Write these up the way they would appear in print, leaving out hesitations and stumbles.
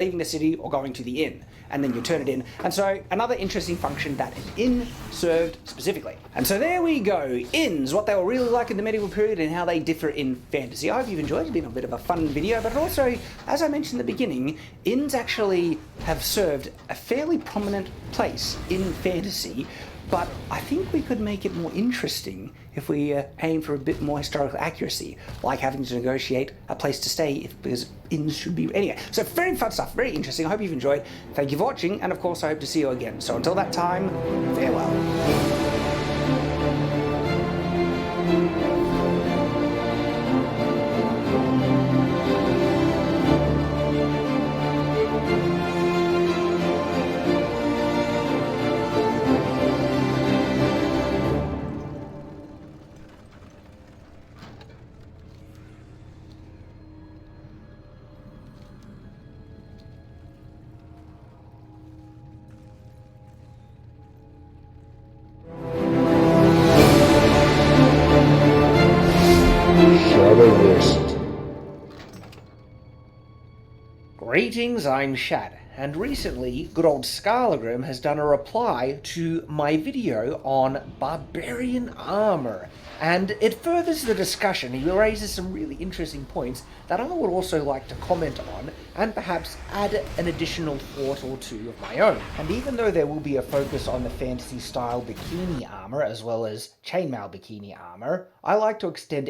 leaving the city or going to the inn, and then you turn it in. And so another interesting function that an inn served specifically. And so there we go, inns, what they were really like in the medieval period and how they differ in fantasy. I hope you've enjoyed it. It's been a bit of a fun video, but also, as I mentioned in the beginning, inns actually have served a fairly prominent place in fantasy, but I think we could make it more interesting if we aim for a bit more historical accuracy, like having to negotiate a place to stay, because inns should be... Anyway, so very fun stuff, very interesting. I hope you've enjoyed. Thank you for watching, and of course I hope to see you again. So until that time, farewell. Greetings, I'm Shad, and recently good old Scarlegrim has done a reply to my video on barbarian armor, and it furthers the discussion. He raises some really interesting points that I would also like to comment on, and perhaps add an additional thought or two of my own. And even though there will be a focus on the fantasy style bikini armor as well as chainmail bikini armor, I like to extend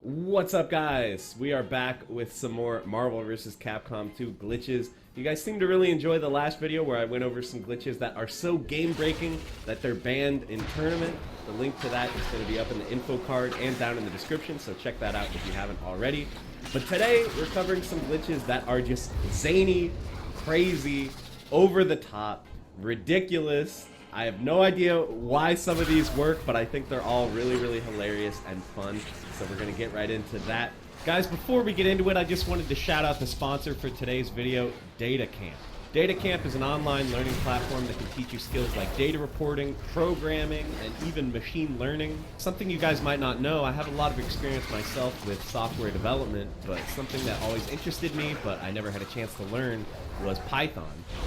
What's up, guys? We are back with some more Marvel vs. Capcom 2 glitches. You guys seem to really enjoy the last video where I went over some glitches that are so game-breaking that they're banned in tournament. The link to that is going to be up in the info card and down in the description, so check that out if you haven't already. But today, we're covering some glitches that are just zany, crazy, over the top, ridiculous. I have no idea why some of these work, but I think they're all really, really hilarious and fun. So we're going to get right into that. Guys, before we get into it, I just wanted to shout out the sponsor for today's video, DataCamp. DataCamp is an online learning platform that can teach you skills like data reporting, programming, and even machine learning. Something you guys might not know, I have a lot of experience myself with software development, but something that always interested me, but I never had a chance to learn, was Python.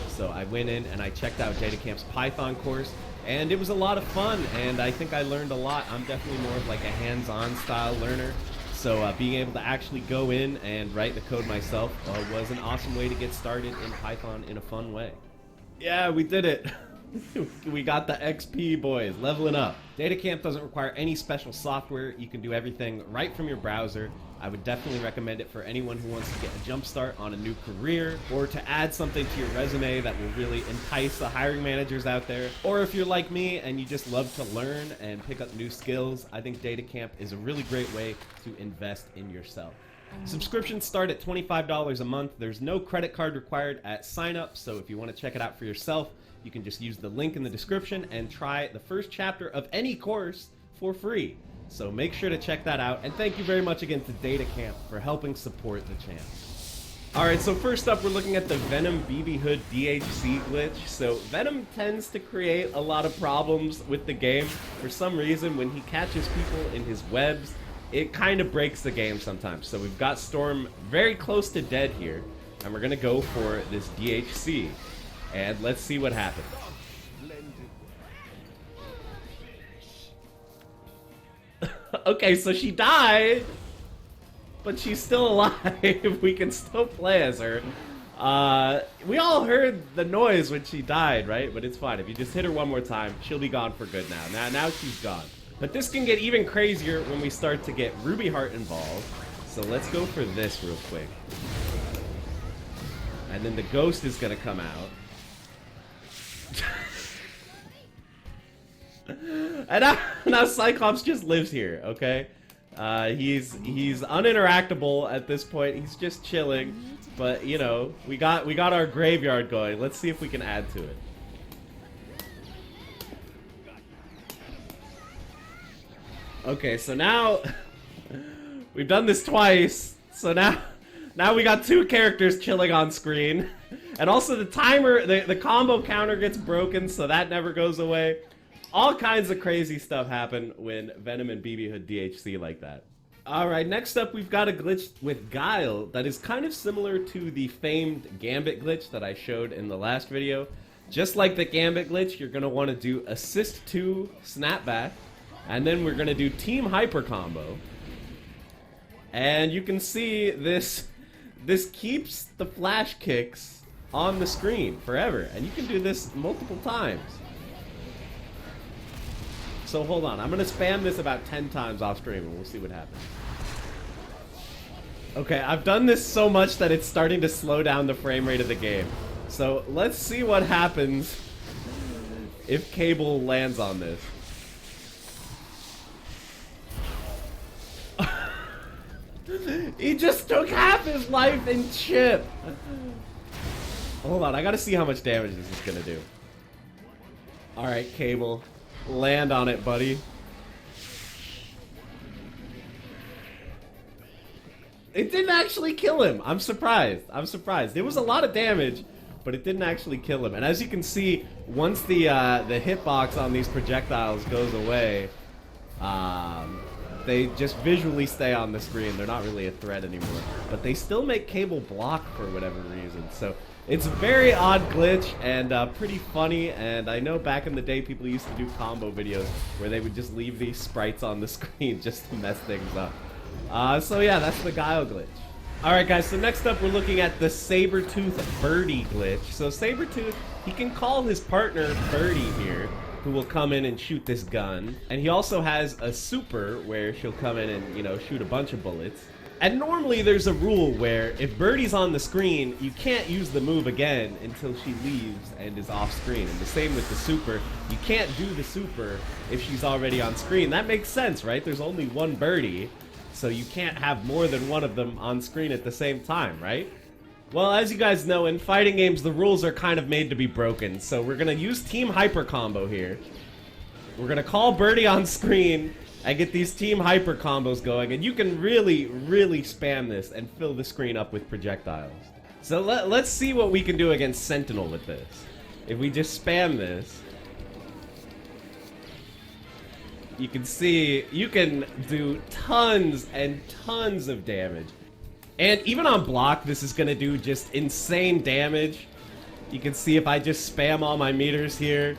So I went in and I checked out DataCamp's Python course, and it was a lot of fun, and I think I learned a lot. I'm definitely more of like a hands-on style learner. So being able to actually go in and write the code myself was an awesome way to get started in Python in a fun way. Yeah, we did it. We got the XP, boys, leveling up. DataCamp doesn't require any special software. You can do everything right from your browser. I would definitely recommend it for anyone who wants to get a jump start on a new career, or to add something to your resume that will really entice the hiring managers out there. Or if you're like me and you just love to learn and pick up new skills, I think DataCamp is a really great way to invest in yourself. Subscriptions start at $25 a month. There's no credit card required at sign up, so if you want to check it out for yourself, you can just use the link in the description and try the first chapter of any course for free. So make sure to check that out, and thank you very much again to DataCamp for helping support the channel. Alright, so first up we're looking at the Venom BB Hood DHC glitch. So Venom tends to create a lot of problems with the game. For some reason, when he catches people in his webs, it kind of breaks the game sometimes. So we've got Storm very close to dead here, and we're going to go for this DHC. And let's see what happens. Okay, so she died, but she's still alive. We can still play as her. We all heard the noise when she died, right? But it's fine. If you just hit her one more time, she'll be gone for good now. Now she's gone. But this can get even crazier when we start to get Ruby Heart involved. So let's go for this real quick. And then the ghost is going to come out. And now Cyclops just lives here, okay? He's uninteractable at this point. He's just chilling. But, you know, we got our graveyard going. Let's see if we can add to it. Okay, so now we've done this twice. So now we got two characters chilling on screen. And also the timer, the combo counter gets broken, so that never goes away. All kinds of crazy stuff happen when Venom and BB Hood DHC like that. Alright, next up we've got a glitch with Guile that is kind of similar to the famed Gambit glitch that I showed in the last video. Just like the Gambit glitch, you're going to want to do assist 2 snapback, and then we're going to do team hyper combo. And you can see this keeps the flash kicks on the screen forever, and you can do this multiple times. So hold on, I'm going to spam this about 10 times off stream and we'll see what happens. Okay, I've done this so much that it's starting to slow down the frame rate of the game. So let's see what happens if Cable lands on this. He just took half his life in chip. Hold on, I gotta see how much damage this is gonna do. Alright, Cable. Land on it, buddy. It didn't actually kill him. I'm surprised. I'm surprised. It was a lot of damage, but it didn't actually kill him. And as you can see, once the hitbox on these projectiles goes away, they just visually stay on the screen. They're not really a threat anymore. But they still make Cable block for whatever reason. So it's a very odd glitch and pretty funny. And I know back in the day people used to do combo videos where they would just leave these sprites on the screen just to mess things up. So yeah, that's the Guile glitch. Alright guys, so next up we're looking at the Sabretooth Birdie glitch. So Sabretooth, he can call his partner Birdie here, who will come in and shoot this gun. And he also has a super where she'll come in and, you know, shoot a bunch of bullets. And normally there's a rule where if Birdie's on the screen, you can't use the move again until she leaves and is off screen. And the same with the super. You can't do the super if she's already on screen. That makes sense, right? There's only one Birdie. So you can't have more than one of them on screen at the same time, right? Well, as you guys know, in fighting games, the rules are kind of made to be broken. So we're going to use Team Hyper Combo here. We're going to call Birdie on screen and get these Team Hyper Combos going. And you can really, really spam this and fill the screen up with projectiles. So let's see what we can do against Sentinel with this. If we just spam this, you can see you can do tons and tons of damage. And even on block, this is going to do just insane damage. You can see if I just spam all my meters here,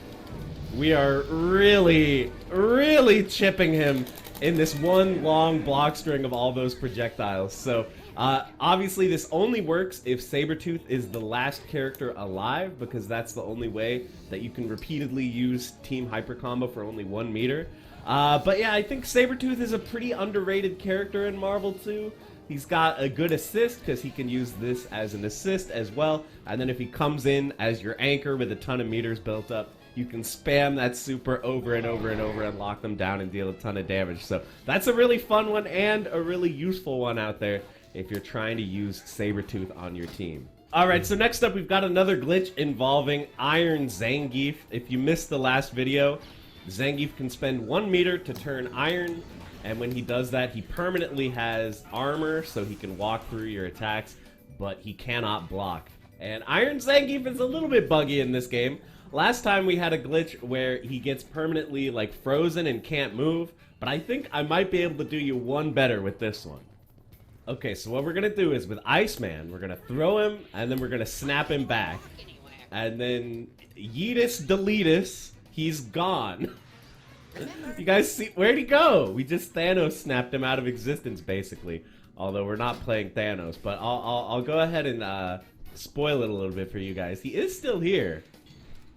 we are really, really chipping him in this one long block string of all those projectiles. So obviously this only works if Sabretooth is the last character alive, because that's the only way that you can repeatedly use Team Hyper Combo for only 1 meter. But yeah, I think Sabretooth is a pretty underrated character in Marvel 2. He's got a good assist because he can use this as an assist as well. And then if he comes in as your anchor with a ton of meters built up, you can spam that super over and over and over and lock them down and deal a ton of damage. So that's a really fun one and a really useful one out there if you're trying to use Sabretooth on your team. Alright, so next up we've got another glitch involving Iron Zangief. If you missed the last video, Zangief can spend 1 meter to turn iron, and when he does that, he permanently has armor, so he can walk through your attacks, but he cannot block. And Iron Zangief is a little bit buggy in this game. Last time we had a glitch where he gets permanently, like, frozen and can't move, but I think I might be able to do you one better with this one. Okay, so what we're gonna do is with Iceman, we're gonna throw him, and then we're gonna snap him back. And then Yeetus Deletus, he's gone. You guys see, where'd he go? We just Thanos snapped him out of existence, basically. Although we're not playing Thanos, but I'll go ahead and spoil it a little bit for you guys. He is still here.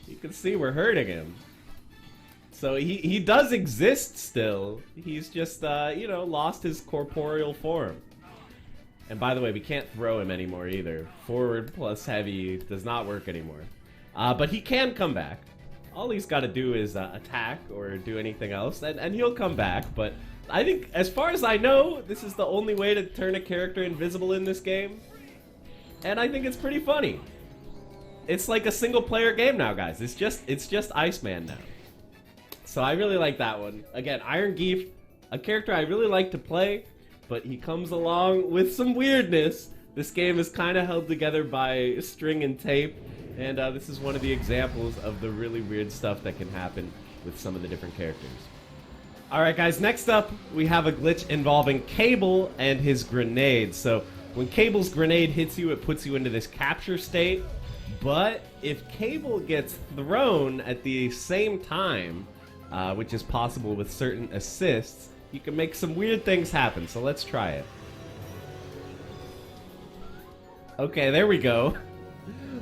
You can see we're hurting him. So he does exist still. He's just, you know, lost his corporeal form. And by the way, we can't throw him anymore either. Forward plus heavy does not work anymore. But he can come back. All he's got to do is attack or do anything else, and he'll come back. But I think, as far as I know, this is the only way to turn a character invisible in this game. And I think it's pretty funny. It's like a single-player game now, guys. It's just Iceman now. So I really like that one. Again, Iron Geef, a character I really like to play, but he comes along with some weirdness. This game is kind of held together by string and tape. And this is one of the examples of the really weird stuff that can happen with some of the different characters. Alright guys, next up we have a glitch involving Cable and his grenade. So when Cable's grenade hits you, it puts you into this capture state. But if Cable gets thrown at the same time, which is possible with certain assists, you can make some weird things happen. So let's try it. Okay, there we go.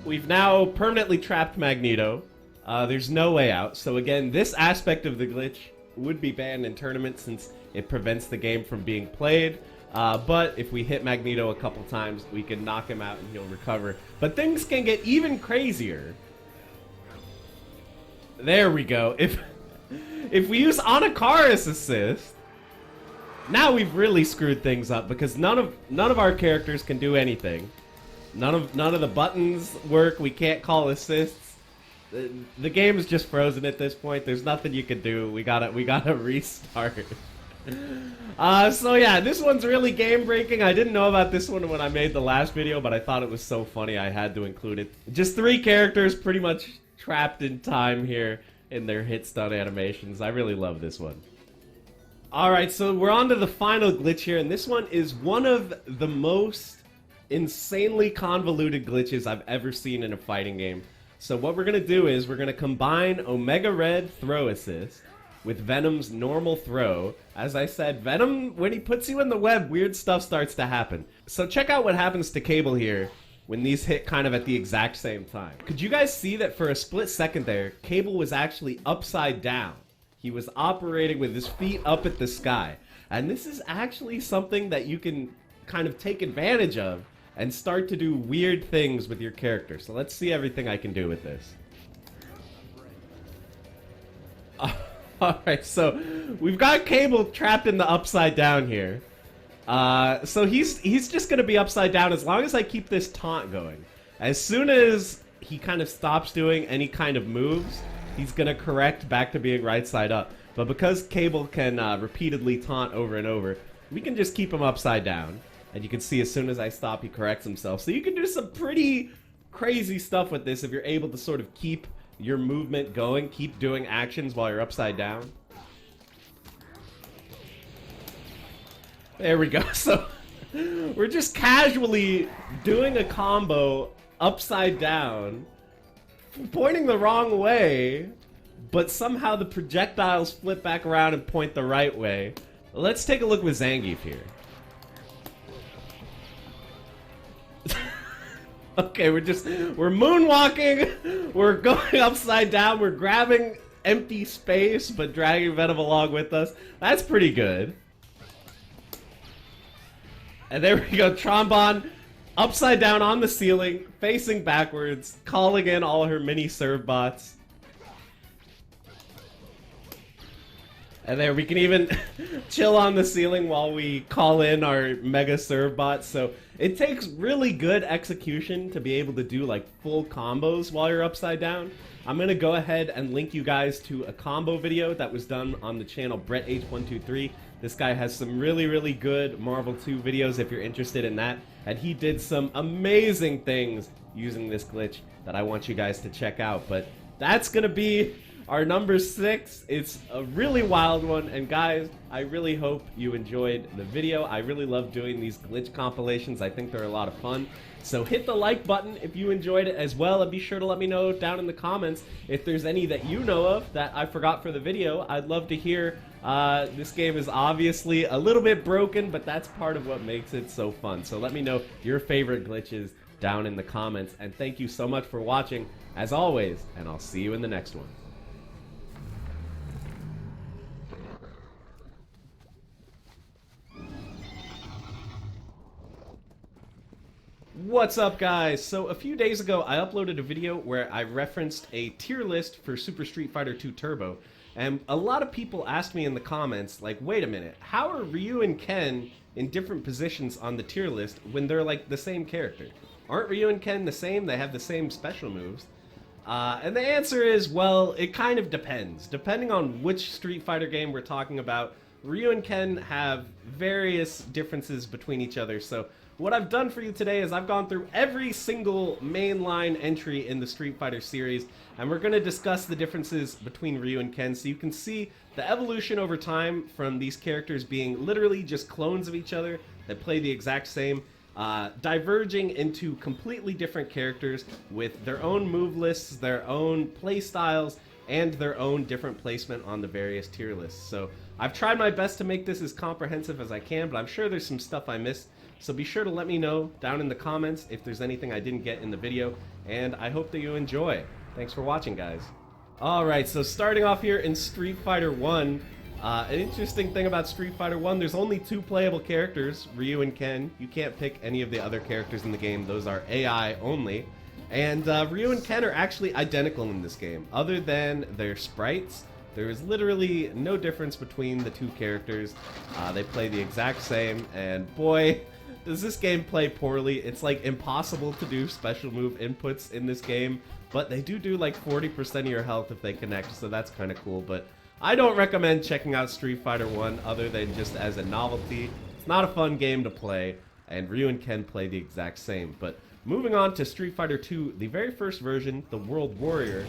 We've now permanently trapped Magneto. There's no way out. So again, this aspect of the glitch would be banned in tournaments since it prevents the game from being played. But if we hit Magneto a couple times, we can knock him out and he'll recover. But things can get even crazier. There we go. If we use Anakaris assist, now we've really screwed things up because none of our characters can do anything. None of the buttons work. We can't call assists. The game is just frozen at this point. There's nothing you can do. We gotta restart. So yeah, this one's really game breaking. I didn't know about this one when I made the last video, but I thought it was so funny I had to include it. Just 3 characters pretty much trapped in time here in their hit stun animations. I really love this one. Alright, so we're on to the final glitch here, and this one is one of the most insanely convoluted glitches I've ever seen in a fighting game. So what we're going to do is we're going to combine Omega Red throw assist with Venom's normal throw. As I said, Venom, when he puts you in the web, weird stuff starts to happen. So check out what happens to Cable here when these hit kind of at the exact same time. Could you guys see that for a split second there, Cable was actually upside down? He was operating with his feet up at the sky. And this is actually something that you can kind of take advantage of and start to do weird things with your character. So let's see everything I can do with this. Alright, so we've got Cable trapped in the upside down here. So he's just going to be upside down as long as I keep this taunt going. As soon as he kind of stops doing any kind of moves, he's going to correct back to being right side up. But because Cable can repeatedly taunt over and over, we can just keep him upside down. And you can see as soon as I stop, he corrects himself. So you can do some pretty crazy stuff with this if you're able to sort of keep your movement going, keep doing actions while you're upside down. There we go. So we're just casually doing a combo upside down, pointing the wrong way, but somehow the projectiles flip back around and point the right way. Let's take a look with Zangief here. Okay, we're moonwalking, we're going upside down, we're grabbing empty space, but dragging Venom along with us. That's pretty good. And there we go, Trombone, upside down on the ceiling, facing backwards, calling in all her mini serve bots. And there, we can even chill on the ceiling while we call in our mega serve bots. So it takes really good execution to be able to do like full combos while you're upside down. I'm going to go ahead and link you guys to a combo video that was done on the channel BrettH123. This guy has some really good Marvel 2 videos if you're interested in that. And he did some amazing things using this glitch that I want you guys to check out. But that's going to be our number 6. It's a really wild one, and guys, I really hope you enjoyed the video. I really love doing these glitch compilations. I think they're a lot of fun. So hit the like button if you enjoyed it as well, and be sure to let me know down in the comments if there's any that you know of that I forgot for the video. I'd love to hear. This game is obviously a little bit broken, but that's part of what makes it so fun. So let me know your favorite glitches down in the comments, and thank you so much for watching, as always, and I'll see you in the next one. What's up, guys? So a few days ago I uploaded a video where I referenced a tier list for Super Street Fighter 2 Turbo, and a lot of people asked me in the comments, like, wait a minute, how are Ryu and Ken in different positions on the tier list when they're like the same character? Aren't Ryu and Ken the same? They have the same special moves. And the answer is, well, it kind of depends. Depending on which Street Fighter game we're talking about, Ryu and Ken have various differences between each other. So what I've done for you today is I've gone through every single mainline entry in the Street Fighter series, and we're going to discuss the differences between Ryu and Ken so you can see the evolution over time from these characters being literally just clones of each other that play the exact same, diverging into completely different characters with their own move lists, their own play styles, and their own different placement on the various tier lists. So I've tried my best to make this as comprehensive as I can, but I'm sure there's some stuff I missed. So be sure to let me know down in the comments if there's anything I didn't get in the video, and I hope that you enjoy. Thanks for watching, guys. Alright, so starting off here in Street Fighter 1, an interesting thing about Street Fighter 1, there's only 2 playable characters, Ryu and Ken. You can't pick any of the other characters in the game, those are AI only. And Ryu and Ken are actually identical in this game. Other than their sprites, there is literally no difference between the 2 characters. They play the exact same, and boy, does this game play poorly. It's like impossible to do special move inputs in this game, but they do like 40% of your health if they connect, so that's kind of cool. But I don't recommend checking out Street Fighter 1 other than just as a novelty. It's not a fun game to play, and Ryu and Ken play the exact same. But moving on to Street Fighter 2, the very first version, the World Warrior,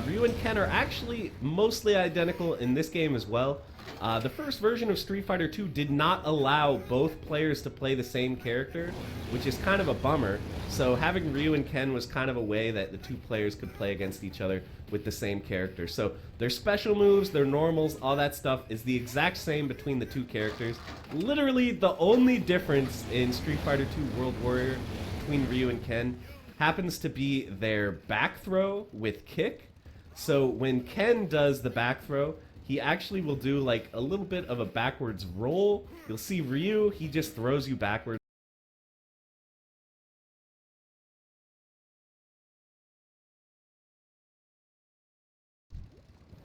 Ryu and Ken are actually mostly identical in this game as well. The first version of Street Fighter 2 did not allow both players to play the same character, which is kind of a bummer. So having Ryu and Ken was kind of a way that the 2 players could play against each other with the same character. So their special moves, their normals, all that stuff is the exact same between the 2 characters. Literally the only difference in Street Fighter 2 World Warrior between Ryu and Ken happens to be their back throw with kick. So when Ken does the back throw, he actually will do like a little bit of a backwards roll. You'll see Ryu, he just throws you backwards.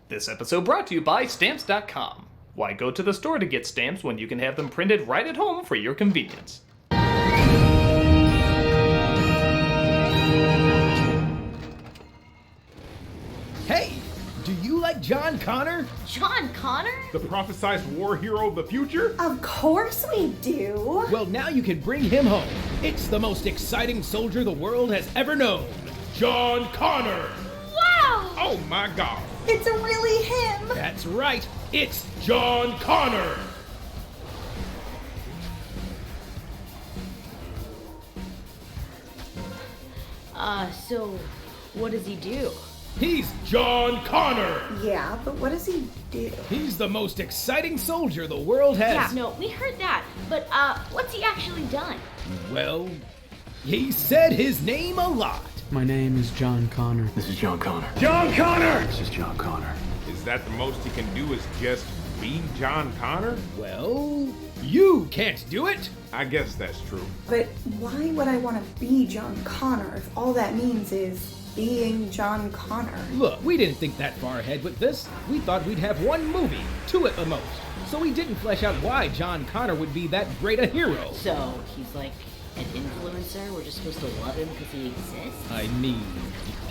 This episode brought to you by Stamps.com. Why go to the store to get stamps when you can have them printed right at home for your convenience? Hey, do you like John Connor? John Connor? The prophesized war hero of the future? Of course we do. Well, now you can bring him home. It's the most exciting soldier the world has ever known. John Connor! Wow! Oh my god! It's really him! That's right, it's John Connor! So what does he do? He's John Connor! Yeah, but what does he do? He's the most exciting soldier the world has. Yeah, no, we heard that. But, what's he actually done? Well, he said his name a lot. My name is John Connor. This is John Connor. John Connor! This is John Connor. Is that the most he can do is just be John Connor? Well, you can't do it. I guess that's true. But why would I want to be John Connor if all that means is being John Connor? Look, we didn't think that far ahead with this. We thought we'd have one movie, 2 at the most. So we didn't flesh out why John Connor would be that great a hero. So he's like an influencer? We're just supposed to love him because he exists? I mean,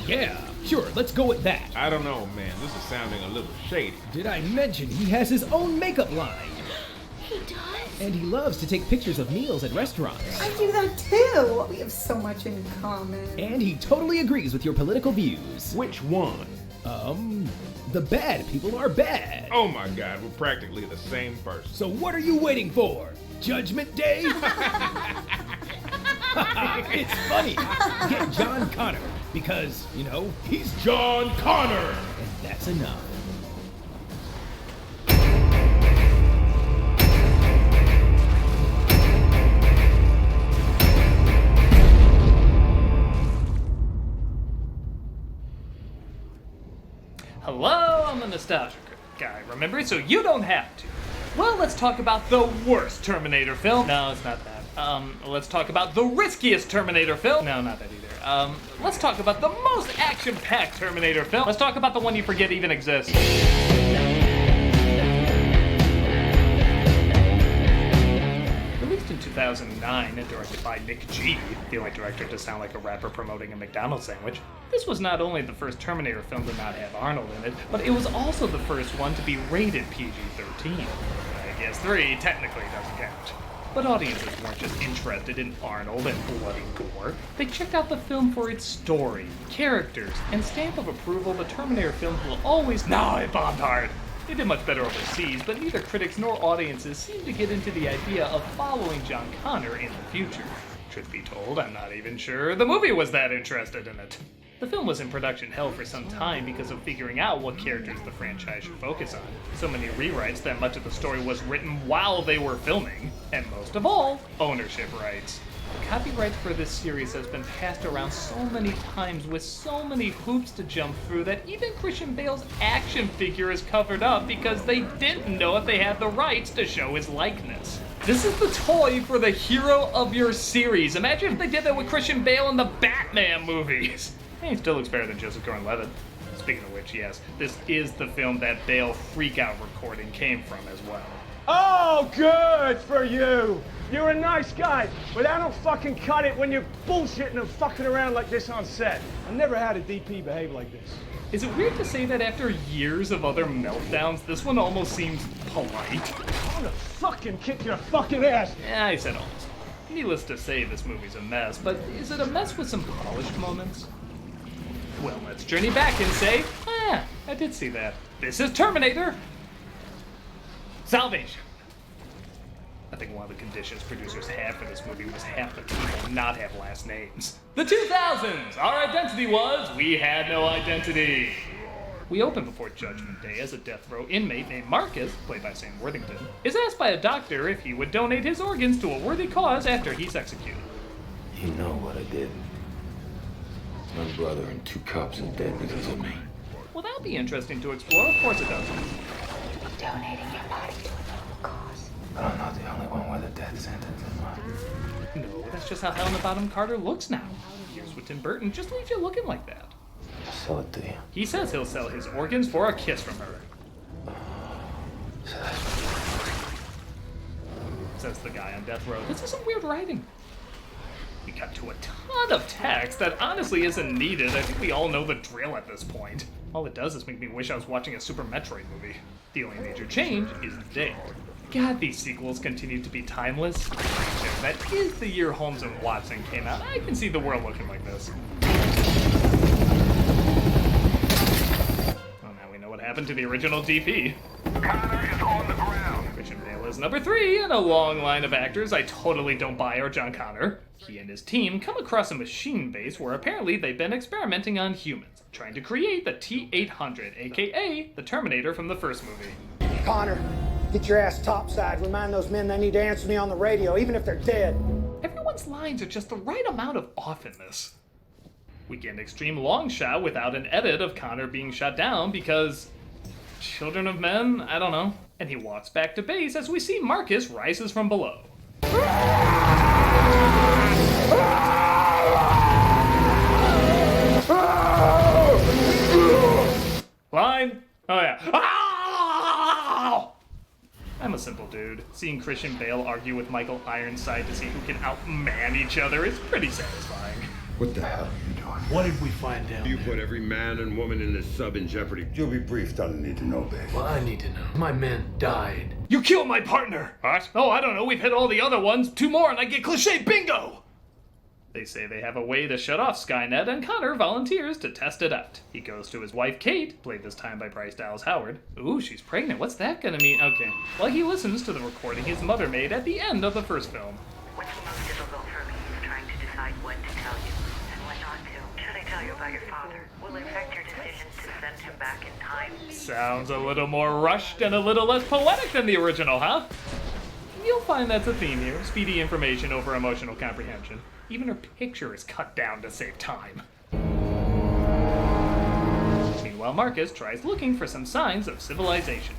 yeah, sure, let's go with that. I don't know, man. This is sounding a little shady. Did I mention he has his own makeup line? He does? And he loves to take pictures of meals at restaurants. I do that too. We have so much in common. And he totally agrees with your political views. Which one? The bad people are bad. Oh my god, we're practically the same person. So what are you waiting for? Judgment Day? It's funny. Get John Connor because, you know, he's John Connor! and that's enough. Hello, I'm the Nostalgia Guy, remember? So you don't have to. Well, let's talk about the worst Terminator film. No, it's not that. Let's talk about the riskiest Terminator film. No, not that either. Let's talk about the most action-packed Terminator film. Let's talk about the one you forget even exists. Released in 2009 and directed by Nick G, the only director to sound like a rapper promoting a McDonald's sandwich. This was not only the first Terminator film to not have Arnold in it, but it was also the first one to be rated PG-13. I guess 3 technically doesn't count. But audiences weren't just interested in Arnold and bloody gore. They checked out the film for its story, characters, and stamp of approval. The Terminator films will always... No, it bombed hard! It did much better overseas, but neither critics nor audiences seem to get into the idea of following John Connor in the future. Truth be told, I'm not even sure the movie was that interested in it. The film was in production hell for some time because of figuring out what characters the franchise should focus on. So many rewrites that much of the story was written while they were filming. And most of all, ownership rights. The copyrights for this series has been passed around so many times with so many hoops to jump through that even Christian Bale's action figure is covered up because they didn't know if they had the rights to show his likeness. This is the toy for the hero of your series. Imagine if they did that with Christian Bale in the Batman movies. He still looks better than Joseph Gordon-Levitt. Speaking of which, yes, this is the film that Bale freakout recording came from as well. Oh, good for you! You're a nice guy, but I don't fucking cut it when you're bullshitting and fucking around like this on set. I never had a DP behave like this. Is it weird to say that after years of other meltdowns, this one almost seems polite? I'm gonna fucking kick your fucking ass! Yeah, I said almost. Needless to say, this movie's a mess, but is it a mess with some polished moments? Well, let's journey back and say, I did see that. This is Terminator Salvation. I think one of the conditions producers had for this movie was half the people not have last names. The 2000s! Our identity was, we had no identity. We open before Judgment Day as a death row inmate named Marcus, played by Sam Worthington, is asked by a doctor if he would donate his organs to a worthy cause after he's executed. You know what I did. My brother and 2 cops are dead because of me. Well, that'll be interesting to explore. Of course it does. Donating your body to a noble cause. But I'm not the only one with a death sentence in mind. No, that's just how Helena Bonham Carter looks now. Here's what Tim Burton just leaves you looking like that. I'll sell it to you. He says he'll sell his organs for a kiss from her. Says the guy on death row. This is some weird writing. We cut to a ton of text that honestly isn't needed. I think we all know the drill at this point. All it does is make me wish I was watching a Super Metroid movie. The only major change is the date. God, these sequels continue to be timeless. That is the year Holmes and Watson came out. I can see the world looking like this. Well, now we know what happened to the original DP. Connor is on the ground. Christian Bale is number 3 in a long line of actors I totally don't buy are John Connor. He and his team come across a machine base where apparently they've been experimenting on humans, trying to create the T-800, aka the Terminator from the first movie. Connor, get your ass topside. Remind those men they need to answer me on the radio, even if they're dead. Everyone's lines are just the right amount of off in this. We get an extreme long shot without an edit of Connor being shot down because... Children of Men? I don't know. And he walks back to base as we see Marcus rises from below. Line? Oh yeah. I'm a simple dude. Seeing Christian Bale argue with Michael Ironside to see who can outman each other is pretty satisfying. What the hell are you doing? What did we find out? You put every man and woman in this sub in jeopardy. You'll be briefed on the need to know, babe. Well, I need to know. My men died. You killed my partner! What? Oh, I don't know. We've hit all the other ones. 2 more and I get cliché bingo! They say they have a way to shut off Skynet, and Connor volunteers to test it out. He goes to his wife, Kate, played this time by Bryce Dallas Howard. Ooh, she's pregnant. What's that gonna mean? Okay. While he listens to the recording his mother made at the end of the first film. What's most difficult for me is trying to decide what to tell you and what not to. Should I tell you about your father? Will it affect your decision to send him back in time? Sounds a little more rushed and a little less poetic than the original, huh? You'll find that's a theme here. Speedy information over emotional comprehension. Even her picture is cut down to save time. Meanwhile, Marcus tries looking for some signs of civilization.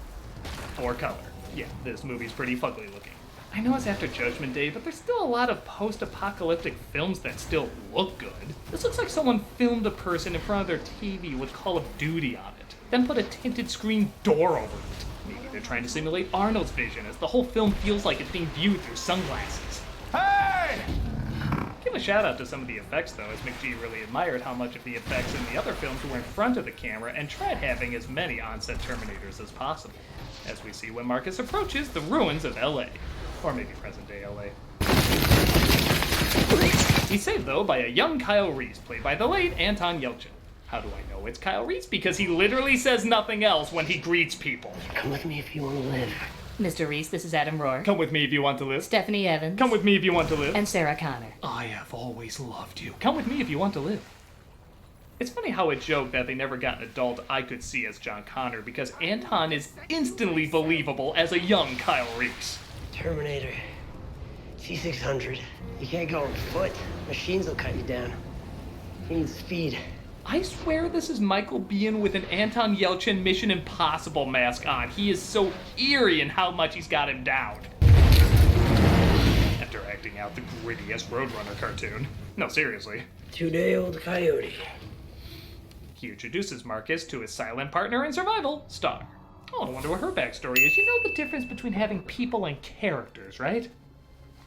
Or color. Yeah, this movie's pretty fugly looking. I know it's after Judgment Day, but there's still a lot of post-apocalyptic films that still look good. This looks like someone filmed a person in front of their TV with Call of Duty on it, then put a tinted screen door over it. Maybe they're trying to simulate Arnold's vision, as the whole film feels like it's being viewed through sunglasses. Hey! Give a shout out to some of the effects though, as McGee really admired how much of the effects in the other films were in front of the camera and tried having as many on-set Terminators as possible. As we see when Marcus approaches the ruins of LA. Or maybe present-day LA. He's saved, though, by a young Kyle Reese, played by the late Anton Yelchin. How do I know it's Kyle Reese? Because he literally says nothing else when he greets people. Come with me if you want to live. Mr. Reese, this is Adam Rohr. Come with me if you want to live. Stephanie Evans. Come with me if you want to live. And Sarah Connor. I have always loved you. Come with me if you want to live. It's funny how a joke that they never got an adult I could see as John Connor, because Anton is instantly believable as a young Kyle Reese. Terminator. C600. You can't go on foot. Machines will cut you down. You need speed. I swear this is Michael Biehn with an Anton Yelchin Mission Impossible mask on. He is so eerie in how much he's got him down. After acting out the grittiest Roadrunner cartoon. No, seriously. 2-day-old coyote. He introduces Marcus to his silent partner in survival, Star. Oh, I wonder what her backstory is. You know the difference between having people and characters, right?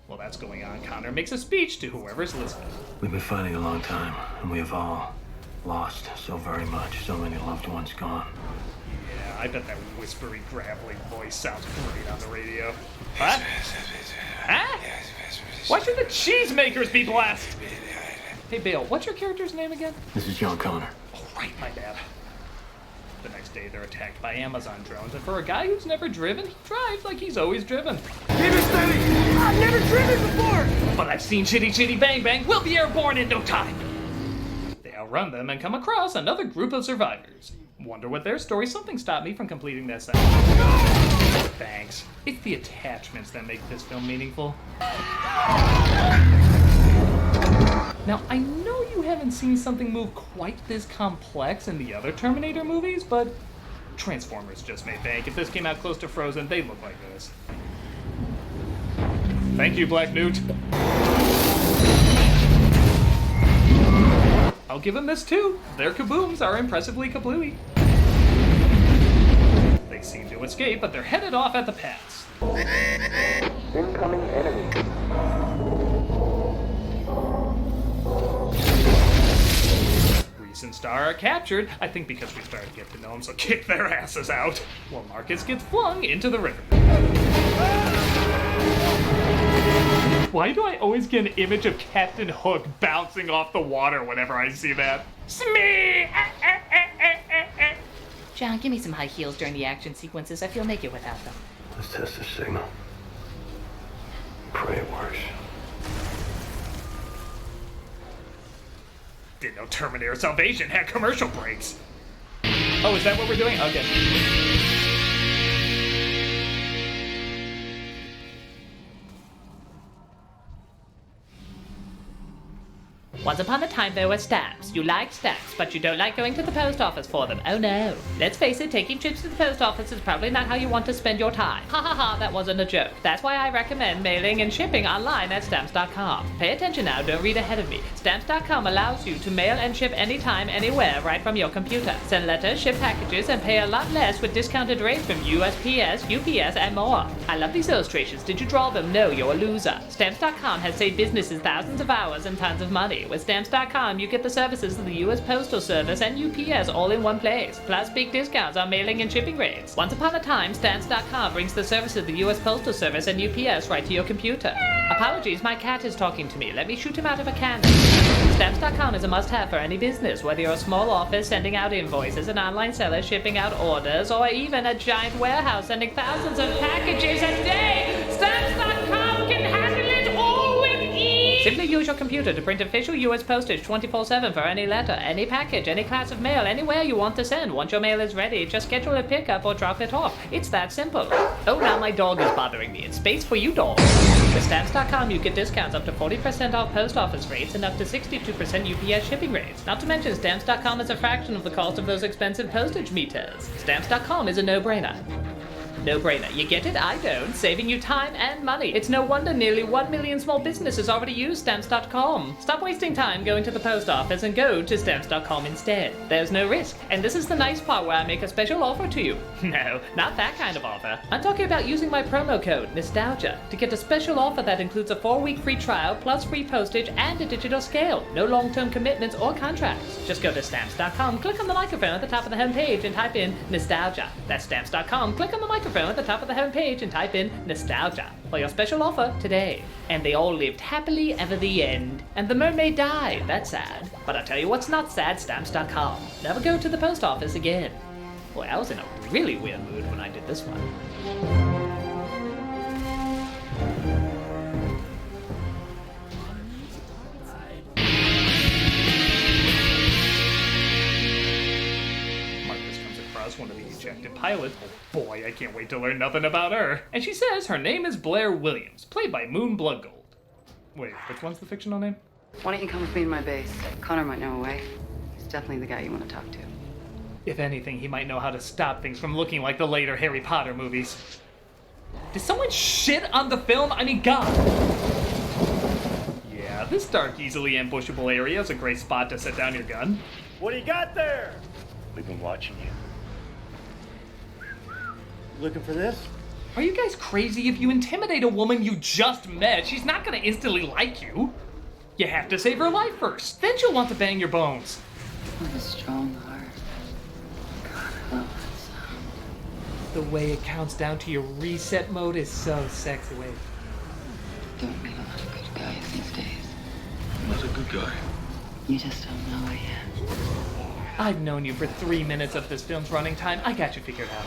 While that's going on, Connor makes a speech to whoever's listening. We've been fighting a long time, and we have all lost so very much, so many loved ones gone. Yeah, I bet that whispery, gravelly voice sounds great on the radio. Huh? Huh? Why should the cheesemakers be blessed? Hey, Bale, what's your character's name again? This is John Connor. Oh, right, my bad. The next day, they're attacked by Amazon drones, and for a guy who's never driven, he drives like he's always driven. Keep it steady! I've never driven before! But I've seen Chitty Chitty Bang Bang. We'll be airborne in no time. They outrun them and come across another group of survivors. Wonder what their story. Something stopped me from completing that sentence. Thanks. It's the attachments that make this film meaningful. Now, I know you haven't seen something move quite this complex in the other Terminator movies, but Transformers just made bank. If this came out close to Frozen, they'd look like this. Thank you, Black Newt. I'll give them this too. Their kabooms are impressively kablooey. They seem to escape, but they're headed off at the pass. Incoming enemy. Reese and Star are captured, I think because we started to get to know them, so kick their asses out, while Marcus gets flung into the river. Why do I always get an image of Captain Hook bouncing off the water whenever I see that? Smee! John, give me some high heels during the action sequences. I feel naked without them. Let's test the signal. Pray it works. Didn't know Terminator Salvation had commercial breaks. Oh, is that what we're doing? Okay. Once upon a time, there were stamps. You like stamps, but you don't like going to the post office for them. Oh no. Let's face it, taking trips to the post office is probably not how you want to spend your time. Ha ha ha, that wasn't a joke. That's why I recommend mailing and shipping online at stamps.com. Pay attention now, don't read ahead of me. Stamps.com allows you to mail and ship anytime, anywhere, right from your computer. Send letters, ship packages, and pay a lot less with discounted rates from USPS, UPS, and more. I love these illustrations. Did you draw them? No, you're a loser. Stamps.com has saved businesses thousands of hours and tons of money. With Stamps.com, you get the services of the U.S. Postal Service and UPS all in one place, plus big discounts on mailing and shipping rates. Once upon a time, Stamps.com brings the service of the U.S. Postal Service and UPS right to your computer. Apologies, my cat is talking to me. Let me shoot him out of a cannon. Stamps.com is a must-have for any business, whether you're a small office sending out invoices, an online seller shipping out orders, or even a giant warehouse sending thousands of packages a day. Stamps.com can handle it all with ease. Simply use your computer to print official U.S. postage 24/7 for any letter, any package, any class of mail, anywhere you want to send. Once your mail is ready, just schedule a pickup or drop it off. It's that simple. Oh, now my dog is bothering me. It's space for you, dog. With Stamps.com, you get discounts up to 40% off post office rates and up to 62% UPS shipping rates. Not to mention, Stamps.com is a fraction of the cost of those expensive postage meters. Stamps.com is a no-brainer. No-brainer. You get it? I don't. Saving you time and money. It's no wonder nearly 1 million small businesses already use Stamps.com. Stop wasting time going to the post office and go to Stamps.com instead. There's no risk. And this is the nice part where I make a special offer to you. No, not that kind of offer. I'm talking about using my promo code, Nostalgia, to get a special offer that includes a 4-week free trial, plus free postage and a digital scale. No long-term commitments or contracts. Just go to Stamps.com, click on the microphone at the top of the homepage and type in Nostalgia. That's Stamps.com, click on the microphone phone at the top of the home page and type in nostalgia for your special offer today. And they all lived happily ever the end. And the mermaid died. That's sad. But I'll tell you what's not sad, stamps.com. Never go to the post office again. Boy, I was in a really weird mood when I did this one. One of the ejected pilots. Oh boy, I can't wait to learn nothing about her. And she says her name is Blair Williams, played by Moon Bloodgold. Wait, which one's the fictional name? Why don't you come with me to my base? Connor might know a way. He's definitely the guy you want to talk to. If anything, he might know how to stop things from looking like the later Harry Potter movies. Did someone shit on the film? I mean, God. Yeah, this dark, easily ambushable area is a great spot to set down your gun. What do you got there? We've been watching you. Looking for this? Are you guys crazy? If you intimidate a woman you just met, she's not gonna instantly like you. You have to save her life first. Then she'll want to bang your bones. What a strong heart. God, I love that sound. The way it counts down to your reset mode is so sexy. Wait. Don't meet a lot of good guys these days. What's a good guy? You just don't know it yet. I've known you for 3 minutes of this film's running time. I got you figured out.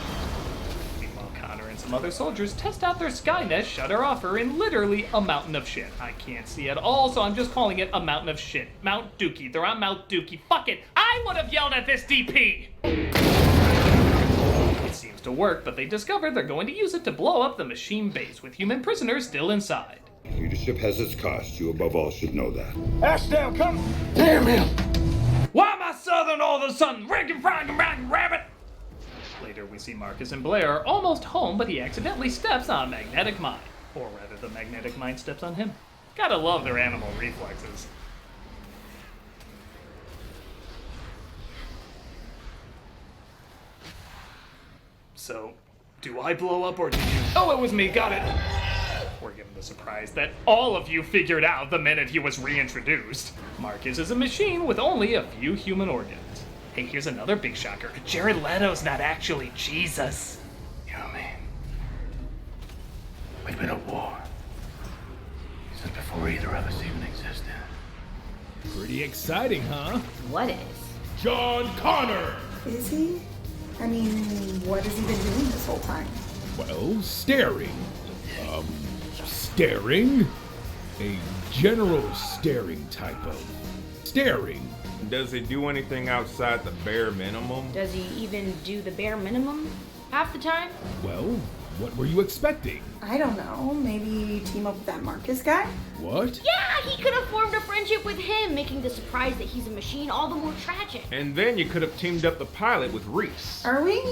Meanwhile, Connor and some other soldiers test out their Skynet shutter offer in literally a mountain of shit. I can't see at all, so I'm just calling it a mountain of shit. Mount Dookie. They're on Mount Dookie. Fuck it. I would have yelled at this DP. It seems to work, but they discover they're going to use it to blow up the machine base with human prisoners still inside. Leadership has its cost. You above all should know that. Ash down, come! Damn him! Why am I southern all of a sudden? Riggin' frogin' rockin' rabbit! Later we see Marcus and Blair are almost home, but he accidentally steps on magnetic mine. Or rather, the magnetic mine steps on him. Gotta love their animal reflexes. So, do I blow up or did you? Oh, it was me, got it! We're given the surprise that all of you figured out the minute he was reintroduced. Marcus is a machine with only a few human organs. Hey, here's another big shocker. Jared Leto's not actually Jesus. You know me. We've been at war. Since before either of us even existed. Pretty exciting, huh? What is? John Connor! Is he? I mean, what has he been doing this whole time? Well, staring. Staring? A general staring type of staring. Does he do anything outside the bare minimum? Does he even do the bare minimum half the time? Well, what were you expecting? I don't know. Maybe team up with that Marcus guy? What? Yeah, he could have formed a friendship with him, making the surprise that he's a machine all the more tragic. And then you could have teamed up the pilot with Reese. Are we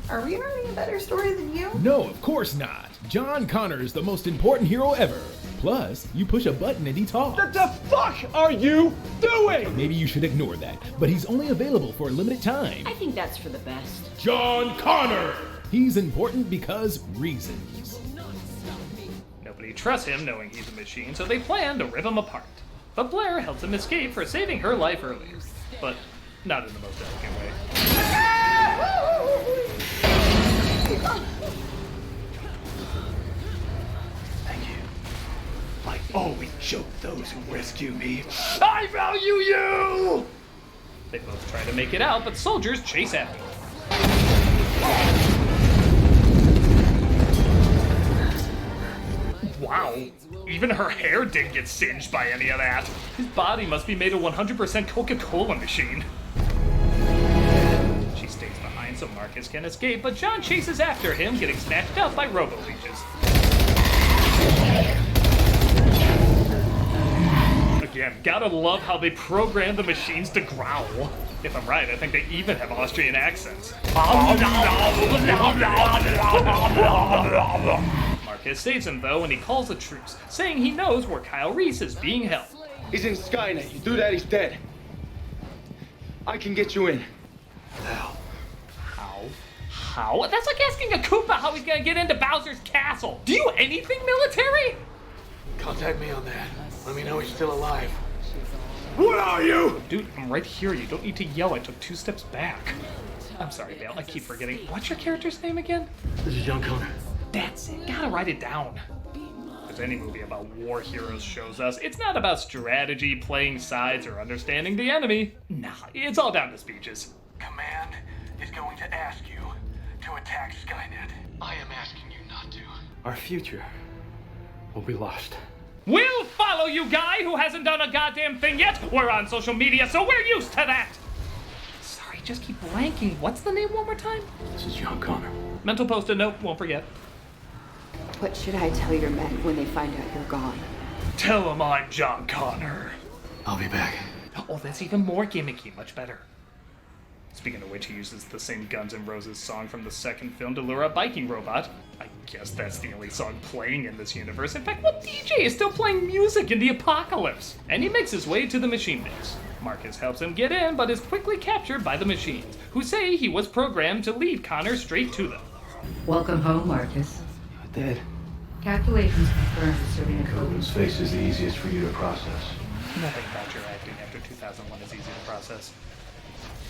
writing a better story than you? No, of course not. John Connor is the most important hero ever. Plus, you push a button and he talks. What the fuck are you doing? Maybe you should ignore that, but he's only available for a limited time. I think that's for the best. John Connor! He's important because reasons. Nobody trusts him knowing he's a machine, so they plan to rip him apart. But Blair helps him escape for saving her life earlier. But not in the most elegant way. Thank you. I always joke those who rescue me. I value you! They both try to make it out, but soldiers chase after them. Wow, even her hair didn't get singed by any of that. His body must be made of 100% Coca-Cola machine. She stays behind so Marcus can escape, but John chases after him, getting snatched up by robo-leeches. Again, gotta love how they program the machines to growl. If I'm right, I think they even have Austrian accents. Marcus saves him though, and he calls a truce, saying he knows where Kyle Reese is being held. He's in Skynet. You do that, he's dead. I can get you in. How? That's like asking a Koopa how he's gonna get into Bowser's castle. Do you anything military? Contact me on that. Let me know he's still alive. What are you? Dude, I'm right here. You don't need to yell. I took 2 steps back. I'm sorry, Bale, I keep forgetting. What's your character's name again? This is John Connor. That's it. Gotta write it down. If any movie about war heroes shows us, it's not about strategy, playing sides, or understanding the enemy. Nah, it's all down to speeches. Command is going to ask you to attack Skynet. I am asking you not to. Our future will be lost. We'll follow you, guy who hasn't done a goddamn thing yet. We're on social media, so we're used to that. Sorry, just keep blanking. What's the name one more time? This is John Connor. Mental post-it note, won't forget. What should I tell your men when they find out you're gone? Tell them I'm John Connor. I'll be back. Oh, that's even more gimmicky, much better. Speaking of which, he uses the same Guns N' Roses song from the second film to lure a biking robot. I guess that's the only song playing in this universe. In fact, what DJ is still playing music in the apocalypse? And he makes his way to the machine base. Marcus helps him get in, but is quickly captured by the machines, who say he was programmed to lead Connor straight to them. Welcome home, Marcus. Dad. Calculations confirmed serving a code. Whose face is the easiest for you to process? Nothing about your acting after 2001 is easy to process.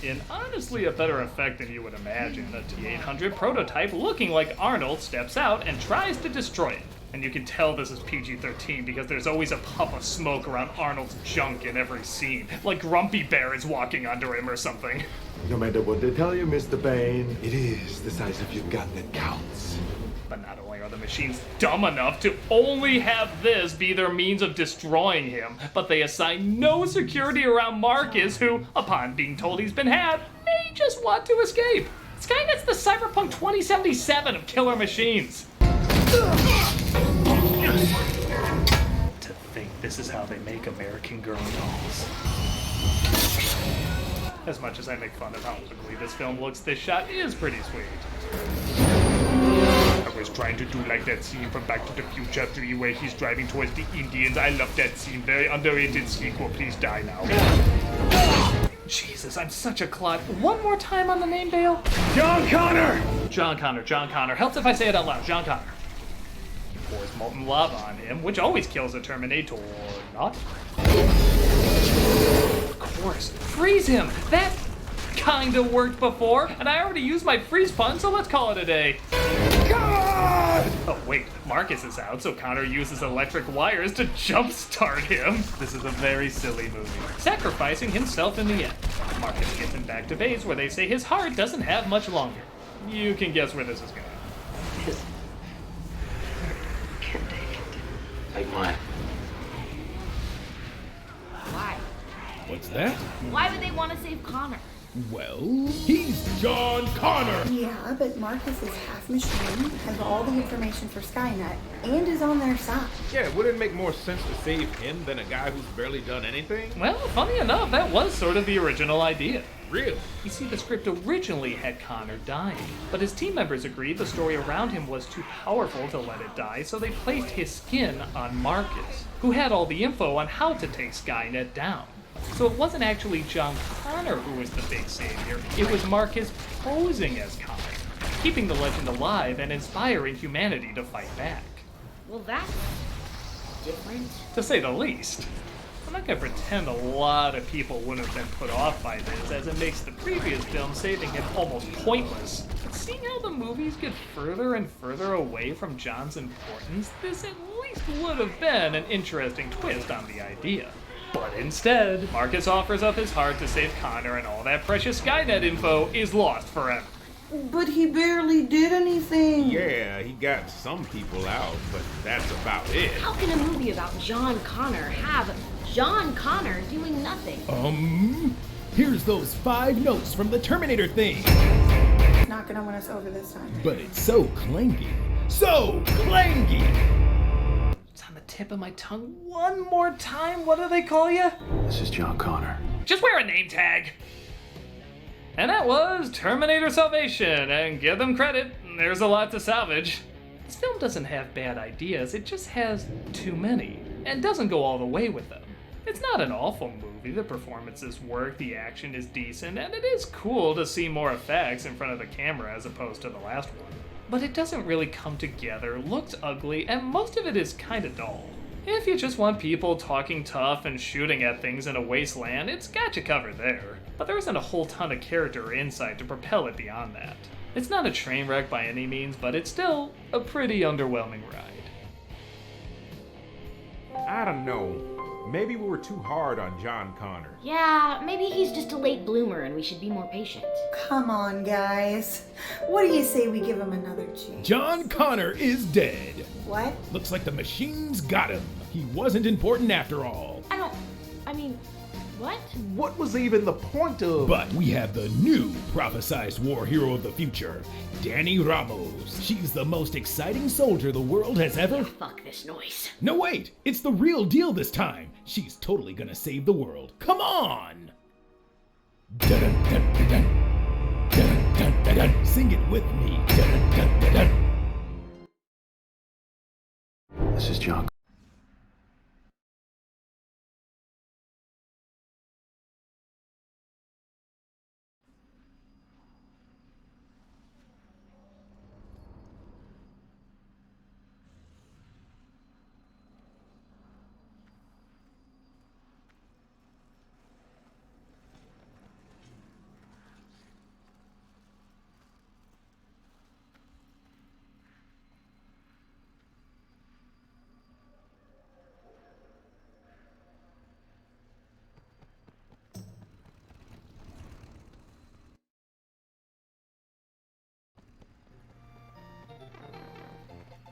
In honestly a better effect than you would imagine, a T-800 prototype looking like Arnold steps out and tries to destroy it. And you can tell this is PG-13 because there's always a puff of smoke around Arnold's junk in every scene, like Grumpy Bear is walking under him or something. No matter what they tell you, Mr. Bane, it is the size of your gun that counts. But not only are the machines dumb enough to only have this be their means of destroying him, but they assign no security around Marcus, who, upon being told he's been had, may just want to escape. Skynet's the Cyberpunk 2077 of killer machines. To think this is how they make American Girl dolls. As much as I make fun of how ugly this film looks, this shot is pretty sweet. I was trying to do like that scene from Back to the Future 3 where he's driving towards the Indians. I love that scene. Very underrated sequel. Please die now. Jesus, I'm such a clod. One more time on the name, Bale. John Connor! John Connor, John Connor. Helps if I say it out loud. John Connor. He pours molten lava on him, which always kills a Terminator. Not? Of course. Freeze him! That kinda worked before, and I already used my freeze pun, so let's call it a day. God! Oh wait, Marcus is out, so Connor uses electric wires to jumpstart him. This is a very silly movie. Sacrificing himself in the end. Marcus gets him back to base where they say his heart doesn't have much longer. You can guess where this is going. Can't take it. Take mine. Why? What's that? Why would they want to save Connor? Well, he's John Connor! Yeah, but Marcus is half machine, has all the information for Skynet, and is on their side. Yeah, wouldn't it make more sense to save him than a guy who's barely done anything? Well, funny enough, that was sort of the original idea. Really? You see, the script originally had Connor dying, but his team members agreed the story around him was too powerful to let it die, so they placed his skin on Marcus, who had all the info on how to take Skynet down. So it wasn't actually John Connor who was the big savior, it was Marcus posing as Connor, keeping the legend alive and inspiring humanity to fight back. Well, that's different. To say the least. I'm not gonna pretend a lot of people wouldn't have been put off by this, as it makes the previous film saving him almost pointless. But seeing how the movies get further and further away from John's importance, this at least would have been an interesting twist on the idea. But instead, Marcus offers up his heart to save Connor, and all that precious Skynet info is lost forever. But he barely did anything. Yeah, he got some people out, but that's about it. How can a movie about John Connor have John Connor doing nothing? Here's those 5 notes from the Terminator thing. It's not gonna win us over this time. But it's so clanky. So clanky! It's on the tip of my tongue. One more time, what do they call you? This is John Connor. Just wear a name tag. And that was Terminator Salvation, and give them credit, there's a lot to salvage. This film doesn't have bad ideas, it just has too many, and doesn't go all the way with them. It's not an awful movie, the performances work, the action is decent, and it is cool to see more effects in front of the camera as opposed to the last one. But it doesn't really come together, looks ugly, and most of it is kinda dull. If you just want people talking tough and shooting at things in a wasteland, it's got you covered there. But there isn't a whole ton of character or insight to propel it beyond that. It's not a train wreck by any means, but it's still a pretty underwhelming ride. I don't know. Maybe we were too hard on John Connor. Yeah, maybe he's just a late bloomer and we should be more patient. Come on, guys. What do you say we give him another chance? John Connor is dead. What? Looks like the machines got him. He wasn't important after all. What? What was even the point of... But we have the new prophesized war hero of the future, Dani Ramos. She's the most exciting soldier the world has ever... Fuck this noise. No, wait! It's the real deal this time. She's totally gonna save the world. Come on! Dun-dun-dun-dun-dun. Sing it with me. Dun-dun-dun-dun-dun. This is John.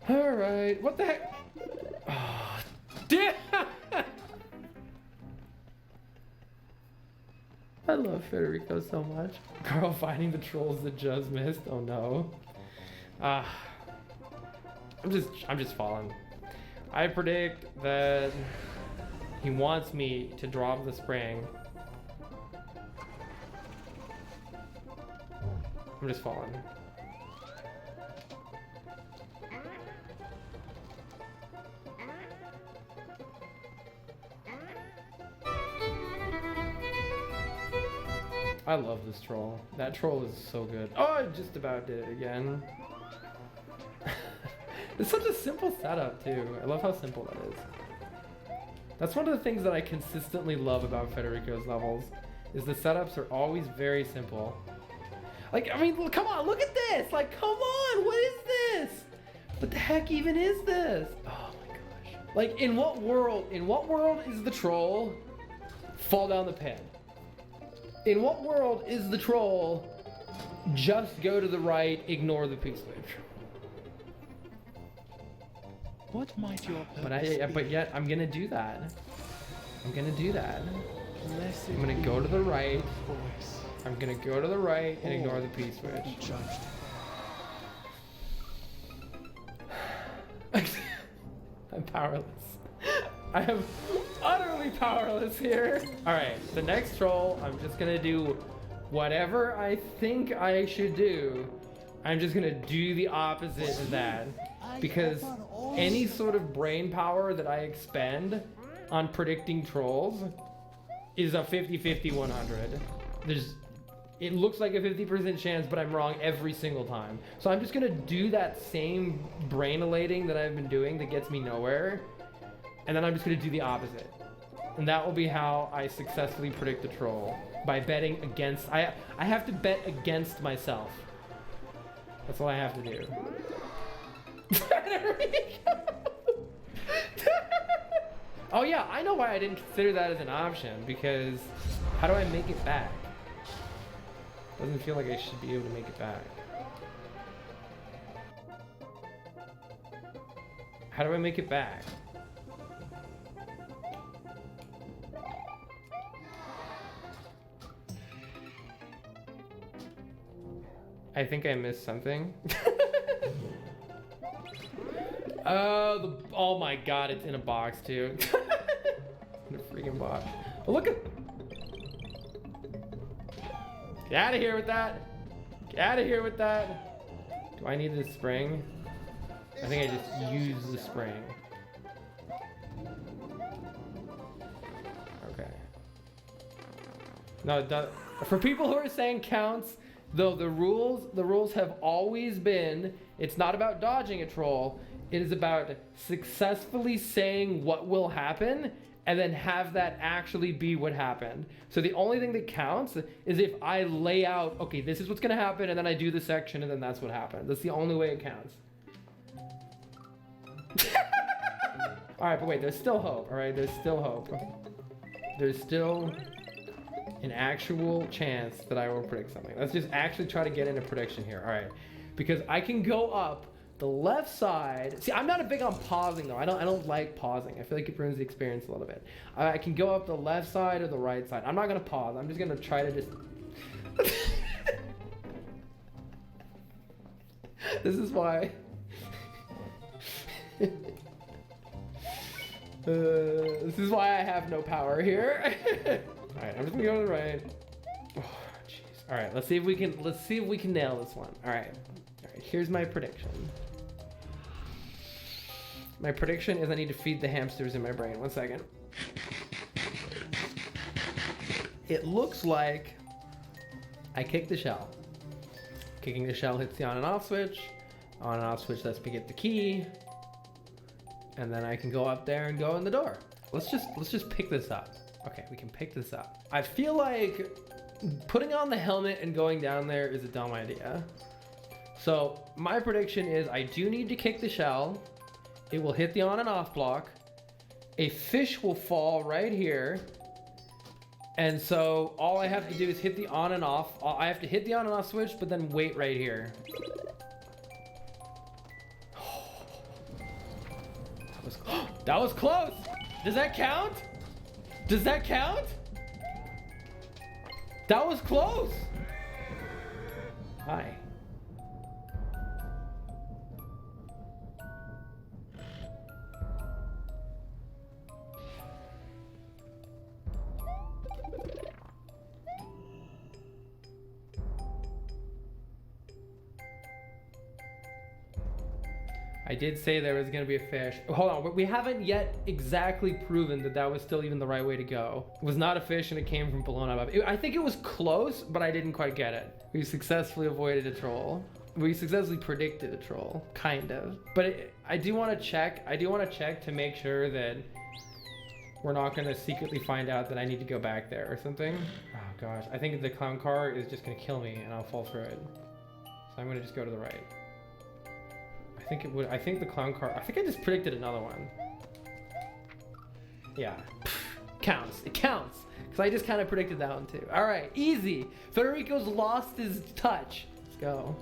Alright, what the heck? Oh, damn! I love Federico so much. Carl finding the trolls that just missed. Oh no. I'm just falling. I predict that he wants me to drop the spring. I'm just falling. I love this troll. That troll is so good. Oh, I just about did it again. It's such a simple setup too. I love how simple that is. That's one of the things that I consistently love about Federico's levels, is the setups are always very simple. Like, I mean, come on, look at this! Like, come on, what is this? What the heck even is this? Oh my gosh. Like, in what world is the troll fall down the pit? In what world is the troll just go to the right, ignore the P-switch? What might your purpose But yet, I'm gonna do that. I'm gonna do that. I'm gonna go to the right. I'm gonna go to the right and ignore the P-switch. I'm powerless. I am utterly powerless here. All right, the next troll, I'm just gonna do whatever I think I should do. I'm just gonna do the opposite of that, because any sort of brain power that I expend on predicting trolls is a 50-50 100. It looks like a 50% chance, but I'm wrong every single time. So I'm just gonna do that same brain-elating that I've been doing that gets me nowhere, and then I'm just gonna do the opposite. And that will be how I successfully predict the troll, by betting against, I have to bet against myself. That's all I have to do. Oh yeah, I know why I didn't consider that as an option, because how do I make it back? Doesn't feel like I should be able to make it back. How do I make it back? I think I missed something. Oh my god, it's in a box too. In a freaking box. Oh, look at... Get out of here with that. Get out of here with that. Do I need this spring? I think I just used the spring. Okay. No, for people who are saying counts, though the rules have always been, it's not about dodging a troll, It is about successfully saying what will happen and then have that actually be what happened. So the only thing that counts is if I lay out, okay, this is what's gonna happen, and then I do the section, and then that's what happened. That's the only way it counts. All right, but wait, there's still hope, all right? There's still hope. There's still an actual chance that I will predict something. Let's just actually try to get into prediction here, all right? Because I can go up the left side. See, I'm not a big on pausing though. I don't like pausing. I feel like it ruins the experience a little bit. I can go up the left side or the right side. I'm not gonna pause. I'm just gonna try to just. This is why. This is why I have no power here. All right, I'm just gonna go to the right. Oh, jeez. All right, let's see if we can nail this one. All right, here's my prediction. My prediction is I need to feed the hamsters in my brain. 1 second. It looks like I kick the shell. Kicking the shell hits the on and off switch. On and off switch lets me get the key. And then I can go up there and go in the door. Let's just pick this up. Okay, we can pick this up. I feel like putting on the helmet and going down there is a dumb idea. So my prediction is I do need to kick the shell. It will hit the on and off block. A fish will fall right here. And so all I have to do is hit the on and off. I have to hit the on and off switch, but then wait right here. That was close. Does that count? Does that count? That was close. Hi. I did say there was gonna be a fish. Hold on, we haven't yet exactly proven that that was still even the right way to go. It was not a fish and it came from below above. I think it was close, but I didn't quite get it. We successfully avoided a troll. We successfully predicted a troll, kind of. But I do want to check to make sure that we're not gonna secretly find out that I need to go back there or something. Oh gosh, I think the clown car is just gonna kill me and I'll fall through it. So I'm gonna just go to the right. I think the clown car, I think I just predicted another one. Yeah, counts, it counts. Because I just kind of predicted that one too. All right, easy. Federico's lost his touch. Let's go.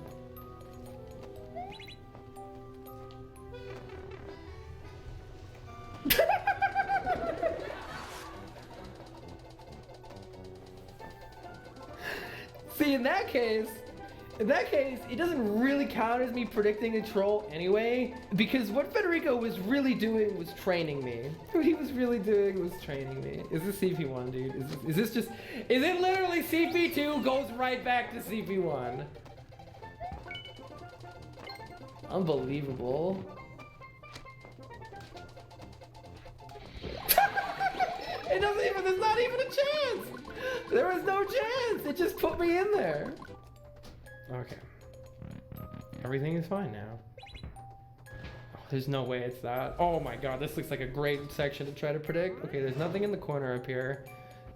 See, in that case, it doesn't really count as me predicting a troll anyway, because what Federico was really doing was training me. What he was really doing was training me. Is this CP1, dude? Is it literally CP2 goes right back to CP1? Unbelievable. There's not even a chance. There was no chance. It just put me in there. Okay. Everything is fine now. Oh, there's no way it's that. Oh my god, this looks like a great section to try to predict. Okay, there's nothing in the corner up here.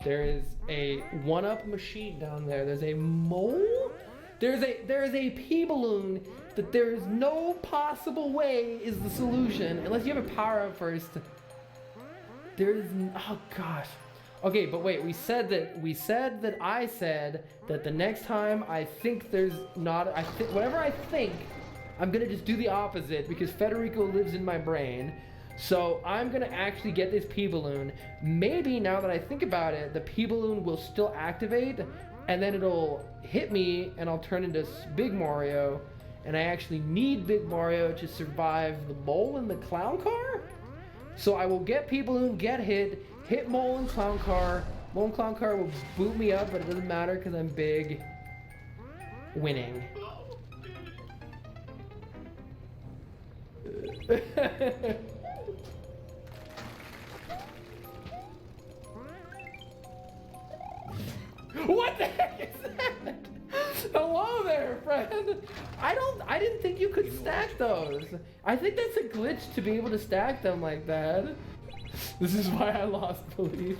There is a one-up machine down there. There's a mole? There is a pea balloon that there is no possible way is the solution unless you have a power-up first. There is, oh gosh. Okay, but wait, I said that the next time I think there's not, whatever I think, I'm gonna just do the opposite because Federico lives in my brain. So I'm gonna actually get this pea balloon. Maybe now that I think about it, the pea balloon will still activate and then it'll hit me and I'll turn into Big Mario. And I actually need Big Mario to survive the mole and the clown car. So I will get pea balloon, get hit mole and clown car. Mole and clown car will boot me up, but it doesn't matter because I'm big. Winning. What the heck is that? Hello there! there, friend. I didn't think you could stack those. I think that's a glitch to be able to stack them like that. This is why I lost belief.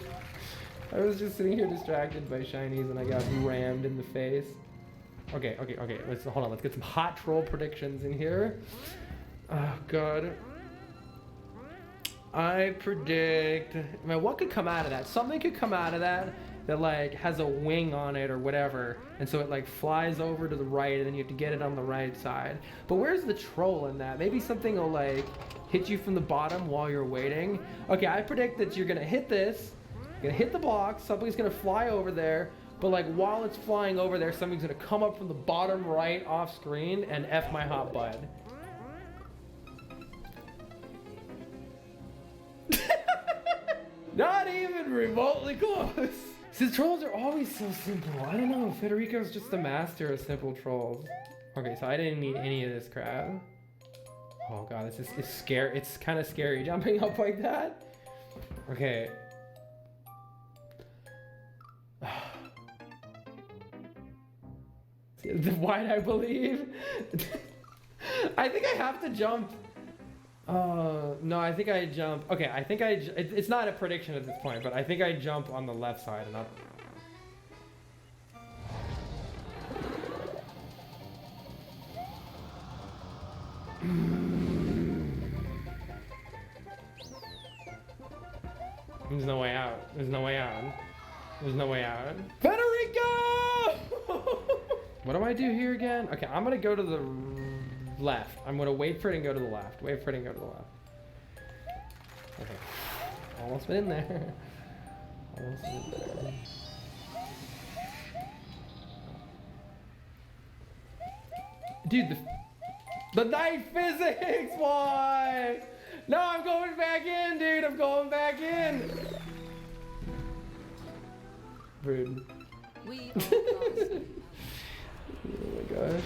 I was just sitting here distracted by shinies and I got rammed in the face. Okay. Hold on. Let's get some hot troll predictions in here. Oh god. I predict. Man, what could come out of that? Something could come out of that like has a wing on it or whatever, and so it like flies over to the right, and then you have to get it on the right side. But where's the troll in that? Maybe something will like hit you from the bottom while you're waiting. Okay, I predict that you're gonna hit this. You're gonna hit the block. Something's gonna fly over there. But like while it's flying over there, something's gonna come up from the bottom right off screen and F my hot bud. Not even remotely close. These trolls are always so simple. I don't know. Federico's just the master of simple trolls. Okay, so I didn't need any of this crap. Oh god, it's scary. It's kind of scary jumping up like that. Okay. Why'd I believe? I think I have to jump. No, I think I jump. Okay, I think it's not a prediction at this point, but I think I jump on the left side and up. There's no way out. There's no way out. There's no way out. Federico! What do I do here again? Okay, I'm gonna go to the left. I'm gonna wait for it and go to the left. Wait for it and go to the left. Okay. Almost been in there. Almost been in there. Dude, the knife physics! Why? No, I'm going back in, dude. I'm going back in. Rude. Oh my god.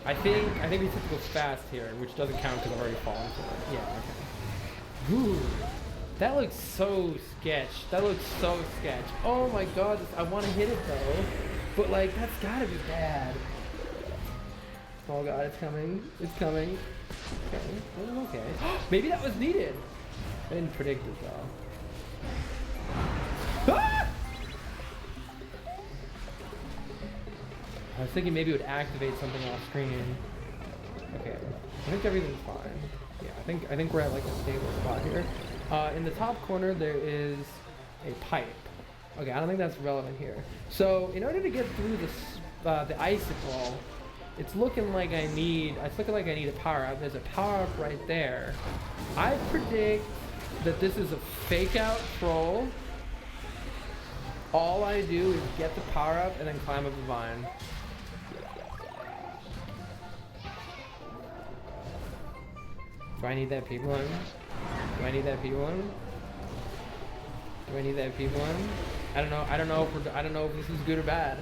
I think we have to go fast here, which doesn't count because I've already fallen for it. Yeah, okay. Ooh. That looks so sketch. That looks so sketch. Oh my god, I want to hit it though. But like, that's gotta be bad. Oh god, it's coming. It's coming. Okay. Okay. Maybe that was needed. I didn't predict it though. Ah! I was thinking maybe it would activate something off screen. Okay, I think everything's fine. Yeah, I think we're at like a stable spot here. In the top corner there is a pipe. Okay, I don't think that's relevant here. So in order to get through this, the icicle, it's looking like I need a power up. There's a power up right there. I predict that this is a fake out troll. All I do is get the power up and then climb up the vine. Do I need that people in? Do I need that people in? Do I need that people in? I don't know if this is good or bad.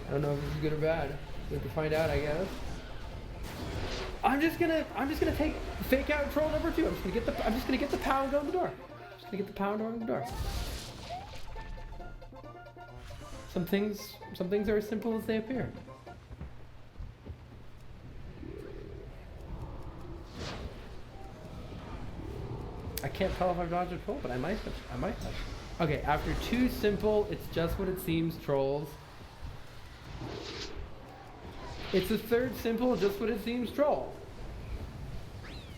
I don't know if this is good or bad. We have to find out, I guess. I'm just gonna take fake out troll number 2. I'm just gonna get the power and go in the door. I'm just gonna get the power and go in the door. Some things are as simple as they appear. I can't tell if I've dodged a troll, but I might have. Okay, after 2 simple, it's just what it seems trolls. It's the 3rd simple, just what it seems troll.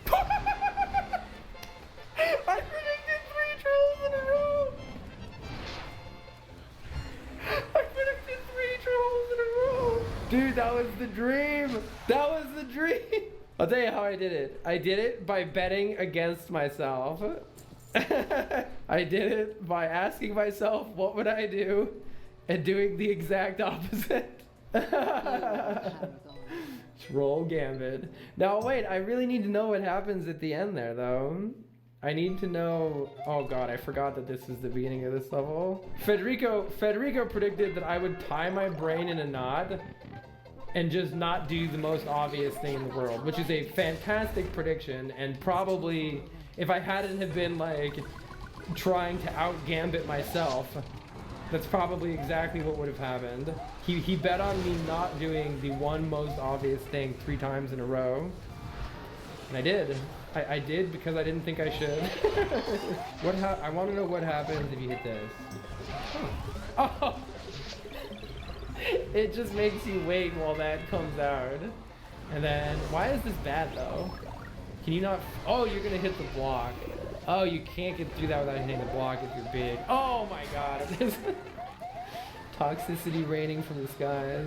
I predicted 3 trolls in a row. I predicted 3 trolls in a row. Dude, that was the dream. That was the dream. I'll tell you how I did it. I did it by betting against myself. I did it by asking myself, what would I do? And doing the exact opposite. Troll gambit. Now wait, I really need to know what happens at the end there though. I need to know, oh god, I forgot that this is the beginning of this level. Federico predicted that I would tie my brain in a knot and just not do the most obvious thing in the world, which is a fantastic prediction, and probably, if I hadn't have been like trying to out gambit myself, That's probably exactly what would have happened. He bet on me not doing the one most obvious thing 3 times in a row. And I did. I did because I didn't think I should. I want to know what happens if you hit this. Oh. It just makes you wait while that comes out. And then, why is this bad though? Can you not? Oh, you're gonna hit the block. Oh, you can't get through that without hitting the block if you're big. Oh my god. Toxicity raining from the skies.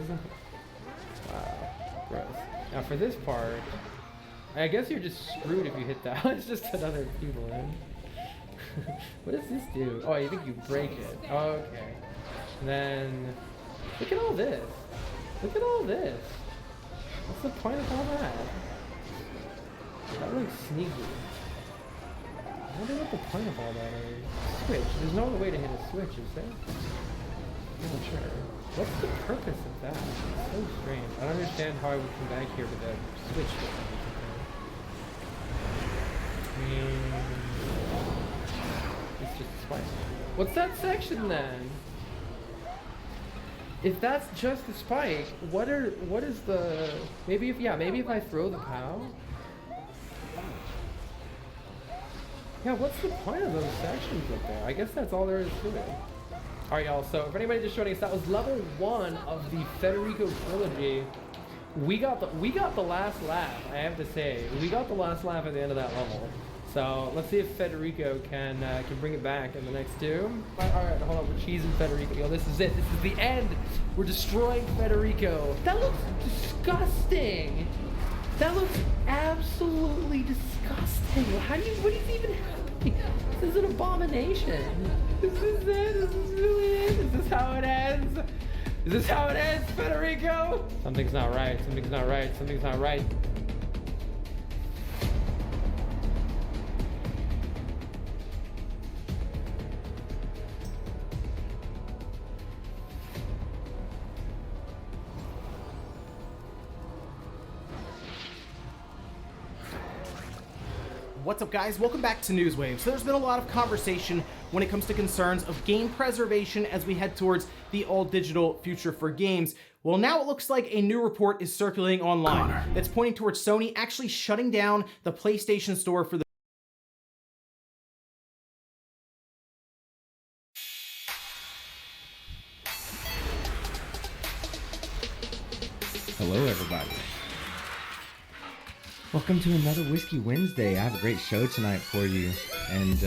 Wow. Gross. Now for this part, I guess you're just screwed if you hit that. It's just another people in. What does this do? Oh, you think you break it. Oh, okay. And then, look at all this. Look at all this. What's the point of all that? That looks sneaky. I wonder what the point of all that is. Switch. There's no other way to hit a switch, is there? I'm not sure. What's the purpose of that? It's so strange. I don't understand how I would come back here with a switch. It's just a spike. What's that section then? If that's just the spike, what is the, maybe if I throw the POW? Yeah, what's the point of those sections up there? I guess that's all there is to it. Alright y'all, so if anybody just joining us, that was level 1 of the Federico trilogy. We got the last laugh, I have to say. We got the last laugh at the end of that level. So let's see if Federico can bring it back in the next 2. Alright, hold on, we're cheesing Federico. Yo, this is it. This is the end. We're destroying Federico. That looks disgusting. That looks absolutely disgusting. What is even happening? This is an abomination. This is it. This is really it. Is this how it ends? Is this how it ends, Federico? Something's not right. Something's not right. Something's not right. What's up, guys? Welcome back to Newswave. So there's been a lot of conversation when it comes to concerns of game preservation as we head towards the all-digital future for games. Well, now it looks like a new report is circulating online that's pointing towards Sony actually shutting down the PlayStation Store for the Hello, everybody. Welcome to another Whiskey Wednesday. I have a great show tonight for you, and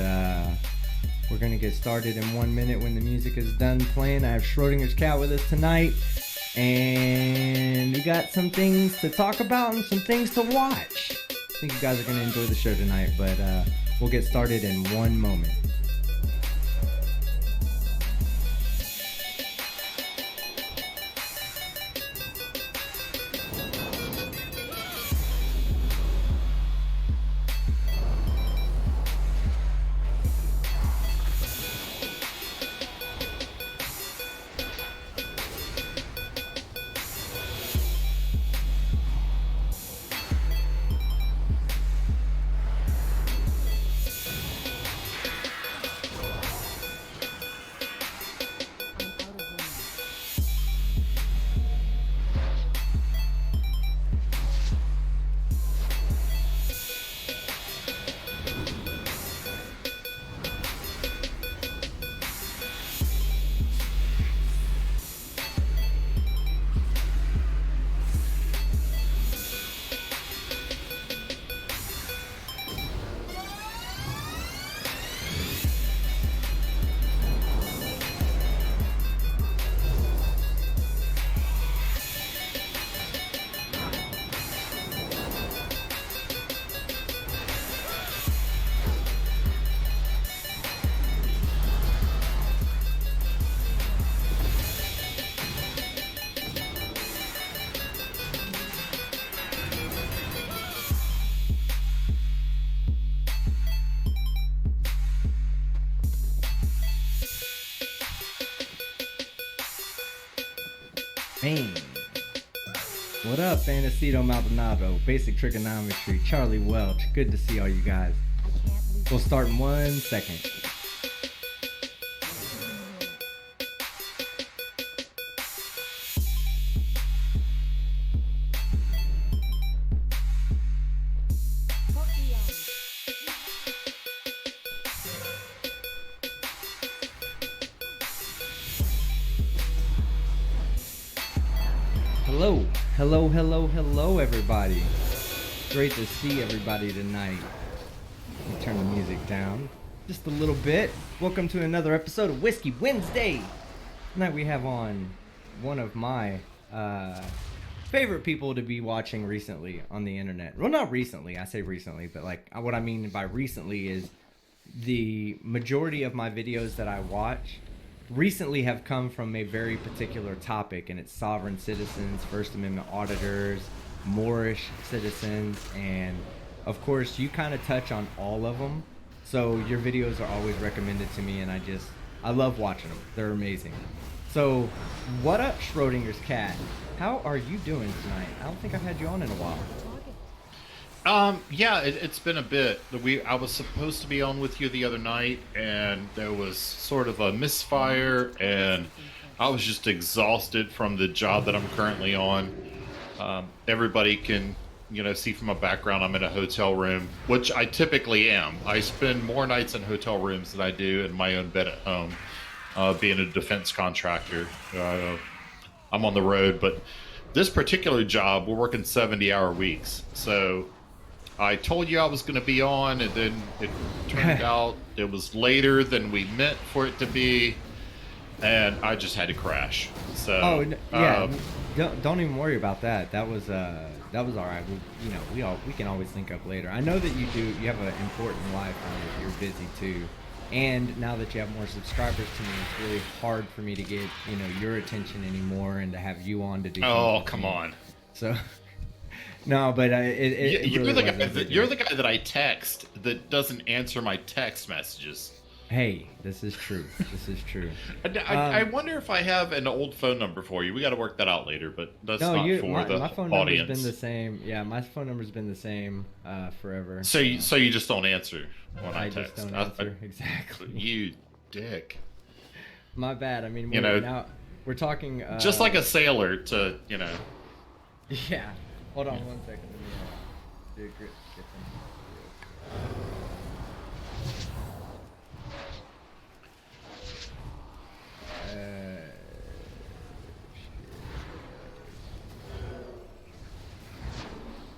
we're gonna get started in 1 minute when the music is done playing. I have Schrodinger's cat with us tonight, and we got some things to talk about and some things to watch. I think you guys are gonna enjoy the show tonight, but we'll get started in 1 moment. Bang. What up, Fantasito Maldonado, Basic Trigonometry, Charlie Welch. Good to see all you guys. We'll start in 1 second. Hello, hello, hello, hello, everybody. Great to see everybody tonight. Let me turn the music down just a little bit. Welcome to another episode of Whiskey Wednesday. Tonight we have on one of my favorite people to be watching recently on the internet. Well, not recently, I say recently, but like what I mean by recently is the majority of my videos that I watch recently have come from a very particular topic, and it's sovereign citizens, First Amendment auditors, Moorish citizens, and of course you kind of touch on all of them. So your videos are always recommended to me, and I love watching them. They're amazing. So what up, Schrodinger's cat? How are you doing tonight? I don't think I've had you on in a while. Yeah, it's been a bit. I was supposed to be on with you the other night, and there was sort of a misfire, and I was just exhausted from the job that I'm currently on. Everybody can, see from my background, I'm in a hotel room, which I typically am. I spend more nights in hotel rooms than I do in my own bed at home, being a defense contractor. I'm on the road, but this particular job, we're working 70-hour weeks, so I told you I was going to be on, and then it turned out it was later than we meant for it to be, and I just had to crash. So, don't even worry about that. That was all right. We can always link up later. I know that you have an important life, and you're busy too. And now that you have more subscribers to me, it's really hard for me to get your attention anymore, and to have you on to do. Oh, come on. So. No, but you're the guy that I text that doesn't answer my text messages. Hey, this is true. This is true. I wonder if I have an old phone number for you. We got to work that out later, but that's not for the my phone audience. Number's been the same. Yeah, my phone number's been the same forever. So you just don't answer when I text. Just don't answer. Exactly. You dick. My bad. I mean, now we're talking. Just like a sailor to. Yeah. Hold on 1 second. Let me get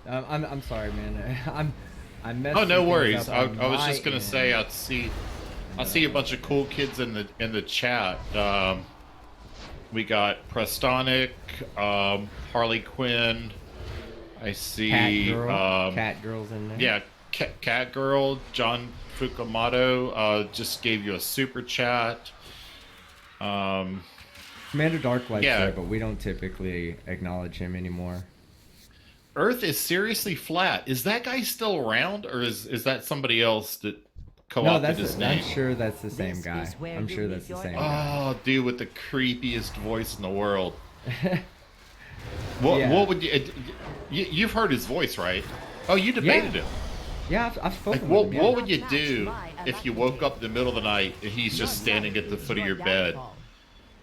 them. I'm sorry, man. I messed. Oh, no worries. I was just gonna say I see a bunch of cool kids in the chat. We got Prestonic, Harley Quinn. I see Cat Girl's in there. Yeah, Cat Girl. John Fukumoto just gave you a super chat. Commander Darklight's there, but we don't typically acknowledge him anymore. Earth is seriously flat. Is that guy still around, or is that somebody else that co-opted his name? I'm sure that's the same guy. I'm sure that's the same guy. Oh, dude with the creepiest voice in the world. What would you've heard his voice, right? Oh, you debated him. Yeah, I've spoken with him. What would you do if you woke up in the middle of the night and he's just standing at the foot of your bed,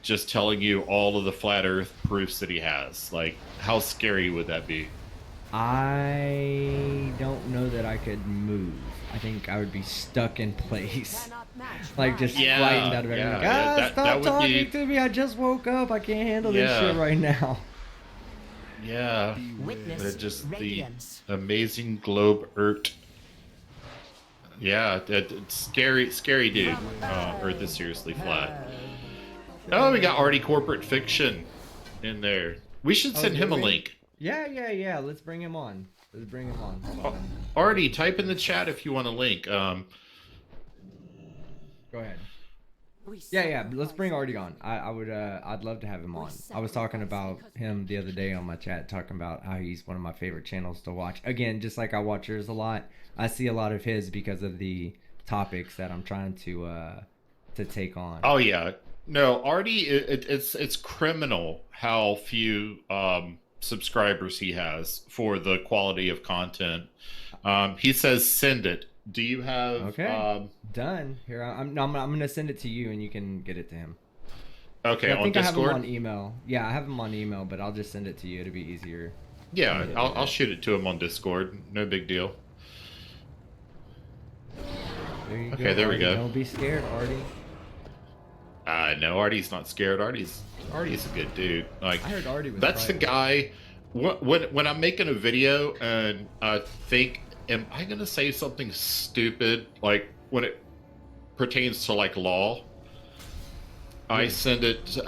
just telling you all of the flat Earth proofs that he has? Like, how scary would that be? I don't know that I could move. I think I would be stuck in place, like just frightened out of everything. Stop talking to me! I just woke up. I can't handle this shit right now. Yeah, just the amazing globe Earth. Yeah, it's scary dude. Earth is seriously flat. Oh, we got Artie Corporate Fiction in there. We should send him a link. Yeah. Let's bring him on. Artie, type in the chat if you want a link. Go ahead. Yeah. Let's bring Artie on. I'd love to have him on. I was talking about him the other day on my chat, talking about how he's one of my favorite channels to watch. Again, just like I watch yours a lot, I see a lot of his because of the topics that I'm trying to take on. Oh yeah, no, Artie, it's criminal how few subscribers he has for the quality of content. He says send it. Do you have? Okay. Done. Here, I'm gonna send it to you, and you can get it to him. Okay. I think Discord? I have him on email. Yeah, I have him on email, but I'll just send it to you. It'll be easier. Yeah, I'll shoot it to him on Discord. No big deal. There you Okay, go, there we Artie. go. Don't be scared, Artie. No, Artie's not scared. Artie's a good dude. Like, I heard Artie was that's the frightened. guy. When I'm making a video and I think, am I gonna say something stupid like when it pertains to like law? I send it.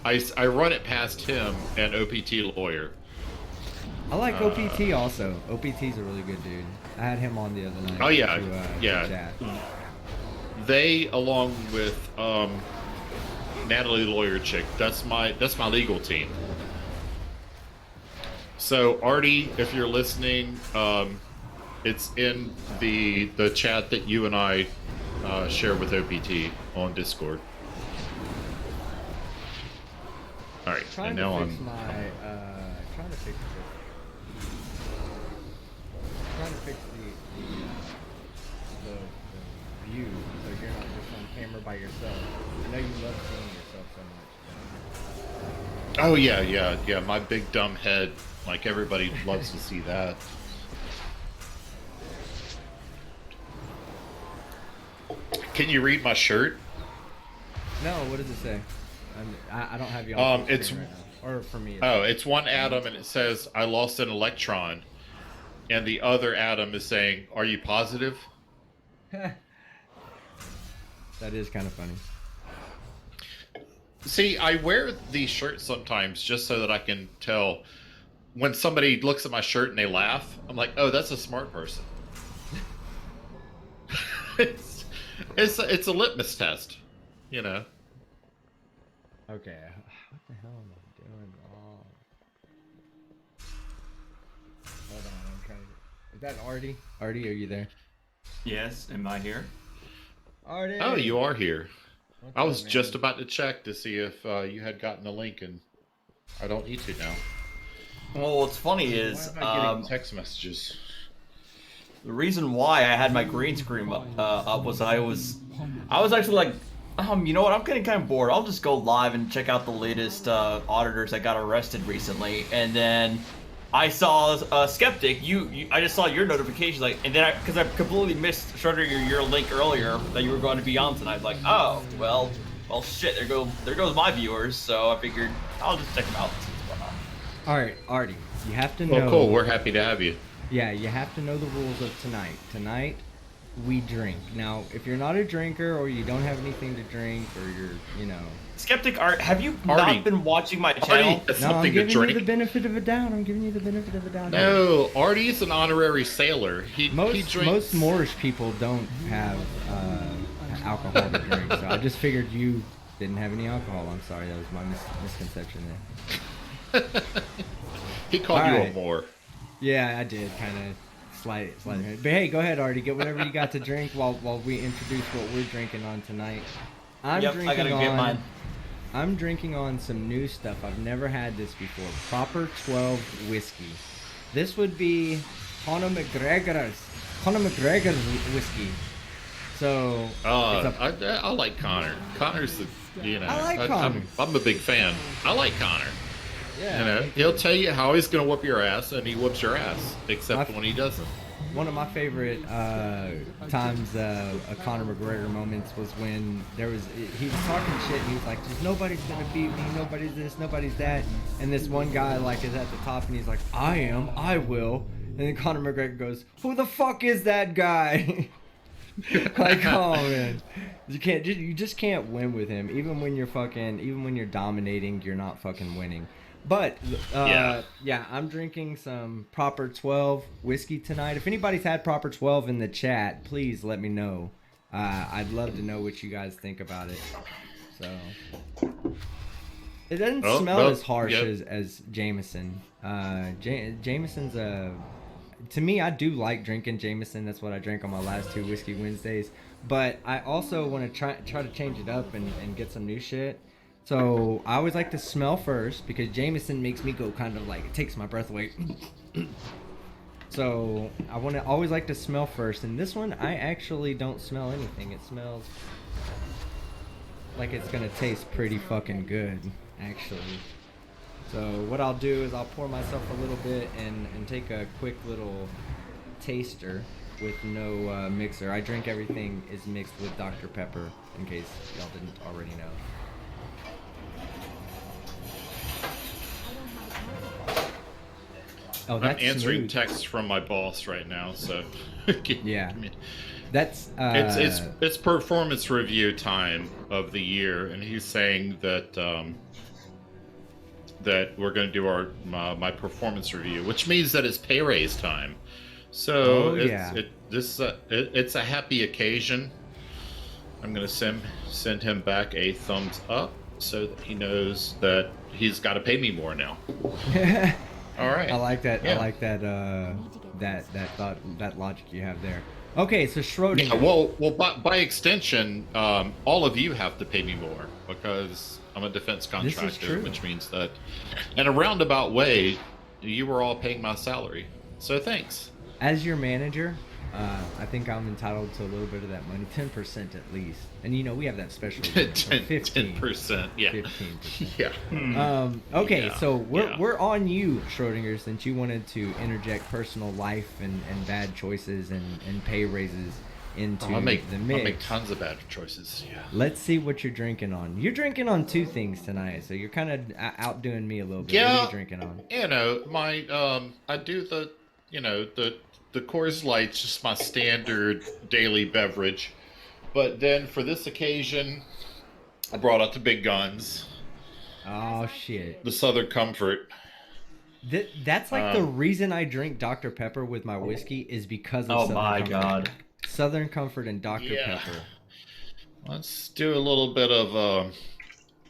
I run it past him and OPT lawyer. I like OPT also. OPT's a really good dude. I had him on the other night. Oh yeah, to yeah. chat. They, along with Natalie, the lawyer chick, that's my legal team. So Artie, if you're listening, it's in the chat that you and I share with OPT on Discord. All right, and now I'm trying to fix it. Trying to fix the view so you're not just on camera by yourself. I know you love seeing yourself so much. Oh yeah. My big dumb head, like everybody loves to see that. Can you read my shirt? No, what does it say? I don't have you on It's screen right now. Or for me. it's one atom and it says I lost an electron, and the other atom is saying, "Are you positive?" That is kind of funny. See, I wear these shirts sometimes just so that I can tell when somebody looks at my shirt and they laugh. I'm like, oh, that's a smart person. it's a litmus test, you know. Okay, what the hell am I doing wrong? Hold on, I'm trying to... Is that Artie? Artie, are you there? Yes, am I here? Artie! Oh, you are here. What's I was up, just man? about to check to see if you had gotten the link, and I don't need to now. Well, what's funny is Why am I getting text messages? the reason why I had my green screen up was I was actually like, you know what? I'm getting kind of bored. I'll just go live and check out the latest auditors that got arrested recently, and then I saw Skeptic. I just saw your notifications, like, and then because I completely missed showing your link earlier that you were going to be on tonight. Like, oh well, shit. There goes my viewers. So I figured I'll just check them out. And see what's going on. All right, Artie, you have to know... Well, cool. We're happy to have you. Yeah, you have to know the rules of tonight. Tonight, we drink. Now, if you're not a drinker or you don't have anything to drink or you're, you know... Skeptic Art, have you not been watching my channel? No, I'm giving you the benefit of a doubt. No, Artie's an honorary sailor. Most drinks. Most Moorish people don't have alcohol to drink, so I just figured you didn't have any alcohol. I'm sorry, that was my misconception there. He called All you right. a Moor. Yeah, I did, kind of slight. But hey, go ahead, Artie. Get whatever you got to drink while we introduce what we're drinking on tonight. I gotta get mine. I'm drinking on some new stuff. I've never had this before. Proper 12 whiskey. This would be Conor McGregor's whiskey. So I like Connor. Connor's the, you know, I like Connor. I'm a big fan. I like Connor. Yeah. You know, he'll tell you how he's gonna whoop your ass, and he whoops your ass, except when he doesn't. One of my favorite times Conor McGregor moments was when he was talking shit and he was like, "Just nobody's gonna beat me, nobody's this, nobody's that," and this one guy like is at the top and he's like, I will," and then Conor McGregor goes, "Who the fuck is that guy?" Like, oh man, you just can't win with him. Even when you're dominating, you're not fucking winning. But yeah, I'm drinking some Proper 12 whiskey tonight. If anybody's had Proper 12 in the chat, please let me know. I'd love to know what you guys think about it. So it doesn't smell as harsh as Jameson. Jameson's to me, I do like drinking Jameson. That's what I drank on my last 2 Whiskey Wednesdays. But I also want to try to change it up and get some new shit. So I always like to smell first because Jameson makes me go kind of like, it takes my breath away. So I always like to smell first. And this one, I actually don't smell anything. It smells like it's going to taste pretty fucking good, actually. So what I'll do is I'll pour myself a little bit and take a quick little taster. with no mixer. I drink everything is mixed with Dr. Pepper, in case y'all didn't already know. Oh, that's I'm answering smooth. texts from my boss right now, so Yeah. That's it's performance review time of the year, and he's saying that that we're going to do our my performance review, which means that it's pay raise time. So it's a happy occasion. I'm going to send him back a thumbs up so that he knows that he's got to pay me more now. All right. I like that. Yeah. I like that. That thought, that logic you have there. Okay, so Schrodinger. Yeah, well, by extension, all of you have to pay me more because I'm a defense contractor, which means that, in a roundabout way, you were all paying my salary. So thanks. As your manager, I think I'm entitled to a little bit of that money, 10% at least. And you know we have that special 10%, yeah. 15%. Yeah. Okay, Yeah. so we're on you, Schrodinger, since you wanted to interject personal life and bad choices and pay raises into I make the mix. I make tons of bad choices. Yeah. Let's see what you're drinking on. You're drinking on two things tonight, so you're kind of outdoing me a little bit. Yeah. What are you drinking on? You know, my I do the the Coors Light's just my standard daily beverage. But then for this occasion, I brought out the big guns. Oh, shit. The Southern Comfort. That's like the reason I drink Dr. Pepper with my whiskey is because of Southern Comfort. God. Southern Comfort and Dr. Pepper. Let's do a little bit of...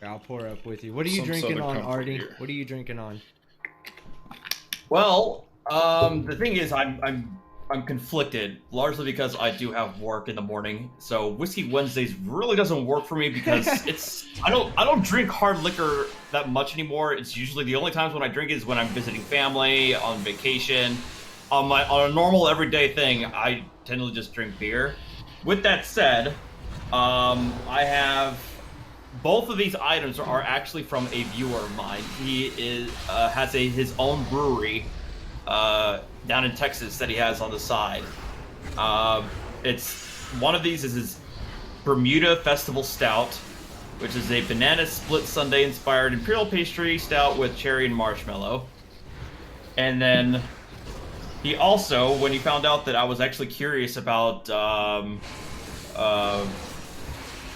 I'll pour up with you. What are you drinking on, Artie? What are you drinking on? Well, the thing is, I'm conflicted, largely because I do have work in the morning. So Whiskey Wednesdays really doesn't work for me because I don't drink hard liquor that much anymore. It's usually the only times when I drink is when I'm visiting family, on vacation. On a normal everyday thing, I tend to just drink beer. With that said, I have both of these items are actually from a viewer of mine. He has his own brewery down in Texas that he has on the side. It's one of these is his Bermuda Festival Stout, which is a banana split sundae inspired imperial pastry stout with cherry and marshmallow. And then he also, when he found out that I was actually curious about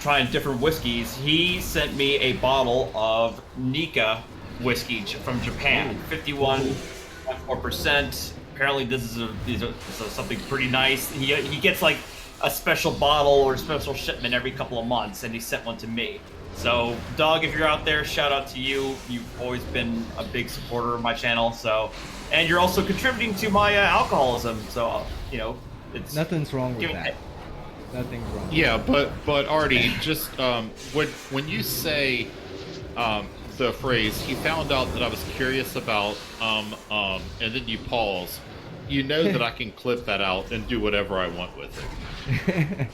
trying different whiskeys, he sent me a bottle of Nika whiskey from Japan, 51.4%. Apparently, this is something pretty nice. He gets like a special bottle or a special shipment every couple of months, and he sent one to me. So, Doug, if you're out there, shout out to you. You've always been a big supporter of my channel. So, and you're also contributing to my alcoholism. So, you know, it's nothing's wrong with that. Nothing's wrong. Yeah, but Artie, just when you say the phrase, he found out that I was curious about and then you pause, you know that I can clip that out and do whatever I want with it.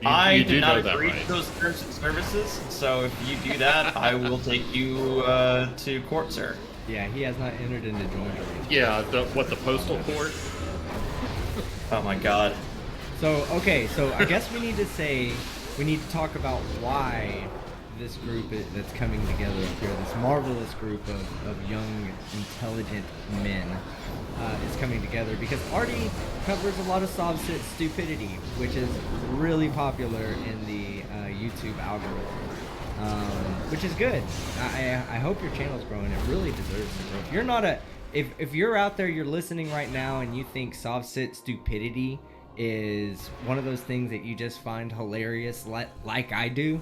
I you did not know agree that, right? to those terms and services, so if you do that, I will take you to court, sir. Yeah, he has not entered into joinery. Yeah, the postal court? Oh my god. So, okay, so I guess we need to talk about why this group that's coming together up here, this marvelous group of young, intelligent men is coming together, because Artie covers a lot of soft-sit stupidity, which is really popular in the YouTube algorithm, which is good. I hope your channel's growing. It really deserves to grow. If you're not if you're out there, you're listening right now, and you think soft-sit stupidity is one of those things that you just find hilarious, like I do,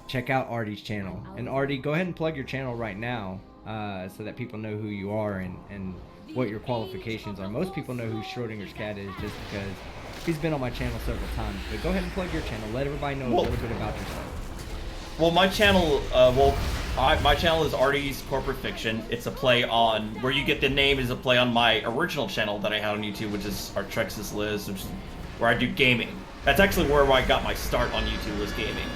check out Artie's channel. And Artie, go ahead and plug your channel right now so that people know who you are and what your qualifications are. Most people know who Schrodinger's cat is just because he's been on my channel several times. But go ahead and plug your channel. Let everybody know a little bit about yourself. Well, my channel, my channel is Artie's Corporate Fiction. It's a play on, where you get the name is a play on my original channel that I had on YouTube, which is Artrexis Liz, which is where I do gaming. That's actually where I got my start on YouTube, was gaming.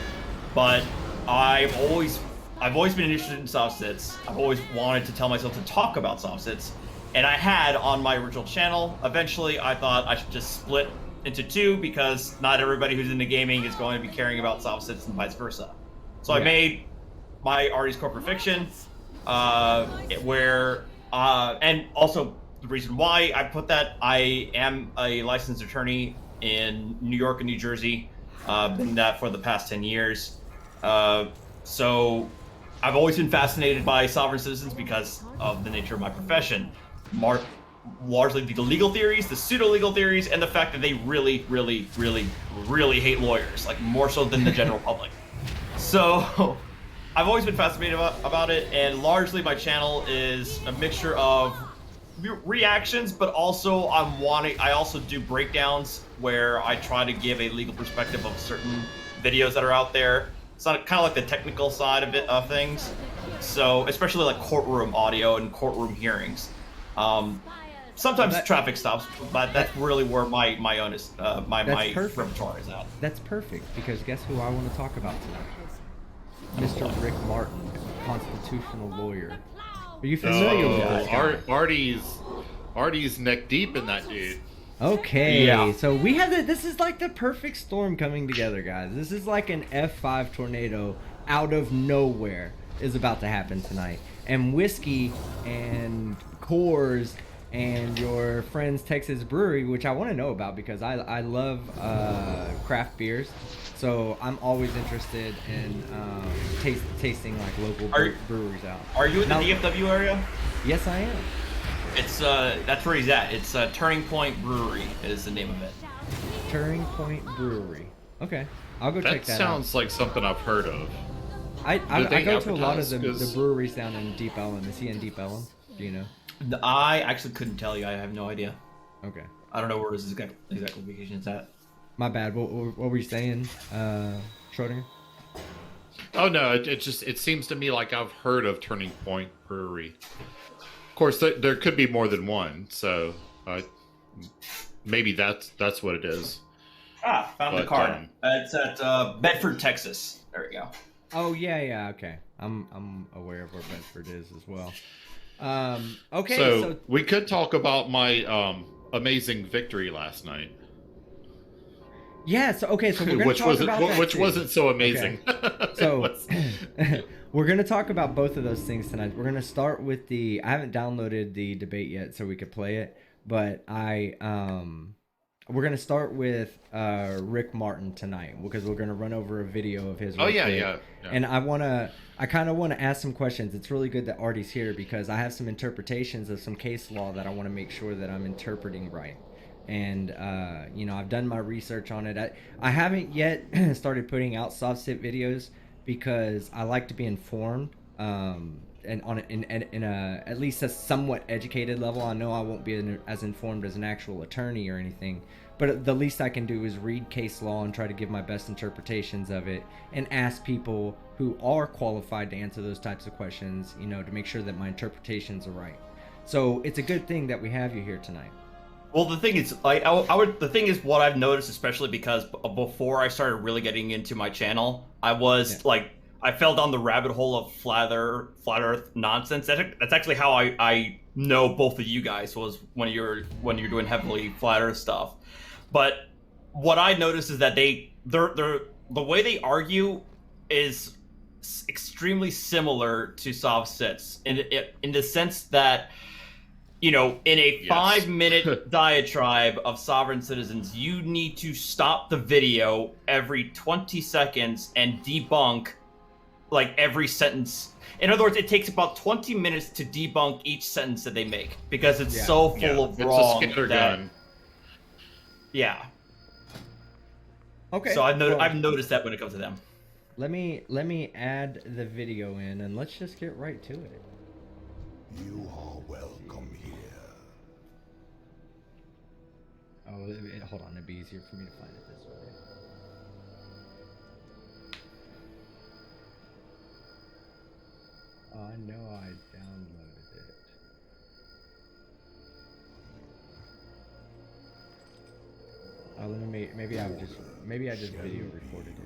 But I've always been interested in soft sits. I've always wanted to tell myself to talk about soft sits, And I had on my original channel. Eventually, I thought I should just split into two because not everybody who's into gaming is going to be caring about soft sits and vice versa. So I made my Artie's Corporate Fiction, and also the reason why I put that, I am a licensed attorney in New York and New Jersey. Been that for the past 10 years. So I've always been fascinated by sovereign citizens because of the nature of my profession. Largely the legal theories, the pseudo-legal theories, and the fact that they really, really, really, really hate lawyers, like more so than the general public. So I've always been fascinated about it, and largely my channel is a mixture of reactions, but also I also do breakdowns where I try to give a legal perspective of certain videos that are out there. It's not kind of like the technical side of things. So especially like courtroom audio and courtroom hearings. Sometimes traffic stops, but that's really where my repertoire is at. That's perfect, because guess who I want to talk about tonight? Mr. Rick Martin, constitutional lawyer. Are you familiar with this guy? Artie's neck deep in that dude. Okay, Yeah. So we have this is like the perfect storm coming together, guys. This is like an F5 tornado out of nowhere is about to happen tonight. And whiskey and Coors and your friend's Texas Brewery, which I want to know about because I love craft beers. So I'm always interested in tasting like local breweries out. Are you in the DFW area? Yes, I am. It's that's where he's at. It's Turning Point Brewery is the name of it. Turning Point Brewery. Okay, I'll go check that out. That sounds like something I've heard of. I go to a lot of the breweries down in Deep Ellum. Is he in Deep Ellum? Do you know? I actually couldn't tell you. I have no idea. Okay. I don't know where his exact location is at. My bad. What were you saying, Schrodinger? Oh no, it seems to me like I've heard of Turning Point Brewery. Of course, there could be more than one, so maybe that's what it is. Found the card. It's at Bedford, Texas. There we go. Oh yeah, okay. I'm aware of where Bedford is as well. Okay, so we could talk about my amazing victory last night. Yeah, so we're gonna talk about that which too. wasn't so amazing. Okay. So we're gonna talk about both of those things tonight. We're gonna start with I haven't downloaded the debate yet, so we could play it. But we're gonna start with Rick Martin tonight because we're gonna run over a video of his. Yeah. And I kind of want to ask some questions. It's really good that Artie's here because I have some interpretations of some case law that I want to make sure that I'm interpreting right. And I've done my research on it. I haven't yet started putting out soft sit videos because I like to be informed, and in a at least a somewhat educated level. I know I won't be as informed as an actual attorney or anything, but the least I can do is read case law and try to give my best interpretations of it and ask people who are qualified to answer those types of questions, to make sure that my interpretations are right. So it's a good thing that we have you here tonight. Well, the thing is, the thing is what I've noticed, especially because before I started really getting into my channel, I was I fell down the rabbit hole of flat Earth nonsense. That's actually how I know both of you guys was when you're doing heavily flat Earth stuff. But what I noticed is that the way they argue is extremely similar to soft sits in the sense that, in a 5-minute diatribe of sovereign citizens, you need to stop the video every 20 seconds and debunk every sentence. In other words, it takes about 20 minutes to debunk each sentence that they make because it's so full of wrong. It's a scattergun. Yeah. Okay. So I've noticed that when it comes to them. Let me add the video in and let's just get right to it. You are welcome here. Oh, hold on. It'd be easier for me to find it this way. Oh, I know I downloaded it. Oh, maybe I just video recorded it.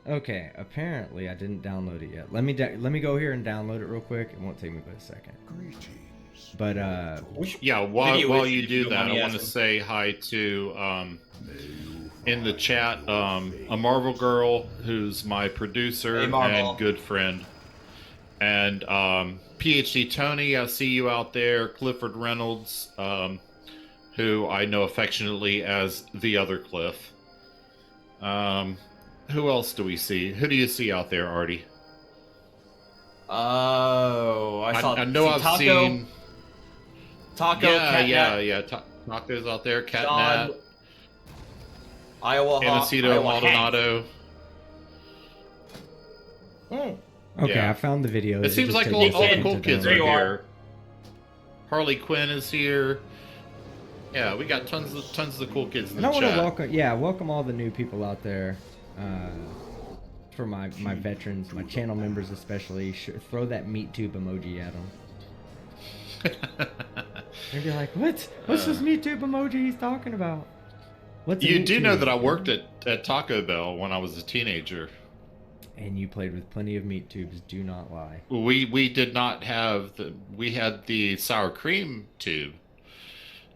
Okay, apparently I didn't download it yet. Let me go here and download it real quick. It won't take me but a second. But yeah, while you do that, I want to say hi to in the chat a Marvel girl who's my producer and good friend, and PhD Tony. I see you out there. Clifford Reynolds, who I know affectionately as the other Cliff. Who else do we see? Who do you see out there, Artie? Oh, I know I've Taco, seen Taco. Yeah. Taco's out there. Catnap. Iowa Aniceto Maldonado. Okay, Yeah. I found the video. It seems like all the cool kids are here. Harley Quinn is here. Yeah, we got tons of the cool kids in And the I want chat. to welcome all the new people out there. For my veterans, my channel members especially, throw that meat tube emoji at them. And be like, what's this meat tube emoji he's talking about? What's You do know that I worked at Taco Bell when I was a teenager. And you played with plenty of meat tubes, do not lie. We did not have we had the sour cream tube.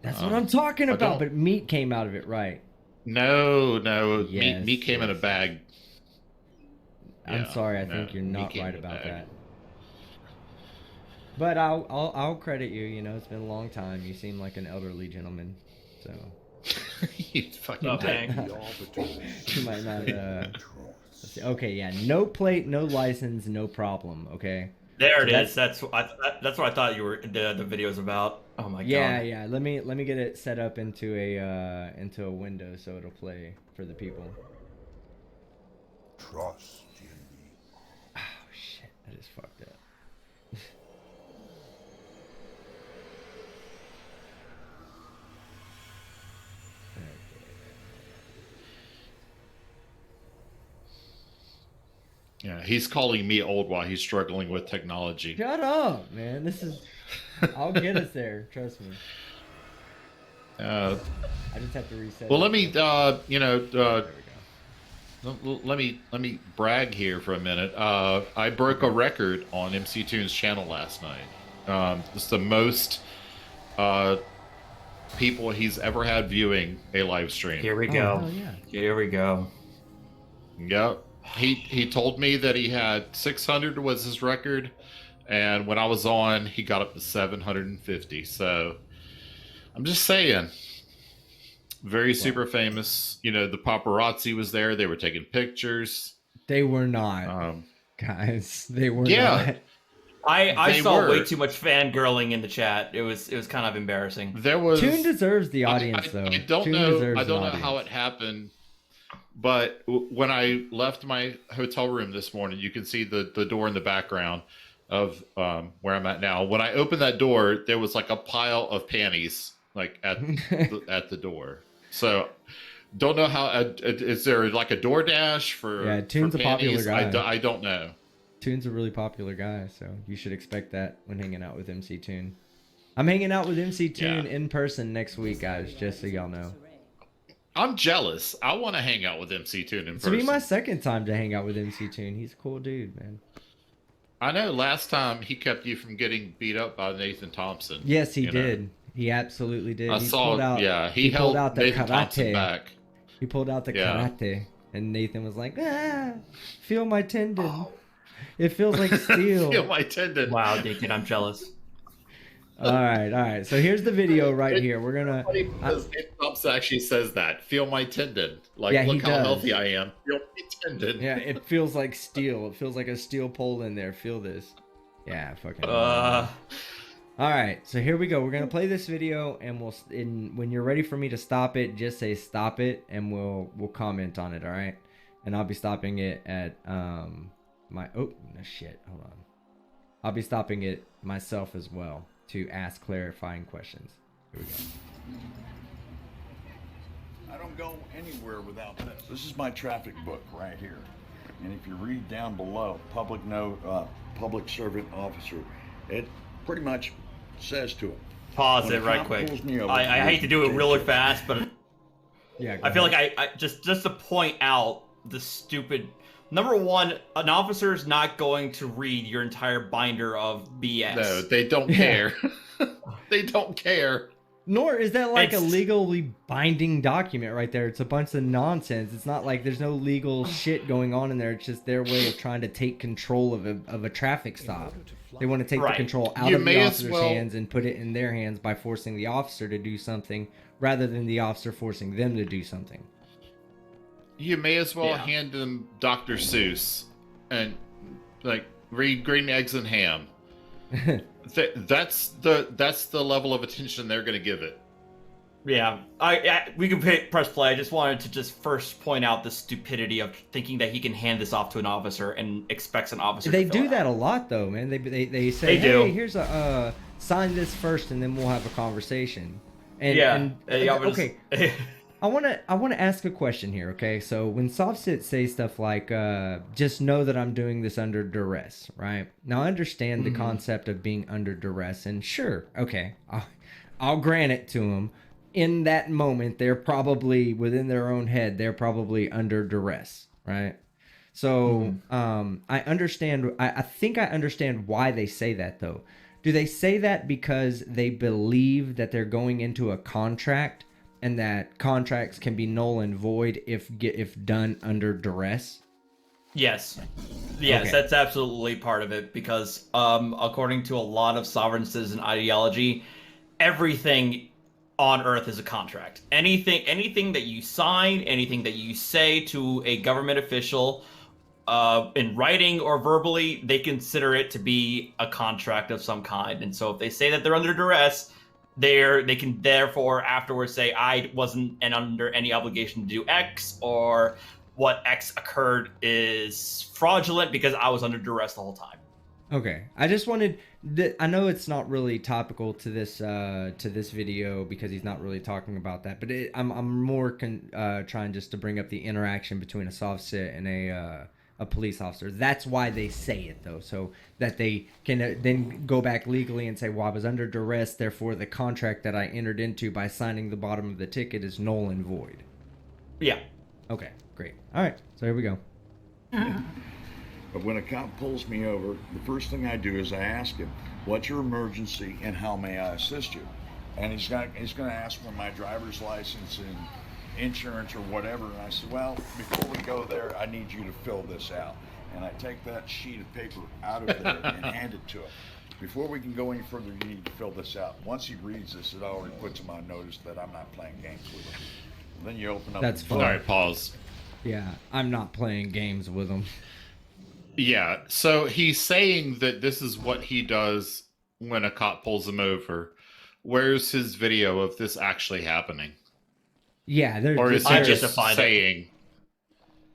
That's what I'm talking about, but meat came out of it, right? No, Yes, meat came in a bag. I'm sorry, I think you're not right about that. But I'll credit you. You know, it's been a long time. You seem like an elderly gentleman, so you fucking you might not. Let's see. Okay, yeah, no plate, no license, no problem. Okay. There it is. That's what I thought you were the video's about. Oh my god. Yeah. Let me get it set up into a window so it'll play for the people. Trust. Oh shit, that is fucked up. Yeah, he's calling me old while he's struggling with technology. Shut up, man. I'll get us there. Trust me. I just have to reset. Well, let me, let me brag here for a minute. I broke a record on MC Tunes channel last night. It's the most people he's ever had viewing a live stream. Here we go. Oh, yeah. Here we go. Yep. He told me that he had 600 was his record, and when I was on, he got up to 750. So I'm just saying, very super famous. You know, the paparazzi was there. They were taking pictures. They were not, guys. They were not. I saw were. way too much fangirling in the chat. It was kind of embarrassing. There was Toon deserves the audience, though. I don't Toon know. deserves I don't an know how audience. it happened, but when I left my hotel room this morning, you can see the door in the background of where I'm at now. When I opened that door, there was like a pile of panties like at the door. So don't know how. Is there like a DoorDash for? Yeah, Toon's for a popular panties? guy. I don't know. Toon's a really popular guy, so you should expect that when hanging out with MC Toon. I'm hanging out with MC Toon in person next week, guys, just so y'all know. I'm jealous. I want to hang out with MC Toon in This person. will be my second time to hang out with MC Toon. He's a cool dude, man. I know last time he kept you from getting beat up by Nathan Thompson. Yes, he did. He absolutely did. I saw. He pulled held out the Nathan Thompson karate. back. He pulled out the karate, and Nathan was like, feel my tendon. Oh. It feels like steel. Feel my tendon. Wow, Deacon, I'm jealous. All right. So here's the video right here. We're gonna. Nathan Thompson actually says that. Feel my tendon. Like, Yeah, he look how does. healthy I am. Feel my tendon. Yeah, it feels like steel. It feels like a steel pole in there. Feel this. Yeah, fucking. Uh. All right, so here we go. We're gonna play this video, and when you're ready for me to stop it, just say stop it, and we'll comment on it. All right, and I'll be stopping it at my no shit. Hold on. I'll be stopping it myself as well to ask clarifying questions. Here we go. I don't go anywhere without this. This is my traffic book right here. And if you read down below, public note, public servant officer, it pretty much says to him. Pause when it a right cop quick. pulls me over, I hate to do it really fast, but yeah, I feel like I just to point out the stupid Number one, an officer's not going to read your entire binder of BS. No, they don't care. They don't care. Nor is that like a legally binding document right there. It's a bunch of nonsense. It's not like there's no legal shit going on in there. It's just their way of trying to take control of a traffic stop. They want to take the control out of the officer's hands and put it in their hands by forcing the officer to do something rather than the officer forcing them to do something. You may as well hand them Dr. Seuss and like read Green Eggs and Ham. That's the level of attention they're going to give it. Yeah, we can press play. I just wanted to first point out the stupidity of thinking that he can hand this off to an officer and expects an officer. They to fill do it that out. a lot, though, man. They say, They hey, here's a sign this first, and then we'll have a conversation. And, okay. I want to ask a question here, okay? So when Softsit say stuff like, just know that I'm doing this under duress, right? Now, I understand the concept of being under duress, and sure, okay, I'll grant it to them. In that moment, they're probably, within their own head, they're probably under duress, right? So I understand, I think I understand why they say that, though. Do they say that because they believe that they're going into a contract and that contracts can be null and void if done under duress? Yes, Okay. that's absolutely part of it because according to a lot of sovereign citizen ideology, everything on Earth is a contract. Anything that you sign, anything that you say to a government official, in writing or verbally, they consider it to be a contract of some kind. And so if they say that they're under duress, they can therefore afterwards say, I wasn't under any obligation to do X, or what X occurred is fraudulent because I was under duress the whole time. Okay, I just wanted. I know it's not really topical to this video because he's not really talking about that. But I'm more trying just to bring up the interaction between a soft sit and a police officer. That's why they say it, though, so that they can then go back legally and say, well, I was under duress, therefore the contract that I entered into by signing the bottom of the ticket is null and void. Yeah. Okay, great. All right, so here we go. But when a cop pulls me over, the first thing I do is I ask him, what's your emergency and how may I assist you? And he's going to ask for my driver's license and insurance or whatever. And I said, well, before we go there, I need you to fill this out. And I take that sheet of paper out of there and hand it to him. Before we can go any further, you need to fill this out. Once he reads this, it already puts him on notice that I'm not playing games with him. And then you open up. That's the fine. All right, pause. Yeah, I'm not playing games with him. Yeah, so he's saying that this is what he does when a cop pulls him over. Where's his video of this actually happening? Yeah, or is he just saying?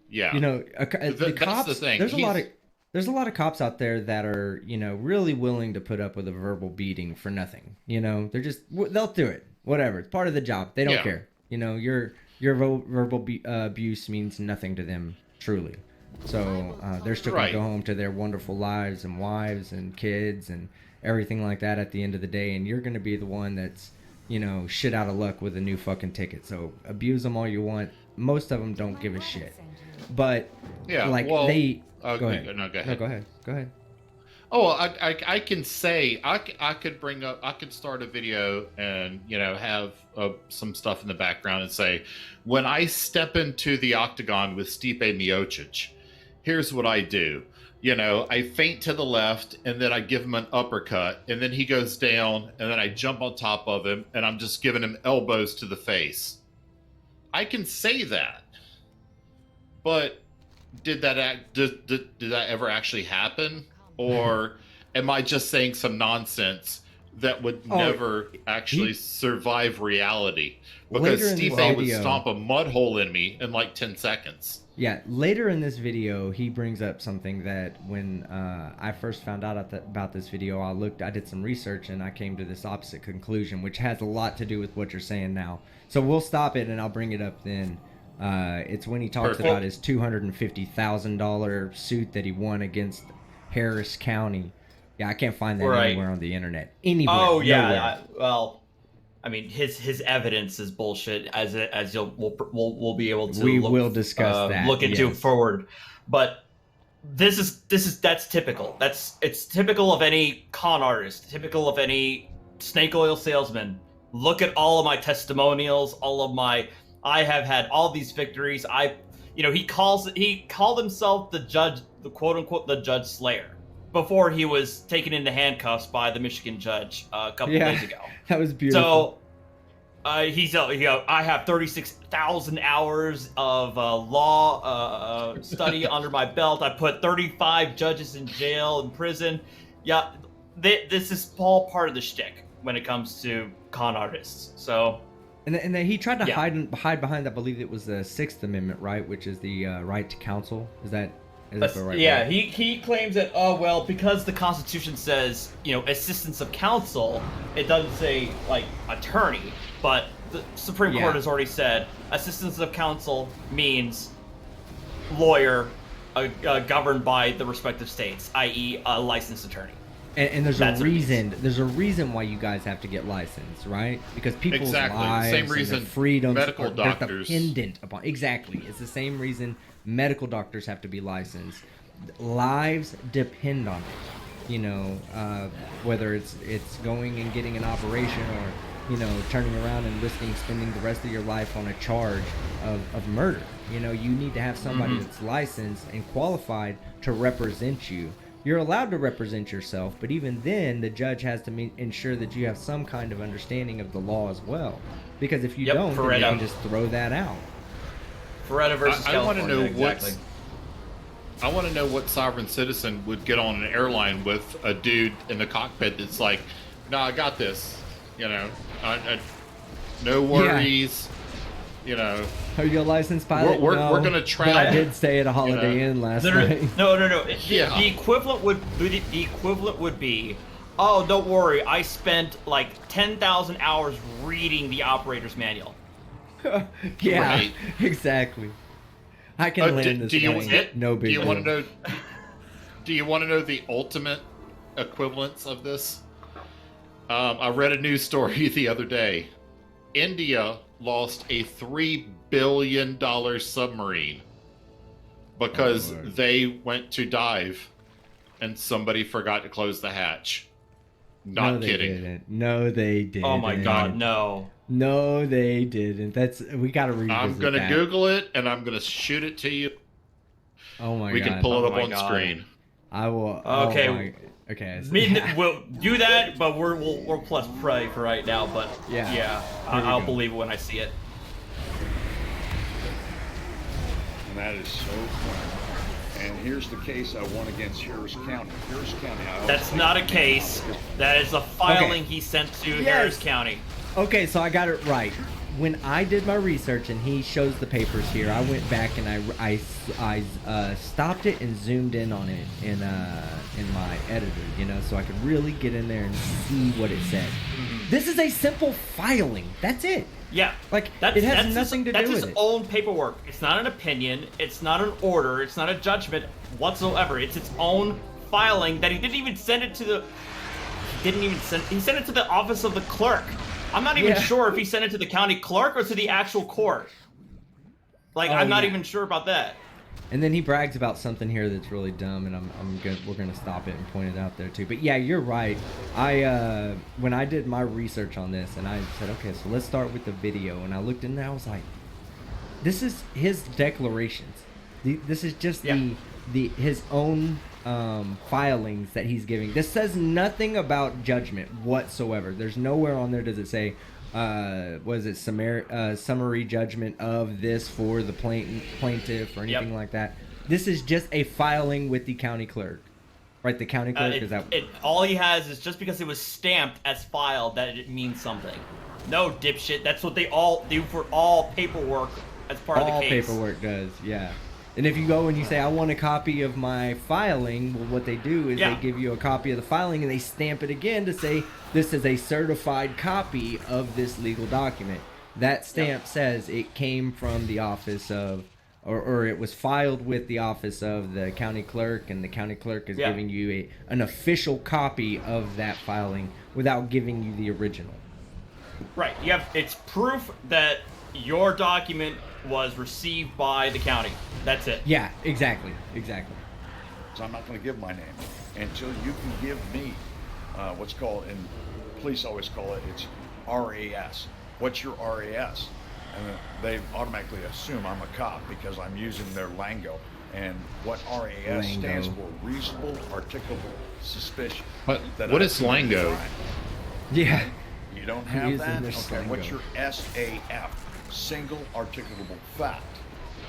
Yeah, you know, the cops. That's the thing. There's a lot of cops out there that are, you know, really willing to put up with a verbal beating for nothing. You know, they'll do it. Whatever, it's part of the job. They don't care. You know, your verbal abuse means nothing to them, truly. So they're still going to go home to their wonderful lives and wives and kids and everything like that at the end of the day. And you're going to be the one that's, you know, shit out of luck with a new fucking ticket. So abuse them all you want. Most of them don't give a shit. But like well, they go ahead. No, go ahead. Go ahead. Oh, I can say I could start a video and, you know, have some stuff in the background and say, when I step into the octagon with Stipe Miocic, here's what I do. You know, I feint to the left and then I give him an uppercut and then he goes down and then I jump on top of him and I'm just giving him elbows to the face. I can say that, but did that ever actually happen? Or am I just saying some nonsense that would never actually survive reality? Because Stipe would stomp a mud hole in me in like 10 seconds. Yeah, later in this video, he brings up something that when I first found out about this video, I did some research and I came to this opposite conclusion, which has a lot to do with what you're saying now. So we'll stop it and I'll bring it up then. It's when he talks about his $250,000 suit that he won against Harris County. Yeah, I can't find that anywhere on the internet. Anywhere. Oh yeah. Well, I mean, his evidence is bullshit. We'll be able to will discuss that. Look into forward. But That's typical. It's typical of any con artist, typical of any snake oil salesman. Look at all of my testimonials, I have had all these victories. He called himself the judge, the quote unquote the judge slayer, before he was taken into handcuffs by the Michigan judge a couple days ago. That was beautiful. So I have 36,000 hours of law study under my belt. I put 35 judges in jail and prison. Yeah, this is all part of the shtick when it comes to con artists. So, and then he tried to hide behind, I believe it was the Sixth Amendment, right, which is the right to counsel. Is that the right? Yeah, word? he claims that because the Constitution says assistance of counsel, it doesn't say like attorney, but the Supreme Court has already said assistance of counsel means lawyer governed by the respective states, i.e., a licensed attorney. And there's a reason. There's a reason why you guys have to get licensed, right? Because people's lives, same reason and their freedoms medical doctors dependent upon. Exactly, it's the same reason medical doctors have to be licensed. Lives depend on it. Whether it's going and getting an operation, or turning around and risking spending the rest of your life on a charge of murder. You need to have somebody that's licensed and qualified to represent you. You're allowed to represent yourself, but even then, the judge has to ensure that you have some kind of understanding of the law as well. Because if you don't, then you can just throw that out. Feretta versus California. I want to know what sovereign citizen would get on an airline with a dude in the cockpit that's like, "No, I got this. No worries." Are you a licensed pilot? We're gonna try. But I did stay at a Holiday Inn last night. No. The equivalent would be, oh, don't worry, I spent like 10,000 hours reading the operator's manual. Yeah, exactly. I can land this plane. No big deal. Do you want to know the ultimate equivalence of this? I read a news story the other day. India lost a $3 billion submarine because they went to dive and somebody forgot to close the hatch. Not kidding. No, they didn't. Oh my God, no. No, they didn't. We gotta revisit I'm gonna Google it and I'm gonna shoot it to you. Oh my God. We can pull it up on screen. I will. Okay. Okay. We'll do that, but we're plus pray for right now. But yeah, I'll believe it when I see it. And that is so fun. And here's the case I won against Harris County. Harris County. That's not a case. That is a filing he sent to Harris County. Okay, so I got it right. When I did my research and he shows the papers here, I went back and I stopped it and zoomed in on it in my editor, so I could really get in there and see what it said. This is a simple filing. That's it. Yeah, it has nothing to do with it. That's his own paperwork. It's not an opinion. It's not an order. It's not a judgment whatsoever. It's its own filing that he didn't even send it to the. He sent it to the office of the clerk. I'm not even sure if he sent it to the county clerk or to the actual court. I'm not even sure about that. And then he brags about something here that's really dumb, and we're gonna stop it and point it out there too. But yeah, you're right. When I did my research on this, and I said, okay, so let's start with the video, and I looked in there, I was like, this is his declarations. This is just his own filings that he's giving. This says nothing about judgment whatsoever. There's nowhere on there does it say summary judgment of this for the plaintiff or anything like that. This is just a filing with the county clerk, right? The county clerk is that. All he has is just because it was stamped as filed that it means something. No, dipshit. That's what they all do for all paperwork as part of the case. All paperwork does, yeah. And if you go and you say, I want a copy of my filing, well, what they do is they give you a copy of the filing and they stamp it again to say this is a certified copy of this legal document. That stamp says it came from the office of, or it was filed with the office of the county clerk, and the county clerk is giving you an official copy of that filing without giving you the original. Right. It's proof that your document was received by the county. That's it. Yeah, exactly. So I'm not going to give my name until you can give me what's called, and police always call it, it's RAS. What's your RAS? And they automatically assume I'm a cop because I'm using their lingo. And what RAS stands for, reasonable articulable suspicion. What I've is committed a lingo? crime. Yeah. You don't have that? Okay, slingo. what's your SAF? Single articulable fact.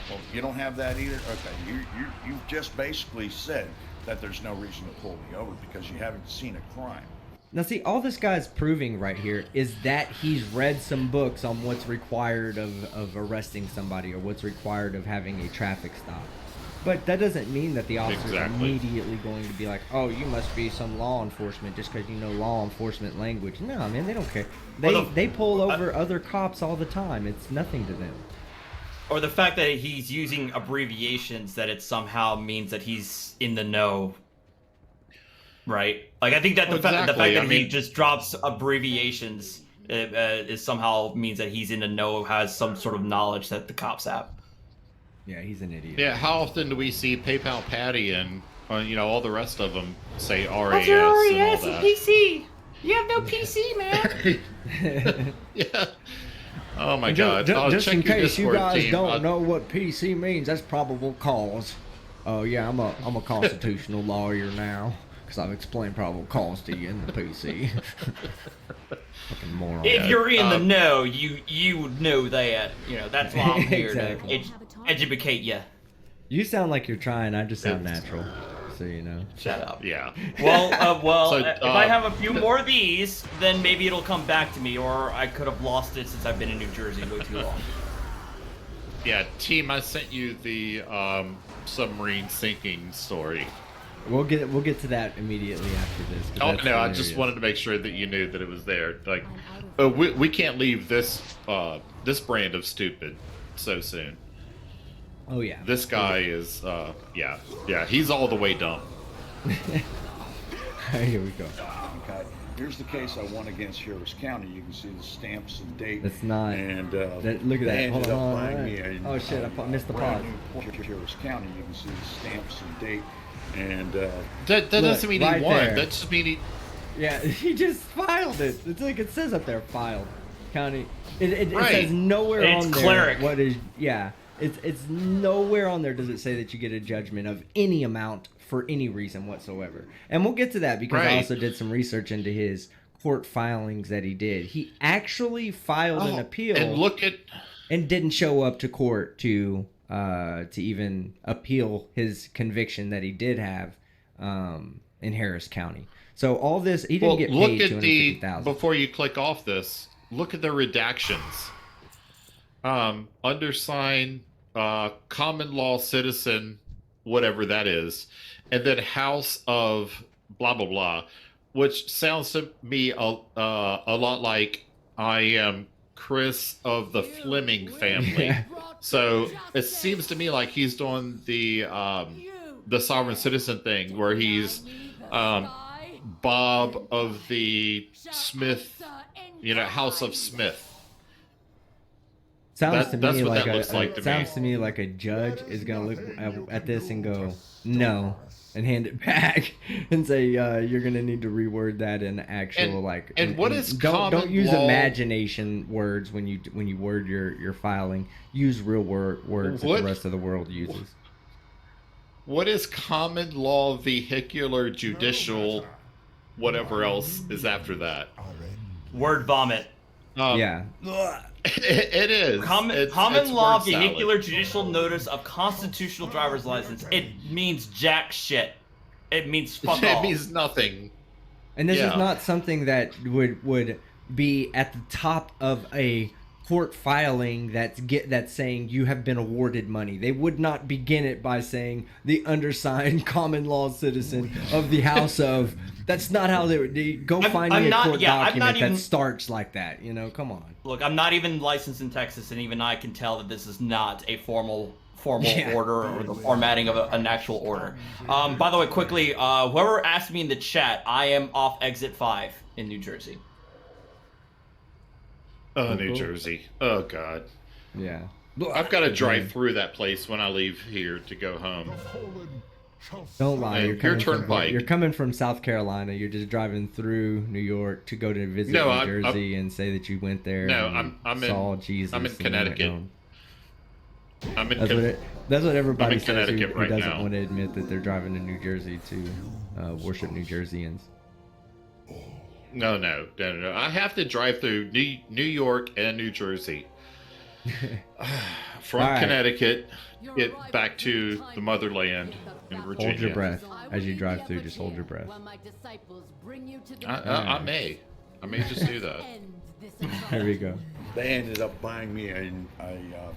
Well, you don't have that either? Okay, you've just basically said that there's no reason to pull me over because you haven't seen a crime. Now see, all this guy's proving right here is that he's read some books on what's required of arresting somebody or what's required of having a traffic stop. But that doesn't mean that the officer's immediately going to be like, oh, you must be some law enforcement just because you know law enforcement language. No, man, they don't care. They pull over other cops all the time. It's nothing to them. Or the fact that he's using abbreviations, that it somehow means that he's in the know. Right? Like, I think that the fact that he just drops abbreviations is somehow means that he's in the know, has some sort of knowledge that the cops have. Yeah, he's an idiot. Yeah, how often do we see PayPal Patty and all the rest of them say RAS? What's your RAS and all and PC? You have no PC, man. Yeah. Oh my God! Just check in your case you Discord guys team. don't know what PC means, that's probable cause. Oh yeah, I'm a constitutional lawyer now because I've explained probable cause to you in the PC. Fucking moron. If you're in the know, you would know that. That's why I'm here Exactly. to educate you. You sound like you're trying. I just sound natural, so you know. Shut up. Yeah. Well, So, if I have a few more of these, then maybe it'll come back to me, or I could have lost it since I've been in New Jersey way too long. Yeah, team, I sent you the submarine sinking story. We'll get to that immediately after this. 'cause Oh that's no, I hilarious. just wanted to make sure that you knew that it was there. Like, we can't leave this brand of stupid so soon. Oh yeah. This guy is yeah, he's all the way dumb. Here we go. Okay. Here's the case I won against Harris County. You can see the stamps and date. That's not. And look at they that. ended Hold up on. buying me a, Oh shit! I missed the pause. brand new Harris County. You can see the stamps and date. And that doesn't mean right he won. there. That just means he. Yeah, he just filed it. It's like it says up there, filed. County. It Right. says nowhere It's on cleric. there what is. Yeah, it's nowhere on there does it say that you get a judgment of any amount for any reason whatsoever. And we'll get to that because I Right. also did some research into his court filings that he did. He actually filed an appeal And look at. and didn't show up to court to even appeal his conviction that he did have in Harris County. So all this, he didn't get look paid at the $250,000. before you click off this. Look at the redactions. Undersigned, common law citizen, whatever that is, and then House of blah blah blah, which sounds to me a lot like I am Chris of the Fleming family. Yeah. So it seems to me like he's doing the sovereign citizen thing, where he's Bob of the Smith, House of Smith. Sounds to that's me what like that looks like to sounds me. to me like a judge is gonna look at this and go no, and hand it back and say you're gonna need to reword that in actual what is don't common use law? imagination words when you word your filing. Use real words that What? the rest of the world uses. What is common law, vehicular, judicial, whatever else is after that? Word vomit. Yeah. It is. Common It's law word salad. vehicular judicial notice of constitutional driver's license. It means jack shit. It means fuck all. It means nothing. And this Yeah. is not something that would be at the top of a court filing that's saying you have been awarded money. They would not begin it by saying the undersigned common law citizen of the House of. That's not how they would go find me a court document that starts like that. Come on. Look, I'm not even licensed in Texas, and even I can tell that this is not a formal order or the formatting of an actual order. By the way, quickly, whoever asked me in the chat, I am off exit 5 in New Jersey. Oh, New Jersey. Oh, God. Yeah. I've got to drive through that place when I leave here to go home. Don't lie. You're Your coming from turnpike. you're coming from South Carolina. You're just driving through New York to go to visit No, New I'm- Jersey and say that you went there. No, and I'm saw in Jesus. I'm in and then went Connecticut. home. I'm in That's what everybody I'm in says who Connecticut right doesn't now. want to admit that they're driving to New Jersey to worship New Jerseyans. No. I have to drive through New York and New Jersey. From All right. Connecticut, get back to the motherland in Virginia. Hold your breath as you drive through. Just hold your breath. I may just do that. There we go. They ended up buying me a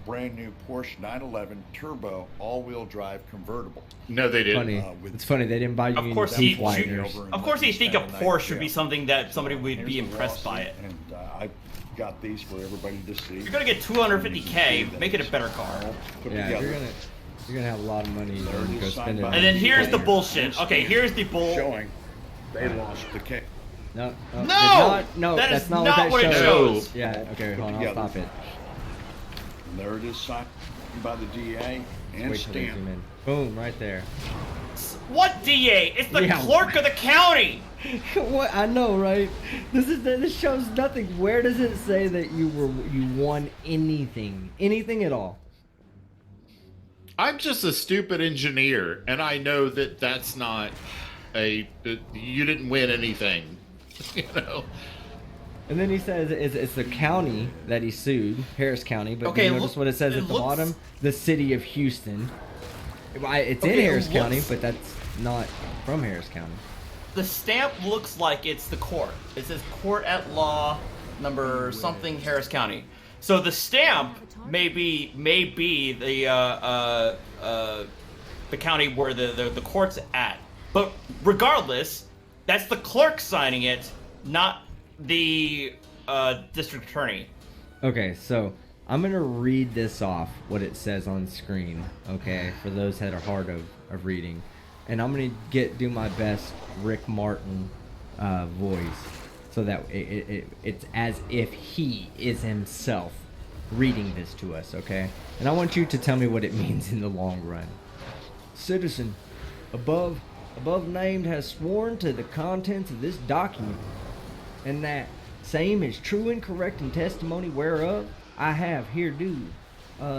brand new Porsche 911 Turbo all-wheel drive convertible. No, they didn't. Funny. It's funny they didn't buy you Of any course, seat liners. of course, you think a Porsche would be something that somebody would Here's be the impressed by lawsuit, it. And I got these for everybody to see. You're gonna get 250K. Make it a better car. Yeah, you're gonna have a lot of money and go spend it. And then here's the bullshit. Okay, here's the bull. Showing they lost the case. No, No! That that's is not not what what that it shows. shows. Yeah, okay, hold on, I'll stop it. And there it is, signed by the DA and Wait till they stamped. zoom in. Boom, right there. What DA? It's the Yeah. clerk of the county. What? I know, right? This shows nothing. Where does it say that you won anything at all? I'm just a stupid engineer, and I know that that's not you didn't win anything, you know. And then he says it's the county that he sued, Harris County. But Okay, you notice what it says at the bottom? The city of Houston. It's in Okay, Harris it County, looks- but that's not from Harris County. The stamp looks like it's the court. It says court at law number something Harris County. So the stamp may be the county where the court's at. But regardless, that's the clerk signing it, not the district attorney. Okay, so I'm gonna read this off what it says on screen. Okay, for those that are hard of reading, and I'm gonna do my best Rick Martin voice, so that it's as if he is himself reading this to us. Okay, and I want you to tell me what it means in the long run. Citizen, above named has sworn to the contents of this document, and that same is true and correct in testimony whereof I have here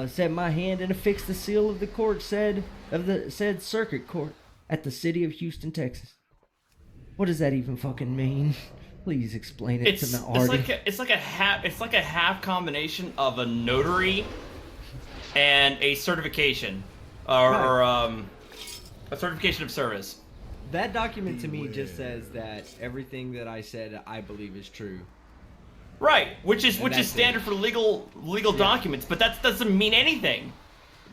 set my hand and affixed the seal of the court said circuit court at the city of Houston, Texas. What does that even fucking mean? Please explain it to me, Artie. It's like a half combination of a notary and a certification, or a certification of service. That document to me just says that everything that I said I believe is true. Right, which is that's standard for legal documents, but that doesn't mean anything.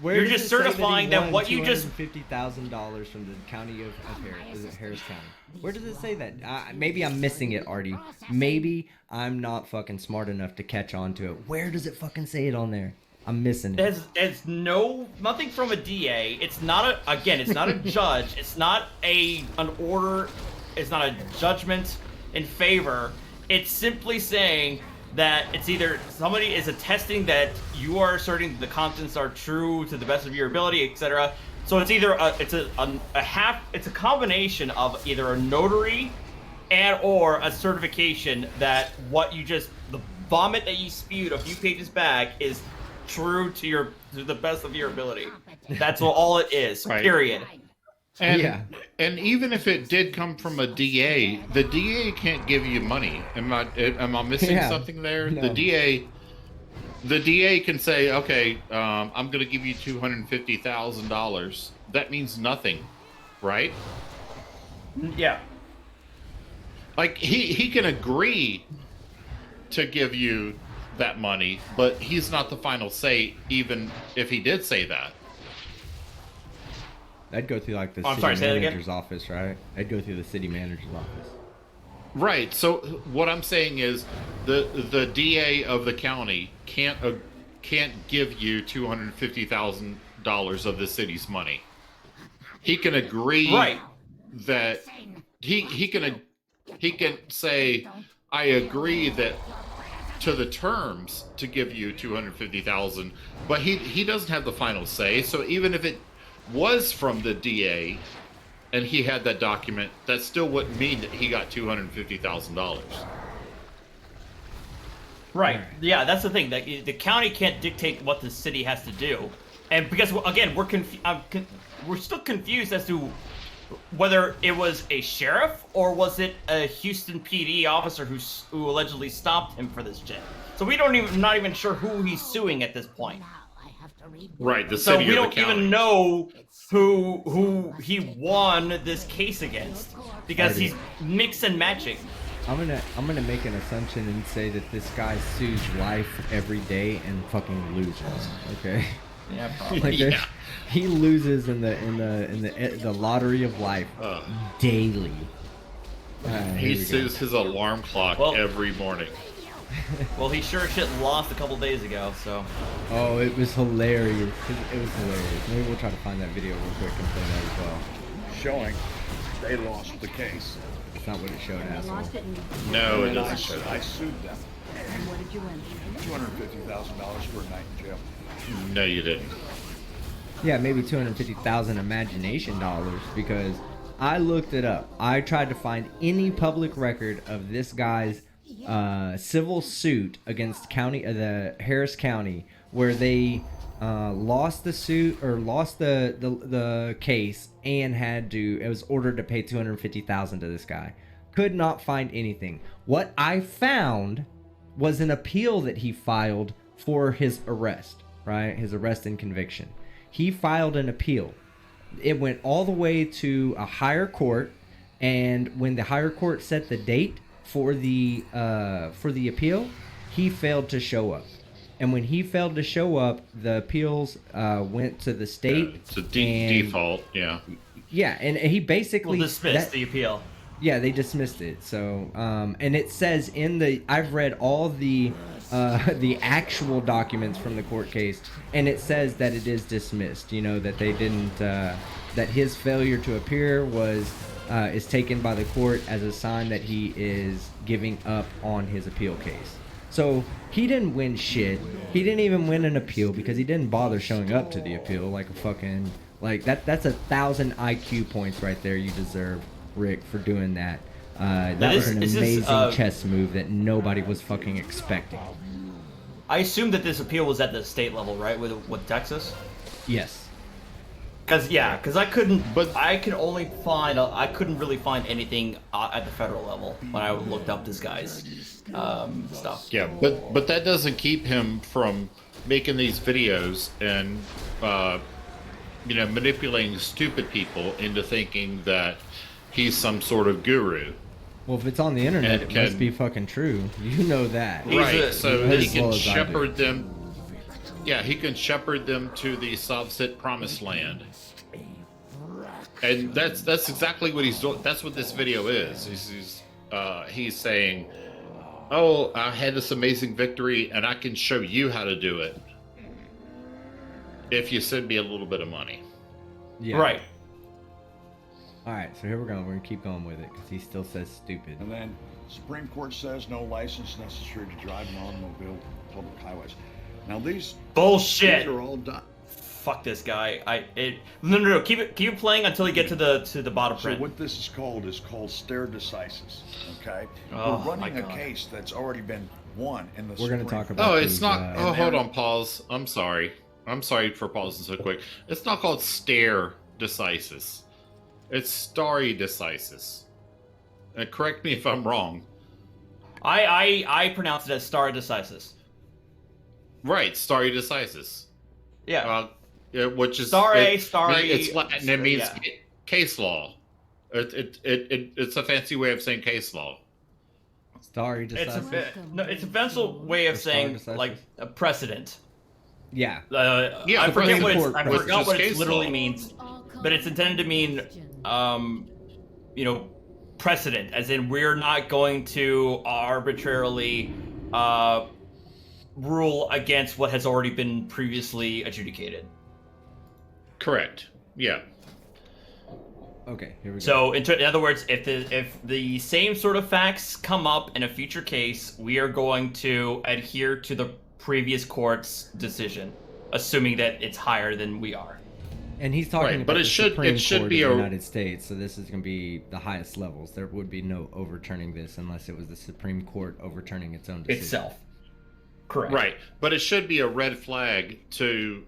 Where You're does just it say certifying he that won what you just $250,000 from the county of Harris County. Where does it say that? Maybe I'm missing it, Artie. Maybe I'm not fucking smart enough to catch on to it. Where does it fucking say it on there? I'm missing it. There's nothing from a DA. It's not it's not a judge. It's not an order. It's not a judgment in favor. It's simply saying that it's either somebody is attesting that you are asserting the contents are true to the best of your ability, etc. So it's either it's a combination of either a notary and or a certification that the vomit that you spewed a few pages back is true to the best of your ability. That's all it is. Right. Period. And even if it did come from a DA, the DA can't give you money. Am I missing something there? No. The DA can say, okay, I'm going to give you $250,000. That means nothing, right? Yeah. Like he can agree to give you that money, but he's not the final say, even if he did say that. That'd go through like the say city that again? manager's office, right? That'd go through the city manager's office. Right. So what I'm saying is the DA of the county can't give you $250,000 of the city's money. He can agree that he can say, I agree that to the terms to give you $250,000, but he doesn't have the final say. So even if it was from the DA, and he had that document, that still wouldn't mean that he got $250,000. Right. Yeah, that's the thing. The county can't dictate what the city has to do, and because again, we're still confused as to whether it was a sheriff or was it a Houston PD officer who allegedly stopped him for this shit. So we not even sure who he's suing at this point. Right. The So city we or the don't county. even know who he won this case against because he's mix and matching. I'm gonna make an assumption and say that this guy sues life every day and fucking loses. Okay. Yeah, probably. Like Yeah. he loses in the lottery of life daily. He sues his alarm clock every morning. Well, he sure as shit lost a couple days ago, so. Oh, it was hilarious. It was hilarious. Maybe we'll try to find that video real quick and play that as well. Showing they lost the case. It's not what it showed, asshole. No, it And doesn't show I that. sued them. And what did you win? $250,000 for a night in jail. No, you didn't. Yeah, maybe 250,000 imagination dollars because I looked it up. I tried to find any public record of this guy's civil suit against the Harris County where they lost the suit or lost the case and it was ordered to pay $250,000 to this guy. Could not find anything. What I found was an appeal that he filed for his arrest, right? His arrest and conviction. He filed an appeal. It went all the way to a higher court, and when the higher court set the date for the appeal, he failed to show up. And when he failed to show up, the appeals went to the state. It's a default, yeah. Yeah, and he basically dismissed the appeal. Yeah, they dismissed it. So, and it says I've read all the actual documents from the court case, and it says that it is dismissed. You know, that they didn't, that his failure to appear is taken by the court as a sign that he is giving up on his appeal case. So he didn't win shit. He didn't even win an appeal because he didn't bother showing up to the appeal like a fucking that's 1,000 IQ points right there. You deserve, Rick, for doing that. That was an amazing chess move that nobody was fucking expecting. I assume that this appeal was at the state level, right, with Texas? Yes. Because I couldn't, but I couldn't really find anything at the federal level when I looked up this guy's stuff. Yeah, but that doesn't keep him from making these videos and manipulating stupid people into thinking that he's some sort of guru. Well, if it's on the internet, it must be fucking true. You know that. Right, so he can well shepherd them. Yeah, he can shepherd them to the Soviet promised land. And that's exactly what he's doing. That's what this video is. He's saying, "Oh, I had this amazing victory, and I can show you how to do it if you send me a little bit of money." Yeah. Right. All right, so here we're going. We're going to keep going with it because he still says stupid. And then Supreme Court says no license necessary to drive an automobile public highways. Now these bullshit. These are all done. Fuck this guy. No. Keep it playing until you get to the bottom print. So what this is called stare decisis. Okay, Oh, we're running my a God. case that's already been won in the. We're going to Supreme talk Court. about. Oh, it's these, not. Hold on, pause. I'm sorry for pausing so quick. It's not called stare decisis. It's stare decisis. And correct me if I'm wrong. I pronounce it as stare decisis. Right, stare decisis. Yeah. Which is Stare. It's Latin. It means yeah. case law. It's a fancy way of saying case law. Stare decisis. It's a fancy way of saying decisis? like a precedent. Yeah. Yeah, I forget what court I precedent. forgot what Just it case literally law. means, but it's intended to mean, precedent, as in we're not going to arbitrarily rule against what has already been previously adjudicated. Correct. Yeah. Okay, here we go. So, in other words, if the same sort of facts come up in a future case, we are going to adhere to the previous court's decision, assuming that it's higher than we are. And he's talking Right, about but the Supreme Court of the United States, so this is going to be the highest levels. There would be no overturning this unless it was the Supreme Court overturning its own decision. Itself. Correct. Right, but it should be a red flag to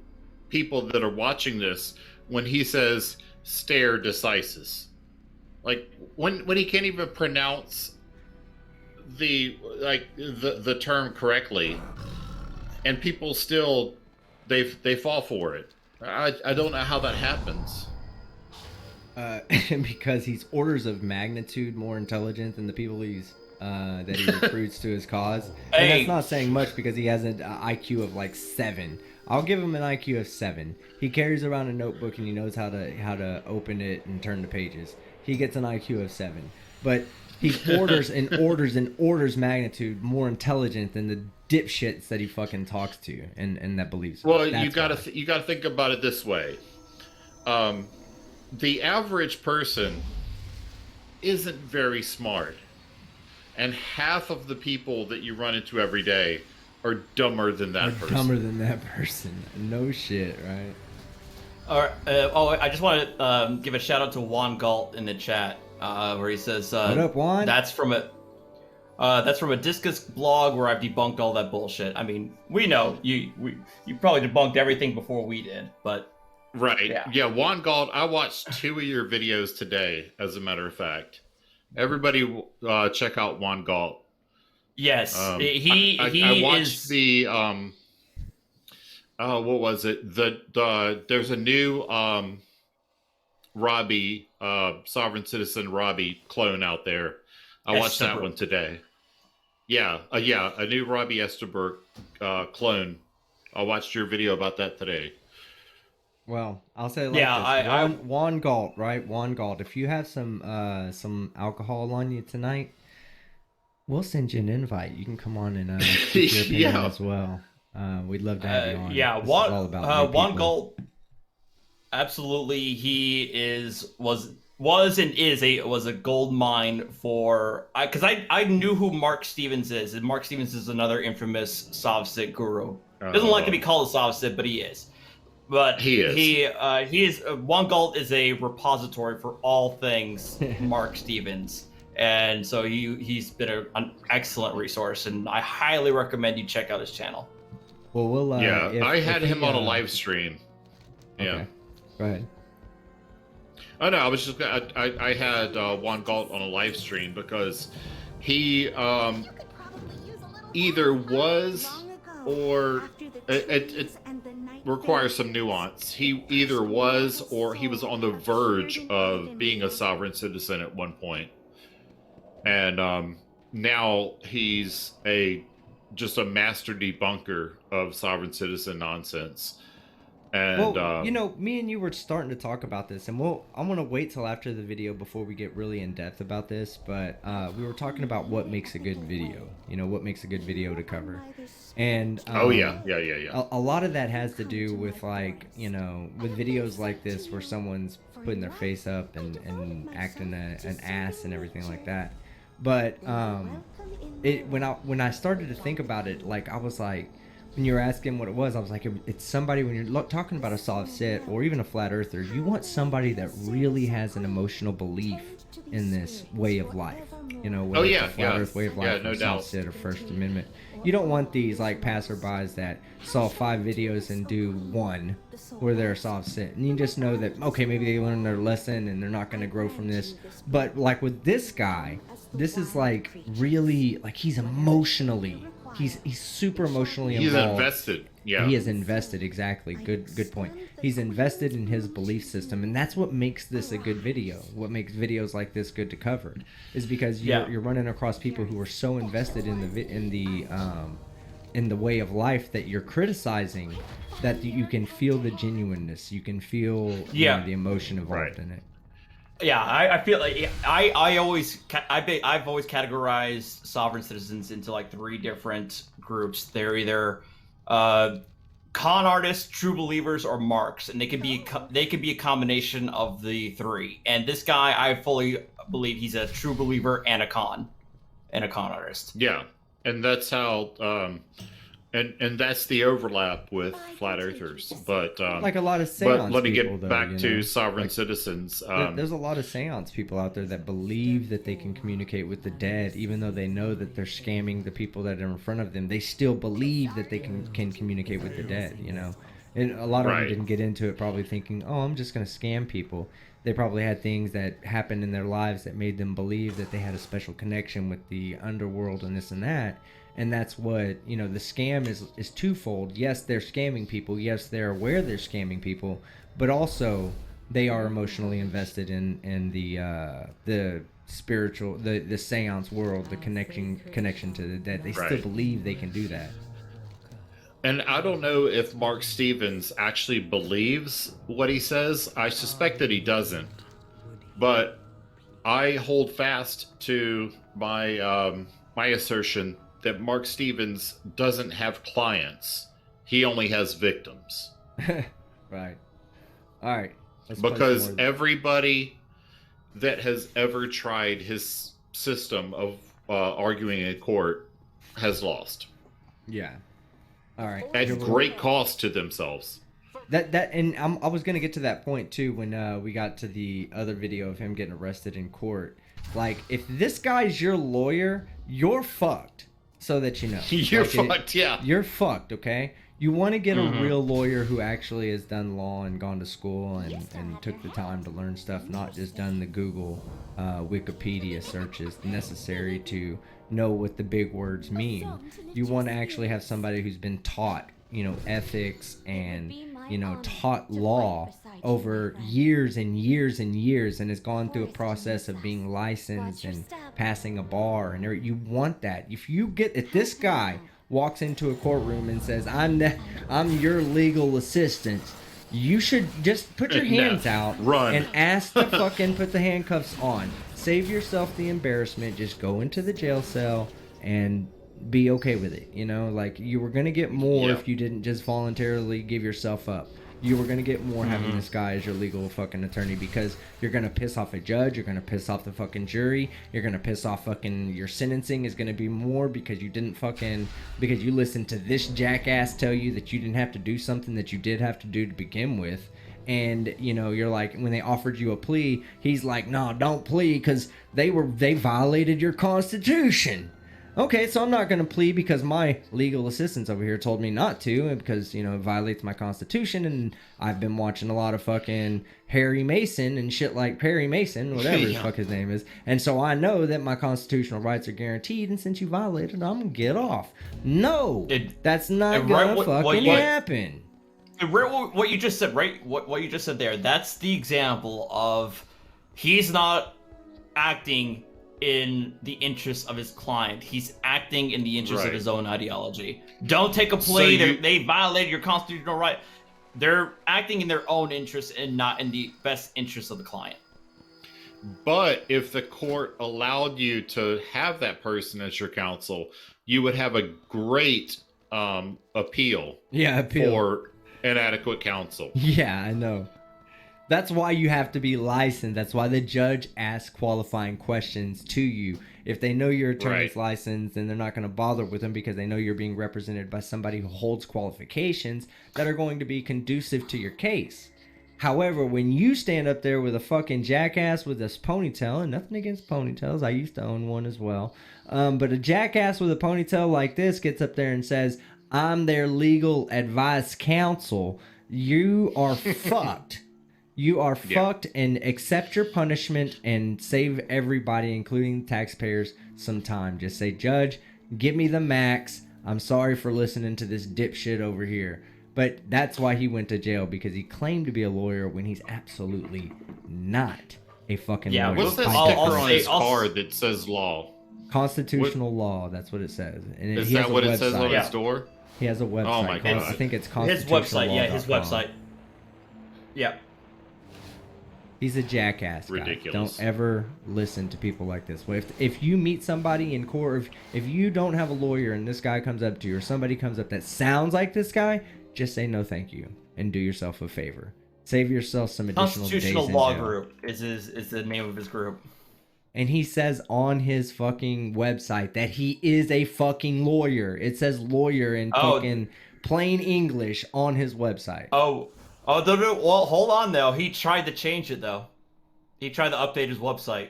people that are watching this when he says "stare decisis." Like when he can't even pronounce the term correctly, and people still they fall for it. I don't know how that happens. Because he's orders of magnitude more intelligent than the people that he recruits to his cause. And that's not saying much because he has an IQ of like 7. I'll give him an IQ of 7. He carries around a notebook and he knows how to open it and turn the pages. He gets an IQ of 7. But he's orders and orders magnitude more intelligent than the dipshits that he fucking talks to and that believes. Well, you gotta think about it this way. The average person isn't very smart, and half of the people that you run into every day are dumber than that person. Dumber than that person. No shit, right? All right. I just want to give a shout out to Juan Galt in the chat, where he says, "What up, Juan?" That's from a Discus blog where I've debunked all that bullshit. I mean, we know you probably debunked everything before we did, but right, yeah. Juan Galt, I watched 2 of your videos today. As a matter of fact, everybody check out Juan Galt. Yes, I watched the what was it? There's a new Robbie Sovereign Citizen Robbie clone out there. I watched that one today. Yeah, a new Robbie Estabrook clone. I watched your video about that today. Well, I'll say it like this. Juan Galt, right? Juan Galt. If you have some alcohol on you tonight, we'll send you an invite. You can come on and speak your opinion as well. We'd love to have you on. Yeah, This is all about Juan Galt. Absolutely, he was a gold mine for because I knew who Mark Stevens is, and Mark Stevens is another infamous Sovsit guru. Doesn't like to be called a Sovsit, but he is. But he is Juan Galt is a repository for all things Mark Stevens, and so he's been an excellent resource, and I highly recommend you check out his channel. Well, I had him on a live stream. Yeah. Okay. Go ahead. Oh no, I was just I had Juan Galt on a live stream because he either was or it requires some nuance. He either was or he was on the verge of being a sovereign citizen at one point, and now he's just a master debunker of sovereign citizen nonsense. And well, me and you were starting to talk about this, and I'm gonna wait till after the video before we get really in depth about this. But we were talking about what makes a good video. What makes a good video to cover, and a lot of that has to do with with videos like this where someone's putting their face up and acting an ass and everything like that. But when I started to think about it, I was like, when you were asking what it was, I was like, it's somebody, when you're talking about a soft sit or even a flat earther, you want somebody that really has an emotional belief in this way of life. Whether it's a flat earth way of life, or soft sit, or First Amendment. You don't want these passerbys that saw 5 videos and do 1 where they're a soft sit, and you just know that okay, maybe they learned their lesson and they're not going to grow from this. But with this guy, this is really he's emotionally. He's super emotionally involved. He's invested. Yeah. He is invested, exactly. Good point. He's invested in his belief system, and that's what makes this a good video. What makes videos like this good to cover is because you're running across people who are so invested in the way of life that you're criticizing, that you can feel the genuineness. You can feel the emotion involved in it. Yeah, I feel like I've always categorized sovereign citizens into 3 different groups. They're either con artists, true believers, or marks, and they could be a combination of the 3. And this guy, I fully believe he's a true believer and a con artist. Yeah, and that's how And that's the overlap with flat earthers, but like a lot of seance but let me people, get though, back you to know? sovereign Like, citizens. There's a lot of seance people out there that believe that they can communicate with the dead, even though they know that they're scamming the people that are in front of them. They still believe that they can communicate with the dead, you know? And a lot of them Right. didn't get into it probably thinking, oh, I'm just going to scam people. They probably had things that happened in their lives that made them believe that they had a special connection with the underworld and this and that. And that's what, you know, the scam is twofold. Yes, they're scamming people. Yes, they're aware they're scamming people. But also, they are emotionally invested in the spiritual, the seance world, the connection to the dead. They still Right. believe they can do that. And I don't know if Mark Stevens actually believes what he says. I suspect that he doesn't. But I hold fast to my my assertion that Mark Stevens doesn't have clients. He only has victims. Right. All right. Let's play Because some more. everybody that has ever tried his system of arguing in court has lost. Yeah. All right. At great cost to themselves. And I was gonna get to that point too when we got to the other video of him getting arrested in court. Like, if this guy's your lawyer, you're fucked. So that you know, You're Like, fucked, yeah. You're fucked. Okay. You want to get Mhm. a real lawyer who actually has done law and gone to school and took the time to learn stuff, not just done the Google, Wikipedia searches necessary to know what the big words mean. You want to actually have somebody who's been taught, you know, ethics and, you know, taught law over years and years and years and has gone through a process of being licensed and passing a bar and you want that. If this guy walks into a courtroom and says, I'm your legal assistant, you should just put your hands out, run, and ask to fucking put the handcuffs on. Save yourself the embarrassment. Just go into the jail cell and be okay with it. You know, like, you were gonna get more if you didn't just voluntarily give yourself up. You were gonna get more having this guy as your legal fucking attorney, because you're gonna piss off a judge, you're gonna piss off the fucking jury, you're gonna piss off fucking your sentencing is gonna be more because you listened to this jackass tell you that you didn't have to do something that you did have to do to begin with. And, you know, you're like, when they offered you a plea, he's like, no, don't plea because they violated your constitution. Okay, so I'm not going to plea because my legal assistants over here told me not to, and because, you know, it violates my constitution, and I've been watching a lot of fucking Harry Mason and shit like Perry Mason, whatever the fuck his name is, and so I know that my constitutional rights are guaranteed, and since you violated, I'm going to get off. No, that's not going to fucking happen. What you just said, right? What you just said there, that's the example of he's not acting in the interest of his client. He's acting in the interest of his own ideology. Don't take a plea. They violated your constitutional right. They're acting in their own interest and not in the best interest of the client. But if the court allowed you to have that person as your counsel, you would have a great appeal. Yeah, appeal. For inadequate counsel. Yeah, I know. That's why you have to be licensed. That's why the judge asks qualifying questions to you. If they know your attorney's licensed, then they're not going to bother with them because they know you're being represented by somebody who holds qualifications that are going to be conducive to your case. However, when you stand up there with a fucking jackass with this ponytail, and nothing against ponytails, I used to own one as well, but a jackass with a ponytail like this gets up there and says, I'm their legal advice counsel, you are fucked. You are fucked, and accept your punishment and save everybody, including taxpayers, some time. Just say, Judge, give me the max. I'm sorry for listening to this dipshit over here. But that's why he went to jail, because he claimed to be a lawyer when he's absolutely not a fucking lawyer. What's that sticker on his card that says law? Constitutional law, that's what it says. And Is that what it says on his door? He has a website. Oh my God. I think it's his website. Yeah, his website. Yeah. He's a jackass guy. Ridiculous. Don't ever listen to people like this. If you meet somebody in court, if you don't have a lawyer and this guy comes up to you, or somebody comes up that sounds like this guy, just say no thank you and do yourself a favor. Save yourself some additional days in jail. Constitutional Law Group is the name of his group. And he says on his fucking website that he is a fucking lawyer. It says lawyer in fucking plain English on his website. Well, hold on though. He tried to change it though. He tried to update his website.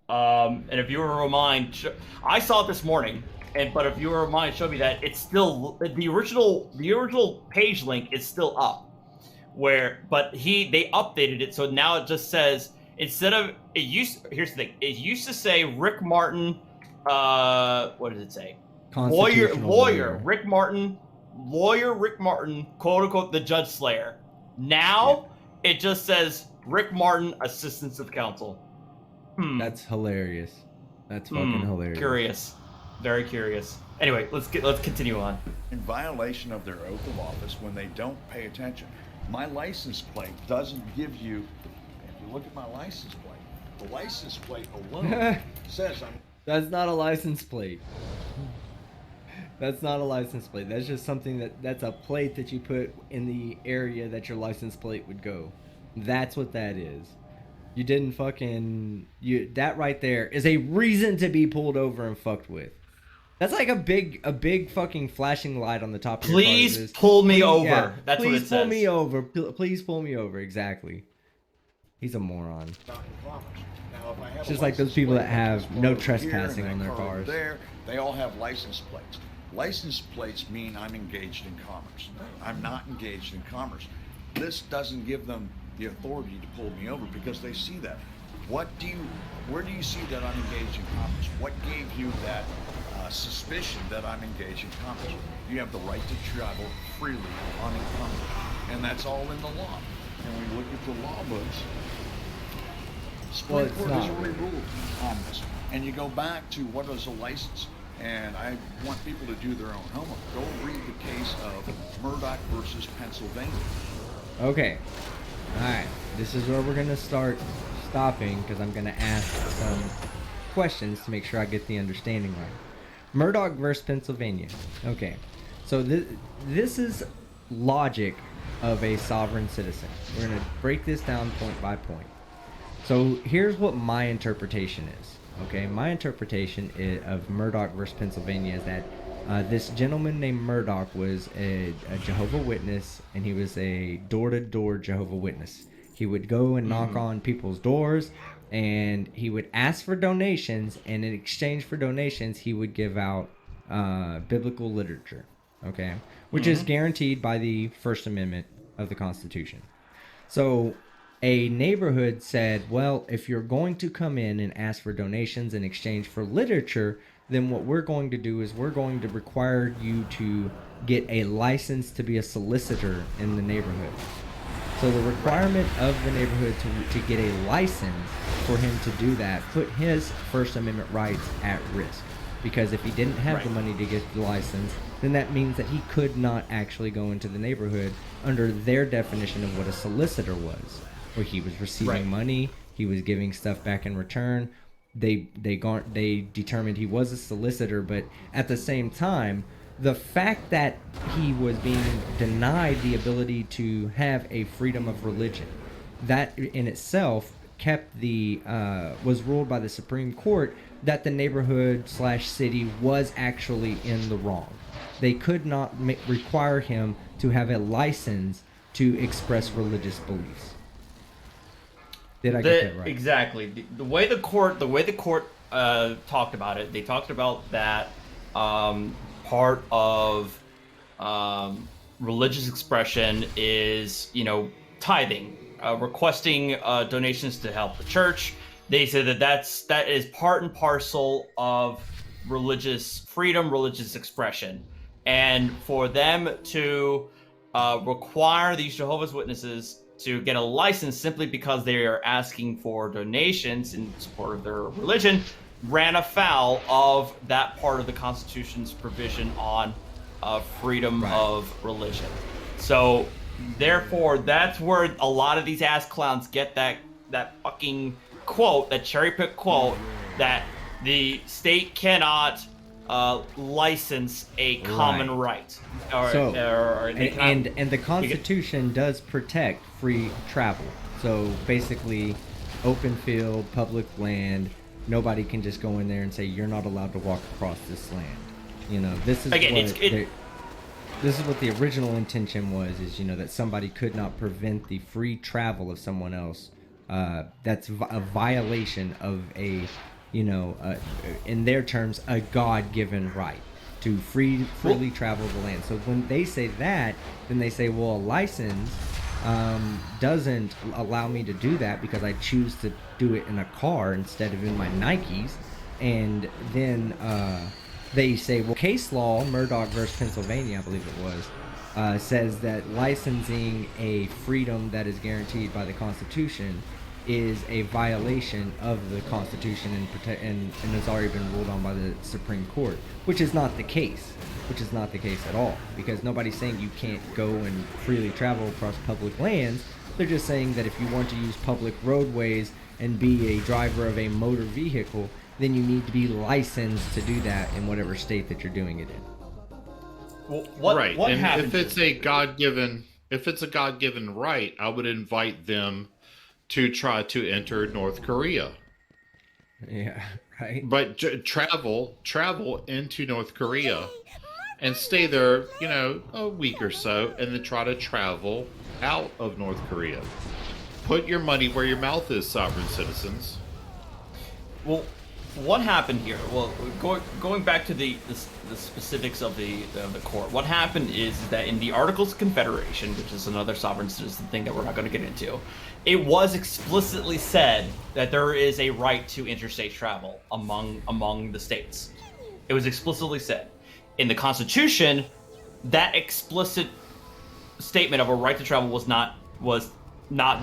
And if you were remind, I saw it this morning. But if you were remind, show me that it's still the original page link is still up. But they updated it, so now it just says instead of here's the thing. It used to say Rick Martin. What does it say? Lawyer Rick Martin. Lawyer Rick Martin, quote unquote, the Judge Slayer. Now it just says Rick Martin, Assistance of Counsel. That's hilarious. That's fucking hilarious. Curious. Very curious. Anyway, let's continue on. In violation of their oath of office when they don't pay attention. My license plate doesn't give you, if you look at my license plate, the license plate alone says I'm... That's not a license plate. That's not a license plate. That's just something that's a plate that you put in the area that your license plate would go. That's what that is. You didn't fucking... that right there is a reason to be pulled over and fucked with. That's like a big fucking flashing light on the top of your car. Please pull me over. Yeah, that's what it says. Please pull me over. Please pull me over. Exactly. He's a moron. It's just like those people that have no trespassing on their cars. They all have license plates. License plates mean I'm engaged in commerce. I'm not engaged in commerce. This doesn't give them the authority to pull me over because they see that. Where do you see that I'm engaged in commerce? What gave you that suspicion that I'm engaged in commerce? You have the right to travel freely unencumbered, and that's all in the law. And when you look at the law books, Supreme Court has already ruled on this. And you go back to what is a license, and I want people to do their own homework. Go read the case of Murdoch versus Pennsylvania. Okay. Alright, this is where we're going to start stopping because I'm going to ask some questions to make sure I get the understanding right. Murdoch versus Pennsylvania. Okay, so this is logic of a sovereign citizen. We're going to break this down point by point. So here's what my interpretation is. Okay, my interpretation of Murdoch versus Pennsylvania is that this gentleman named Murdoch was a Jehovah Witness, and he was a door-to-door Jehovah Witness. He would go and knock on people's doors, and he would ask for donations, and in exchange for donations, he would give out biblical literature, okay? Which is guaranteed by the First Amendment of the Constitution. So a neighborhood said, well, if you're going to come in and ask for donations in exchange for literature, then what we're going to do is we're going to require you to get a license to be a solicitor in the neighborhood. So the requirement of the neighborhood to get a license for him to do that put his First Amendment rights at risk. Because if he didn't have the money to get the license, then that means that he could not actually go into the neighborhood under their definition of what a solicitor was, where he was receiving money, he was giving stuff back in return. They determined he was a solicitor, but at the same time, the fact that he was being denied the ability to have a freedom of religion, that in itself kept was ruled by the Supreme Court that the neighborhood/city was actually in the wrong. They could not require him to have a license to express religious beliefs. Did I get that right? Exactly. The way the court talked about it, they talked about that part of religious expression is, tithing, requesting donations to help the church. They said that is part and parcel of religious freedom, religious expression, and for them to require these Jehovah's Witnesses to get a license simply because they are asking for donations in support of their religion ran afoul of that part of the Constitution's provision on freedom of religion. So therefore, that's where a lot of these ass clowns get that fucking quote, that cherry pick quote, that the state cannot license a common right. And the Constitution does protect free travel. So basically, open field, public land, nobody can just go in there and say you're not allowed to walk across this land. You know, this is Again, this is what the original intention was, is, you know, that somebody could not prevent the free travel of someone else. That's a violation of a, you know, in their terms, a God-given right to freely travel the land. So when they say that, then they say, well, a license doesn't allow me to do that because I choose to do it in a car instead of in my Nikes. And then they say, well, case law, Murdoch versus Pennsylvania, I believe it was, says that licensing a freedom that is guaranteed by the Constitution is a violation of the Constitution and has already been ruled on by the Supreme Court, which is not the case. Which is not the case at all, because nobody's saying you can't go and freely travel across public lands. They're just saying that if you want to use public roadways and be a driver of a motor vehicle, then you need to be licensed to do that in whatever state that you're doing it in. Well, what and happened? if it's a God-given right, I would invite them to try to enter North Korea. Yeah, right. But travel into North Korea and stay there, you know, a week or so, and then try to travel out of North Korea. Put your money where your mouth is, sovereign citizens. Well, what happened here? Well, going back to the specifics of the court, what happened is that in the Articles of Confederation, which is another sovereign citizen thing that we're not going to get into, it was explicitly said that there is a right to interstate travel among the states. It was explicitly said. In the Constitution, that explicit statement of a right to travel was not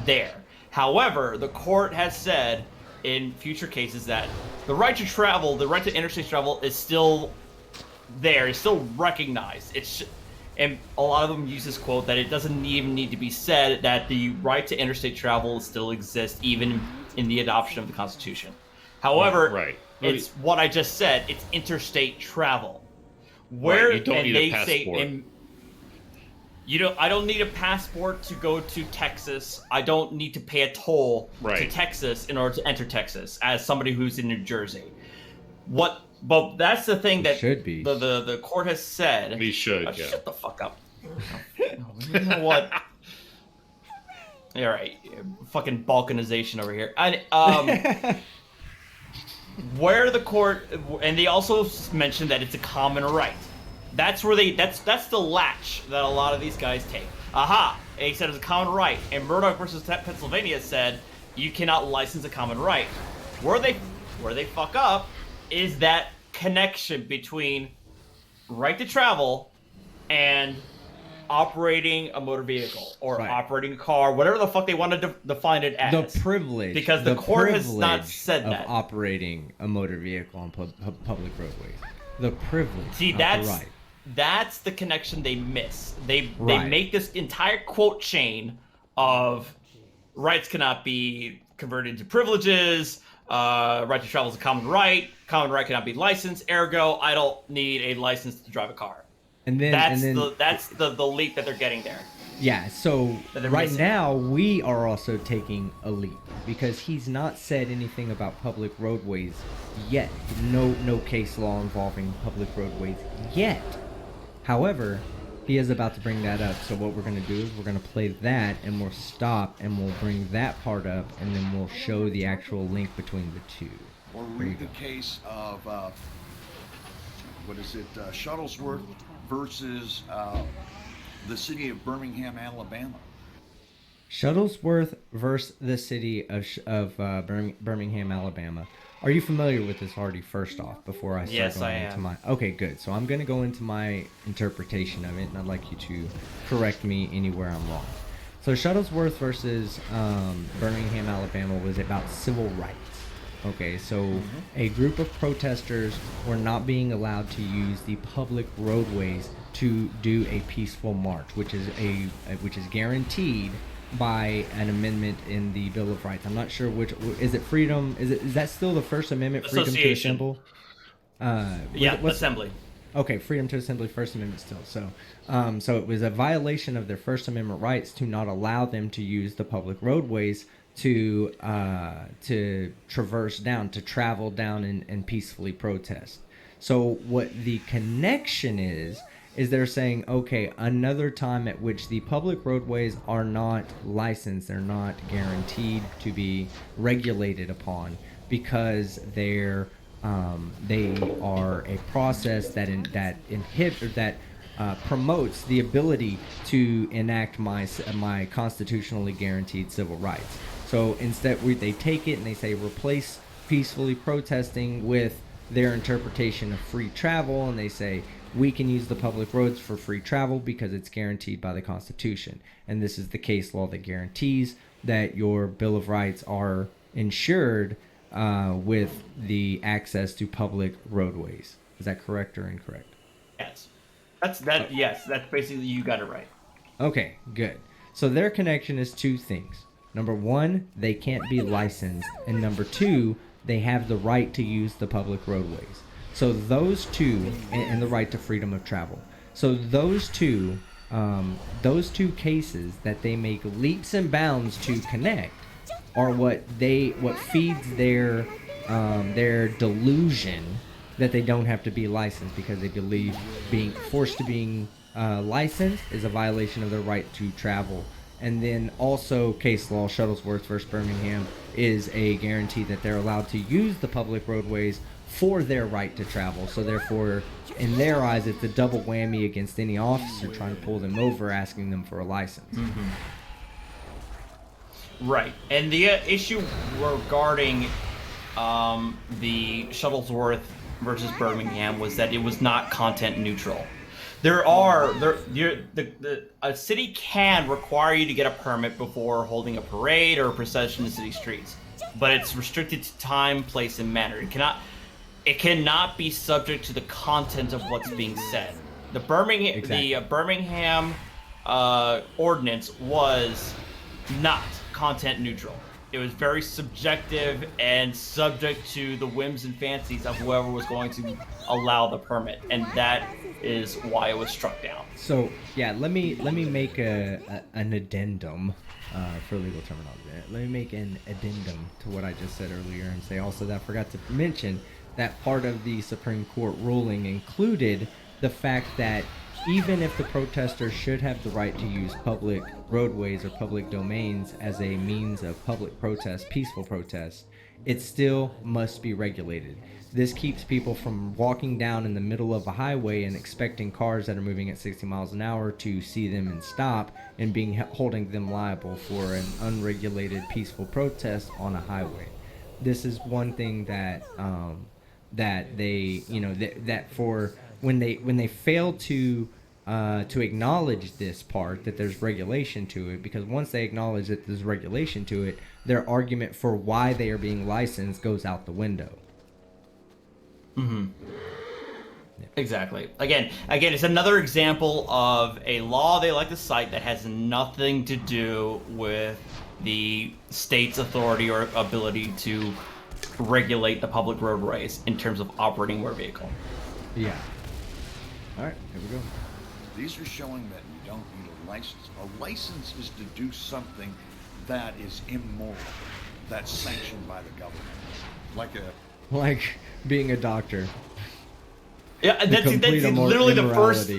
there. However, the court has said in future cases that the right to travel, the right to interstate travel, is still there, is still recognized. And a lot of them use this quote that it doesn't even need to be said that the right to interstate travel still exists even in the adoption of the Constitution. However, it's what I just said. It's interstate travel. Where you don't need a passport. I don't need a passport to go to Texas. I don't need to pay a toll to Texas in order to enter Texas as somebody who's in New Jersey. But that's the thing that should be. The court has said. We should. Yeah. Shut the fuck up. You know what? All right, fucking balkanization over here. Where the court, and they also mentioned that it's a common right. That's where that's the latch that a lot of these guys take. Aha! He said it's a common right, and Murdoch versus Pennsylvania said you cannot license a common right. Where they fuck up is that connection between right to travel and operating a motor vehicle or operating a car, whatever the fuck they want to define it as. The privilege, because the court has not said of that. Operating a motor vehicle on public roadways. The privilege. See, that's the connection they miss. They make this entire quote chain of rights cannot be converted into privileges. Right to travel is a common right. Common right cannot be licensed. Ergo, I don't need a license to drive a car. And then that's the leap that they're getting there. Yeah, so right missing. now we are also taking a leap because he's not said anything about public roadways yet. No case law involving public roadways yet. However, he is about to bring that up. So what we're going to do is we're going to play that and we'll stop and we'll bring that part up and then we'll show the actual link between the two. Or read the case of Shuttlesworth versus the city of Birmingham, Alabama. Shuttlesworth versus the city of Birmingham, Alabama. Are you familiar with this already, first off, before I start going into my... Okay, good. So I'm going to go into my interpretation of it, and I'd like you to correct me anywhere I'm wrong. So Shuttlesworth versus Birmingham, Alabama was about civil rights. Okay, so a group of protesters were not being allowed to use the public roadways to do a peaceful march, which is guaranteed by an amendment in the Bill of Rights. I'm not sure which is it. Freedom is that still the First Amendment? Freedom to assemble. Assembly. Okay, freedom to assembly, First Amendment still. So it was a violation of their First Amendment rights to not allow them to use the public roadways to traverse down, to travel down and peacefully protest. So what the connection is they're saying, okay, another time at which the public roadways are not licensed, they're not guaranteed to be regulated upon because they are a process that promotes the ability to enact my constitutionally guaranteed civil rights. So instead, they take it and they say replace peacefully protesting with their interpretation of free travel, and they say we can use the public roads for free travel because it's guaranteed by the Constitution. And this is the case law that guarantees that your Bill of Rights are ensured with the access to public roadways. Is that correct or incorrect? Yes. Yes, that's basically, you got it right. Okay, good. So their connection is two things. Number one, they can't be licensed. And number two, they have the right to use the public roadways. So those two, and the right to freedom of travel. So those two cases that they make leaps and bounds to connect are what feeds their delusion that they don't have to be licensed, because they believe being forced to being licensed is a violation of their right to travel. And then also case law, Shuttlesworth versus Birmingham, is a guarantee that they're allowed to use the public roadways for their right to travel. So therefore, in their eyes, it's a double whammy against any officer trying to pull them over, asking them for a license. Mm-hmm. Right. And the issue regarding the Shuttlesworth versus Birmingham was that it was not content neutral. A city can require you to get a permit before holding a parade or a procession in city streets, but it's restricted to time, place, and manner. It cannot be subject to the content of what's being said. The Birmingham ordinance was not content neutral. It was very subjective and subject to the whims and fancies of whoever was going to allow the permit, and that is why it was struck down. So yeah, let me make an addendum for legal terminology. Let me make an addendum to what I just said earlier, and say also that I forgot to mention that part of the Supreme Court ruling included the fact that even if the protesters should have the right to use public roadways or public domains as a means of public protest, peaceful protest, it still must be regulated. This keeps people from walking down in the middle of a highway and expecting cars that are moving at 60 miles an hour to see them and stop, and holding them liable for an unregulated peaceful protest on a highway. This is one thing that they, that for when they fail to acknowledge this part, that there's regulation to it, because once they acknowledge that there's regulation to it, their argument for why they are being licensed goes out the window. Mm-hmm. Yeah. Exactly. Again, it's another example of a law they like to cite that has nothing to do with the state's authority or ability to regulate the public roadways in terms of operating their vehicle. Yeah. All right, here we go. These are showing that you don't need a license. A license is to do something that is immoral, that's sanctioned by the government. Like being a doctor. Yeah, that's literally the first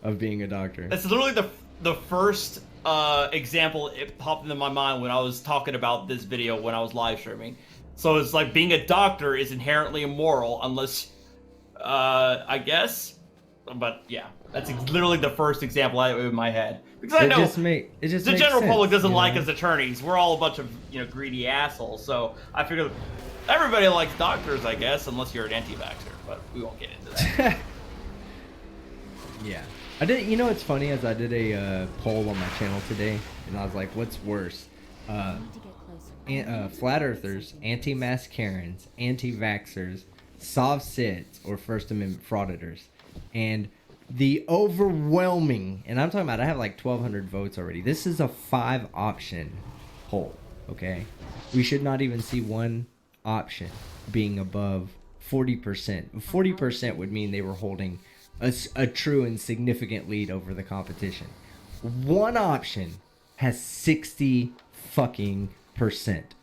of being a doctor. That's literally the first example it popped into my mind when I was talking about this video when I was live streaming. So it's like being a doctor is inherently immoral unless, I guess. But yeah, that's literally the first example I have in my head. Because I know the general public doesn't like us attorneys. We're all a bunch of greedy assholes. So I figured everybody likes doctors, I guess, unless you're an anti-vaxxer. But we won't get into that. Yeah, I did. You know, it's funny, as I did a poll on my channel today, and I was like, "What's worse, flat earthers, anti-mask Karens, anti-vaxxers, soft sits, or First Amendment frauditors?" And the overwhelming, and I'm talking about, I have like 1,200 votes already. This is a 5-option poll, okay? We should not even see one option being above 40%. 40% would mean they were holding a true and significant lead over the competition. One option has 60 fucking %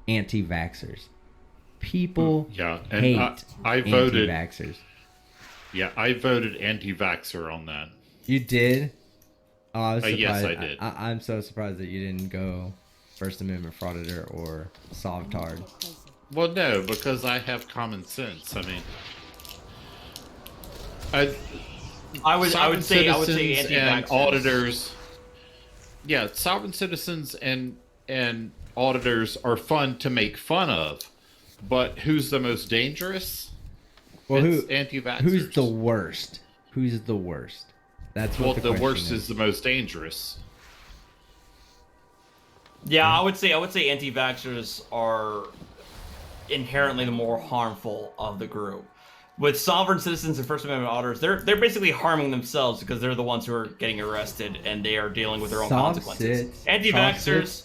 anti-vaxxers. People hate I voted anti-vaxxers. Yeah, I voted anti-vaxxer on that. You did? Oh, I was surprised. Yes, I did. I'm so surprised that you didn't go First Amendment frauditor or Sovtard. Well, no, because I have common sense. I mean, I would say anti-vaxxers and anti-vaxxers. auditors. Yeah, sovereign citizens and auditors are fun to make fun of, but who's the most dangerous? Well, It's anti-vaxxers. Who's the worst? Who's the worst? That's what the worst is the most dangerous. Yeah, I would say anti-vaxxers are inherently the more harmful of the group. With sovereign citizens and First Amendment auditors, they're basically harming themselves because they're the ones who are getting arrested and they are dealing with their own consequences. Anti-vaxxers,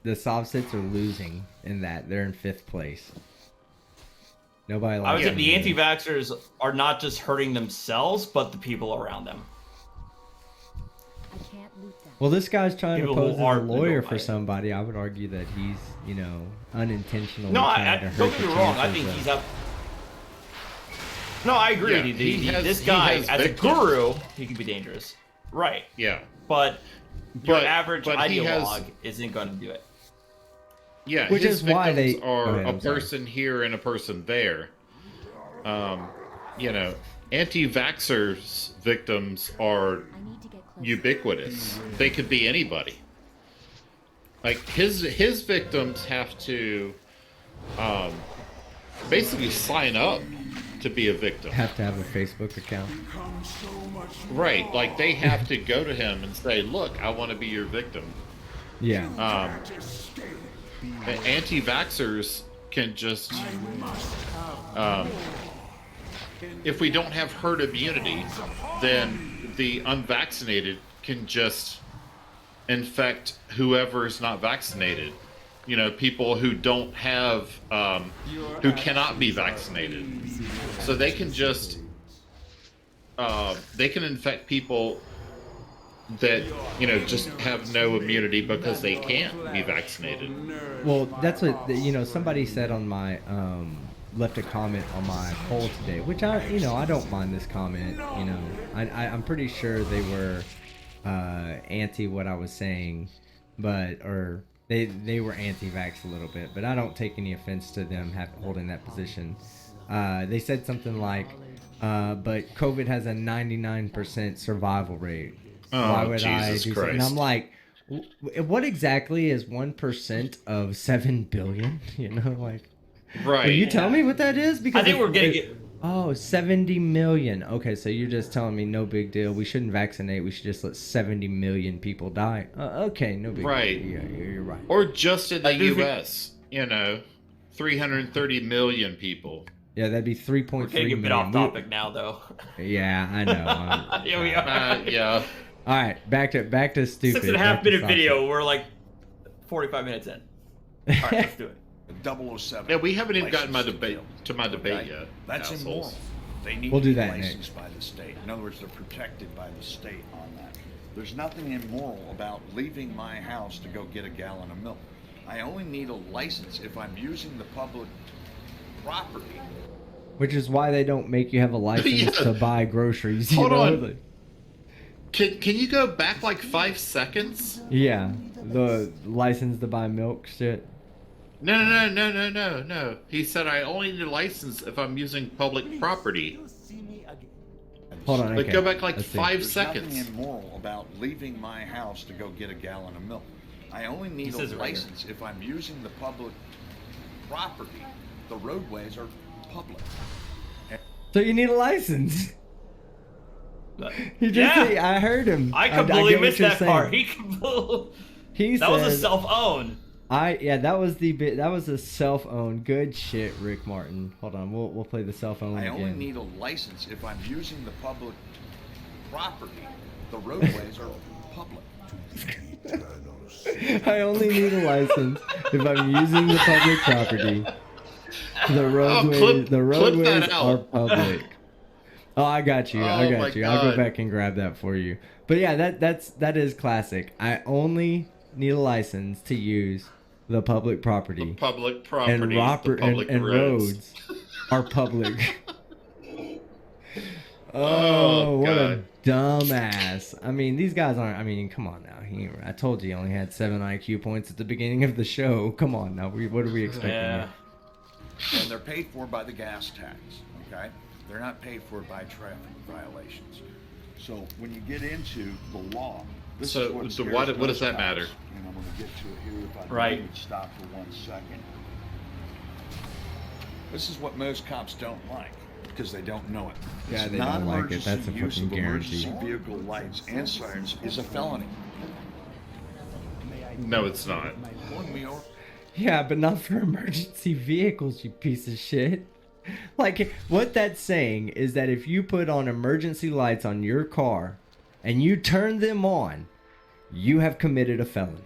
the Sovsits are losing in that. They're in 5th place. Nobody likes I would say them the either. anti-vaxxers are not just hurting themselves, but the people around them. Well, this guy's trying People to who pose as a aren't lawyer legal, for right? somebody. I would argue that he's, unintentionally No, trying to don't hurt get the me wrong. I chances think of- he's up. No, I agree. Yeah, This guy, has as a victims. guru, he can be dangerous. Right. Yeah. But your But- average but he has- ideologue isn't going to do it. Yeah, Which his is why victims they- are Go ahead, a I'm sorry. person here and a person there. Anti-vaxxers victims are ubiquitous. They could be anybody. Like his victims have to basically sign up to be a victim. Have to have a Facebook account. Right, like they have to go to him and say, "Look, I want to be your victim." Yeah. Anti-vaxxers can just, if we don't have herd immunity, then the unvaccinated can just infect whoever is not vaccinated. People who don't have, who cannot be vaccinated. So they can just, they can infect people that, just have no immunity because they can't be vaccinated. Well, that's what somebody said on my left a comment on my poll today, which I don't mind this comment. I'm pretty sure they were anti what I was saying, or they were anti-vax a little bit, but I don't take any offense to them holding that position. They said something like, but COVID has a 99% survival rate. Why would I do something? And I'm like, what exactly is 1% of 7 billion? Right. Will you tell me what that is? Because I think we're getting it. Oh, 70 million. Okay, so you're just telling me no big deal. We shouldn't vaccinate. We should just let 70 million people die. Okay, no big Right. deal. Yeah, you're right. Or just in the U.S., 330 million people. Yeah, that'd be 3.3 We're getting a bit million. off topic now, though. Yeah, I know. Here we are. Yeah. All right, back to stupid. 6.5 minute video. We're like 45 minutes in. All right, let's do it. 007. Yeah, we haven't even gotten license to my debate Okay? yet. That's assholes. immoral. They need We'll to do be that licensed next. by the state. In other words, they're protected by the state on that. There's nothing immoral about leaving my house to go get a gallon of milk. I only need a license if I'm using the public property. Which is why they don't make you have a license Yeah. to buy groceries. Hold know? on. Like- Can you go back like 5 seconds? Yeah, the license to buy milk shit. No. He said I only need a license if I'm using public property. Hold on, Like okay. go back like Let's see. 5 There's seconds. nothing immoral about leaving my house to go get a gallon of milk. I only need a says it right here. license if I'm using the public property. The roadways are public. So you need a license. He just Yeah. said- I heard him. I get completely what missed you're that saying. part. He completely. He That was a says- self-own. that was the bit. That was a self-owned. Good shit, Rick Martin. Hold on, we'll play the self-owned I only again. need a license if I'm using the public property. The roadways are public. I only need a license if I'm using the public property. The roadways, clip the roadways that out. are public. Oh, I got you. I Oh, got my you. I'll go God. back and grab that for you. But yeah, that is classic. I only need a license to use the public property. Public property. And Robert the public and roads are public. Oh, what a dumbass. I mean, these guys aren't. I mean, come on now. I told you he only had 7 IQ points at the beginning of the show. Come on now. What are we expecting here? And they're paid for by the gas tax, okay? They're not paid for by traffic violations. So when you get into the law, this So- is what so scares what does most that cops. matter? And I'm going to get to it here if I Right. would stop for 1 second. This is what most cops don't like because they don't know it. Yeah, It's they don't like it. non-emergency That's a use fucking of emergency guarantee. vehicle lights and sirens is a felony. No, it's not. Pulling me over. Yeah, but not for emergency vehicles, you piece of shit. Like, what that's saying is that if you put on emergency lights on your car and you turn them on, you have committed a felony.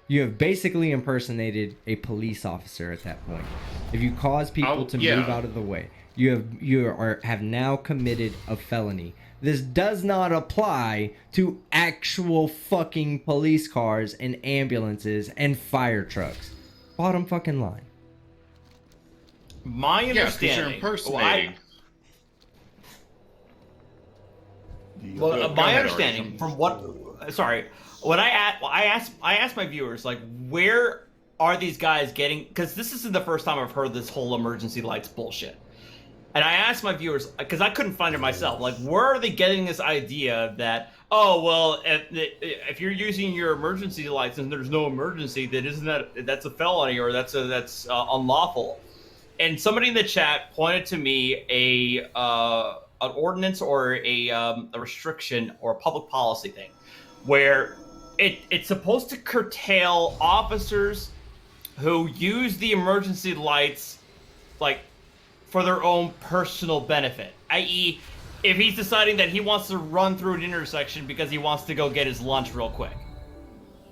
You have basically impersonated a police officer at that point. If you cause people to yeah. move out of the way, you have now committed a felony. This does not apply to actual fucking police cars and ambulances and fire trucks. Bottom fucking line. My Yeah, 'cause you're understanding. impersonating. Well, Go my ahead, understanding Artie. from what, sorry, when I asked my viewers, like, where are these guys getting? Because this isn't the first time I've heard this whole emergency lights bullshit. And I asked my viewers, because I couldn't find it myself, like, where are they getting this idea that, oh, well, if you're using your emergency lights and there's no emergency, that's a felony or that's unlawful. And somebody in the chat pointed to me an ordinance or a restriction or a public policy thing, where it's supposed to curtail officers who use the emergency lights, like, for their own personal benefit. I.e., if he's deciding that he wants to run through an intersection because he wants to go get his lunch real quick.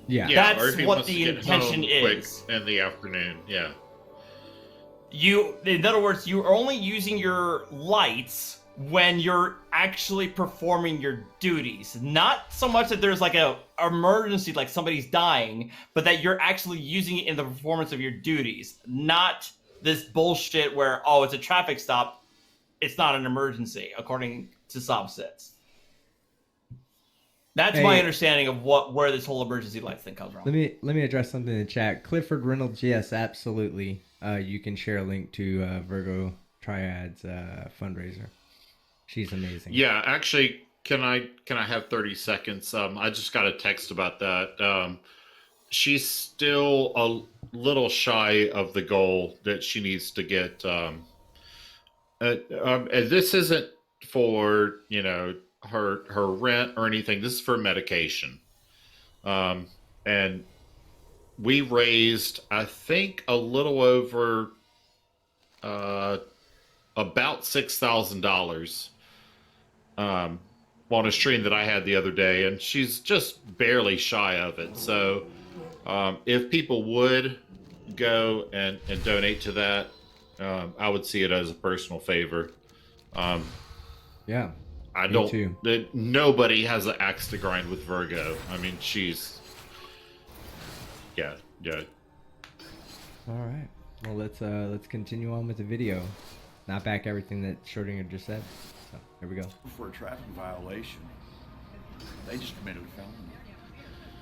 Yeah. That's or if he what wants to the get intention home quick is. in the afternoon. Yeah. In other words, you're only using your lights when you're actually performing your duties. Not so much that there's like a emergency, like somebody's dying, but that you're actually using it in the performance of your duties. Not this bullshit where, oh, it's a traffic stop, it's not an emergency, according to subsets. That's my understanding of where this whole emergency lights thing comes from. Let me address something in the chat. Clifford Reynolds, yes, absolutely. You can share a link to Virgo Triad's fundraiser. She's amazing. Yeah, actually, can I have 30 seconds? I just got a text about that. She's still a little shy of the goal that she needs to get. And this isn't for, her rent or anything. This is for medication. And we raised, I think, a little over about $6,000 on a stream that I had the other day, and she's just barely shy of it. So if people would go and donate to that, I would see it as a personal favor. Yeah. I me don't. too. Nobody has an axe to grind with Virgo. I mean, she's. Yeah. All right. Well, let's continue on with the video. Not back everything that Schrodinger just said. So here we go. For a traffic violation, they just committed a felony.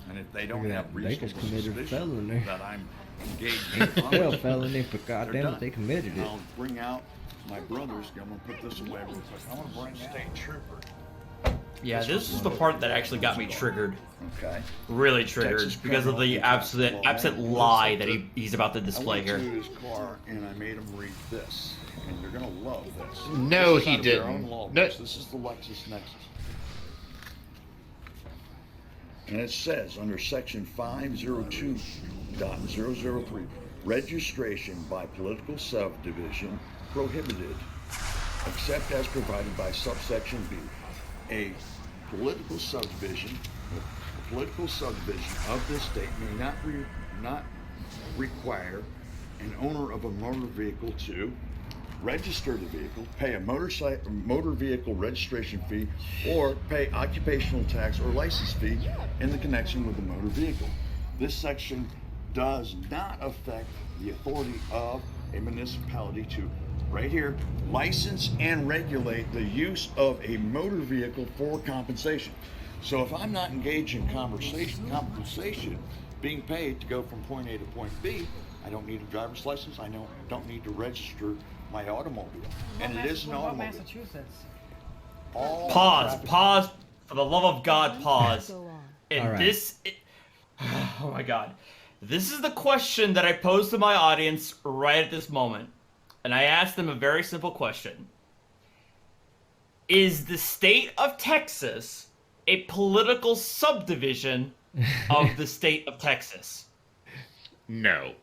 And if they don't Look at have that. They reasonable just committed a suspicion felony. that I'm engaged in Well, conduct, felony, but they're goddamn it, done. they committed And it. I'll bring out my brothers. I'm gonna put this away real quick. I'm gonna bring state trooper. Yeah, this is the part that actually got me triggered. Okay. Really triggered Texas because of the criminal absolute law. lie that he's about to display I here. went to his car and I made him read this, and you're gonna love this. No, This is he out of their didn't. own law No. books. This is the LexisNexis. And it says under section 502.003, registration by political subdivision prohibited, except as provided by subsection B. A political subdivision of this state may not require an owner of a motor vehicle to register the vehicle, pay a motor vehicle registration fee, or pay occupational tax or license fee in the connection with the motor vehicle. This section does not affect the authority of a municipality to, right here, license and regulate the use of a motor vehicle for compensation. So if I'm not engaged in compensation, being paid to go from point A to point B, I don't need a driver's license. I don't need to register my automobile. And it is an automobile. Massachusetts? Pause. For the love of God, pause. And All this... oh my God. This is the question that I posed to my audience right at this moment. And I asked them a very simple question. Is the state of Texas a political subdivision of the state of Texas? No.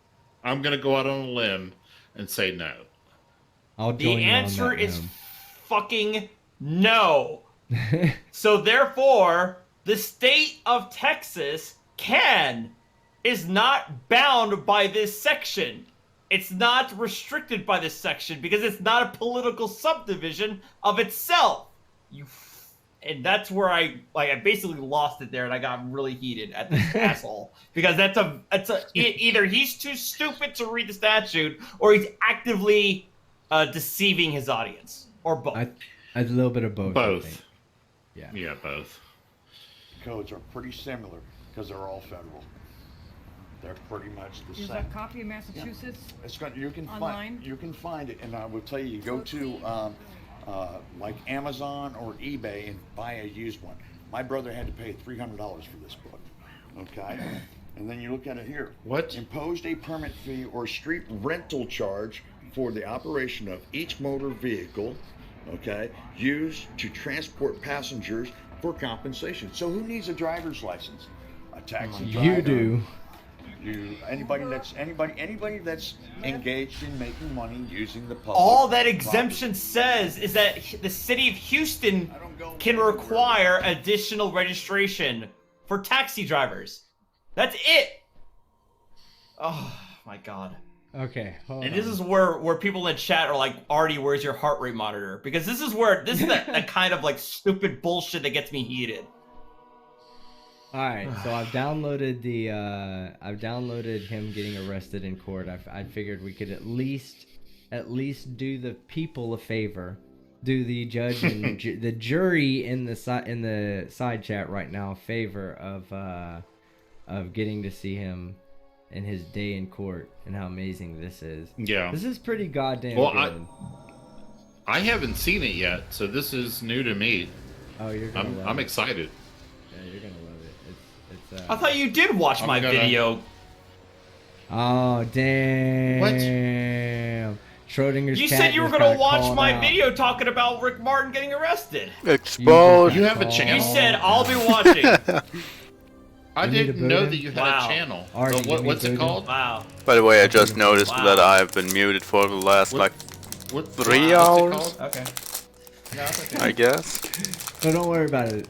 I'm going to go out on a limb and say no. The answer is fucking no. So therefore, the state of Texas is not bound by this section. It's not restricted by this section because it's not a political subdivision of itself. And that's where I basically lost it there, and I got really heated at this asshole because either he's too stupid to read the statute or he's actively deceiving his audience, or both. A little bit of both. Both. Yeah, both. Codes are pretty similar because they're all federal. They're pretty much the There's same. a copy of Massachusetts. Yeah. It's got, you can online. You can find it, and I will tell you, go to like Amazon or eBay and buy a used one. My brother had to pay $300 for this book. Okay, and then you look at it here. What? Imposed a permit fee or street rental charge for the operation of each motor vehicle, okay, used to transport passengers for compensation. So who needs a driver's license? A taxi driver. You do. Anybody that's engaged in making money using the public. All that exemption says is that the city of Houston can require additional registration for taxi drivers. That's it. Oh my God. Okay. And this is where people in chat are like, Artie, where's your heart rate monitor? Because this is the kind of like stupid bullshit that gets me heated. All right, so I've downloaded him getting arrested in court. I figured we could at least do the people a favor, do the judge and the jury in the side chat right now a favor of getting to see him in his day in court and how amazing this is. Yeah, this is pretty goddamn good. I haven't seen it yet, so this is new to me. Oh, you're gonna love I'm it. excited. Yeah, you're gonna love it. I thought you did watch my video. Oh, damn. What? Schrodinger's You cat said you were just going to got watch called my out. video talking about Rick Martin getting arrested. Exposed. You have a channel? You said, I'll be watching. I didn't know that you had Wow. a channel. Artie, So what's it called? Wow. By the way, I just noticed that I've been muted for the last like 3 hours. Okay. No, it's okay. I guess. No, don't worry about it.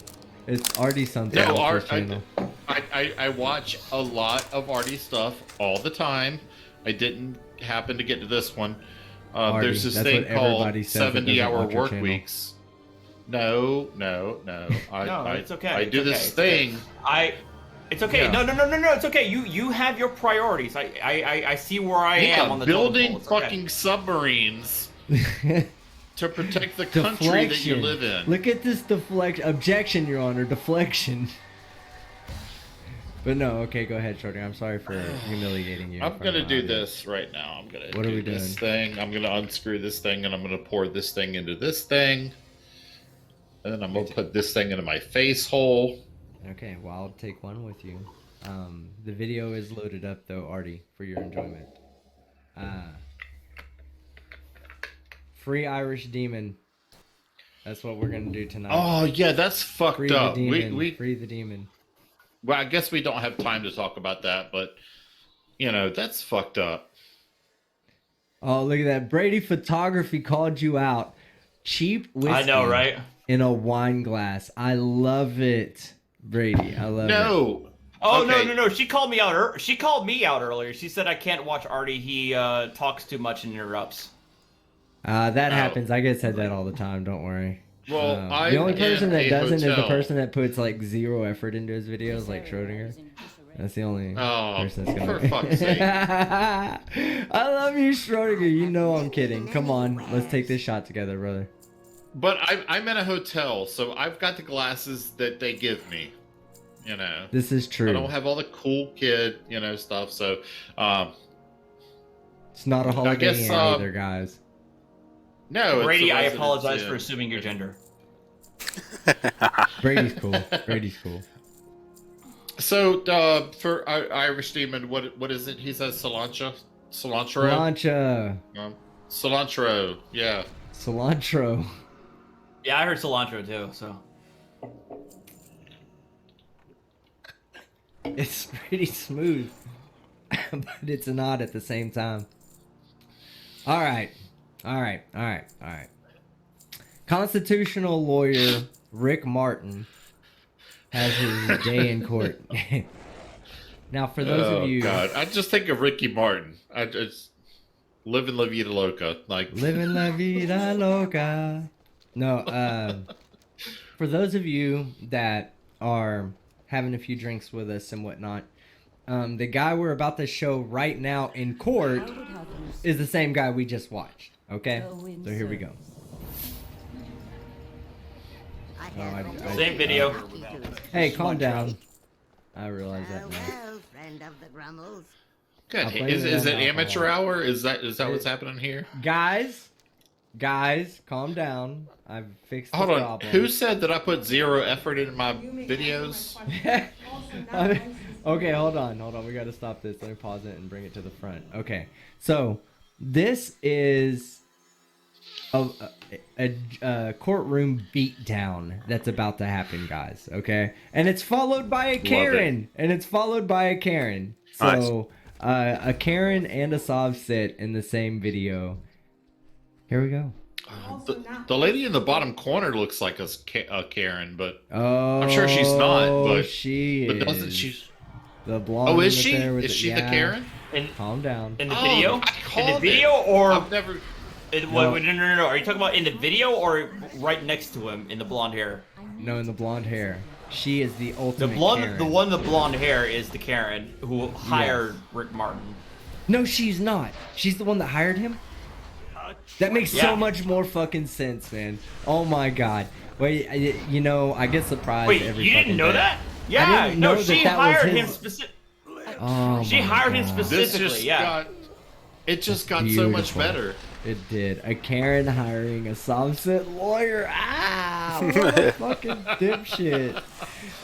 It's Artie something. No, on his channel. I watch a lot of Artie stuff all the time. I didn't happen to get to this one. Artie, there's this that's thing what everybody called says that doesn't 70-hour watch your work channel. weeks. No. No, it's okay. I It's do okay. this It's okay. thing. It's okay. Yeah. No. It's okay. You have your priorities. I see where I am on the building totem pole. It's okay. fucking submarines to protect the country that you live in. Look at this deflection. Objection, Your Honor. Deflection. But no, okay, go ahead, Shorty. I'm sorry for humiliating you. I'm gonna do this right now. I'm gonna What are do we this doing? thing. I'm gonna unscrew this thing and I'm gonna pour this thing into this thing. And then I'm gonna put this thing into my face hole. Okay, well, I'll take one with you. The video is loaded up, though, Artie, for your enjoyment. Free Irish Demon. That's what we're gonna do tonight. Oh yeah, that's fucked Free up. The demon. We Free the demon. Well, I guess we don't have time to talk about that, but that's fucked up. Oh, look at that. Brady Photography called you out. Cheap whiskey. I know, right? In a wine glass. I love it, Brady. I love it. No. Oh Okay. no! She called me out. She called me out earlier. She said I can't watch Artie. He talks too much and interrupts. That happens. I get said that all the time. Don't worry. Well, the only person that doesn't is the hotel. person that puts like zero effort into his videos, like Schrodinger. That's the only person that's gonna. For fuck's sake! I love you, Schrodinger. You know I'm kidding. Come on, let's take this shot together, brother. But I'm in a hotel, so I've got the glasses that they give me. You know. This is true. I don't have all the cool kid, stuff. So, it's not a holiday Inn either, guys. No, Brady, it's I apologize for assuming your gender. Brady's cool. Brady's cool. So, for our Irish demon, what is it? He says cilantro. Cilantro. Cilantro. Yeah. Cilantro. Yeah, I heard cilantro too. So. It's pretty smooth, but it's not at the same time. All right. Constitutional lawyer Rick Martin has his day in court. Now, for those of you... God, I just think of Ricky Martin. I just... Living La Vida Loca. Living La Vida Loca. No, for those of you that are having a few drinks with us and whatnot, the guy we're about to show right now in court is the same guy we just watched. Okay? So here we go. Same video. Hey, calm down. I realize that now. Friend of the Grummels. Good. Is it amateur hour? Is that what's happening here? Guys, calm down. I've fixed the Hold on. problem. Who said that I put zero effort into my videos? Okay, hold on. We gotta stop this. Let me pause it and bring it to the front. Okay, so this is a courtroom beatdown that's about to happen, guys. Okay, and it's followed by a Karen, So a Karen and a Sav sit in the same video. Here we go. The lady in the bottom corner looks like a Karen, but I'm sure she's not. But she is. But doesn't she? The blonde. Oh, is she? Is she the Karen? Calm down. In the video? In the video, or I've never. No. Are you talking about in the video or right next to him in the blonde hair? No, in the blonde hair. She is the ultimate Karen. The one with the blonde hair is the Karen who hired Rick Martin. No, she's not. She's the one that hired him? That makes so much more fucking sense, man. Oh my god. Wait, I get surprised every fucking day. Wait, you didn't know that? Yeah, I didn't know she that hired was him his... specifically. Oh she hired him specifically, It just got so much better. It did. A Karen hiring a Sunset lawyer. Ah, what a fucking dipshit.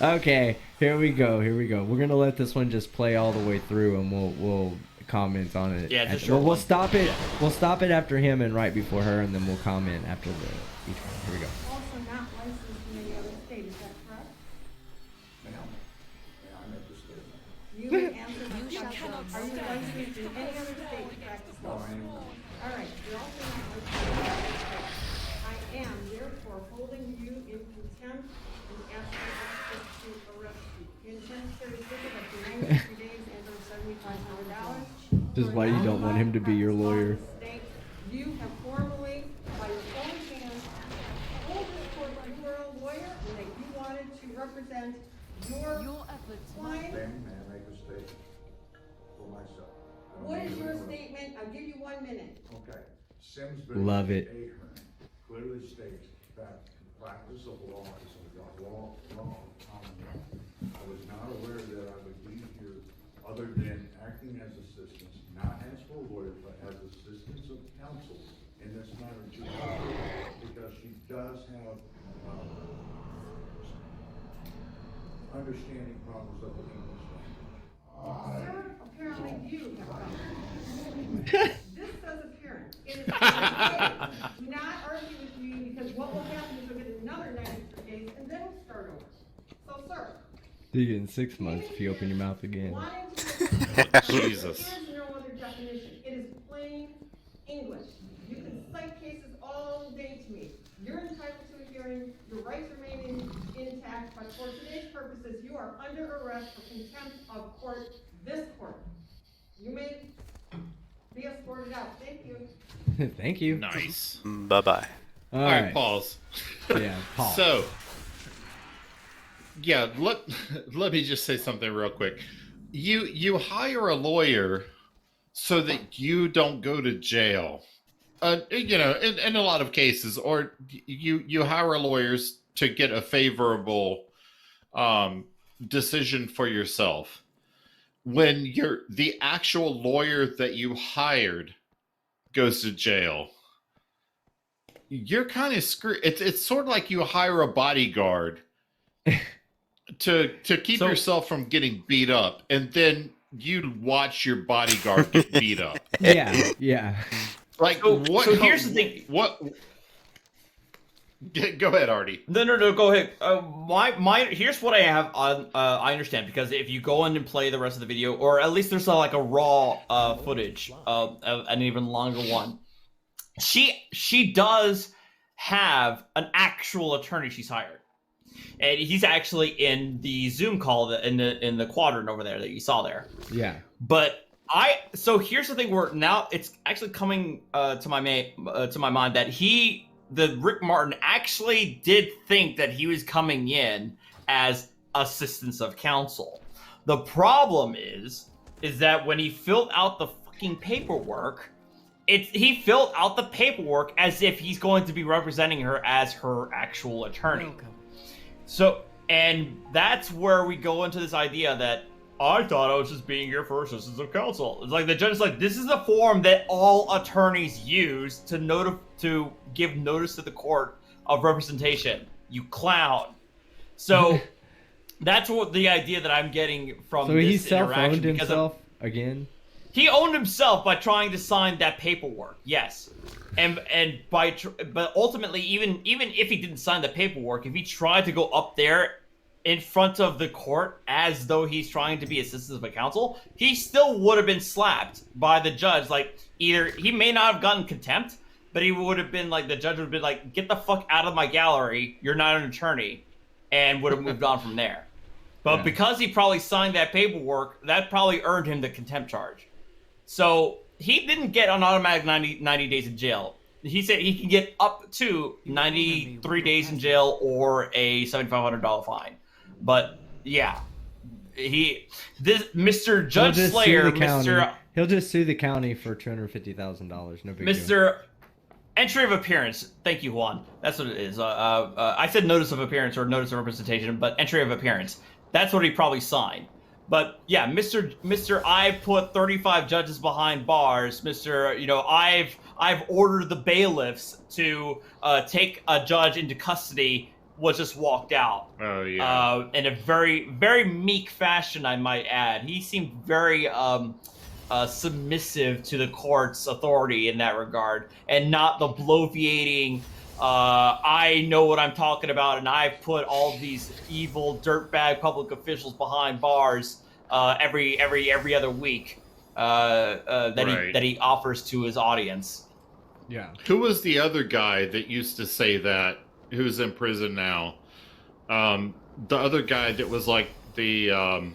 Okay, here we go. We're gonna let this one just play all the way through, and we'll comment on it. Yeah, it's a short we'll one. stop it. We'll stop it after him and right before her, and then we'll comment after each one. Here we go. Also not licensed in any other state, is that correct? You may answer my question. Are you licensed in any other state to practice law? All right, you're also not licensed in any other state. I am therefore holding you in contempt and asking access to arrest you. You intend to carry ticket up to 93 days and or $7,500. This is why you don't want him to be your lawyer. You have formally, by your own hands, told this court that you were a lawyer and that you wanted to represent your client. May I make a statement for myself? What is your statement? I'll give you 1 minute. Okay. Love it. Clearly states that the practice of law is a law of common law. I was not aware that I would be here other than acting as assistants, not as full lawyer, but as assistants of counsel in this matter to her, because she does have understanding problems of the English language. Sir, apparently you have problems. This says apparent. It is not argue with me because what will happen is you'll get another 93 days and then we'll start over. So, sir. You get in 6 months if you open your mouth again. Jesus. There is no other definition. It is plain English. You can cite cases all day to me. You're entitled to a hearing. Your rights remain intact. But for today's purposes, you are under arrest for contempt of court. This court. You may be escorted out. Thank you. Thank you. Nice. Bye-bye. All right, right. pause. Yeah, pause. So, yeah, let me just say something real quick. You hire a lawyer so that you don't go to jail. You know, in a lot of cases, or you hire lawyers to get a favorable decision for yourself. When the actual lawyer that you hired goes to jail, you're kind of screwed. It's sort of like you hire a bodyguard to keep yourself from getting beat up, and then you watch your bodyguard get beat up. Yeah. Like what? So here's the thing. What? Go ahead, Artie. No, go ahead. Here's what I have on. I understand, because if you go in and play the rest of the video, or at least there's like a raw footage of an even longer one. She does have an actual attorney she's hired, and he's actually in the Zoom call in the quadrant over there that you saw there. Yeah. But so here's the thing where now it's actually coming to my mind that Rick Martin actually did think that he was coming in as assistance of counsel. The problem is that when he filled out the fucking paperwork, he filled out the paperwork as if he's going to be representing her as her actual attorney. So, and that's where we go into this idea that I thought I was just being here for assistance of counsel. It's like the judge is like, this is the form that all attorneys use to give notice to the court of representation. You clown. So that's what the idea that I'm getting from So this he self-owned interaction. himself again? He owned himself by trying to sign that paperwork. Yes. But ultimately, even if he didn't sign the paperwork, if he tried to go up there in front of the court as though he's trying to be assistant of counsel, he still would have been slapped by the judge. Like, either he may not have gotten contempt, but he would have been like, the judge would have been like, get the fuck out of my gallery, you're not an attorney, and would have moved on from there. But because he probably signed that paperwork, that probably earned him the contempt charge. So he didn't get an automatic 90 days in jail. He said he can get up to 93 days in jail or a $7,500 fine. But yeah, Mr. Judge Slayer, he'll just sue the county for $250,000. No big deal. Mr. Entry of appearance. Thank you, Juan. That's what it is. I said notice of appearance or notice of representation, but entry of appearance. That's what he probably signed. But yeah, Mr. I put 35 judges behind bars. Mr. I've ordered the bailiffs to take a judge into custody. Was just walked out. Oh yeah. In a very, very meek fashion, I might add. He seemed very submissive to the court's authority in that regard, and not the bloviating. I know what I'm talking about, and I've put all these evil dirtbag public officials behind bars every other week that he offers to his audience. Yeah. Who was the other guy that used to say that? Who's in prison now? The other guy that was like the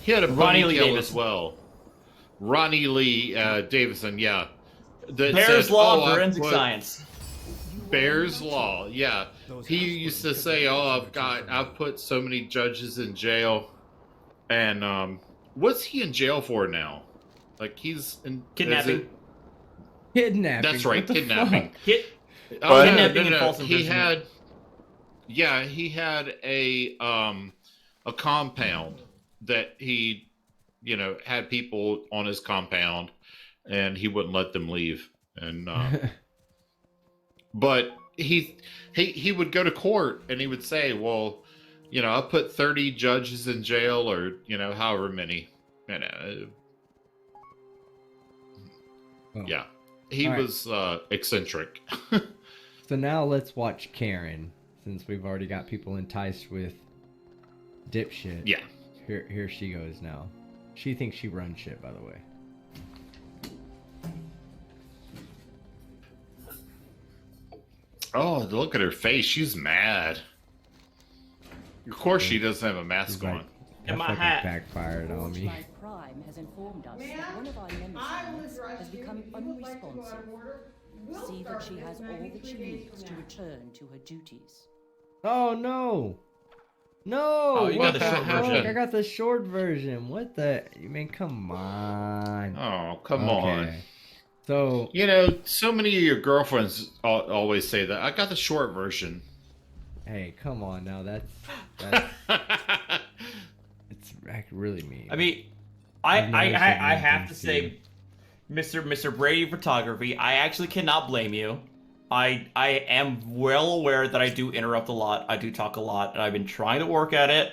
he had a Ronnie Lee ponytail Davis as well. Ronnie Lee Davison, yeah. Bears Law, Forensic Science. Bears Law, yeah. He used to say, I've put so many judges in jail. And what's he in jail for now? Like, he's in kidnapping. Kidnapping. That's right, kidnapping. Kidnapping and false imprisonment. He had a compound that he, had people on his compound, and he wouldn't let them leave. And but he would go to court and he would say, well, I put 30 judges in jail, or however many. Yeah, he was eccentric. So now let's watch Karen, since we've already got people enticed with dipshit. Yeah. Here she goes now. She thinks she runs shit, by the way. Oh, look at her face. She's mad. Of course she doesn't have a mask on. And my hat Backfired on me. team has informed us Ma'am, that one of our I will nemesis address has you. become If you would like to go out unresponsive. of order, we'll See start that she this has all maybe that she 3 days needs from to now. return to her duties. Oh no. No. Oh, you what got the short fuck? version. I got the short version. What the? I mean, come on. Oh, come on. So you know, so many of your girlfriends always say that. I got the short version. Hey, come on now. That's it's really mean. I mean, I have to say, Mr. Brady Photography, I actually cannot blame you. I am well aware that I do interrupt a lot. I do talk a lot, and I've been trying to work at it.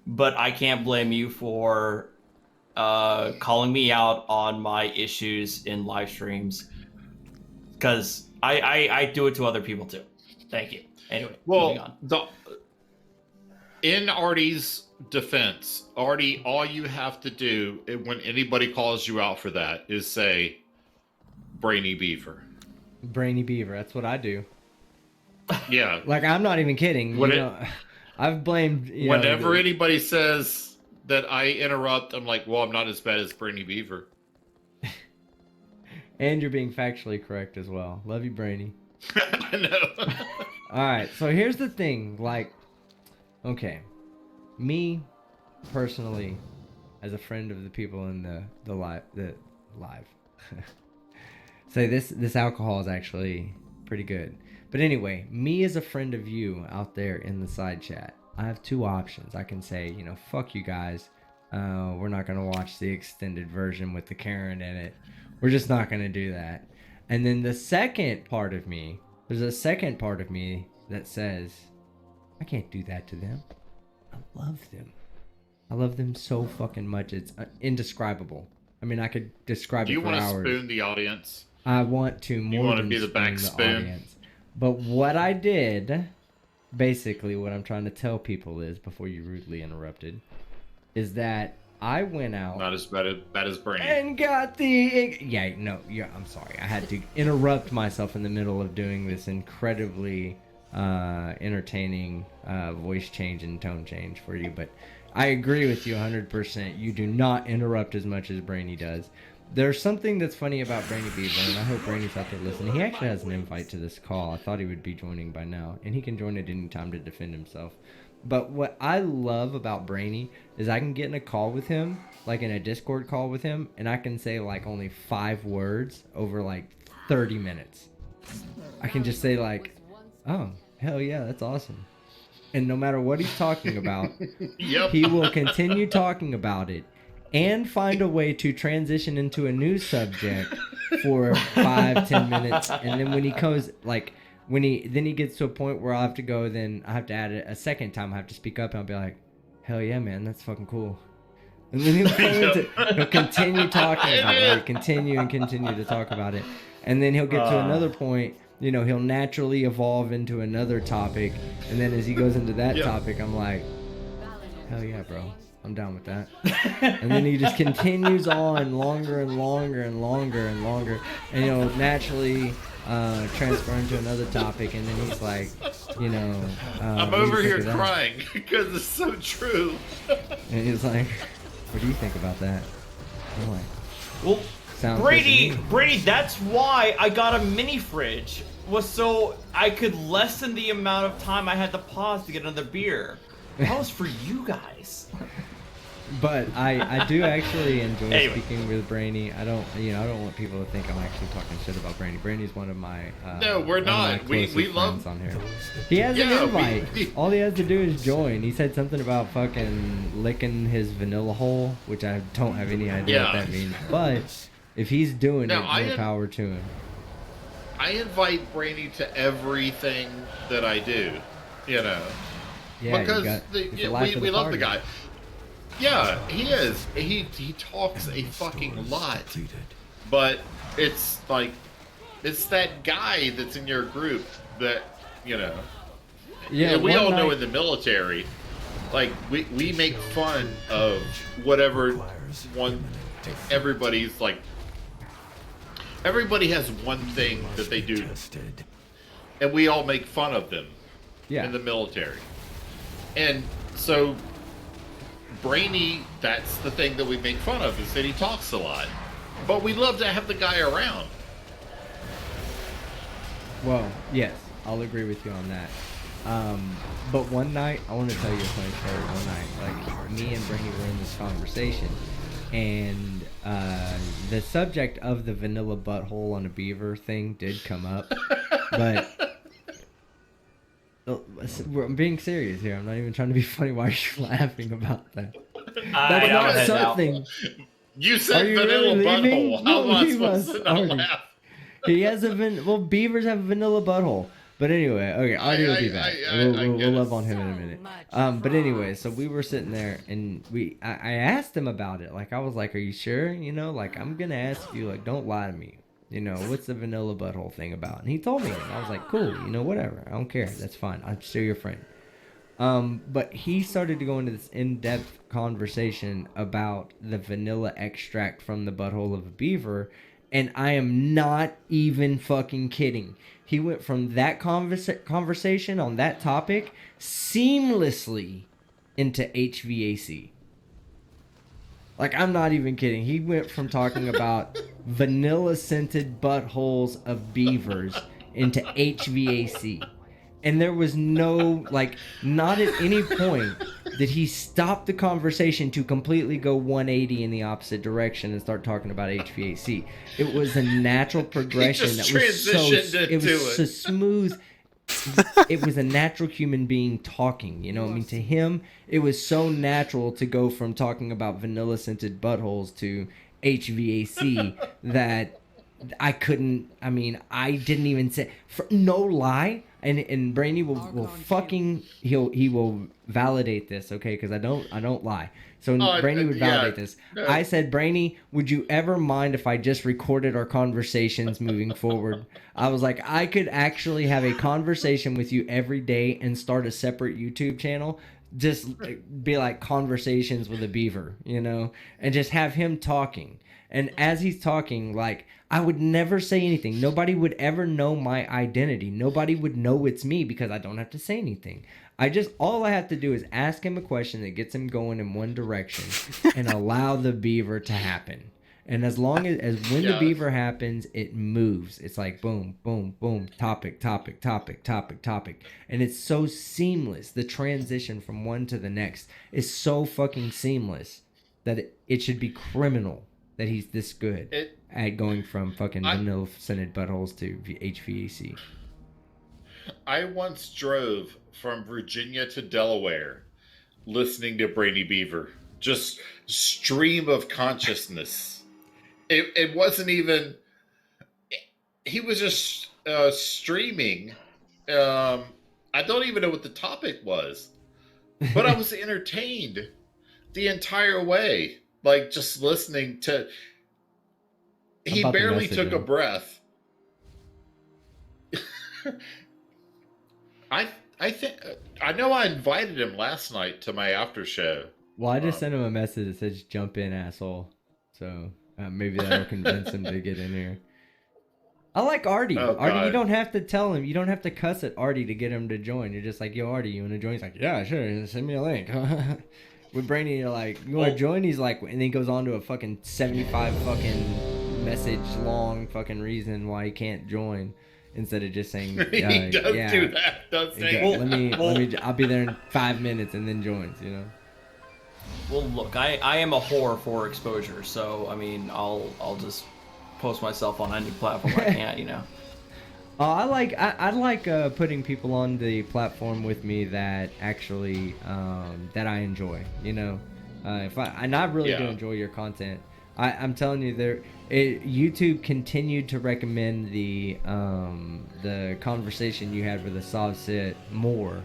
But I can't blame you for calling me out on my issues in live streams, because I do it to other people too. Thank you. Anyway, moving on. In Artie's defense, Artie, all you have to do when anybody calls you out for that is say, Brainy Beaver. Brainy Beaver. That's what I do. Yeah. Like, I'm not even kidding. I've blamed. Whenever anybody says that I interrupt, I'm like, well, I'm not as bad as Brainy Beaver. And you're being factually correct as well. Love you, Brainy. I know. All right, so here's the thing. Like, okay, me personally, as a friend of the people in the live, say this alcohol is actually pretty good. But anyway, me as a friend of you out there in the side chat, I have two options. I can say, fuck you guys. We're not gonna watch the extended version with the Karen in it. We're just not gonna do that. And then the second part of me, there's a second part of me that says, I can't do that to them. I love them. I love them so fucking much. It's indescribable. I mean, I could describe Do it you for want to hours. spoon the audience? I want to more You want to than be the back spoon spoon? audience. But what I did, basically what I'm trying to tell people is, before you rudely interrupted, is that I went out Not as bad as Brainy. and got the... I'm sorry. I had to interrupt myself in the middle of doing this incredibly entertaining voice change and tone change for you. But I agree with you 100%. You do not interrupt as much as Brainy does. There's something that's funny about Brainy Beaver, and I hope Brainy's out there listening. He actually has an invite to this call. I thought he would be joining by now, and he can join at any time to defend himself. But what I love about Brainy is I can get in a call with him, like in a Discord call with him, and I can say like only 5 words over like 30 minutes. I can just say like, oh, hell yeah, that's awesome. And no matter what he's talking about, he will continue talking about it and find a way to transition into a new subject for 5-10 minutes. And then when he goes, like, then he gets to a point where I'll have to go, then I have to add it a second time. I have to speak up and I'll be like, hell yeah, man, that's fucking cool. And then he'll continue talking about it, like, continue to talk about it. And then he'll get to another point, he'll naturally evolve into another topic. And then as he goes into that topic, I'm like, hell yeah, bro. I'm down with that. And then he just continues on longer and longer and longer and longer. And he'll naturally transfer into another topic. And then he's like, I'm over here crying because it's so true. And he's like, what do you think about that? I'm like, well, sounds Brady, that's why I got a mini fridge. Was so I could lessen the amount of time I had to pause to get another beer. That was for you guys. But I do actually enjoy speaking with Brainy. I don't want people to think I'm actually talking shit about Brainy. Brainy's one of my no, we're not. We love on here. He has an invite. All he has to do is join. He said something about fucking licking his vanilla hole, which I don't have any idea what that means. But if he's doing it, more power to him. I invite Brainy to everything that I do, Yeah, because we love the guy. Yeah, he is. He talks a fucking lot, but it's like it's that guy that's in your group that Yeah, we all know in the military, like we make fun of whatever one. Everybody's like. Everybody has one thing that they do, and we all make fun of them in the military. And so Brainy, that's the thing that we make fun of, is that he talks a lot. But we love to have the guy around. Well, yes, I'll agree with you on that. But one night, I want to tell you a funny story. One night, like, me and Brainy were in this conversation, and the subject of the vanilla butthole on a beaver thing did come up. But I'm being serious here. I'm not even trying to be funny. Why are you laughing about that? That's not something. You said vanilla butthole. How am I supposed to not laugh? He has well, beavers have a vanilla butthole. But anyway, okay, Artie will be back. We'll love on him in a minute. But anyway, so we were sitting there, and I asked him about it. Like, I was like, "Are you sure? You know, like, I'm gonna ask you. Like, don't lie to me. You know, what's the vanilla butthole thing about?" And he told me, and I was like, "Cool. You know, whatever. I don't care. That's fine. I'm still your friend." But he started to go into this in-depth conversation about the vanilla extract from the butthole of a beaver, and I am not even fucking kidding. He went from that conversation on that topic seamlessly into HVAC. Like, I'm not even kidding. He went from talking about vanilla-scented buttholes of beavers into HVAC. And there was no, like, not at any point did he stop the conversation to completely go 180 in the opposite direction and start talking about HVAC. It was a natural progression that was so smooth. It was a natural human being talking, you know. I mean, to him, it was so natural to go from talking about vanilla scented buttholes to HVAC that I didn't even say, for no lie. And Brainy will fucking he will validate this, okay? Because I don't lie. So Brainy would validate this. No. I said, Brainy, would you ever mind if I just recorded our conversations moving forward? I was like, I could actually have a conversation with you every day and start a separate YouTube channel. Just be like Conversations with a Beaver, you know, and just have him talking. And as he's talking, like, I would never say anything. Nobody would ever know my identity. Nobody would know it's me because I don't have to say anything. All I have to do is ask him a question that gets him going in one direction and allow the beaver to happen. And as long as when the beaver happens, it moves. It's like boom, boom, boom, topic, topic, topic, topic, topic. And it's so seamless. The transition from one to the next is so fucking seamless that it should be criminal that he's this good at going from fucking vanilla scented buttholes to HVAC. I once drove from Virginia to Delaware listening to Brainy Beaver. Just stream of consciousness. It wasn't even... He was just streaming. I don't even know what the topic was. But I was entertained the entire way. Like, just listening to... He barely took a breath. I think... I know I invited him last night to my after show. Well, I just sent him a message that says, "Jump in, asshole." So, maybe that'll convince him to get in here. I like Artie. Oh, Artie, you don't have to tell him. You don't have to cuss at Artie to get him to join. You're just like, "Yo, Artie, you want to join?" He's like, "Yeah, sure. Send me a link." With Brainy, you're like, "You want to join?" He's like, and then he goes on to a fucking 75 fucking message long fucking reason why he can't join, instead of just saying, he does do that, doesn't he? Let me, I'll be there in 5 minutes, and then joins, you know. Well, look, I am a whore for exposure, so I mean, I'll just post myself on any platform I can, you know. I like putting people on the platform with me that actually that I enjoy. You know, I really do enjoy your content. I'm telling you, YouTube continued to recommend the conversation you had with a soft sit more.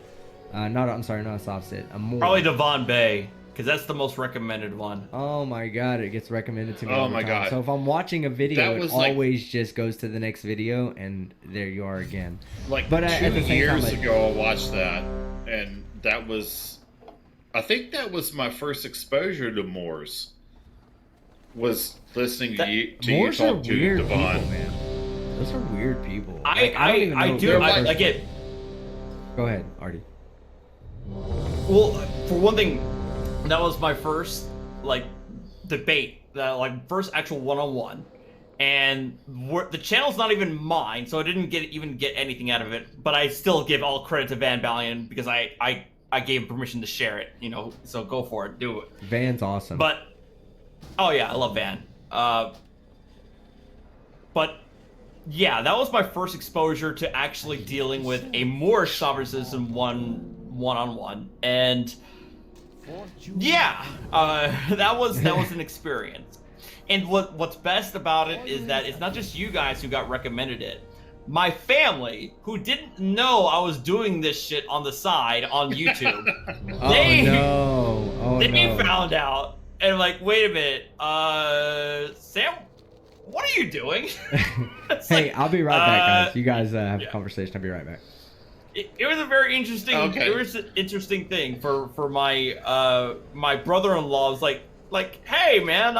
Not a soft sit, a more. Probably Devon Bay. Because that's the most recommended one. Oh my god, it gets recommended to me all the my time. God. So if I'm watching a video, it like, always just goes to the next video, and there you are again. Like, but 2 years ago, I watched that, and that was... I think that was my first exposure to Moors. Was listening to you talk to weird Devon. People, man. Those are weird people. I get... Go ahead, Artie. Well, for one thing, That was my first like debate, like first actual one-on-one, and the channel's not even mine, so I didn't even get anything out of it. But I still give all credit to Van Balian because I gave him permission to share it, you know. So go for it, do it. Van's awesome. But oh yeah, I love Van. But yeah, that was my first exposure to actually dealing with a more sovereign citizen one-on-one, and yeah, that was an experience. And what's best about it is that it's not just you guys who got recommended it. My family, who didn't know I was doing this shit on the side on YouTube, they found out and like, wait a minute, Sam, what are you doing? Hey, I'll be right back, guys. You guys have a conversation. I'll be right back. It was a very interesting. Okay. It was an interesting thing for my my brother-in-law. Was like, hey man,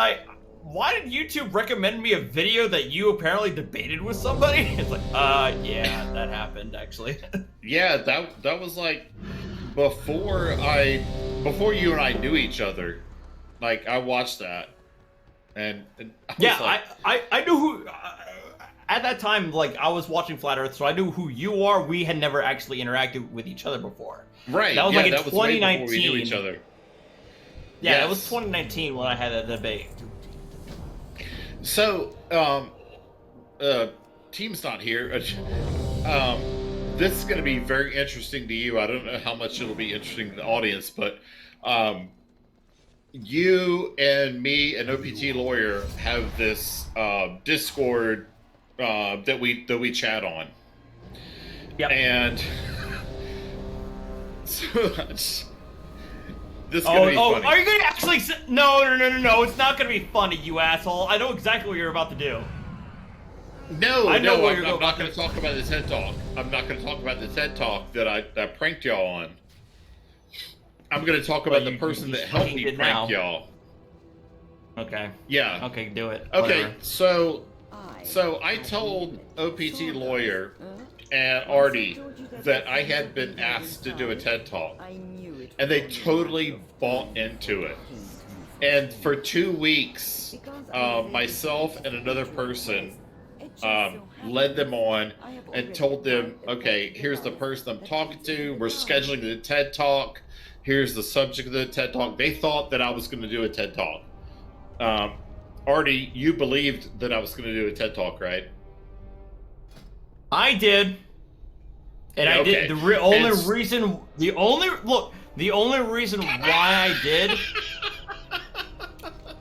why did YouTube recommend me a video that you apparently debated with somebody? It's like, yeah, that happened actually. Yeah, that was like before you and I knew each other. Like I watched that, and I was like, I knew who. At that time, like, I was watching Flat Earth, so I knew who you are. We had never actually interacted with each other before. Right. That was yeah, like in that 2019. Was way before we knew each other. Yeah, yes. It was 2019 when I had that debate. So, team's not here. This is going to be very interesting to you. I don't know how much it'll be interesting to the audience, but you and me and OPT Lawyer have this Discord that we chat on. Yep. And so this is gonna be funny. Are you gonna actually? No! It's not gonna be funny, you asshole. I know exactly what you're about to do. I'm not going to talk about the TED Talk. I'm not going to talk about the TED Talk that I pranked y'all on. I'm going to talk about the person that helped me prank y'all. Okay. Yeah. Okay, do it. Okay, Whatever. so I told OPT Lawyer and Artie that I had been asked to do a TED Talk, and they totally bought into it. And for 2 weeks, myself and another person led them on and told them, okay, here's the person I'm talking to. We're scheduling the TED Talk. Here's the subject of the TED Talk. They thought that I was going to do a TED Talk. Artie, you believed that I was going to do a TED Talk, right? I did. And Yeah, I okay. did. The only reason why I did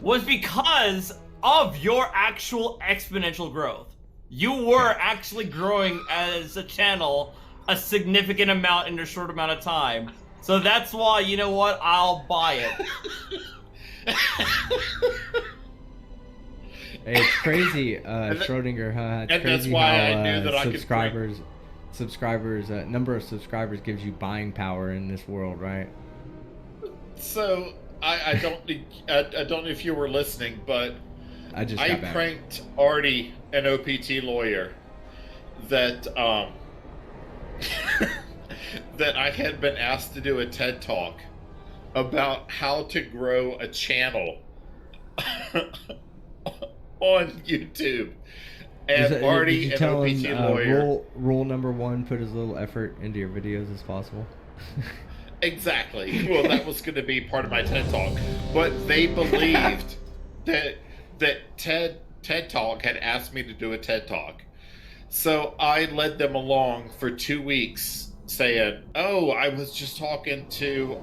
was because of your actual exponential growth. You were actually growing as a channel a significant amount in a short amount of time. So that's why, you know what, I'll buy it. Hey, it's crazy, Schrodinger, huh? It's and crazy that's why how I knew that I could number of subscribers gives you buying power in this world, right? So I don't know if you were listening, but I pranked Artie and OPT Lawyer that that I had been asked to do a TED Talk about how to grow a channel on YouTube. And Artie and OPT Lawyer. Rule number 1: put as little effort into your videos as possible. Exactly. Well, that was going to be part of my TED Talk, but they believed that TED Talk had asked me to do a TED Talk. So I led them along for 2 weeks saying, oh, I was just talking to,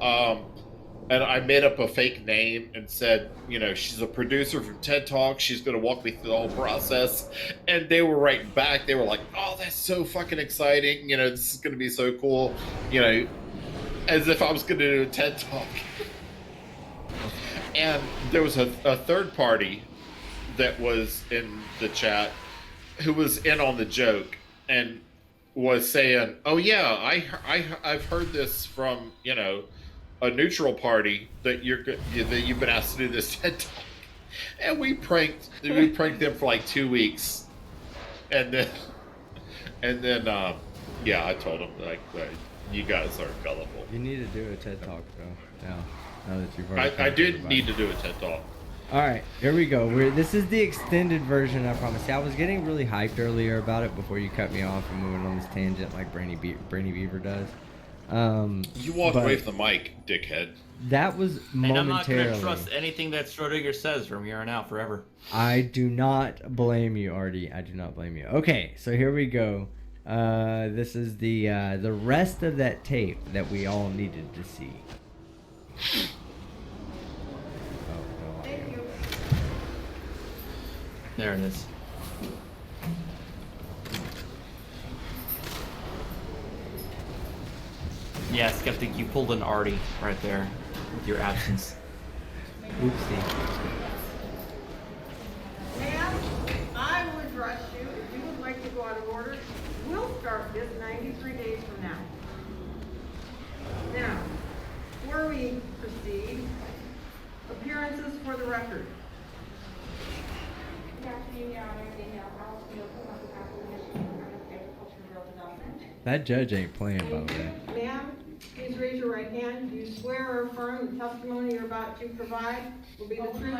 and I made up a fake name and said, you know, she's a producer from TED Talk. She's going to walk me through the whole process. And they were right back. They were like, oh, that's so fucking exciting. You know, this is going to be so cool. You know, as if I was going to do a TED Talk. And there was a third party that was in the chat who was in on the joke and was saying, oh yeah, I've heard this from, you know, a neutral party that you've been asked to do this TED Talk. And we pranked them for like 2 weeks. And then yeah, I told them like you guys are gullible. You need to do a TED Talk though. Yeah. Now that you've already I told did everybody. need to do a TED Talk. All right, here we go. This is the extended version, I promise. See, I was getting really hyped earlier about it before you cut me off and moving on this tangent like Brainy Beaver does. You walked but away from the mic, dickhead. That was And I'm not momentarily. going to trust anything that Schrodinger says from here on out forever. I do not blame you, Artie. I do not blame you. Okay, so here we go. This is the rest of that tape that we all needed to see. Thank you. There it is. Yeah, Skeptic, you pulled an Artie right there with your absence. Oopsie. Ma'am, I would rush you if you would like to go out of order. We'll start this 93 days from now. Now, before we proceed, appearances for the record. Good afternoon, Your Honor. Danielle House, Agriculture and Rural Development. That judge ain't playing, by the way. Ma'am, please raise your right hand. Do you swear or affirm the testimony you're about to provide will be the truth,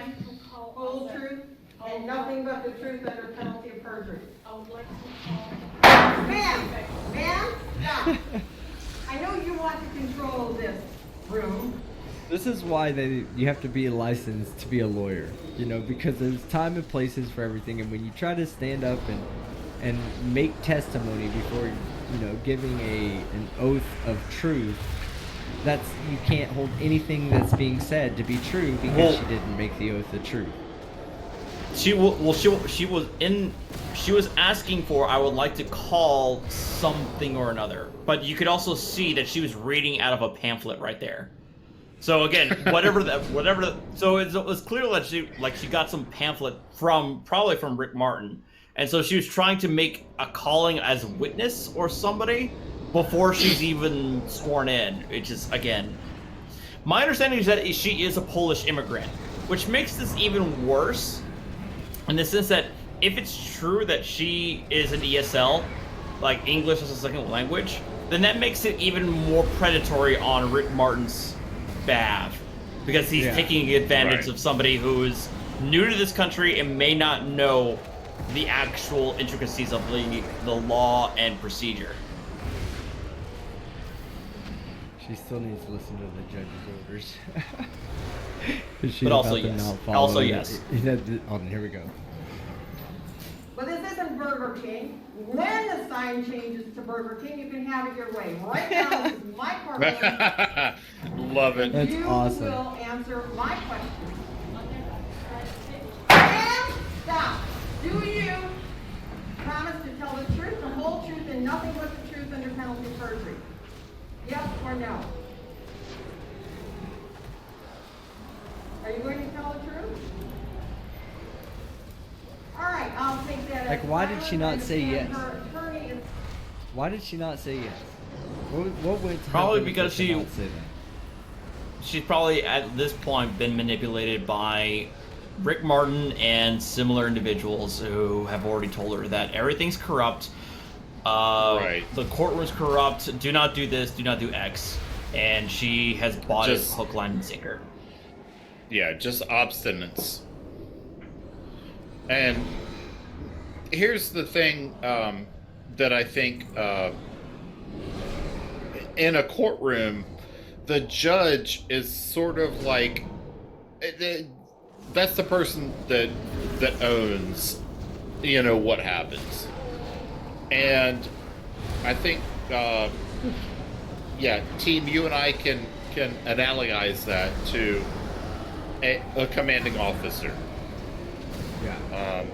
whole truth, and nothing but the truth under penalty of perjury? Ma'am, stop. I know you want to control this room. This is why you have to be licensed to be a lawyer, because there's time and places for everything, and when you try to stand up and make testimony before giving an oath of truth, you can't hold anything that's being said to be true because she didn't make the oath of truth. She was asking for, I would like to call something or another, but you could also see that she was reading out of a pamphlet right there. So again, so it was clear that she got some pamphlet probably from Rick Martin, and so she was trying to make a calling as a witness or somebody before she's even sworn in, which is, again, my understanding is that she is a Polish immigrant, which makes this even worse in the sense that if it's true that she is an ESL, like English as a second language, then that makes it even more predatory on Rick Martin's behalf, because he's taking advantage of somebody who is new to this country and may not know the actual intricacies of the law and procedure. She still needs to listen to the judge's orders. But also yes. Also yes. Oh, here we go. But this isn't Burger King. When the sign changes to Burger King, you can have it your way. Right now, this is my courtroom. Love it. That's awesome. You will answer my questions. And stop. Do you promise to tell the truth, the whole truth, and nothing but the truth under penalty of perjury? Yes or no? Are you going to tell the truth? All right, I'll take that. Like, why did she not say yes? Her attorney is. Why did she not say yes? What went to Probably happen because for her to not say that? she's probably at this point been manipulated by Rick Martin and similar individuals who have already told her that everything's corrupt. The courtroom's corrupt. Do not do this. Do not do X. And she has bought it hook, line, and sinker. Yeah, just obstinance. And here's the thing that I think in a courtroom, the judge is sort of like that's the person that owns, what happens. And I think, team, you and I can analogize that to a commanding officer. Yeah.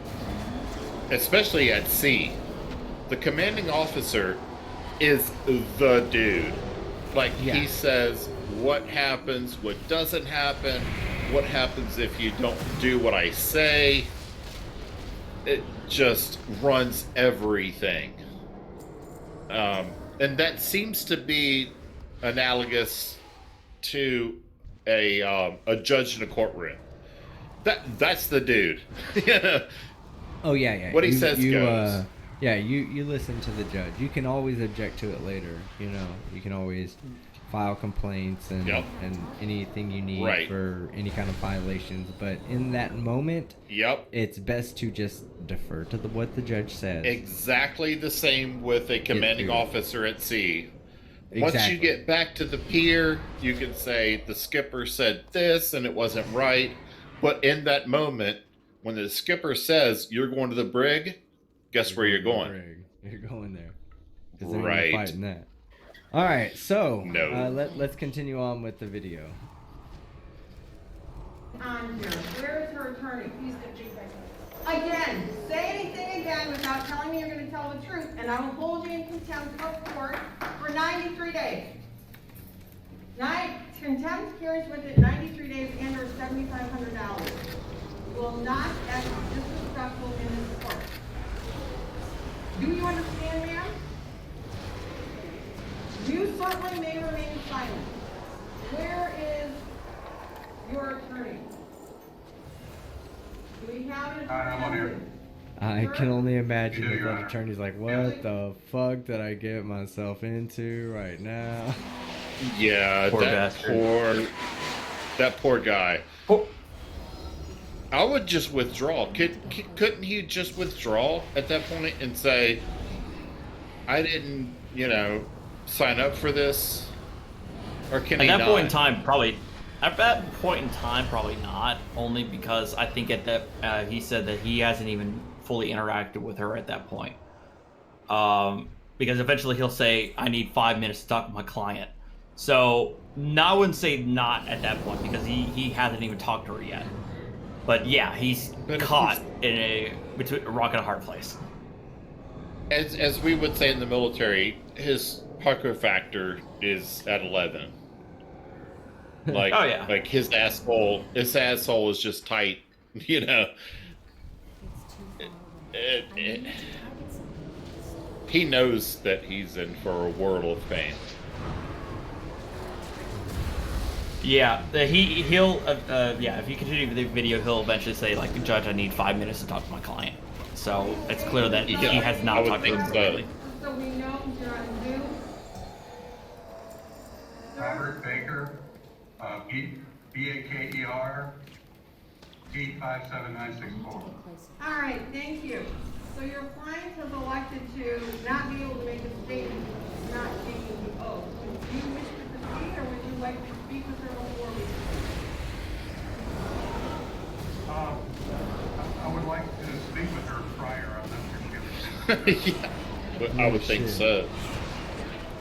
Especially at sea, the commanding officer is the dude. Like, he says what happens, what doesn't happen, what happens if you don't do what I say. It just runs everything. And that seems to be analogous to a judge in a courtroom. That's the dude. Oh yeah. What he says goes. You listen to the judge. You can always object to it later. You can always file complaints and anything you need for any kind of violations. But in that moment, it's best to just defer to what the judge says. Exactly the same with a commanding officer at sea. Once Exactly. you get back to the pier, you can say the skipper said this and it wasn't right. But in that moment, when the skipper says you're going to the brig, guess where you're going? You're going there. Because they're Right. fighting that. All right, so No. let's continue on with the video. On here. Where is her attorney? He's the chief again. Say anything again without telling me you're going to tell the truth, and I will hold you in contempt of court for 93 days. Contempt carries with it 93 days and or $7,500. You will not act disrespectful in this court. Do you understand, ma'am? You certainly may remain silent. Where is your attorney? Do we have an attorney? I can only imagine if that attorney's like, what the fuck did I get myself into right now? Yeah, that poor guy. I would just withdraw. Couldn't he just withdraw at that point and say, I didn't, sign up for this? Or can he not? At that point in time, probably. At that point in time, probably not. Only because I think at that he said that he hasn't even fully interacted with her at that point. Because eventually he'll say, I need 5 minutes to talk to my client. So I wouldn't say not at that point because he hasn't even talked to her yet. But yeah, he's caught in between a rock and a hard place. As we would say in the military, his pucker factor is at 11. Like, oh yeah, like his asshole is just tight. He knows that he's in for a world of pain. Yeah, he'll if you continue the video, he'll eventually say, like, Judge, I need 5 minutes to talk to my client. So it's clear that he has not talked to him lately. So we know you're on Zoom. Robert Baker, B-A-K-E-R, T57964. All right, thank you. So your client has elected to not be able to make a statement, not taking the oath. Do you wish to proceed, or would you like to speak with her before we? I would like to speak with her prior. I'm not sure she Yeah, I would think so.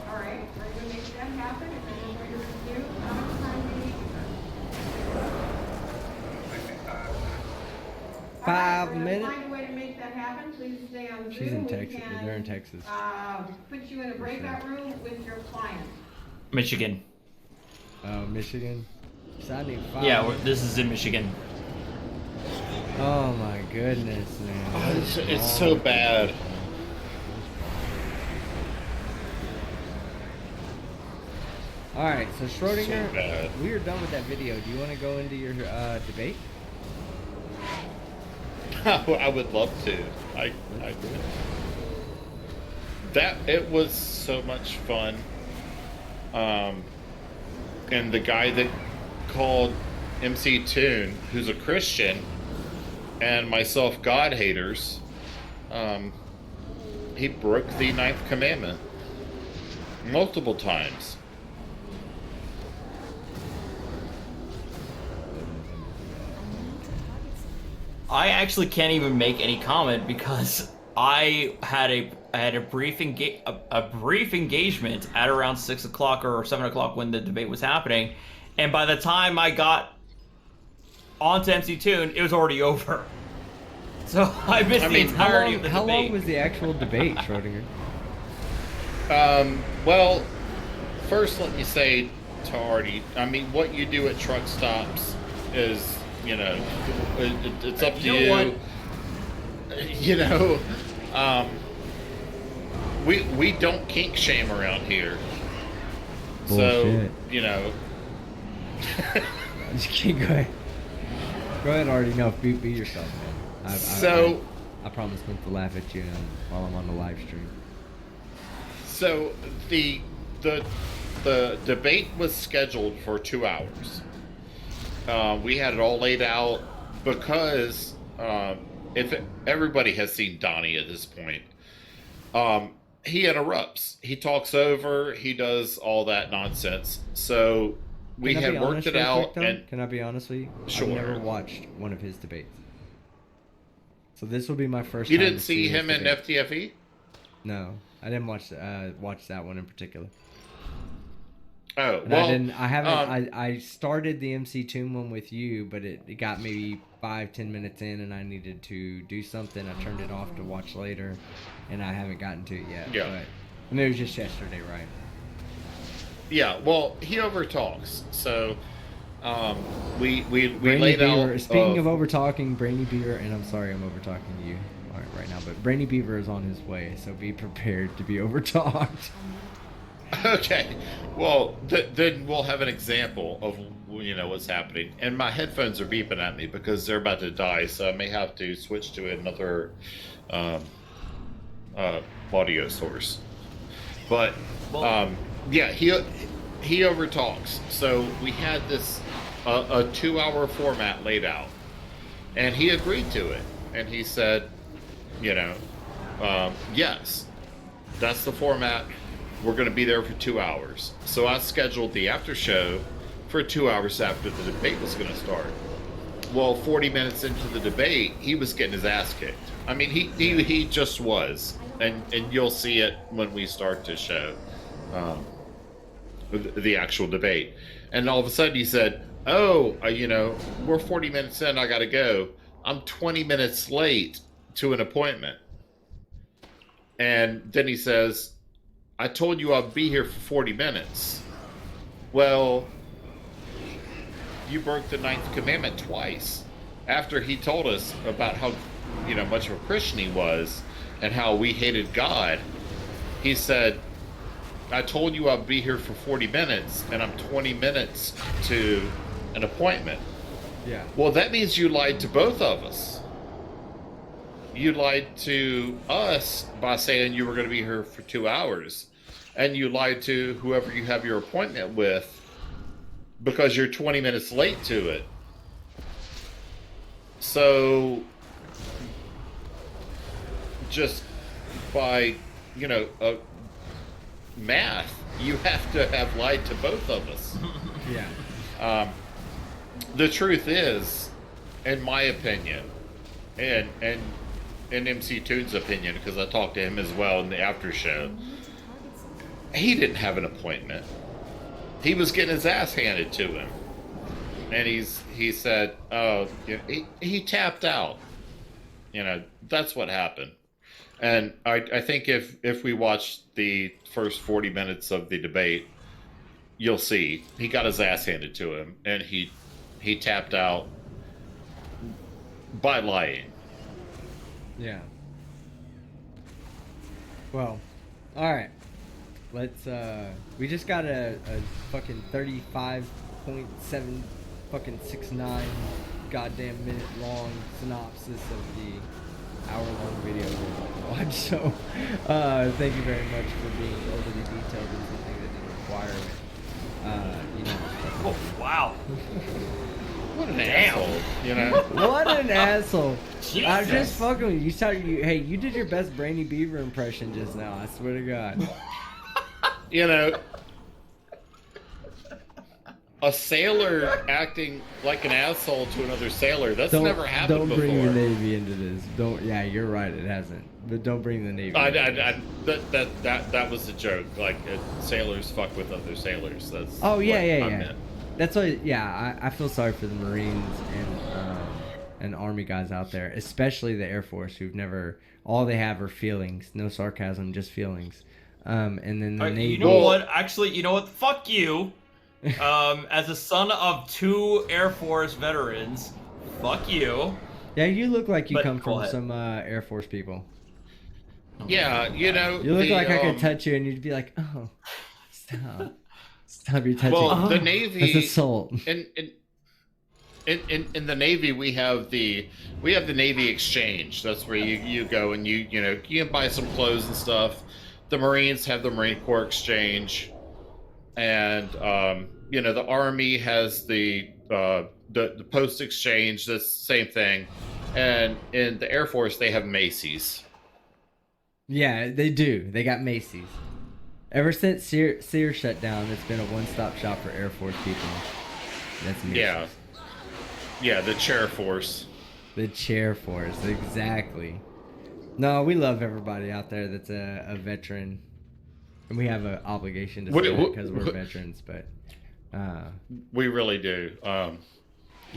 All right, are you going to make that happen? If I know what you're going to do, how much time do you need with her? 5 minutes. Find a way to make that happen. Please stay on Zoom. She's in We Texas. can, They're in Texas. Put you in a breakout room with your client. Michigan. Oh, Michigan. So I need 5 Yeah, minutes. this is in Michigan. Oh my goodness, man. Oh, it's so bad. All right, so Schrodinger, So bad. we are done with that video. Do you want to go into your debate? I would love to. It was so much fun. And the guy that called MC Toon, who's a Christian, and myself God haters, he broke the 9th commandment multiple times. I actually can't even make any comment because I had a brief engagement at around 6 o'clock or 7 o'clock when the debate was happening, and by the time I got onto MC Toon, it was already over. So I missed the entirety of the debate. How long was the actual debate, Schrodinger? Well, first let me say to Artie, I mean, what you do at truck stops is, it's up to you. We don't kink shame around here. Bullshit. So, Just keep going. Go ahead, Artie. No, be yourself, man. I promise not to laugh at you while I'm on the live stream. So the the debate was scheduled for 2 hours. We had it all laid out because everybody has seen Donnie at this point. He interrupts. He talks over. He does all that nonsense. So we had worked it out. And can I be honest with you? Sure. I've never watched one of his debates, so this will be my first. You time didn't to see him in debate. FTFE? No, I didn't watch that one in particular. Oh, And well, I haven't. I started the MC Toon one with you, but it got maybe 5-10 minutes in, and I needed to do something. I turned it off to watch later, and I haven't gotten to it yet. Yeah. But, and it was just yesterday, right? Yeah. Well, he overtalks. So we Brainy laid Beaver, out. speaking of over talking, Brainy Beaver, and I'm sorry I'm over talking you right now, but Brainy Beaver is on his way, so be prepared to be over talked. Okay, well, then we'll have an example of what's happening. And my headphones are beeping at me because they're about to die, so I may have to switch to another audio source. But yeah, he overtalks. So we had this a 2-hour format laid out, and he agreed to it. And he said, yes, that's the format. We're going to be there for 2 hours. So I scheduled the after show for 2 hours after the debate was going to start. Well, 40 minutes into the debate, he was getting his ass kicked. I mean, he just was. And you'll see it when we start to show the actual debate. And all of a sudden he said, we're 40 minutes in, I got to go. I'm 20 minutes late to an appointment. And then he says, I told you I'd be here for 40 minutes. Well, you broke the 9th commandment twice. After he told us about how, much of a Christian he was and how we hated God, he said, I told you I'd be here for 40 minutes and I'm 20 minutes to an appointment. Yeah. Well, that means you lied to both of us. You lied to us by saying you were going to be here for 2 hours. And you lied to whoever you have your appointment with because you're 20 minutes late to it. So, just by, math, you have to have lied to both of us. Yeah. The truth is, in my opinion, and in MC Toon's opinion, because I talked to him as well in the after show, he didn't have an appointment. He was getting his ass handed to him. And he said, he tapped out. That's what happened. And I think if we watch the first 40 minutes of the debate, you'll see he got his ass handed to him, and he tapped out by lying. Yeah. Well, all right. Let's we just got a fucking 35.7 fucking 69 goddamn minute long synopsis of the hour-long video we're about to watch. So thank you very much for being overly detailed in something that didn't require it. Oh, wow. What an asshole, What an asshole. Jesus. I'm just fucking with you. Hey, you did your best Brainy Beaver impression just now, I swear to God. A sailor acting like an asshole to another sailor, that's never happened before. Don't bring the Navy into this. Yeah, you're right, it hasn't. But don't bring the Navy that was a joke. Like, sailors fuck with other sailors. That's yeah. That's why, I feel sorry for the Marines and Army guys out there, especially the Air Force, who've never, all they have are feelings. No sarcasm, just feelings. And then the Navy. You know what? Actually, fuck you. As a son of 2 Air Force veterans, fuck you. Yeah, you look like you come from some Air Force people. Yeah, you look like I could touch you and you'd be like, oh, stop. Stop your touching. Well, the Navy. That's assault. In the Navy, we have the Navy Exchange. That's where you go and you can buy some clothes and stuff. The Marines have the Marine Corps Exchange. and the Army has the post exchange, the same thing, and in the Air Force they have Macy's. Yeah, they do. They got Macy's. Ever since Sears shut down, it's been a one-stop shop for Air Force people. That's Macy's. Yeah, the Chair Force. The Chair Force, exactly. No, we love everybody out there that's a veteran. And we have an obligation to say that because we're veterans, but... we really do.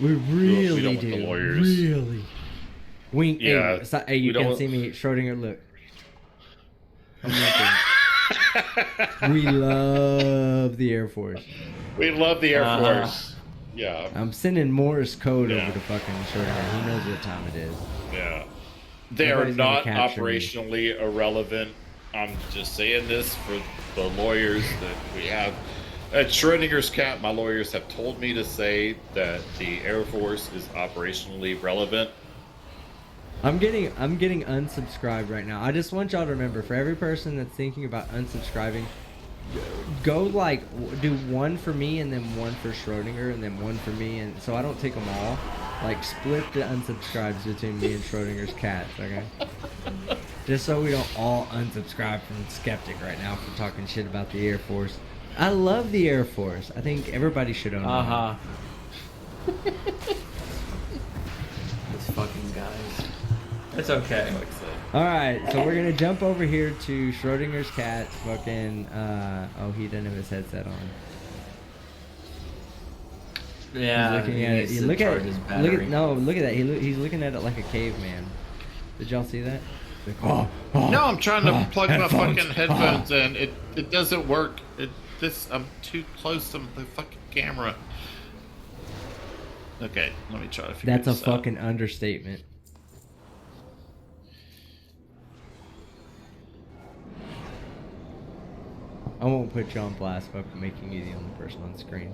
We really don't do. Want the lawyers. Really. Wink. Yeah. Hey, you can't see me. Schrodinger, look. I'm looking. We love the Air Force. We love the Air Force. Yeah. I'm sending Morse code over to fucking Schrodinger. He knows what time it is. Yeah. They Nobody's are not gonna capture operationally irrelevant. I'm just saying this for the lawyers that we have. At Schrodinger's Cat, my lawyers have told me to say that the Air Force is operationally relevant. I'm getting unsubscribed right now. I just want y'all to remember, for every person that's thinking about unsubscribing, go do one for me and then one for Schrodinger and then one for me, and so I don't take them all. Like, split the unsubscribes between me and Schrodinger's Cat, okay? Just so we don't all unsubscribe from Skeptic right now for talking shit about the Air Force. I love the Air Force. I think everybody should own it. These fucking guys. It's okay. Alright, so we're gonna jump over here to Schrodinger's Cat. Fucking, he doesn't have his headset on. Yeah, he's looking at it. Look at that. He's looking at it like a caveman. Did y'all see that? Like, no, I'm trying to plug my fucking headphones in. It doesn't work. I'm too close to the fucking camera. Okay, let me try to figure That's this a fucking understatement. I won't put you on blast by making you the only person on screen.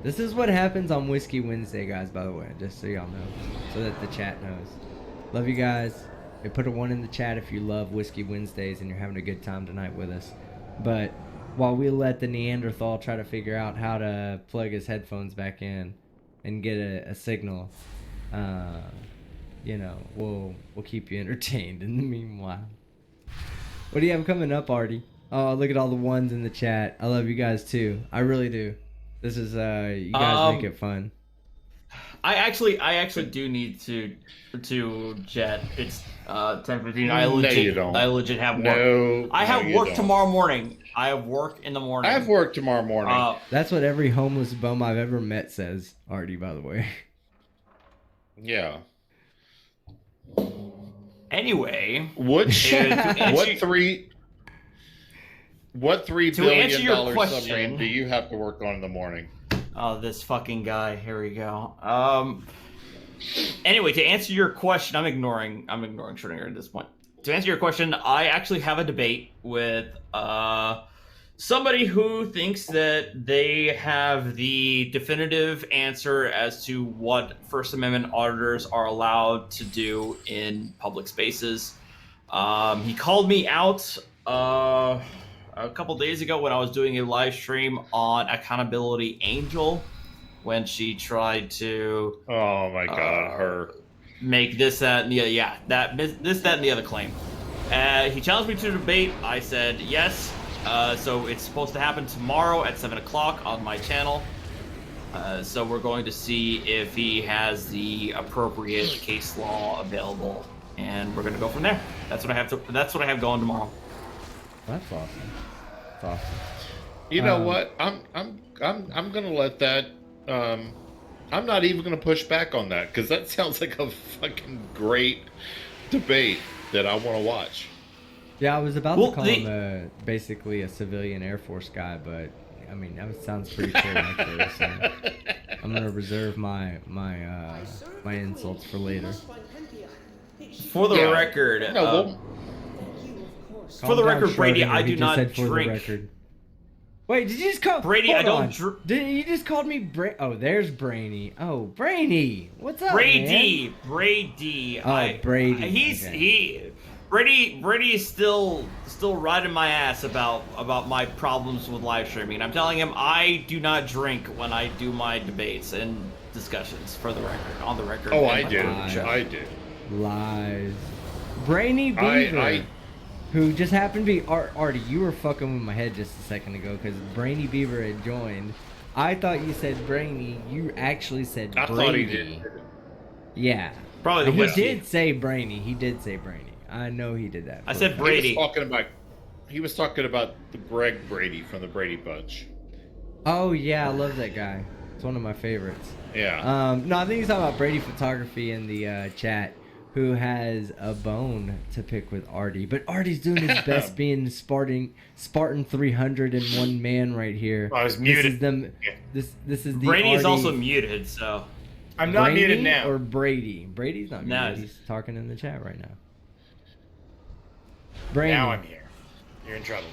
This is what happens on Whiskey Wednesday, guys, by the way, just so y'all know. So that the chat knows. Love you guys. Hey, put a 1 in the chat if you love Whiskey Wednesdays and you're having a good time tonight with us. But while we let the Neanderthal try to figure out how to plug his headphones back in and get a signal, we'll keep you entertained in the meanwhile. What do you have coming up, Artie? Oh, look at all the 1s in the chat. I love you guys too. I really do. This is you guys make it fun. I actually do need to jet. It's 10:15. I legit have work. No, I have work tomorrow morning. I have work in the morning. I have work tomorrow morning. That's what every homeless bum I've ever met says, Artie, by the way. Yeah. Anyway, what $3 billion submarine do you have to work on in the morning? Oh, this fucking guy. Here we go. Anyway, to answer your question, I'm ignoring Schrodinger at this point. To answer your question, I actually have a debate with somebody who thinks that they have the definitive answer as to what First Amendment auditors are allowed to do in public spaces. He called me out a couple days ago when I was doing a live stream on Accountability Angel, when she tried to make this, that, and the other claim. He challenged me to a debate. I said yes. So it's supposed to happen tomorrow at 7 o'clock on my channel. So we're going to see if he has the appropriate case law available, and we're going to go from there. That's what I have going tomorrow. That's awesome. That's awesome. You know what? I'm gonna let that. I'm not even gonna push back on that because that sounds like a fucking great debate that I want to watch. Yeah, I was about to call him basically a civilian Air Force guy, but I mean that sounds pretty cool. Actually, so I'm gonna reserve my insults for later. For the record, Brady, I do not drink. Wait, did you just call Brady? I don't drink. You just called me Oh, there's Brainy. Oh, Brainy, what's up, Brady, man? Brady. Oh, Brady. Brady is still riding my ass about my problems with live streaming. I'm telling him I do not drink when I do my debates and discussions. For the record, on the record. Oh, I do. I do. Lies. Brainy Beaver, who just happened to be Artie. You were fucking with my head just a second ago because Brainy Beaver had joined. I thought you said Brainy. You actually said Brady. I thought he did. Yeah. Probably the whiskey. He did say Brainy. He did say Brainy. I know he did that. I said Brady. He was talking about the Greg Brady from the Brady Bunch. Oh yeah, I love that guy. It's one of my favorites. Yeah. No, I think he's talking about Brady Photography in the chat, who has a bone to pick with Artie. But Artie's doing his best being Spartan 301 man right here. I was muted. This is the Brady is Artie. also muted, so I'm not Brainy muted now. Or Brady? Brady's not muted. No. He's talking in the chat right now. Brainy. Now I'm here. You're in trouble.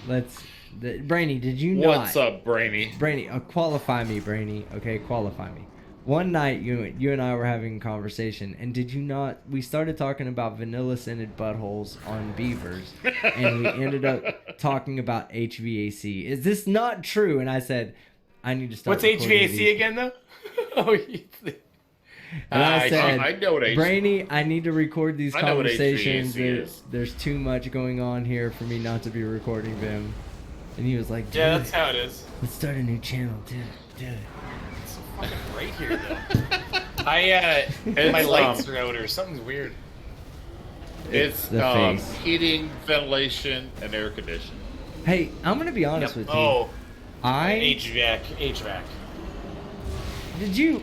Brainy, did you not? What's up, Brainy? Brainy, qualify me, Brainy. Okay, qualify me. One night, you and I were having a conversation, and did you not? We started talking about vanilla-scented buttholes on beavers, and we ended up talking about HVAC. Is this not true? And I said, I need to start. What's HVAC again, though? And I said, I know what Brainy, I need to record these I know what conversations. HVAC is. There's too much going on here for me not to be recording them. And he was like, dude, Yeah, that's how it is. let's start a new channel, dude. It's so fucking bright here, though. My lights are out or something's weird. It's the face. heating, ventilation, and air conditioning. Hey, I'm gonna be honest with you. Oh, I HVAC. did you?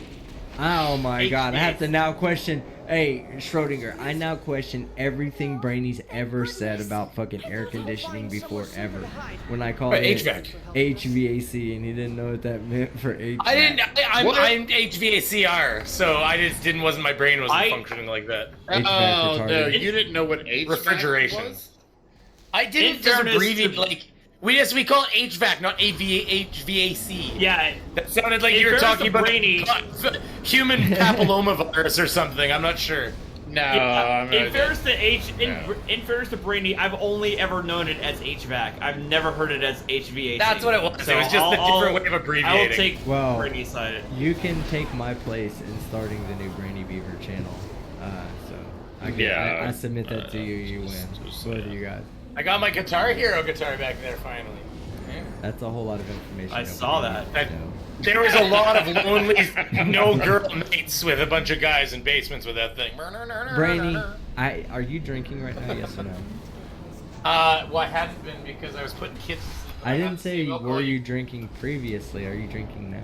Oh my God! I have HVAC. to now question. Hey, Schrodinger, I now question everything Brainy's ever said about fucking air conditioning before ever. When I called it HVAC. HVAC, and he didn't know what that meant for HVAC. I didn't. I'm HVACR, so I just didn't. My brain wasn't functioning like that. HVAC Oh no, retarded. you didn't know what HVAC Refrigeration. was? I didn't just abbreviate like we call it HVAC, not HVAC. Yeah, that sounded like in you were fairness talking to about Brainy- human papillomavirus or something. I'm not sure. No. in fairness to Brainy, I've only ever known it as HVAC. I've never heard it as HVAC. That's what it was. So It was just a different way of abbreviating. I'll take Well, Brainy's side. You can take my place in starting the new Brainy Beaver channel. So I submit that to you. You win. What do you guys? I got my Guitar Hero guitar back there finally. Yeah. That's a whole lot of information. I saw that. There was a lot of lonely, no girl nights with a bunch of guys in basements with that thing. Brainy, are you drinking right now? Yes or no? Well, I haven't been because I was putting kids. I didn't say were you drinking previously. Are you drinking now?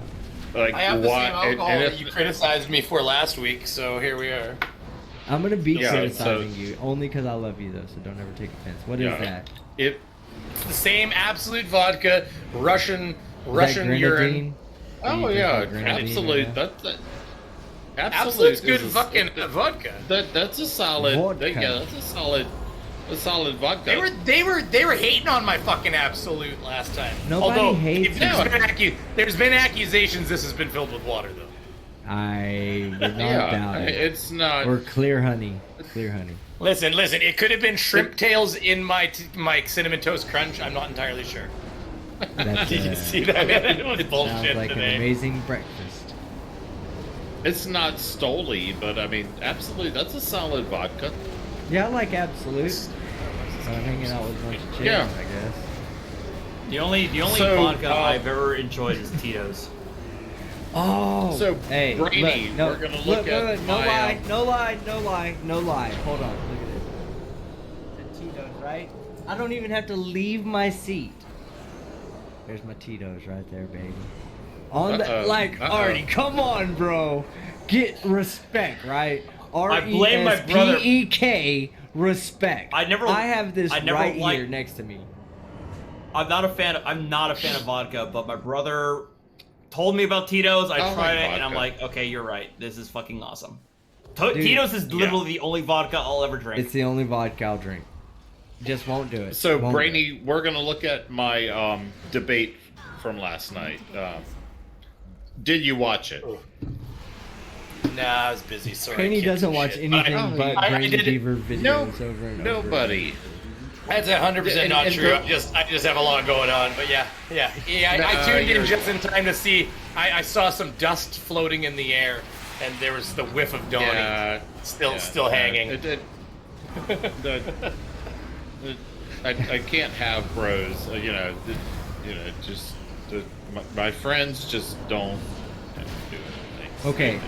Like I have the same what? alcohol And that if- you criticized me for last week, so here we are. I'm gonna be Yeah, criticizing so- you only because I love you though. So don't ever take offense. What is that? It. It's the same Absolute vodka, Russian Is that urine. grenadine? Oh you yeah, drinking grenadine absolute. right That's a, Absolute's good is a- fucking vodka. That's a solid. Vodka. Yeah, that's a solid vodka. They were hating on my fucking Absolute last time. Nobody Although, hates there's been accusations this has been filled with water though. I would not Yeah, doubt it. it's not. Or clear honey. Clear honey. Listen, it could have been shrimp tails in my cinnamon toast crunch. I'm not entirely sure. That's, Did you see that? It was sounds bullshit like today. an amazing breakfast. It's not Stoli, but I mean, absolutely, that's a solid vodka. Yeah, I like Absolute. So I'm hanging out with a bunch of chicks, Yeah. I guess. The only So, vodka I've ever enjoyed is Tito's. Oh, So, hey, Brainy, look, no, we're gonna look at no my, lie, no lie, no lie, no lie. Hold on, look at this. The Tito's, right? I don't even have to leave my seat. There's my Tito's right there, baby. On the Artie, come on, bro. Get respect, right? blame my brother. RESPEK, respect. I have this right here next to me. I'm not a fan of vodka, but my brother told me about Tito's. I tried it, and I'm like, okay, you're right. This is fucking awesome. Dude, Tito's is literally the only vodka I'll ever drink. It's the only vodka I'll drink. Just won't do it. So, Won't Brainy, we're gonna look at my debate from last night. Did you watch it? Nah, I was busy. Sorry. Brainy doesn't watch anything but Brainy Beaver videos over and over. Nobody. That's 100% not true. I just have a lot going on. But yeah. I tuned in just in time to see. I saw some dust floating in the air, and there was the whiff of Donnie still hanging. I can't have bros. My friends just don't do anything. Okay.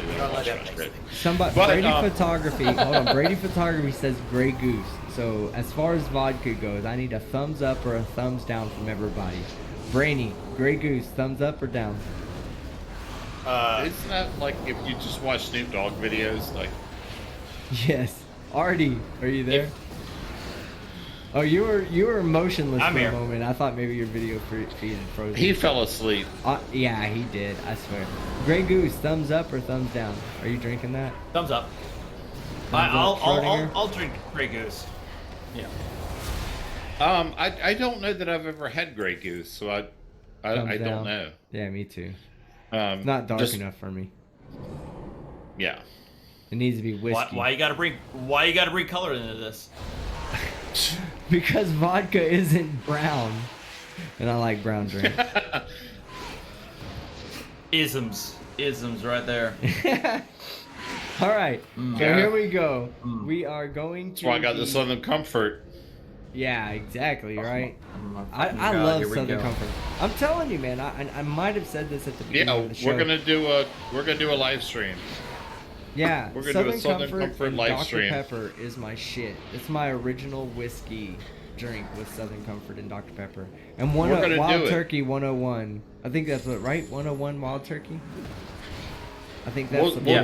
Brady Photography. Hold on. Brady Photography says Grey Goose. So as far as vodka goes, I need a thumbs up or a thumbs down from everybody. Brainy, Grey Goose, thumbs up or down? Isn't that like if you just watch Snoop Dogg videos, like? Yes. Artie, are you there? Oh, you were motionless for a moment. I thought maybe your video feed had frozen. He fell asleep. Yeah, he did. I swear. Grey Goose, thumbs up or thumbs down? Are you drinking that? Thumbs up. I'll drink Grey Goose. Yeah. I don't know that I've ever had Grey Goose, so I don't know. Yeah, me too. It's not dark enough for me. Yeah. It needs to be whiskey. Why you gotta bring color into this? Because vodka isn't brown, and I like brown drink. Isms right there. All right, so here we go. We are going to. That's why I got the Southern Comfort. Yeah, exactly. Right. I love Southern Comfort. I'm telling you, man. I might have said this at the beginning of the show. We're gonna do a live stream. Yeah, we're gonna do a Southern Comfort live Dr. stream. Pepper is my shit. It's my original whiskey drink with Southern Comfort and Dr. Pepper. And Wild Turkey 101. I think that's what, right? 101 Wild Turkey. I think that's we'll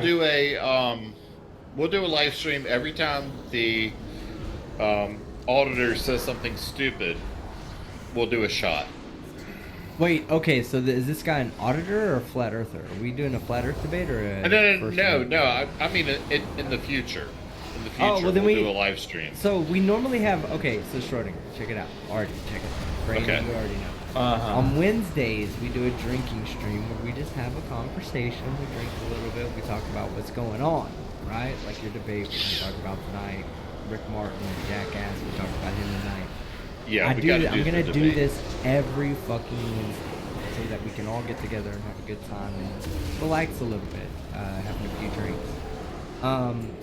do a live stream every time the auditor says something stupid. We'll do a shot. Wait, okay, so is this guy an auditor or a flat earther? Are we doing a flat earth debate or a No. I mean, in the future. In the future, we'll do a live stream. So we normally have, so Schrodinger, check it out. Artie, check it out. Brady, you already know. On Wednesdays, we do a drinking stream where we just have a conversation. We drink a little bit. We talk about what's going on, right? Like your debate, we talk about tonight. Rick Martin and Jackass, we talked about him tonight. Yeah, I'm gonna do this every fucking Wednesday so that we can all get together and have a good time and relax a little bit, having a few drinks.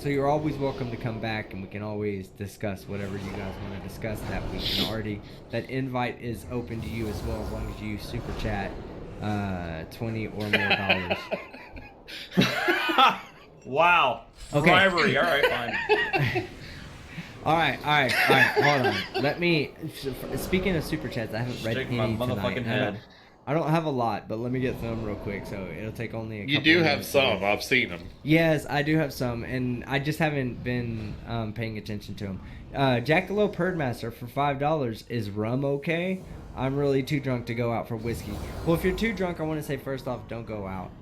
So you're always welcome to come back, and we can always discuss whatever you guys want to discuss that week. And already, that invite is open to you as well, as long as you super chat $20 or more dollars. Wow. Okay. Bribery. All right, fine. All right. Hold on. Let me. Speaking of super chats, I haven't read any tonight. I don't have a lot, but let me get some real quick. So it'll take only a couple. You do have some. I've seen them. Yes, I do have some, and I just haven't been paying attention to them. Jackalope Herdmaster for $5. Is rum okay? I'm really too drunk to go out for whiskey. Well, if you're too drunk, I want to say first off, don't go out.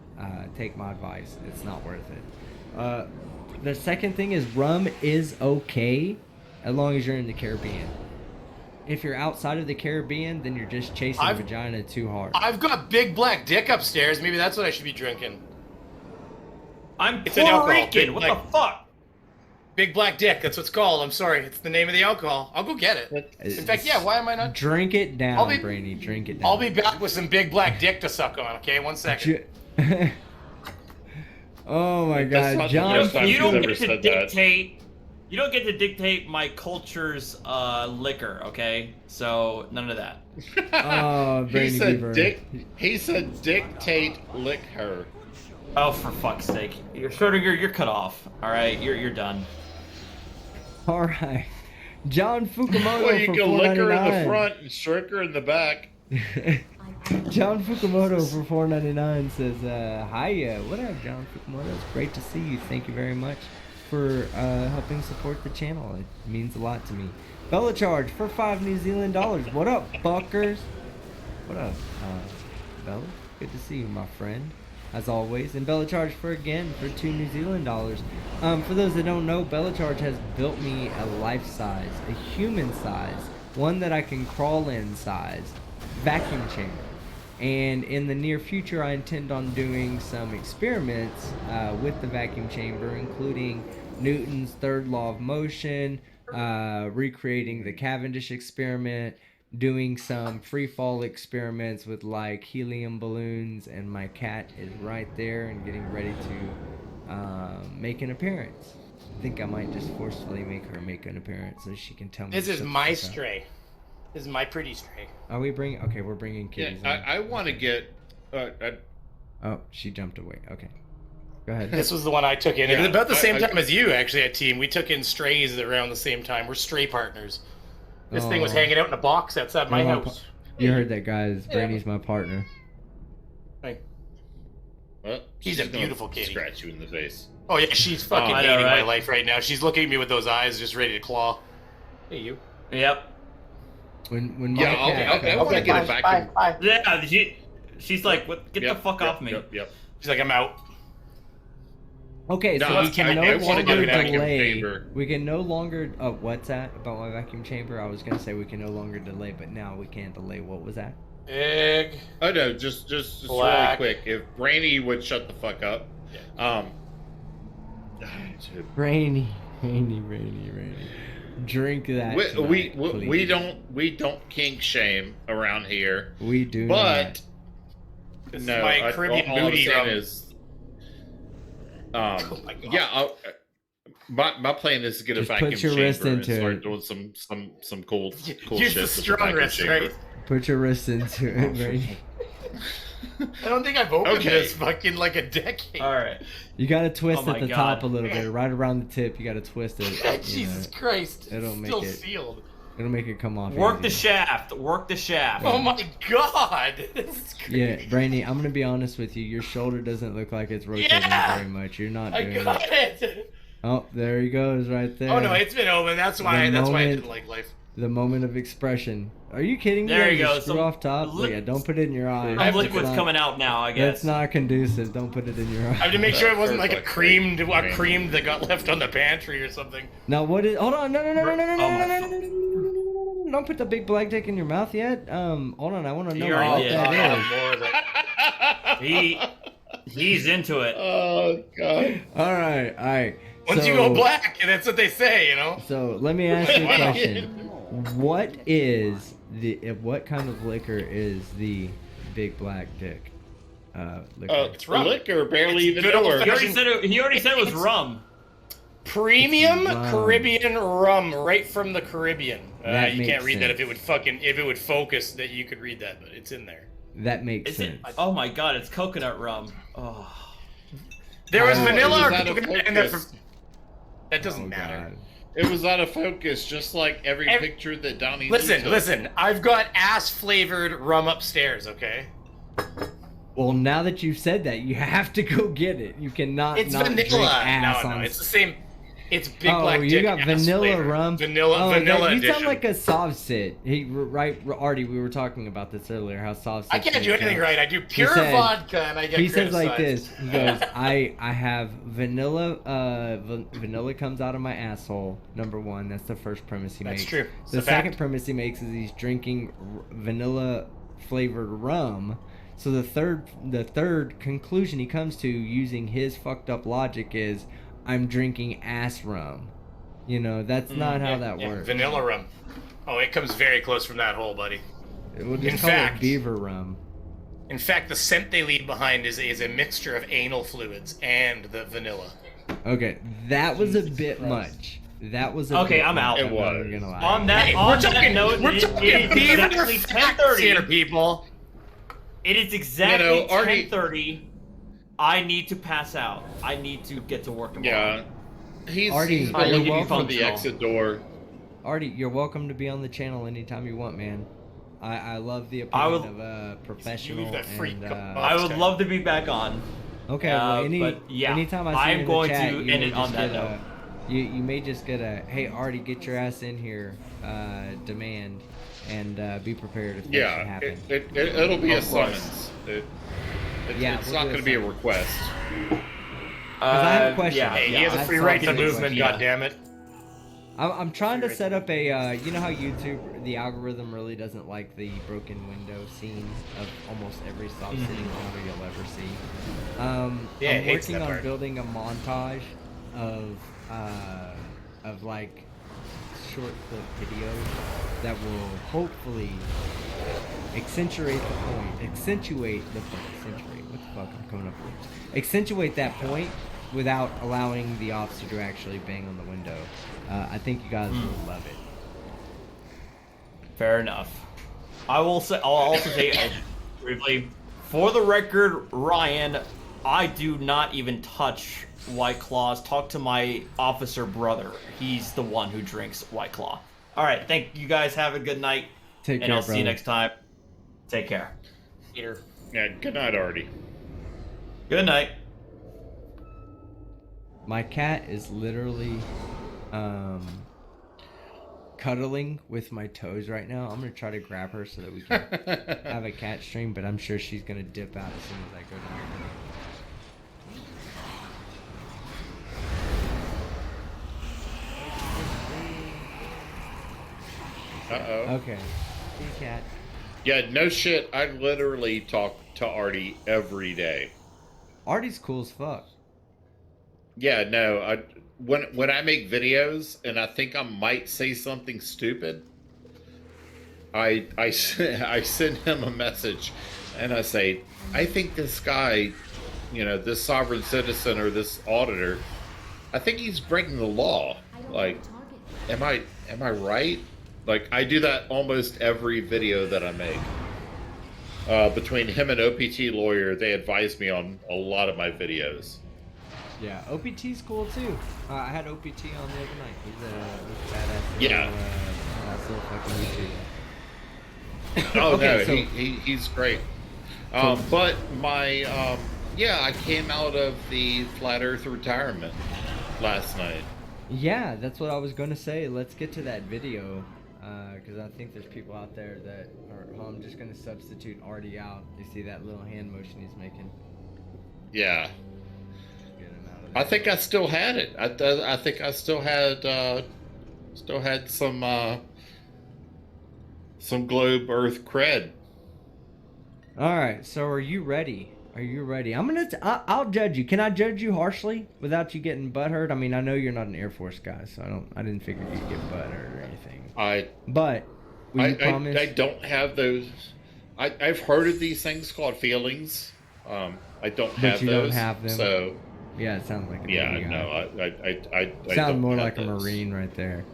Take my advice. It's not worth it. The second thing is rum is okay as long as you're in the Caribbean. If you're outside of the Caribbean, then you're just chasing vagina too hard. I've got Big Black Dick upstairs. Maybe that's what I should be drinking. It's an alcohol. What the fuck? Big Black Dick. That's what's called. I'm sorry. It's the name of the alcohol. I'll go get it. In fact, yeah. Why am I not? Drink it down, Brainy. Drink it down. I'll be back with some Big Black Dick to suck on. Okay, 1 second. Oh my God, John! You don't get to dictate. You don't get to dictate my culture's liquor, okay? So none of that. Oh, he said dictate lick her. Oh, for fuck's sake! You're cut off. All right, you're done. All right, John Fukumoto. Well, you for can lick her in the $4.99. front and shrink her in the back. John Fukumoto for $4.99 says, "Hiya, what up, John Fukumoto? It's great to see you. Thank you very much for helping support the channel. It means a lot to me." Bella Charge for $5 New Zealand dollars. What up, fuckers? What up, Bella? Good to see you, my friend, as always. And Bella Charge for $2 New Zealand dollars. For those that don't know, Bella Charge has built me a life size, a human size, one that I can crawl in size vacuum chamber. And in the near future, I intend on doing some experiments with the vacuum chamber, including Newton's third law of motion, recreating the Cavendish experiment, doing some free fall experiments with like helium balloons, and my cat is right there and getting ready to make an appearance. I think I might just forcefully make her make an appearance so she can tell me. This is shut the my fuck up. stray. This is my pretty stray. Are we bringing? Okay, we're bringing Yeah, kitties. in. I want to get. Oh, she jumped away. Okay, go ahead. This was the one I took in. Yeah, About the same I- time as you, actually, at team. We took in strays around the same time. We're stray partners. This thing was Oh. hanging out in a box outside my Well, house. You heard that, guys. Brandy's my partner. Well, She's a beautiful kitty. Scratch you in the face. Oh yeah, she's fucking I know, hating my right? life right now. She's looking at me with those eyes, just ready to claw. Hey, you. Yep. When my Yeah, cat, I want to get a vacuum. Yeah, she's like, "What? Get the fuck off me!" Yep. She's like, I'm out. Okay, so No, we can I no wanna get longer a vacuum delay. chamber. We can no longer. Oh, what's that about my vacuum chamber? I was gonna say we can no longer delay, but now we can't delay. What was that? Egg. Oh no, just really Black. quick. If Brainy would shut the fuck up, Rainy. Drink that. we tonight, we don't kink shame around here. We do. But This is no, my Caribbean all I'm booty saying rum. is, Oh my God. yeah. My plan is to get a Just vacuum put your chamber wrist and into start it. doing some cool Use shit the with the strong vacuum wrist, chamber. right? Put your wrist into it, Rainy. I don't think I've opened Okay. this fucking like a decade. All right. You gotta twist Oh my at the God. top a little bit, right around the tip. You gotta twist it. you Jesus know. Christ. It'll It's make still it- sealed. It'll make it come off. Work the easy. shaft. Work the shaft. Oh my God. This is crazy. Yeah, Brandy, I'm gonna be honest with you. Your shoulder doesn't look like it's rotating Yeah! very much. You're not I doing got it. it. Oh, there he goes, right there. Oh no, it's been open. That's why. The That's why I moment- didn't like life. The moment of expression. Are you kidding me? There you Just go. Screw Some off top. li- Yeah, don't put it in your eye. Some That's liquid's not- coming out now, I That's guess. not conducive. Don't put it in your I eye. had to make sure it wasn't like a Perfect. cream that got left on the pantry or something. Now what is? Hold on. No. Oh, my Don't put the big black dick in your mouth yet. Hold on. I want to know He what already did. that is. More of it. He's into it. Oh god. All right. Once you go black, and that's what they say, you know. So let me ask you a question. What is what kind of liquor is the big black dick? Liquor. It's rum. Liquor, barely It's even good know her. old-fashioned- He already said it was rum. Premium It's rum. Caribbean rum, right from the Caribbean. That You can't makes read that if sense. it would focus that you could read that, but it's in there. That makes Is it? sense. Oh my God! It's coconut rum. Oh. There was Oh, vanilla it or was out of coconut in there. focus. That doesn't Oh, matter. God. It was out of focus, just like every picture that Donnie. Listen. I've got ass flavored rum upstairs. Okay. Well, now that you've said that, you have to go get it. You cannot It's not drink vanilla. ass No, on. it's the same. It's big Oh, black you dick got ass vanilla flavor. rum. Vanilla You edition. sound like a soft sit. Artie, we were talking about this earlier. How soft. I can't do anything right. I do pure said- vodka and I get He says like this. criticized. He goes, I have vanilla. Vanilla comes out of my asshole. Number one. That's the first premise he That's makes. true. It's The a second fact. premise he makes is he's drinking vanilla flavored rum. So the third conclusion he comes to using his fucked up logic is, I'm drinking ass rum. You know, that's not how that works. Vanilla rum. Oh, it comes very close from that hole, buddy. We'll just In call fact- it beaver rum. In fact, the scent they leave behind is a mixture of anal fluids and the vanilla. Okay, that was a bit much. That was a Okay, bit I'm much, out. I'm It not was. gonna lie. On that, Hey, on we're that talking, note, we're it talking is beaver exactly facts 10:30. here, people. It is exactly Artie- 10:30. I need to pass out. I need to get to work tomorrow. Yeah, he's Artie, he's you're looking for welcome. the exit door. Artie, you're welcome to be on the channel anytime you want, man. I love the I opinion would- of a professional. leave that freak and, up. I would love to be back on. okay, well, but yeah, anytime I see I'm you in the going chat, to you end may it on just that get note. You may just get a, hey, Artie, get your ass in here, demand, and be prepared if that should Yeah, happen. it'll be a Of course. summons. Yeah, it's we'll not do a going to be a summons. request. I have a question. Yeah, Hey, Yeah, he has I a have free right to something. movement, Yeah. goddammit. I'm trying to set up a, you know how YouTube, the algorithm really doesn't like the broken window scene of almost every Soft City encounter you'll ever see. Yeah, I'm working on building a montage of like short clip videos that will hopefully accentuate that point without allowing the officer to actually bang on the window. I think you guys will love it. Fair enough. I'll also say briefly, for the record, Ryan, I do not even touch White Claws. Talk to my officer brother. He's the one who drinks White Claw. All right, thank you guys. Have a good night. Take care, and I'll see you brother. next time. Take care. Peter. Yeah, good night, Artie. Good night. My cat is literally cuddling with my toes right now. I'm gonna try to grab her so that we can have a cat stream, but I'm sure she's gonna dip out as soon as I go down. Uh-oh. Okay. Hey, cat. Yeah, no shit. I literally talk to Artie every day. Artie's cool as fuck. Yeah, no. When I make videos and I think I might say something stupid, I send him a message and I say, I think this guy, this sovereign citizen or this auditor, I think he's breaking the law. Like, am I right? Like, I do that almost every video that I make. Between him and OPT Lawyer, they advise me on a lot of my videos. Yeah, OPT's cool too. I had OPT on the other night. He's a badass. Yeah. Little fucking YouTuber. Oh Okay, no, so- he's great. But my I came out of the Flat Earth retirement last night. Yeah, that's what I was gonna say. Let's get to that video, because I think there's people out there that are. I'm just gonna substitute Artie out. You see that little hand motion he's making? Yeah. I think I still had it. I think I still had some globe Earth cred. All right. So are you ready? Are you ready? I'll judge you. Can I judge you harshly without you getting butthurt? I mean, I know you're not an Air Force guy, so I didn't figure you'd get butthurt or anything. But will you promise? I don't have those. I've heard of these things called feelings. I don't have But you those. don't have them. So yeah, it sounds like a yeah, Navy guy. no, I Sounds don't more have like a those. Marine right there.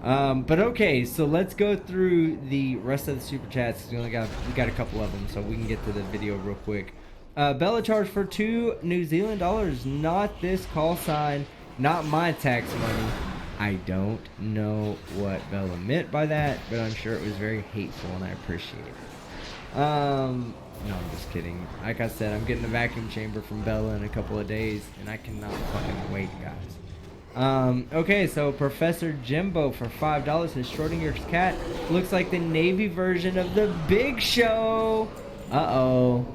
But okay, so let's go through the rest of the super chats. 'Cause we got a couple of them, so we can get to the video real quick. Bella charged for $2 New Zealand dollars. Not this call sign, not my tax money. I don't know what Bella meant by that, but I'm sure it was very hateful, and I appreciate it. No, I'm just kidding. Like I said, I'm getting a vacuum chamber from Bella in a couple of days, and I cannot fucking wait, guys. Okay, so Professor Jimbo for $5 says Schrodinger's cat looks like the Navy version of the Big Show. Uh-oh.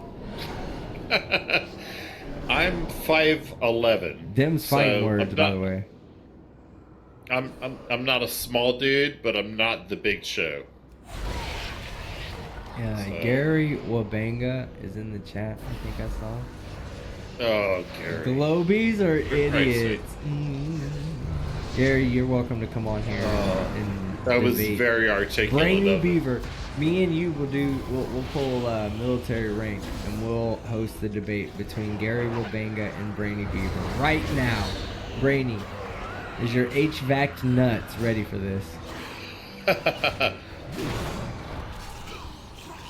I'm 5'11". Them's fighting so words, by the way. I'm not a small dude, but I'm not the Big Show. Yeah, So- Gary Wabanga is in the chat. I think I saw. Oh, Gary. Globies are For Christ's sake. idiots. Gary, you're welcome to come on here and That was debate. very articulate Brainy of him. Beaver. Me and you we'll pull military rank and we'll host the debate between Gary Wabanga and Brainy Beaver right now. Brainy, is your HVAC nuts ready for this?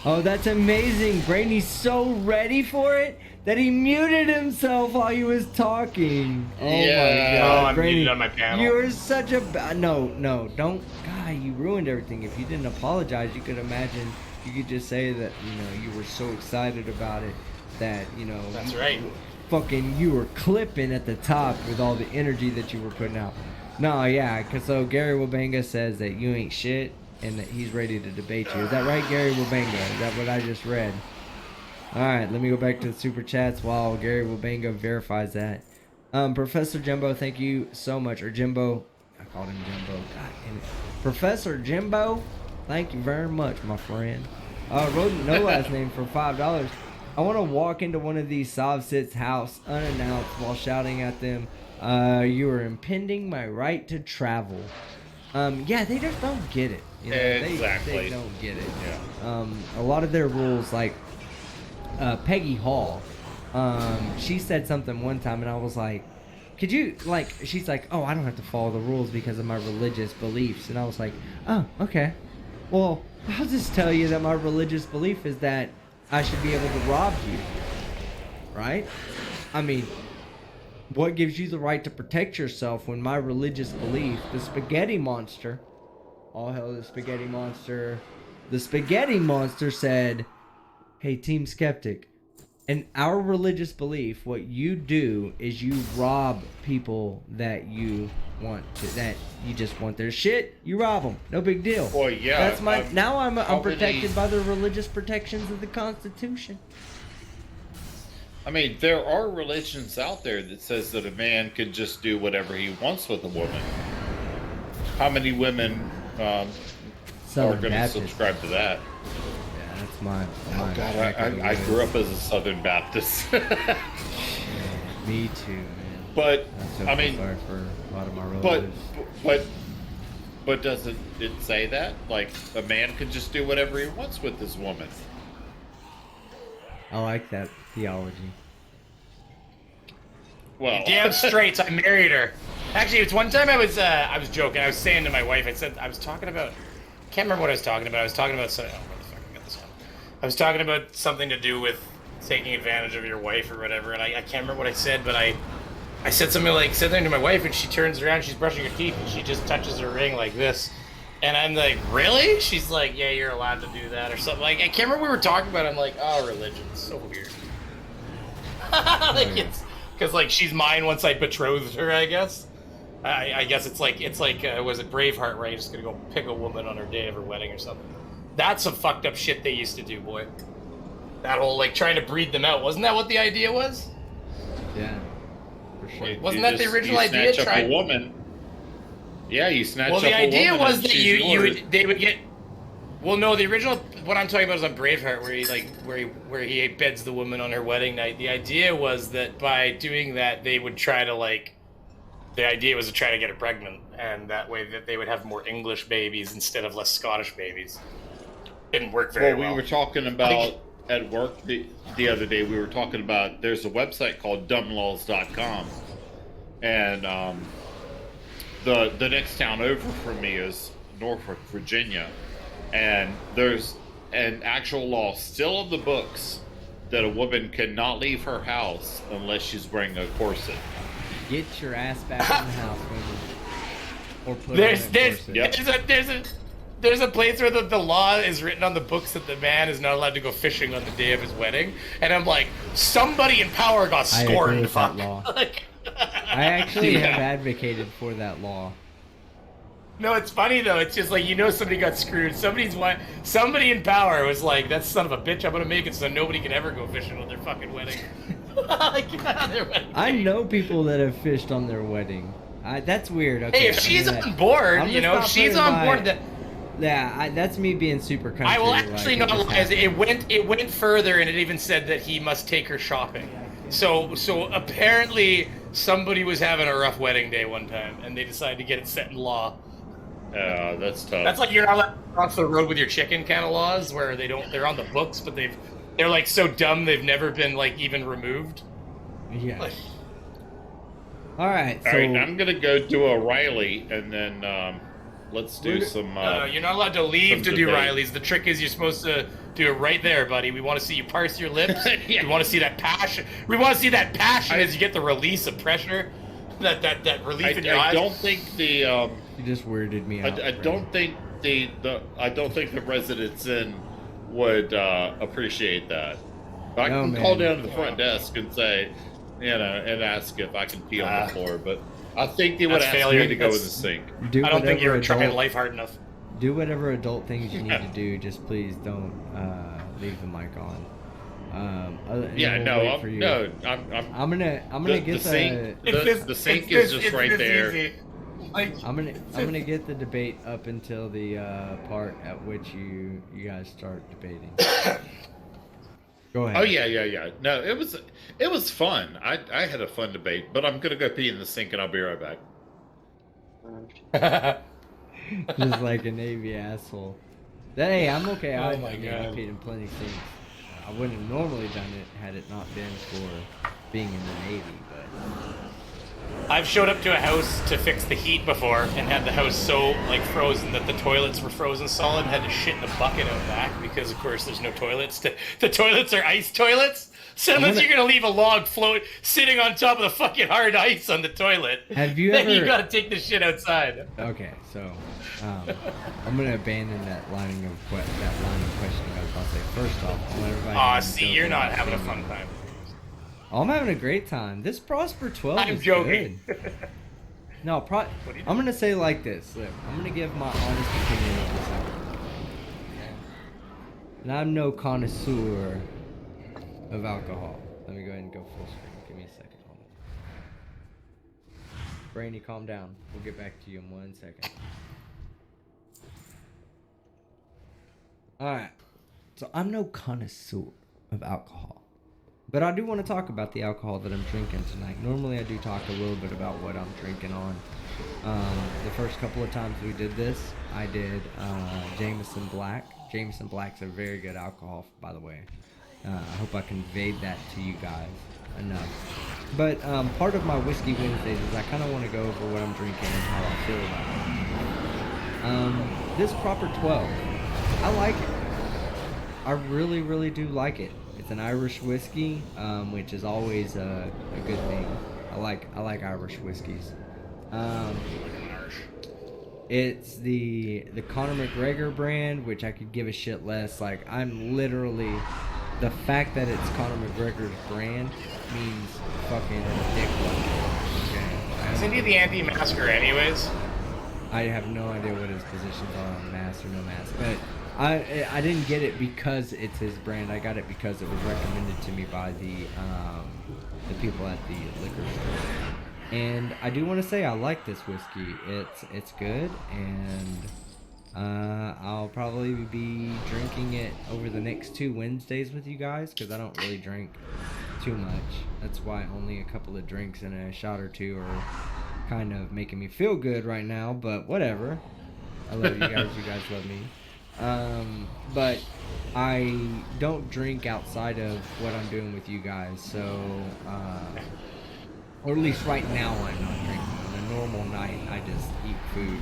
Oh, that's amazing. Brainy's so ready for it that he muted himself while he was talking. Oh my Oh, god. I'm muted on my panel. You're such a no, don't. God, you ruined everything. If you didn't apologize, you could imagine, you could just say that, you were so excited about it that, That's right. Fucking, you were clipping at the top with all the energy that you were putting out. No, yeah, because so Gary Wabanga says that you ain't shit and that he's ready to debate you. Is that right, Gary Wabanga? Is that what I just read? Alright, let me go back to the super chats while Gary Wabanga verifies that. Professor Jimbo, thank you so much. Or Jimbo, I called him Jimbo. God damn it. Professor Jimbo, thank you very much, my friend. Wrote no last name for $5. I want to walk into one of these Sovsits' house unannounced while shouting at them, you are impeding my right to travel. Yeah, they just don't get it. You know, Exactly. They don't get it. Yeah. A lot of their rules, like Peggy Hall, she said something one time and I was like, could you, like, she's like, oh, I don't have to follow the rules because of my religious beliefs. And I was like, oh, okay. Well, I'll just tell you that my religious belief is that I should be able to rob you. Right? I mean, what gives you the right to protect yourself when my religious belief, the spaghetti monster, all hell the spaghetti monster said, hey, Team Skeptic, in our religious belief, what you do is you rob people that you want to, that you just want their shit, you rob them. No big deal. Well, yeah. That's my, now I'm how protected many- by the religious protections of the Constitution. I mean, there are religions out there that says that a man can just do whatever he wants with a woman. How many women are Southern going to Baptist. subscribe to that? Yeah, that's my Oh God, I grew up as a Southern Baptist. Me too, man. But I'm so I mean, sorry for a lot of my but relatives. but doesn't it say that like a man can just do whatever he wants with his woman? I like that theology. Well, Damn straight, I married her. Actually, it's one time I was joking. I was saying to my wife, I said I was talking about. Can't remember what I was talking about. I was talking about something. Oh, where the fuck I got this on? I was talking about something to do with taking advantage of your wife or whatever, and I can't remember what I said, but I said something to my wife, and she turns around, she's brushing her teeth, and she just touches her ring like this, and I'm like, really? She's like, yeah, you're allowed to do that or something. Like, I can't remember what we were talking about. I'm like, oh, religion, so weird. Like it's because like she's mine once I betrothed her, I guess. I guess it's like was it Braveheart, right? You're just gonna go pick a woman on her day of her wedding or something. That's some fucked up shit they used to do, boy. That whole like trying to breed them out. Wasn't that what the idea was? Yeah, for sure. Wasn't that the original idea? Snatch up a woman. Yeah, you snatch well, up the a idea woman was and that she's yours. they would get. Well, no, the original what I'm talking about is on Braveheart, where he beds the woman on her wedding night. The idea was that by doing that, they would try to like. The idea was to try to get her pregnant, and that way that they would have more English babies instead of less Scottish babies. Didn't work very well. We were talking about at work the other day. We were talking about there's a website called dumblaws.com, and the next town over from me is Norfolk, Virginia, and there's an actual law still in the books that a woman cannot leave her house unless she's wearing a corset. Get your ass back in the house, women. Or put on a corset. There's a place where the law is written on the books that the man is not allowed to go fishing on the day of his wedding, and I'm like, somebody in power got I agree scorned. with that law. I actually have advocated for that law. No, it's funny though. It's just like somebody got screwed. Somebody in power was like, "That son of a bitch, I'm gonna make it so nobody can ever go fishing on their fucking wedding." I know people that have fished on their wedding. That's weird. Okay, Hey, if she's on board, if she's on board, that. Yeah, that's me being super country. I will actually like, not lie. It went further, and it even said that he must take her shopping. So apparently somebody was having a rough wedding day one time, and they decided to get it set in law. That's tough. That's like you're not allowed to cross the road with your chicken kind of laws, where they're on the books, but they're like so dumb they've never been like even removed. Yeah. Like, all right. All right, I'm gonna go do a Riley, and then let's do some. you're not allowed to leave to do debate. Riley's. The trick is you're supposed to do it right there, buddy. We want to see you parse your lips. Yeah. We want to see that passion. We want to see that passion as you get the release of pressure. That relief in your eyes. I don't think the. You just weirded me out. I don't think the Residence Inn would appreciate that. I can call down to the front desk and say, and ask if I can pee on the floor, but I think they would ask me to go in the sink. I don't think you're trying life hard enough. Do whatever adult things you need to do. Just please don't leave the mic on. I'm gonna get the sink. The sink is just right there. Easy. I'm gonna get the debate up until the part at which you guys start debating. Go ahead. Oh yeah. No, it was fun. I had a fun debate, but I'm gonna go pee in the sink and I'll be right back. Just like a Navy asshole. Hey, I'm okay. Oh I my mean, God. I peed in plenty of sinks. I wouldn't have normally done it had it not been for being in the Navy, but I've showed up to a house to fix the heat before and had the house so like frozen that the toilets were frozen solid and had to shit in a bucket out back because of course there's no toilets. The toilets are ice toilets. So unless you're gonna leave a log float sitting on top of the fucking hard ice on the toilet, have you then ever? you gotta take the shit outside. Okay, so I'm gonna abandon that line of questioning. I was about to say. First off, I want everybody. Aw, see, you're not having a fun time. Oh, I'm having a great time. This Prosper 12 I'm is joking. good. No, I'm gonna say like this. Look, I'm gonna give my honest opinion of this alcohol. And I'm no connoisseur of alcohol. Let me go ahead and go full screen. Give me a second. Hold on. Brainy, calm down. We'll get back to you in 1 second. Alright. So I'm no connoisseur of alcohol. But I do want to talk about the alcohol that I'm drinking tonight. Normally I do talk a little bit about what I'm drinking on. The first couple of times we did this, I did Jameson Black. Jameson Black's a very good alcohol, by the way. I hope I conveyed that to you guys enough. But part of my Whiskey Wednesdays is I kind of want to go over what I'm drinking and how I feel about it. This Proper 12, I like it. I really, really do like it. It's an Irish whiskey, which is always a good thing. I like Irish whiskeys. It's the Conor McGregor brand, which I could give a shit less. Like, I'm literally, the fact that it's Conor McGregor's brand means fucking dick. Okay? Isn't he the anti-masker anyways? I have no idea what his positions are on mask or no mask, but I didn't get it because it's his brand. I got it because it was recommended to me by the people at the liquor store. And I do want to say I like this whiskey. It's good, and I'll probably be drinking it over the next 2 Wednesdays with you guys because I don't really drink too much. That's why only a couple of drinks and a shot or two are kind of making me feel good right now. But whatever. I love you guys. You guys love me. But I don't drink outside of what I'm doing with you guys, so or at least right now I'm not drinking. On a normal night I just eat food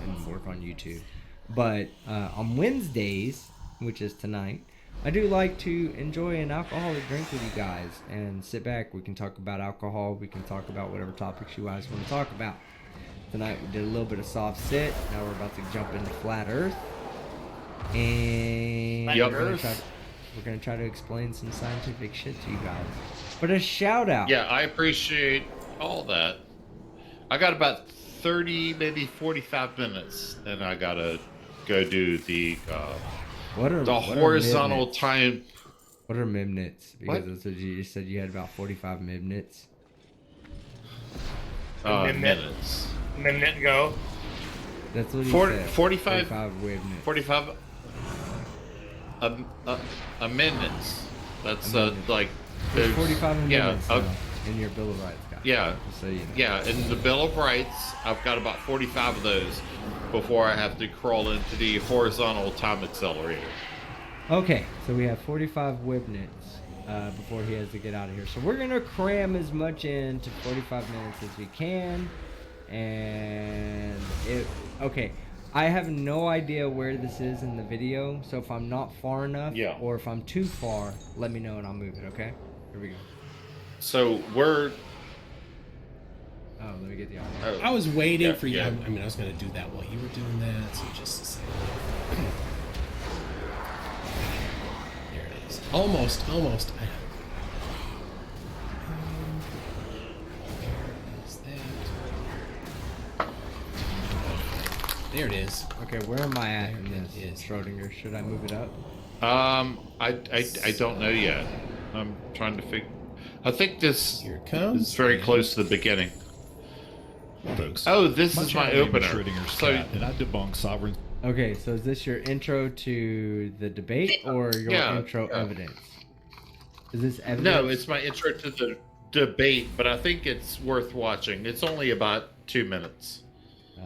and work on YouTube. But on Wednesdays, which is tonight, I do like to enjoy an alcoholic drink with you guys and sit back. We can talk about alcohol, we can talk about whatever topics you guys want to talk about. Tonight we did a little bit of soft sit, now we're about to jump into flat earth. And we're gonna try to explain some scientific shit to you guys. But a shout out. Yeah, I appreciate all that. I got about 30, maybe 45 minutes, and I gotta go do the horizontal time. What are mibnits? Because What? that's what you just said. You had about 45 mibnits. Minutes. Minute go. That's what he 45 said. 45 mibnits. 45 a minutes. That's like There's 45 minutes yeah, in your Bill of Rights, guys. Yeah, so you know. yeah. In the Bill of Rights, I've got about 45 of those before I have to crawl into the horizontal time accelerator. Okay, so we have 45 wibnits before he has to get out of here. So we're gonna cram as much into 45 minutes as we can, and okay. I have no idea where this is in the video, so if I'm not far enough, or if I'm too far, let me know and I'll move it, okay? Here we go. So we're... Oh, let me get the audio. I was waiting for you. Yeah. I mean, I was going to do that while you were doing that, so just a second. There it is. Almost. Where is that? There it is. Okay, where am I at in this? Schrodinger, should I move it up? I don't know yet. I'm trying to figure. I think this is very close to the beginning. Folks. Oh, this is channel my name opener. Schrodinger's So- Cat, and I debunk sovereign. Okay, so is this your intro to the debate or your intro evidence? Is this evidence? No, it's my intro to the debate, but I think it's worth watching. It's only about 2 minutes. Oh,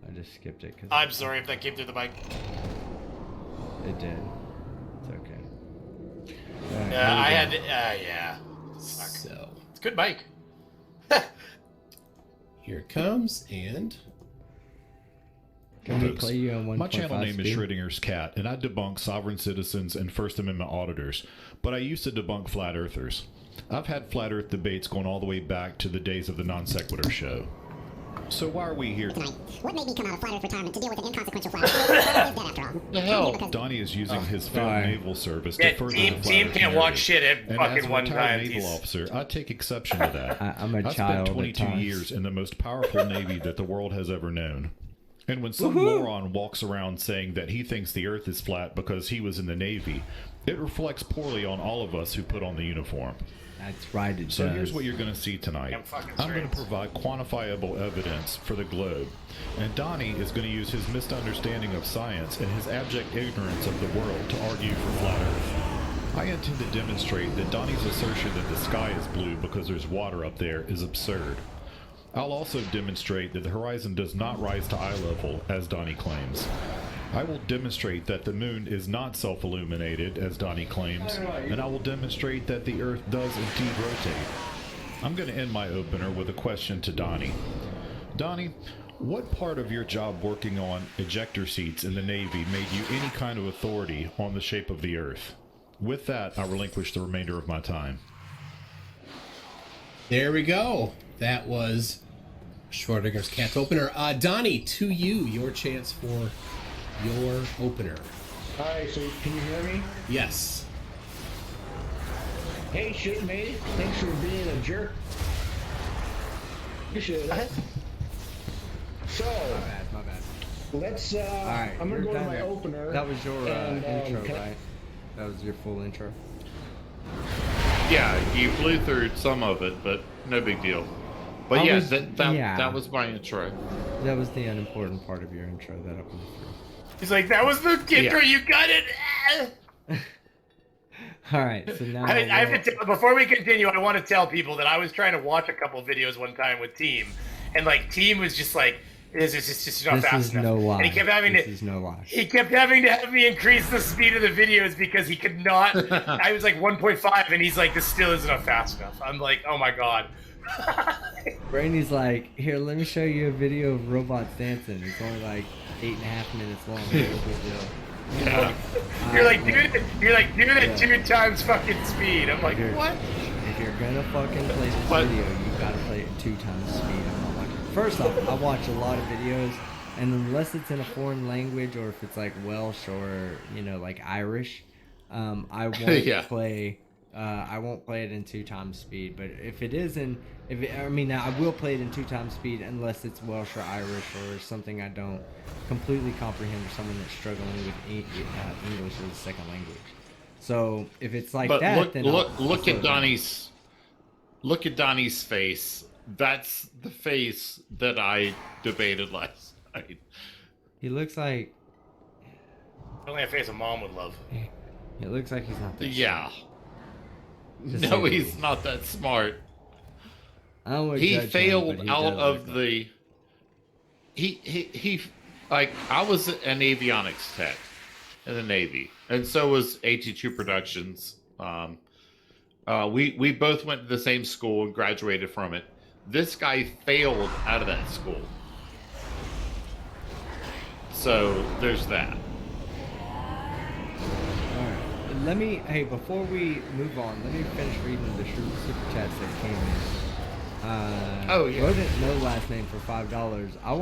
I just skipped it because I'm sorry if that came through the mic. it did. It's okay. Alright, I here had we to, go. yeah. So It's a good mic. here it comes, and Can we Folks, play you on 1.5 my channel name is speed? Schrodinger's Cat, and I debunk sovereign citizens and First Amendment auditors, but I used to debunk flat earthers. I've had flat earth debates going all the way back to the days of the Non Sequitur show. So why are we here tonight? What made me come out of flat earth retirement to deal with an inconsequential flat earth? Is dead after all. What the hell? Donnie is using his failed sorry. naval service Yeah, to further team- the flat team earth can't watch narrative. shit at And fucking as a one retired time. naval He's- officer, I take exception to that. I'm a I child spent at 22 times. years in the most powerful navy that the world has ever known. And when some Woohoo! moron walks around saying that he thinks the earth is flat because he was in the Navy, it reflects poorly on all of us who put on the uniform. That's right, it So does. here's what you're going to see tonight. I'm going to provide quantifiable evidence for the globe, and Donnie is going to use his misunderstanding of science and his abject ignorance of the world to argue for flat Earth. I intend to demonstrate that Donnie's assertion that the sky is blue because there's water up there is absurd. I'll also demonstrate that the horizon does not rise to eye level, as Donnie claims. I will demonstrate that the moon is not self-illuminated, as Donnie claims, and I will demonstrate that the Earth does indeed rotate. I'm going to end my opener with a question to Donnie. Donnie, what part of your job working on ejector seats in the Navy made you any kind of authority on the shape of the Earth? With that, I relinquish the remainder of my time. there we go. That was Schrodinger's Cat's opener. Donnie, to you, your chance for your opener. Alright, so can you hear me? Yes. Hey, shit, mate. Thanks for being a jerk. Appreciate it. So, My bad. let's, Alright, I'm gonna you're go to done my there. opener. That was your and, intro, can I- right? That was your full intro. Yeah, you blew through some of it, but no big deal. But I yeah, was- that was my intro. That was the unimportant part of your intro that I blew through. He's like, that was the intro, you got it! Alright, so now I have to before we continue, I want to tell people that I was trying to watch a couple videos one time with Team, and like Team was just like, this is just not this fast is enough. no lie. And he kept having this to is no lie. He kept having to have me increase the speed of the videos because he could not. I was like 1.5, and he's like, this still isn't fast enough. I'm like, oh my god. Brandy's like, here, let me show you a video of robots dancing. It's only like 8.5 minutes long. No big deal. Yeah. You're like, do it at 2 times fucking speed. I'm like, what? If you're gonna fucking play this video, you gotta play it at 2 times speed. I'm not watching. First off, I watch a lot of videos, and unless it's in a foreign language or if it's like Welsh or like Irish, I won't play. I won't play it in 2 times speed. But if it isn't, I will play it in 2 times speed unless it's Welsh or Irish or something I don't completely comprehend, or someone that's struggling with English as a second language. So if it's like But that, then look at Donnie's face. That's the face that I debated last night. He looks like Only a face a mom would love. it looks like he's not that Yeah. Just No, saying. he's not that smart. I don't wanna He judge him, failed but he out does of look the. He like I was an avionics tech in the Navy, and so was AT2 Productions. We both went to the same school and graduated from it. This guy failed out of that school, so there's that. Hey, before we move on, let me finish reading the super chats that came in. Rodent No Last Name for $5. I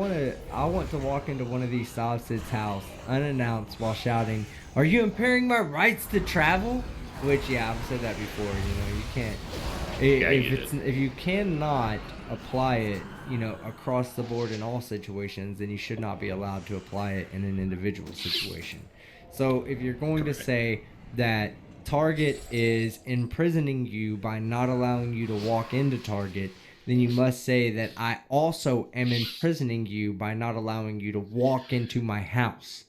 want to walk into one of these Sausage house unannounced while shouting, "Are you impairing my rights to travel?" Which, yeah, I've said that before. You can't. If you cannot apply it, across the board in all situations, then you should not be allowed to apply it in an individual situation. So if you're going to say that Target is imprisoning you by not allowing you to walk into Target, then you must say that I also am imprisoning you by not allowing you to walk into my house.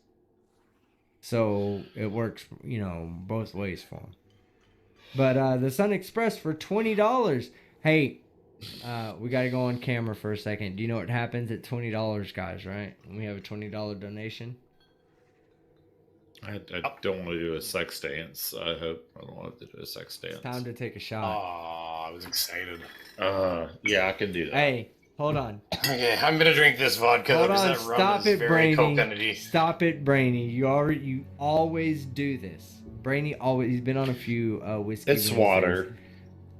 So it works, both ways for him. But the Sun Express for $20. Hey, we got to go on camera for a second. Do you know what happens at $20, guys, right? We have a $20 donation. I don't want to do a sex dance. I don't want to do a sex dance. It's time to take a shot. Oh, I was excited. Yeah, I can do that. Hey, hold on. Okay, I'm gonna drink this vodka. Hold because on, that rum stop is it, very Brainy. coconutty. Stop it, Brainy. You always do this. Brainy he's been on a few whiskey. It's water.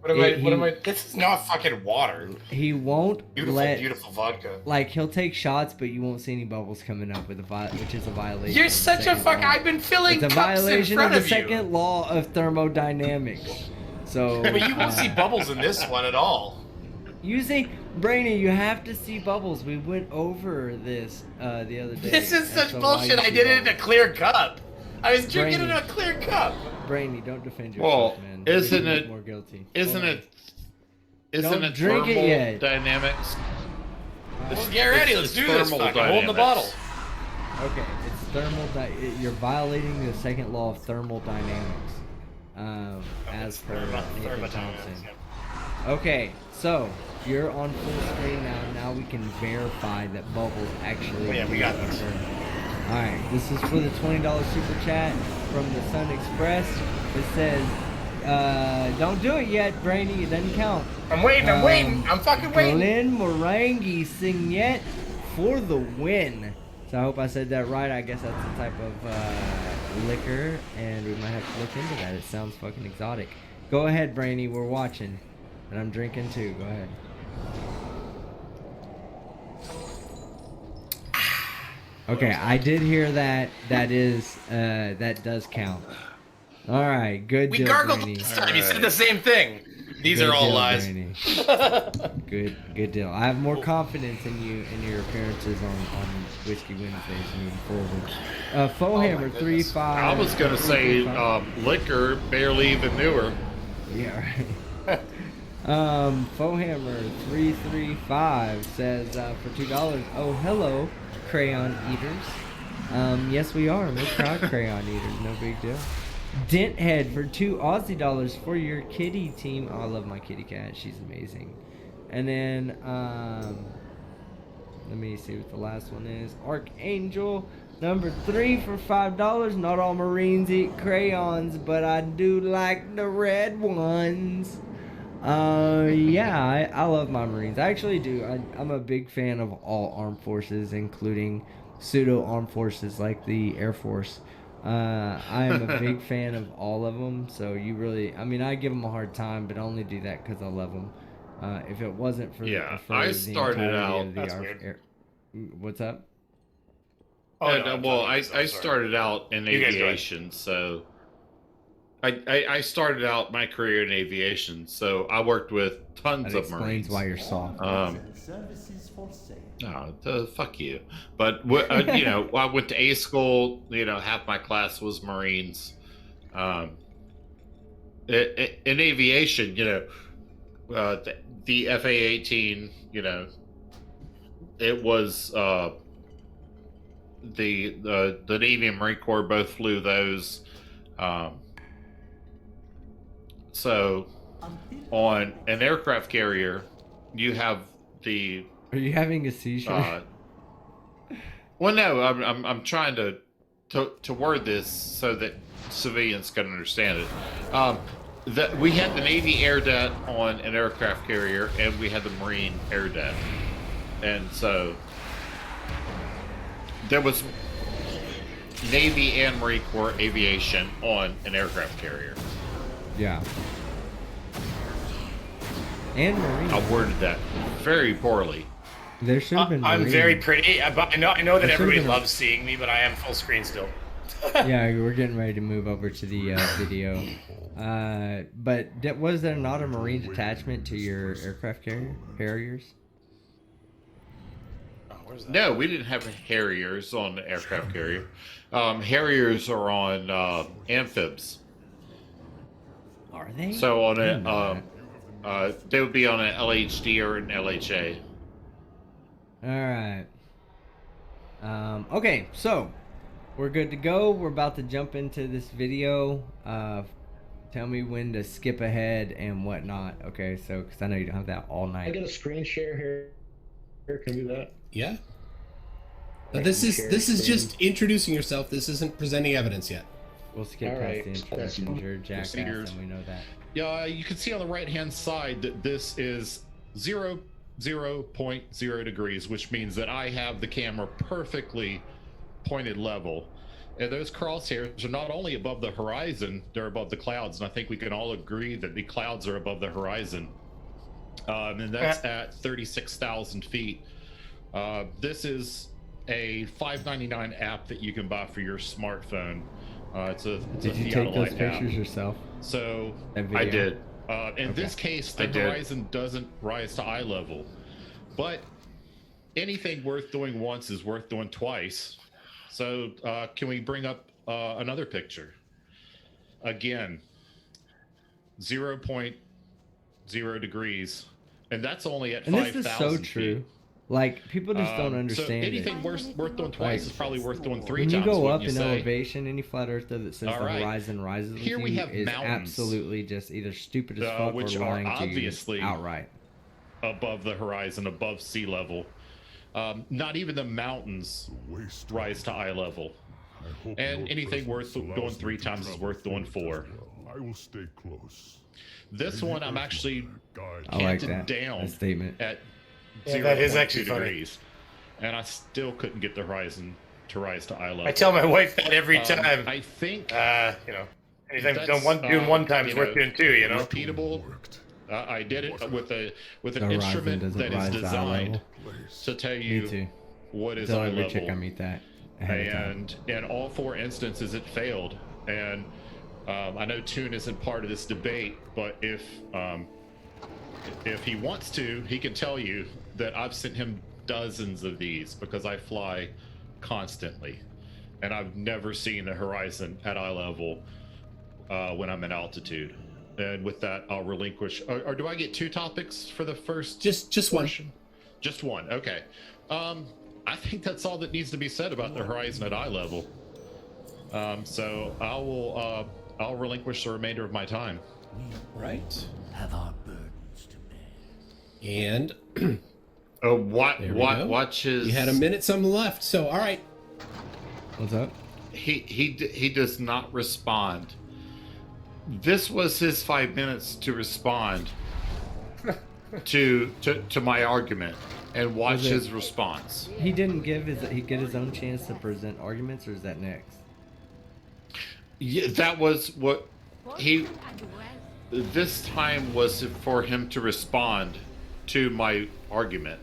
What am I? This is not fucking water. He won't Beautiful vodka. Like, he'll take shots, but you won't see any bubbles coming up with which is a violation. You're such a fuck. I've been filling It's a cups violation in front of the of second law of thermodynamics. So, But you won't see bubbles in this one at all. You see, Brainy, you have to see bubbles. We went over this the other day. This is such That's why bullshit. you I see did it in bubbles. a clear cup. I was drinking Brainy. in a clear cup. Brainy, don't defend yourself, man. Isn't You're it more guilty? Isn't Hold on. it? Isn't Don't it drink it thermal yet. dynamics? Well, get ready. Let's do this. thermal Fuck, I'm holding the bottle. Okay, it's thermal. You're violating the second law of thermodynamics, as per Nathan Thompson. Okay, so you're on full screen now. Now we can verify that bubbles actually. Oh, yeah, we got this. All right, this is for the $20 super chat from the Sun Express. It says, "Don't do it yet, Brainy. It doesn't count." I'm waiting. I'm waiting. I'm fucking waiting. Glen Morangi Signet for the win. So I hope I said that right. I guess that's the type of liquor, and we might have to look into that. It sounds fucking exotic. Go ahead, Brainy. We're watching, and I'm drinking too. Go ahead. Okay, I did hear that. That does count. All right, good We deal, gargled Brainy. last time. You said the same thing. These Good are all deal, lies. Brainy. Good deal. I have more confidence in you in your appearances on Whiskey Wednesdays moving forward. Fohammer 3-5. I was gonna say liquor, barely even newer. Yeah, right. Fohammer 335 says for $2. Oh, hello, crayon eaters. Yes, we are. We're proud crayon eaters. No big deal. Denthead for $2 Aussie for your kitty team. Oh, I love my kitty cat. She's amazing. And then let me see what the last one is. Archangel number 3 for $5. Not all Marines eat crayons, but I do like the red ones. Yeah, I love my Marines. I actually do. I'm a big fan of all armed forces, including pseudo armed forces like the Air Force. I am a big fan of all of them, so I give them a hard time, but I only do that because I love them. If it wasn't for I started out. What's up? I started out in aviation, so I started out my career in aviation, so I worked with tons of Marines. Explains why you're soft. Fuck you. But I went to A school. Half my class was Marines. In aviation, the FA-18, it was the Navy and Marine Corps both flew those. So on an aircraft carrier, you have the. Are you having a seizure? Well, no, I'm trying to word this so that civilians can understand it. We had the Navy air det on an aircraft carrier, and we had the Marine air det, and so there was Navy and Marine Corps aviation on an aircraft carrier. Yeah. And Marine. I worded that very poorly. There should have been. I'm Marine. very pretty. But I know that There everybody should've been- loves seeing me, but I am full screen still. Yeah, we're getting ready to move over to the video. But was there not a Marine detachment to your aircraft carriers? No, we didn't have Harriers on the aircraft carrier. Harriers are on amphibs. Are they? So on They would be on an LHD or an LHA. All right. Okay, so we're good to go. We're about to jump into this video. Tell me when to skip ahead and whatnot. Okay, so because I know you don't have that all night. I get a screen share here. Can I do that? Yeah. Now, this is just introducing yourself. This isn't presenting evidence yet. We'll skip past the introduction. You're a jackass, and we know that. Yeah, you can see on the right-hand side that this is 0.0 degrees, which means that I have the camera perfectly pointed level. And those crosshairs are not only above the horizon, they're above the clouds. And I think we can all agree that the clouds are above the horizon. And that's at 36,000 feet. This is a $5.99 app that you can buy for your smartphone. Did you take those pictures yourself? So I did. In this case, the horizon doesn't rise to eye level. But anything worth doing once is worth doing twice. So can we bring up another picture? Again, 0.0 degrees. And that's only at 5,000 feet. And this is so true. Like, people just don't understand so anything worth doing twice is probably worth doing 3 when times. When you go up in elevation, any flat earther that says All the right. horizon rises with Here we you have is mountains, absolutely just either stupid as fuck which or lying are obviously to you outright. Above the horizon, above sea level. Not even the mountains rise to eye level. And anything worth doing 3 times is worth doing 4. I will stay close. This one I'm actually I like canted down that statement. at that is actually 0.2 degrees. And I still couldn't get the horizon to rise to eye level. I tell my wife that every time. I think, anything doing one time is worth doing 2, you know? Repeatable. I did it with an The instrument horizon that is doesn't rise to eye designed level. to tell Me you too. what is Tell eye every level. chick I meet that ahead of time. And in all 4 instances, it failed. And I know Toon isn't part of this debate, but if he wants to, he can tell you that I've sent him dozens of these because I fly constantly, and I've never seen the horizon at eye level when I'm at altitude. And with that, I'll relinquish. Or do I get 2 topics for the first? Just one. Just one. Okay. I think that's all that needs to be said about the horizon at eye level. So I'll relinquish the remainder of my time. Right. Have our burdens to bear. And watch his. You had a minute something left, so all right. What's up? He does not respond. This was his 5 minutes to respond to my argument, and watch his response. He didn't get his own chance to present arguments, or is that next? Yeah, that was what he. This time was for him to respond to my argument.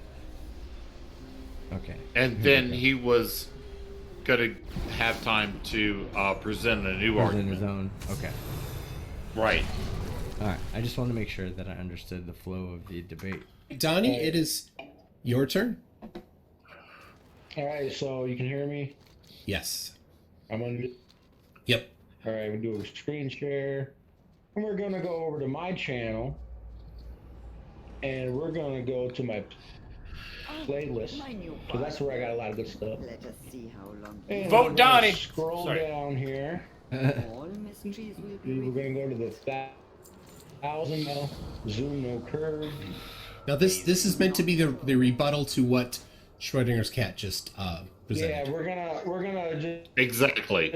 Okay. And then he was gonna have time to present a new argument. His own. Okay. Right. All right. I just want to make sure that I understood the flow of the debate. Donnie, it is your turn. All right, so you can hear me? Yes. I'm on. Yep. All right, we do a screen share, and we're gonna go over to my channel, and we're gonna go to my playlist, because that's where I got a lot of good stuff. Let us see how long. And Vote we're gonna Donnie. Scroll Sorry. down here. All mysteries will be We're gonna go to the 1,000 now. Zoom no curve. Now this is meant to be the rebuttal to what Schrodinger's cat just presented. Yeah, we're gonna just Exactly.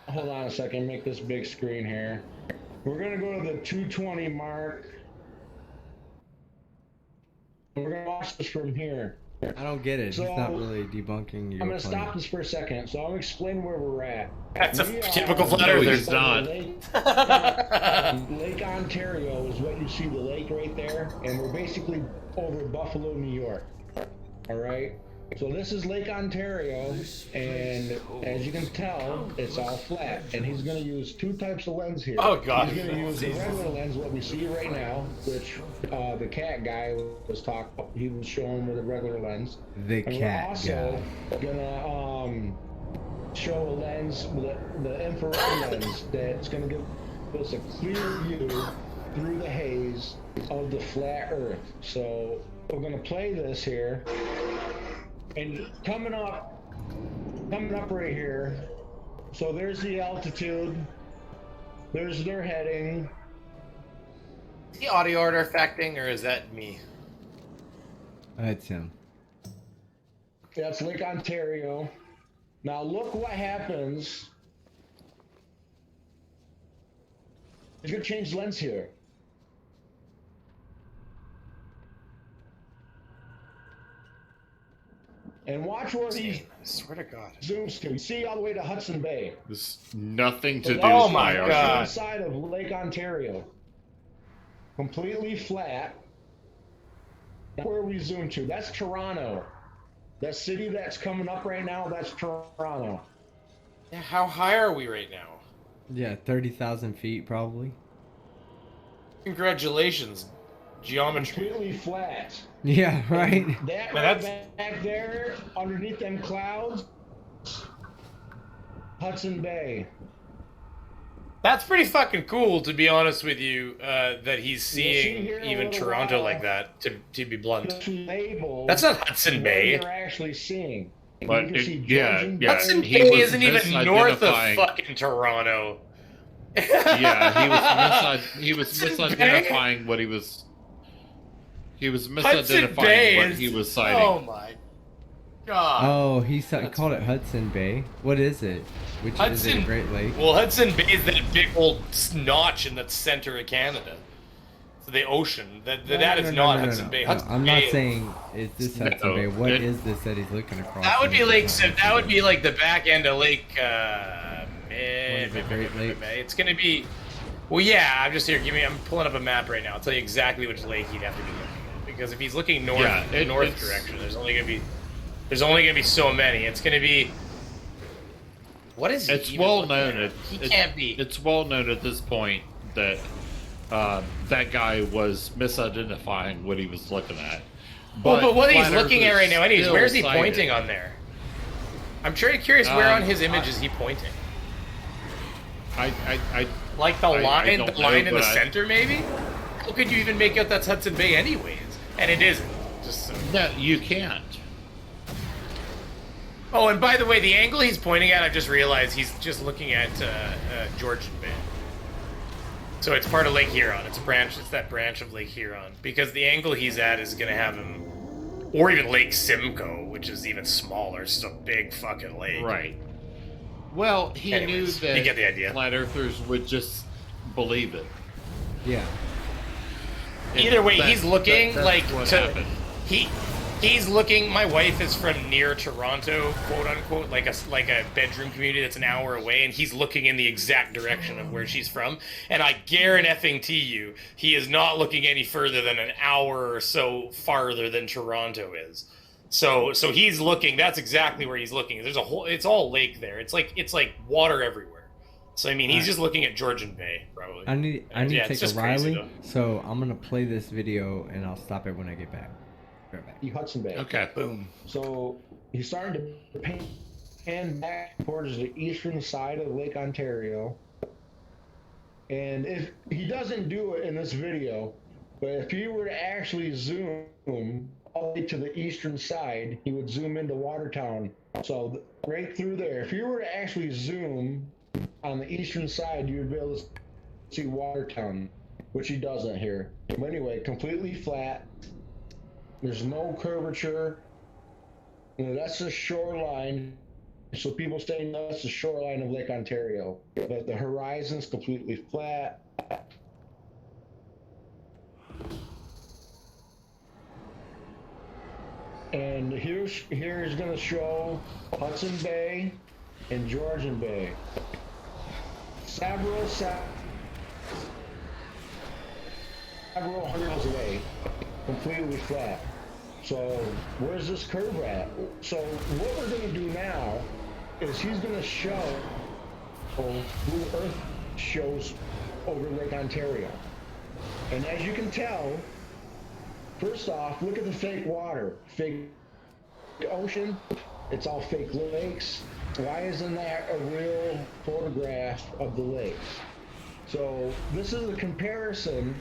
Hold on a second. Make this big screen here. We're gonna go to the 220 mark. We're gonna watch this from here. I don't get it. So, He's not really debunking your I'm gonna claim. stop this for a second. So I'll explain where we're at. That's a We typical are- flat earther. He's not. Lake Ontario is what you see, the lake right there, and we're basically over Buffalo, New York. All right. So this is Lake Ontario, and as you can tell, it's all flat. And he's going to use 2 types of lens here. Oh, God. He's going to use the regular lens, what we see right now, which the cat guy was talking about. He was showing with a regular lens. The And cat we're also guy. gonna show a lens, the infrared lens, that's gonna give us a clear view through the haze of the flat Earth. So we're gonna play this here, and coming up right here. So there's the altitude. There's their heading. Is the audio artifacting, or is that me? That's him. That's Lake Ontario. Now look what happens. He's gonna change lens here. And watch where he I swear to God. zooms to. See all the way to Hudson Bay. There's nothing to So do that's with my the argument. inside of Lake Ontario. Completely flat. Where we zoom to, that's Toronto. That city that's coming up right now, that's Toronto. Yeah, how high are we right now? Yeah, 30,000 feet probably. Congratulations. Geometry. Completely flat. Yeah, right. That Well, right that's- back there, underneath them clouds, Hudson Bay. That's pretty fucking cool, to be honest with you, that he's see seeing here in a even little Toronto while, like that, to be blunt. to label That's not Hudson what Bay. you're actually seeing. But You can it- see yeah, Georgian yeah. Hudson he Bay was isn't even north of misidentifying- fucking Toronto. Yeah, he was Hudson misidentifying what he was. He was Hudson misidentifying Bay what is- he was citing. Oh my God. Oh, he called it Hudson Bay. What is it? Which is it, Hudson- a Great Lake? Well, Hudson Bay is that big old notch in the center of Canada. So the ocean. That is not Hudson Bay. No, Hudson I'm Bay not is- saying is this Hudson No, Bay. What it- is this that he's looking across? That would be in? Lake. That would be like the back end of Lake. is it, Great Lakes? It's gonna be. Well, yeah. I'm just here. I'm pulling up a map right now. I'll tell you exactly which lake he'd have to be looking at. Because if he's looking north, Yeah, north it's- direction, there's only gonna be so many. It's gonna be. What is he? It's even well looking known. at? He can't be. It's well known at this point that that guy was misidentifying what he was looking at. But what he's Flat looking at Earthers right now, anyways, still where's he cite pointing it. on there? I'm curious where on his image is he pointing? I Like the I line, don't the line know, in the but I- center, maybe? How could you even make out that's Hudson Bay, anyways? And it isn't. Just so. No, you can't. Oh, and by the way, the angle he's pointing at, I just realized he's just looking at Georgian Bay. So it's part of Lake Huron. It's a branch. It's that branch of Lake Huron because the angle he's at is gonna have him, or even Lake Simcoe, which is even smaller. It's just a big fucking lake. Right. Well, he Anyways, knew that you get the idea. flat earthers would just believe it. Yeah. Either way, That- he's looking that's like what to happened. he's looking. My wife is from near Toronto, quote unquote, like a bedroom community that's an hour away, and he's looking in the exact direction of where she's from. And I guarantee you, he is not looking any further than an hour or so farther than Toronto is. So he's looking. That's exactly where he's looking. There's a whole. It's all lake there. It's like water everywhere. So I mean, he's just looking at Georgian Bay, probably. I need Yeah, to it's take a just crazy, Riley, so I'm gonna play this video and I'll stop it when I get back. Right back. Hudson Bay. Okay. Boom. So he's starting to pan back towards the eastern side of Lake Ontario. And if he doesn't do it in this video, but if he were to actually zoom all the way to the eastern side, he would zoom into Watertown. So right through there, if you were to actually zoom on the eastern side, you would be able to see Watertown, which he doesn't here. But anyway, completely flat. There's no curvature. You know, that's the shoreline. So people say no, that's the shoreline of Lake Ontario. But the horizon's completely flat. And here's going to show Hudson Bay and Georgian Bay. Several hundred miles away, completely flat. So where's this curve at? So what we're going to do now is he's going to show Blue Earth shows over Lake Ontario. And as you can tell, first off, look at the fake water, fake ocean. It's all fake lakes. Why isn't that a real photograph of the lakes? So this is a comparison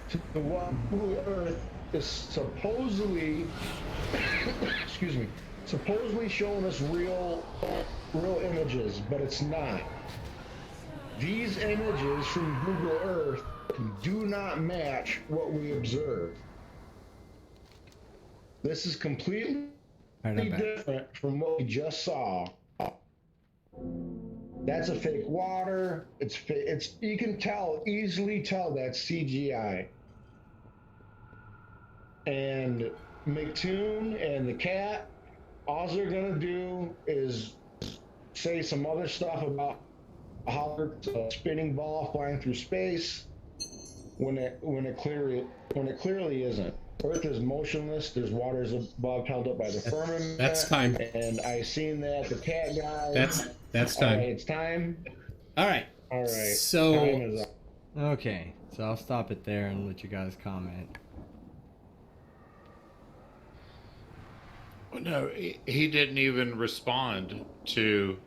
to what Google Earth is supposedly, excuse me, supposedly showing us real images, but it's not. These images from Google Earth do not match what we observe. This is completely different from what we just saw. That's a fake water. It's you can easily tell that's CGI. And McToon and the cat, all they're gonna do is say some other stuff about how it's a spinning ball flying through space when it clearly isn't. Earth is motionless. There's waters above held up by the firmament. That's time. And I seen that the cat guy. That's time. All right, it's time. All right. All right. So. Time is up. Okay, so I'll stop it there and let you guys comment. No, he didn't even respond to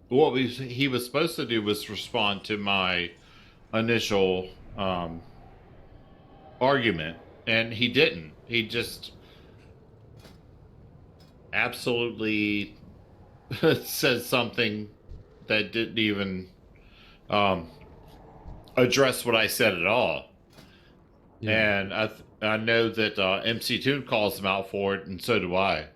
what he was supposed to do was respond to my initial argument, and he didn't. He just absolutely says something that didn't even address what I said at all. Yeah. And I know that MC Toon calls him out for it, and so do I.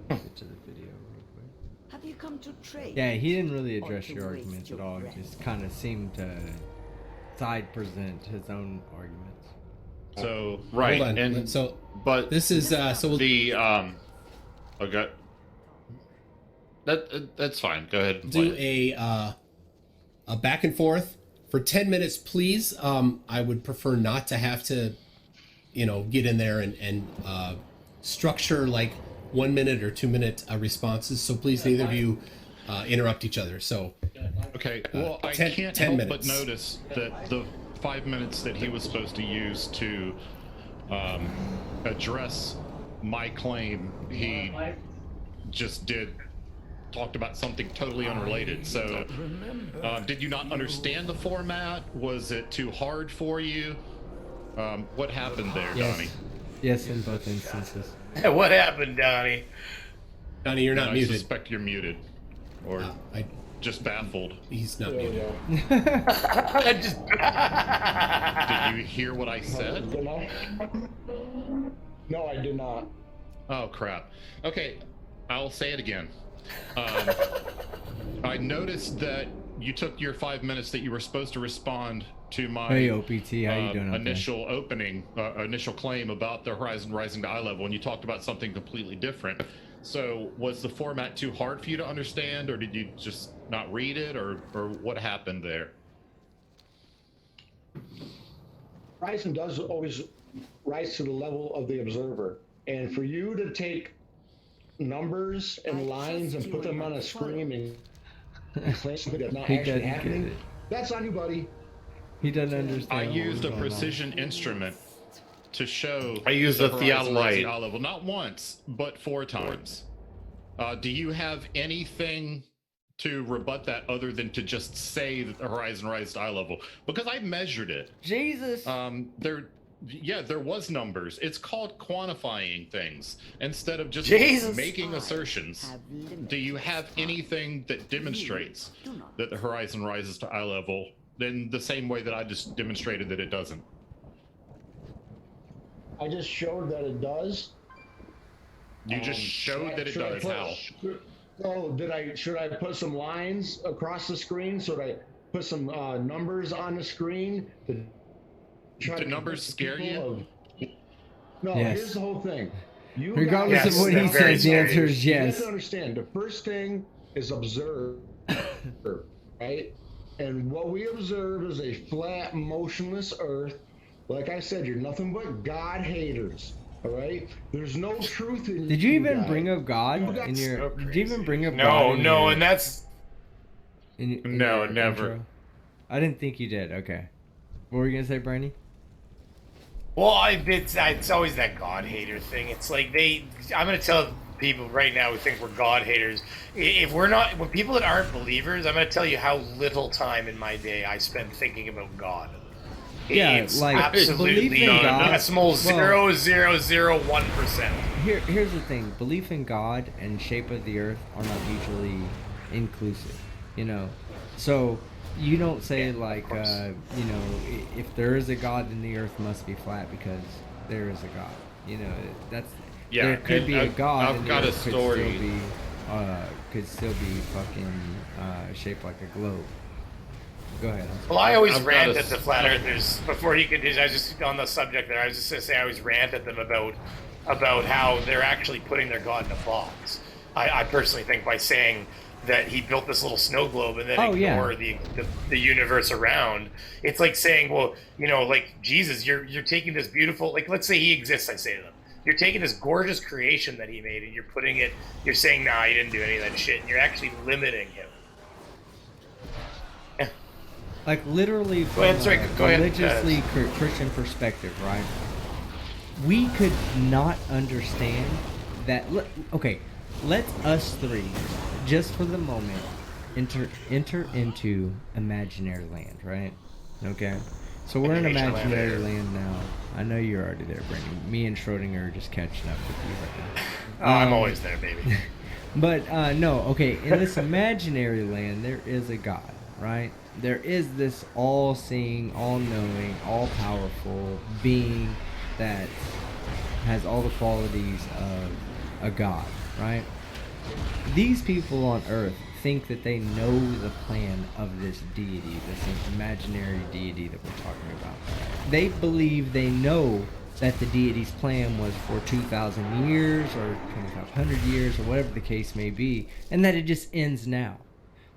Get to the video real quick. Have you come to trade? Yeah, he didn't really address your arguments at all. He just kind of seemed to side present his own arguments. So right, and so but this is so the okay. That's fine. Go ahead and do play a back and forth for 10 minutes, please. I would prefer not to have to, get in there and structure like 1 minute or 2 minute responses. So please, neither of you interrupt each other. So okay. Well, I can't help but notice that the 5 minutes that he was supposed to use to address my claim, he just talked about something totally unrelated. So did you not understand the format? Was it too hard for you? What happened there, Donnie? Yes, in both instances. What happened, Donnie? Donnie, you're not muted. I suspect you're muted. Or just baffled. He's not muted. Did you hear what I said? No, I did not. Oh, crap. Okay, I'll say it again. I noticed that you took your 5 minutes that you were supposed to respond to my hey, OPT, how you doing initial initial claim about the horizon rising to eye level, and you talked about something completely different. So was the format too hard for you to understand, or did you just not read it, or what happened there? Horizon does always rise to the level of the observer, and for you to take numbers and lines and put them on a screen and claim something that's not actually happening, that's on you, buddy. He doesn't understand. I used a precision instrument to show. I used a theodolite eye level, not once, but 4 times. Do you have anything to rebut that other than to just say that the horizon rises to eye level? Because I measured it. Jesus. There was numbers. It's called quantifying things instead of just making assertions. Do you have anything that demonstrates that the horizon rises to eye level in the same way that I just demonstrated that it doesn't? I just showed that it does. You just showed that it does. How? Oh, should I put some lines across the screen? Should I put some numbers on the screen? Do numbers scare you? No, yes. Here's the whole thing. Regardless of what he says, the answer is yes. You have to understand, the first thing is observe, right? And what we observe is a flat, motionless Earth. Like I said, you're nothing but God haters. All right. There's no truth in. Did you even bring up God in your? Did you even bring up God? No, and that's. No, never. Intro? I didn't think you did. Okay. What were you gonna say, Briny? Well, it's always that God hater thing. It's like I'm going to tell people right now who think we're God haters. If we're not, when people that aren't believers, I'm going to tell you how little time in my day I spend thinking about God. Yeah, It's like absolutely belief in God. decimal Well, 0.001%. Here's the thing: belief in God and shape of the earth are not mutually inclusive. You know, so you don't say like, you know, if there is a God, then the earth must be flat because there is a God. You know, that's there could be a God. I've and got the a earth story. Could still be fucking shaped like a globe. Go ahead. Well, I always rant at the flat earthers before he could. I was just on the subject there. I was just gonna say I always rant at them about how they're actually putting their God in a box. I personally think by saying that he built this little snow globe and then ignore the universe around. It's like saying, well, you know, like Jesus, you're taking this beautiful, like let's say he exists. I say to them, you're taking this gorgeous creation that he made and you're saying, nah, he didn't do any of that shit, and you're actually limiting him. Like literally from a religiously Christian perspective, right? We could not understand that. Okay, let us three, just for the moment, enter into imaginary land, right? Okay, so we're in imaginary land now. I know you're already there, Brandon. Me and Schrodinger are just catching up with you right now. Oh, I'm always there, baby. But no, okay. In this imaginary land, there is a God, right? There is this all-seeing, all-knowing, all-powerful being that has all the qualities of a god, right? These people on Earth think that they know the plan of this deity, this imaginary deity that we're talking about. They believe they know that the deity's plan was for 2,000 years or 2,500 years or whatever the case may be, and that it just ends now.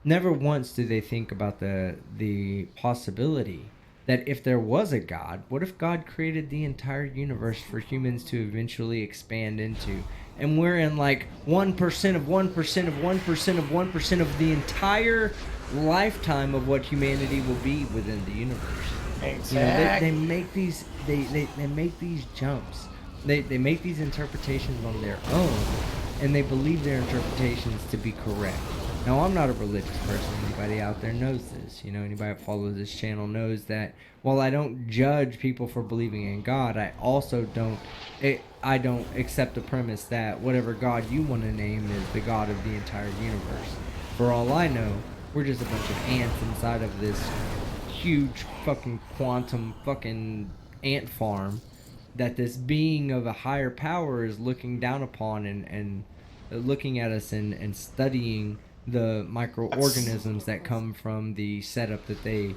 Never once do they think about the possibility that if there was a God, what if God created the entire universe for humans to eventually expand into? And we're in like 1% of 1% of 1% of 1% of the entire lifetime of what humanity will be within the universe. Exactly. You know, they make these they make these jumps. They make these interpretations on their own, and they believe their interpretations to be correct. Now, I'm not a religious person. Anybody out there knows this. You know, anybody that follows this channel knows that while I don't judge people for believing in God, I also don't accept the premise that whatever God you want to name is the God of the entire universe. For all I know, we're just a bunch of ants inside of this huge fucking quantum fucking ant farm that this being of a higher power is looking down upon and looking at us and studying the microorganisms that come from the setup that they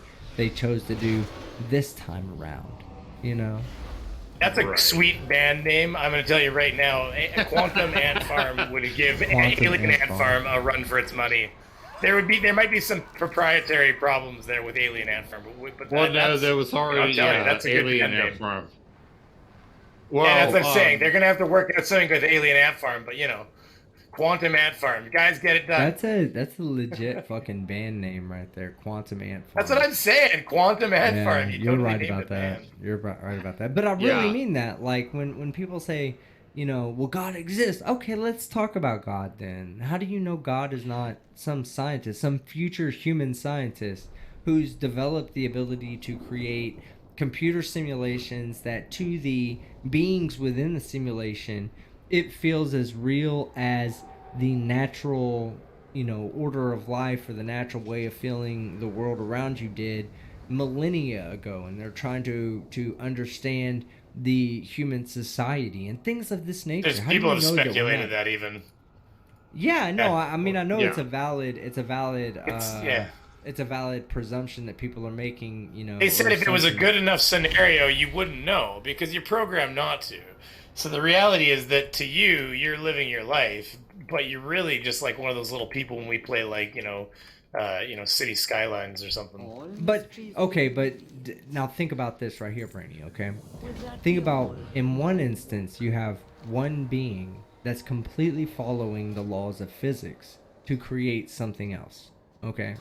chose to do this time around, you know. That's a sweet band name. I'm going to tell you right now, a Quantum Ant Farm would give Alien Ant Farm a run for its money. There might be some proprietary problems there with Alien Ant Farm, but there was already that's a Alien good Ant name. Farm. Well, yeah, that's what I'm saying. They're going to have to work out something with Alien Ant Farm, but you know, Quantum Ant Farm. You guys get it done. That's a legit fucking band name right there, Quantum Ant Farm. That's what I'm saying, Quantum Ant Farm. You're right about that. You're right about that. But I really mean that. Like when people say, you know, well, God exists. Okay, let's talk about God then. How do you know God is not some scientist, some future human scientist who's developed the ability to create computer simulations that to the beings within the simulation, it feels as real as the natural, you know, order of life or the natural way of feeling the world around you did millennia ago, and they're trying to understand the human society and things of this nature. There's people have speculated that even. Yeah, no, I mean, I know Yeah. it's a valid presumption that people are making, you know. They said if it was a something. good enough scenario, you wouldn't know because you're programmed not to. So the reality is that to you, you're living your life, but you're really just like one of those little people when we play like, you know, City Skylines or something. But okay, now think about this right here, Brainy. Okay, think about in one instance you have one being that's completely following the laws of physics to create something else. Okay,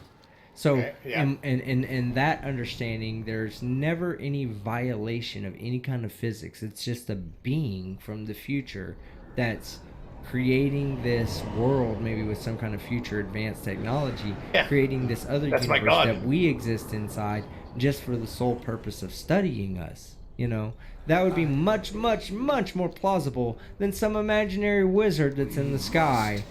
So, Okay, yeah. in that understanding, there's never any violation of any kind of physics. It's just a being from the future that's creating this world, maybe with some kind of future advanced technology, creating this other That's my universe God. that we exist inside just for the sole purpose of studying us. You know, that would be much, much, much more plausible than some imaginary wizard that's in the sky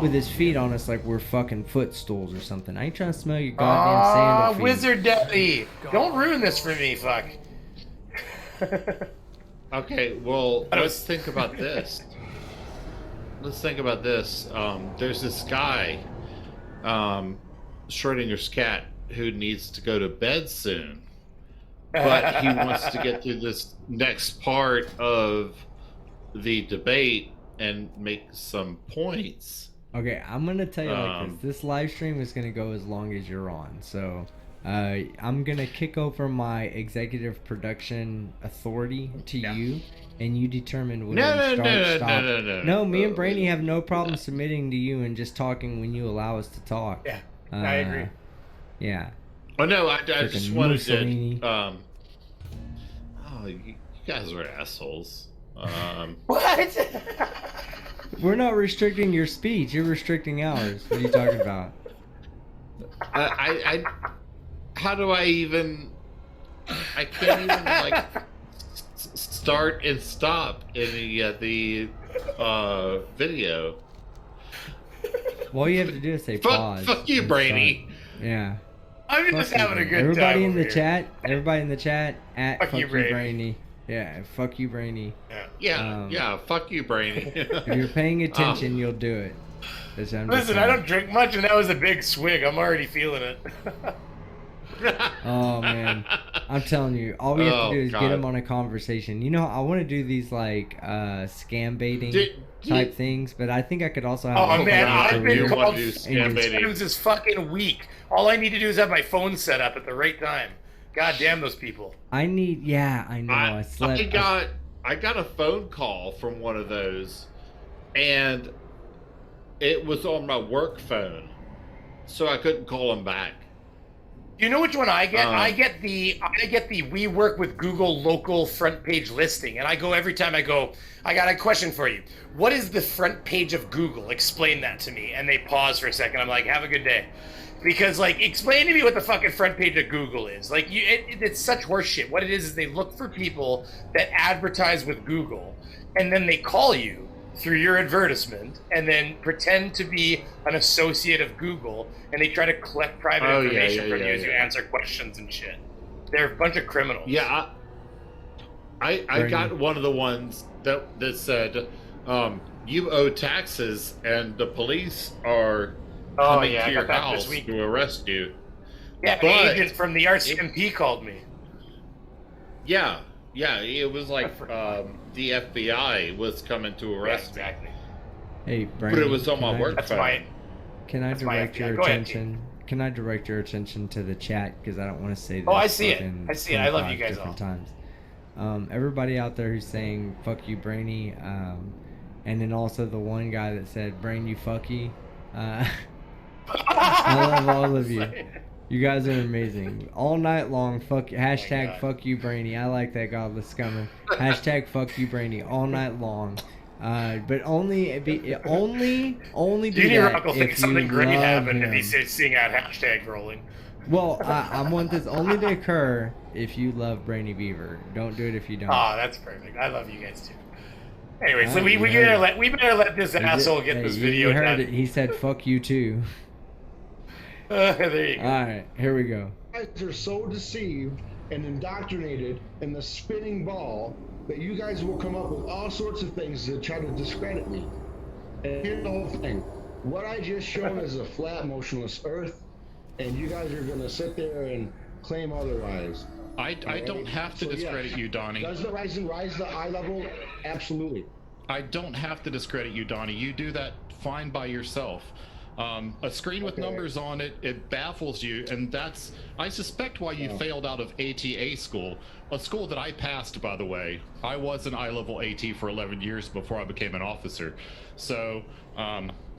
with his feet on us like we're fucking footstools or something. I ain't trying to smell your goddamn sandal feet. Wizard Daddy! Don't ruin this for me, fuck. Okay, well, let's think about this. Let's think about this. There's this guy, Schrodinger's cat, who needs to go to bed soon. But he wants to get through this next part of the debate and make some points. Okay, I'm gonna tell you like this live stream is gonna go as long as you're on, so I'm gonna kick over my executive production authority to you, and you determine when we stop. No, me and Brainy have no problem submitting to you and just talking when you allow us to talk. Yeah, I agree. Yeah. Oh no, I just wanted Mussolini. to. Oh, you guys are assholes. What? We're not restricting your speech. You're restricting ours. What are you talking about? How do I even? I can't even like start and stop any the video. All you have to do is say pause. Fuck you, and Brainy. start. Yeah. I'm just Fuck having you, a good everybody time. in the over chat. Everybody in the chat at Fuck fuck you, you, Brainy. Brainy. Yeah, fuck you, Brainy. Yeah, fuck you, Brainy. If you're paying attention, you'll do it. Listen, I don't drink much, and that was a big swig. I'm already feeling it. Oh man, I'm telling you, all we have to do is get God. him on a conversation. You know, I want to do these like scam baiting type things, but I think I could also have. Oh man, I've been called scam baiting. scams this fucking week. All I need to do is have my phone set up at the right time. God damn those people. I need, yeah, I know. I slept. I got a phone call from one of those, and it was on my work phone, so I couldn't call him back. You know which one I get? I get the we work with Google local front page listing, and I go every time I go, I got a question for you. What is the front page of Google? Explain that to me. And they pause for a second. I'm like, have a good day. Because, like, explain to me what the fucking front page of Google is. Like, it's such horseshit. What it is they look for people that advertise with Google, and then they call you through your advertisement, and then pretend to be an associate of Google, and they try to collect private information from you as you answer questions and shit. They're a bunch of criminals. Yeah, I got one of the ones that said, you owe taxes, and the police are coming to your house to arrest you. Yeah, but an agent from the RCMP called me. Yeah, it was like the FBI was coming to arrest me. Hey, Brandon, but it was on my work phone. Can I direct your attention? Can I direct your attention to the chat, because I don't want to say this. Oh, I see it. I see it. I love you guys all. Times. Everybody out there who's saying "fuck you, Brainy," and then also the one guy that said "brain you, fuck you." I love all of you. You guys are amazing. All night long, hashtag fuck you, Brainy. I like that, godless scummer. Hashtag fuck you, Brainy. All night long. But only do that if something you great love happened him. and he's seeing that hashtag rolling. Well, I want this only to occur if you love Brainy Beaver. Don't do it if you don't. Oh, that's perfect. I love you guys too. Anyway, so we better let this asshole get this video you heard done. it. He said fuck you too. There you go. Alright, here we go. You guys are so deceived and indoctrinated in the spinning ball that you guys will come up with all sorts of things to try to discredit me. And here's the whole thing. What I just shown is a flat, motionless Earth, and you guys are going to sit there and claim otherwise. I don't have to discredit you, Donnie. Does the rise to eye level? Absolutely. I don't have to discredit you, Donnie. You do that fine by yourself. A screen with numbers on it, it baffles you, and that's, I suspect, why you failed out of ATA school. A school that I passed, by the way. I was an eye-level AT for 11 years before I became an officer. So,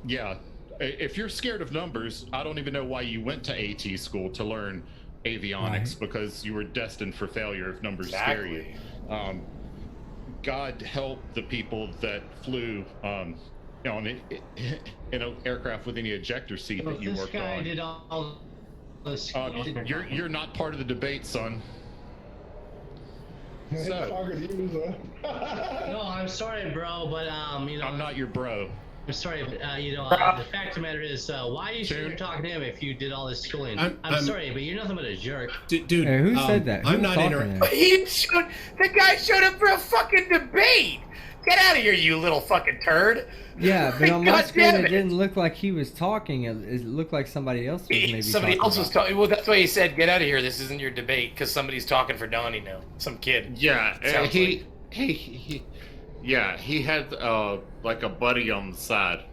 yeah, if you're scared of numbers, I don't even know why you went to AT school to learn avionics, because you were destined for failure if numbers scare you. God help the people that flew in an aircraft with any ejector seat that you this worked guy on. did all this. You're not part of the debate, son. So, No, I'm sorry, bro, but you know. I'm not your bro. I'm sorry, but you know, the fact of the matter is, why are you sure talking to him if you did all this schooling? I'm sorry, but you're nothing but a jerk. Dude, Hey, who said that? I'm not interested. The guy showed up for a fucking debate. Get out of here, you little fucking turd. Yeah, but on my God screen damn it didn't look like he was talking. It looked like somebody else was maybe Somebody talking else was about talking. Well, that's why he said, "Get out of here. This isn't your debate," because somebody's talking for Donnie now. Some kid. Yeah, Sounds he had like a buddy on the side.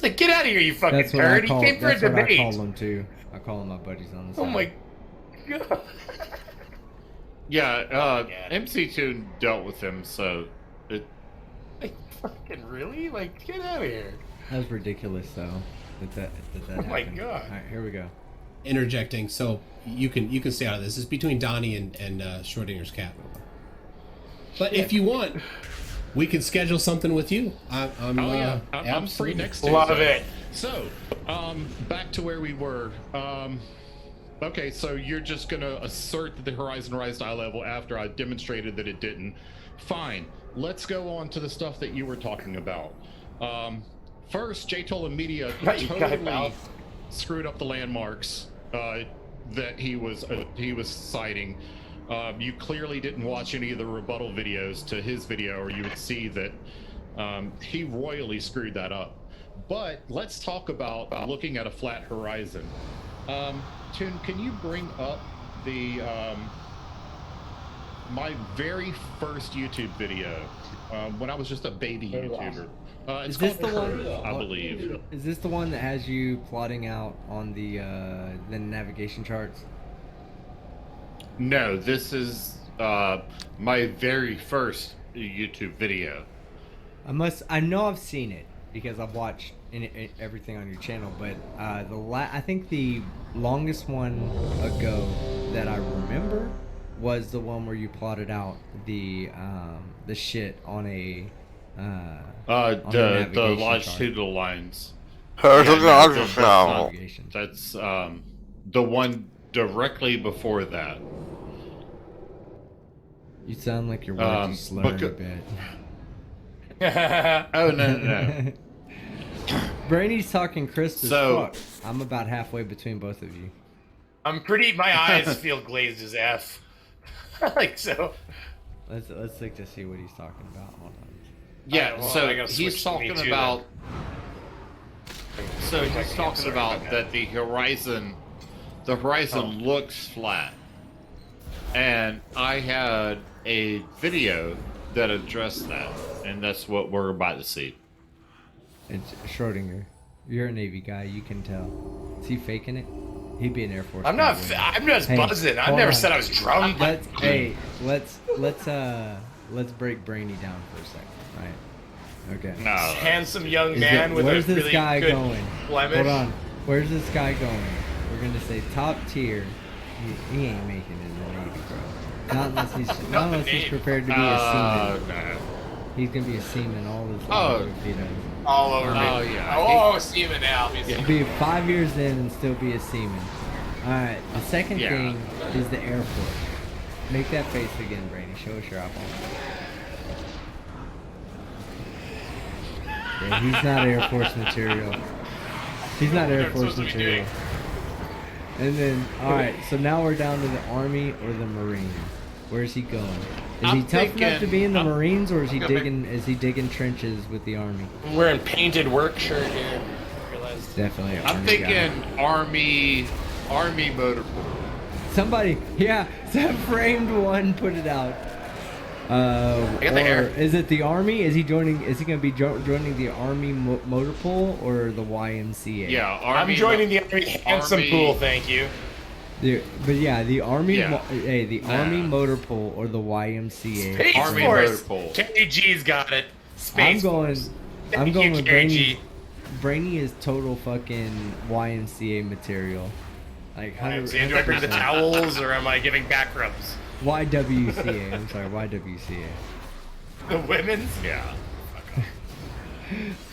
Like, get out of here, you fucking That's what I turd. call, He came for a that's what I debate. call them too. I call them my buddies on the side. Oh my god. Yeah, MC2 dealt with him, so it. Like, fucking really? Like, get out of here. That was ridiculous, though. That Oh my happened. God. All right, here we go. Interjecting, so you can stay out of this. It's between Donnie and Schrodinger's cat. But if you want, we can schedule something with you. I'm free next Tuesday. Love it. So, back to where we were. Okay, so you're just gonna assert that the Horizon Rise eye level after I demonstrated that it didn't. Fine. Let's go on to the stuff that you were talking about. First, JTOL and Media totally screwed up the landmarks that he was citing. You clearly didn't watch any of the rebuttal videos to his video, or you would see that he royally screwed that up. But let's talk about looking at a flat horizon. Toon, can you bring up the my very first YouTube video when I was just a baby YouTuber? It's Is this called the one? Curve, I believe. Is this the one that has you plotting out on the navigation charts? No, this is my very first YouTube video. I know I've seen it because I've watched everything on your channel, but I think the longest one ago that I remember was the one where you plotted out the shit on a the longitudinal lines. That's the one directly before that. You sound like your words are slurring a bit. Oh no. Brainy's talking crisp as So- fuck. I'm about halfway between both of you. My eyes feel glazed as F. Like, so. Let's look to see what he's talking about. Hold on. Yeah, well, so I gotta he's switch to me talking too, about. then. So he's talking about that the horizon looks flat, and I had a video that addressed that, and that's what we're about to see. It's Schrodinger. You're a Navy guy. You can tell. Is he faking it? He'd be an Air Force. I'm guy, not. wouldn't he? I'm just Hey, buzzing. I hold never on. said I was drunk. Let's break Brainy down for a second, right? Okay. No. Handsome young man with where's a this really guy good going? blemish. Hold on. Where's this guy going? We're gonna say top tier. He ain't making it in the Navy, bro. Not unless he's prepared to be a seaman. No. He's gonna be a seaman all his Oh. life if he does. All over me. Oh yeah. Oh, Steven now. He'll be 5 years in and still be a seaman. Alright, the second Yeah. thing is the Air Force. Make that face again, Brady. Show us your eyeball. Yeah, he's not Air Force material. He's not Air Force material. And then, alright, so now we're down to the Army or the Marines. Where's he going? Is he tough enough to be in the Marines, or is he digging trenches with the Army? I'm wearing painted work shirt here. Definitely. I'm Army thinking guy. Army motor. Somebody, yeah, that framed one put it out. got the Or hair. is it the Army? Is he joining? Is he going to be joining the Army motor pool or the YMCA? Yeah, Army. I'm joining the Army handsome pool, thank you. But yeah, the Army. Yeah. The Army motor pool or the YMCA. Space Army Force. motor pool. KG's got it. I'm Space going. Force. I'm going with KG. Brainy is total fucking YMCA material. Like, So do I bring the towels or am I giving back rubs? YWCA. I'm sorry, YWCA. The women's? Yeah.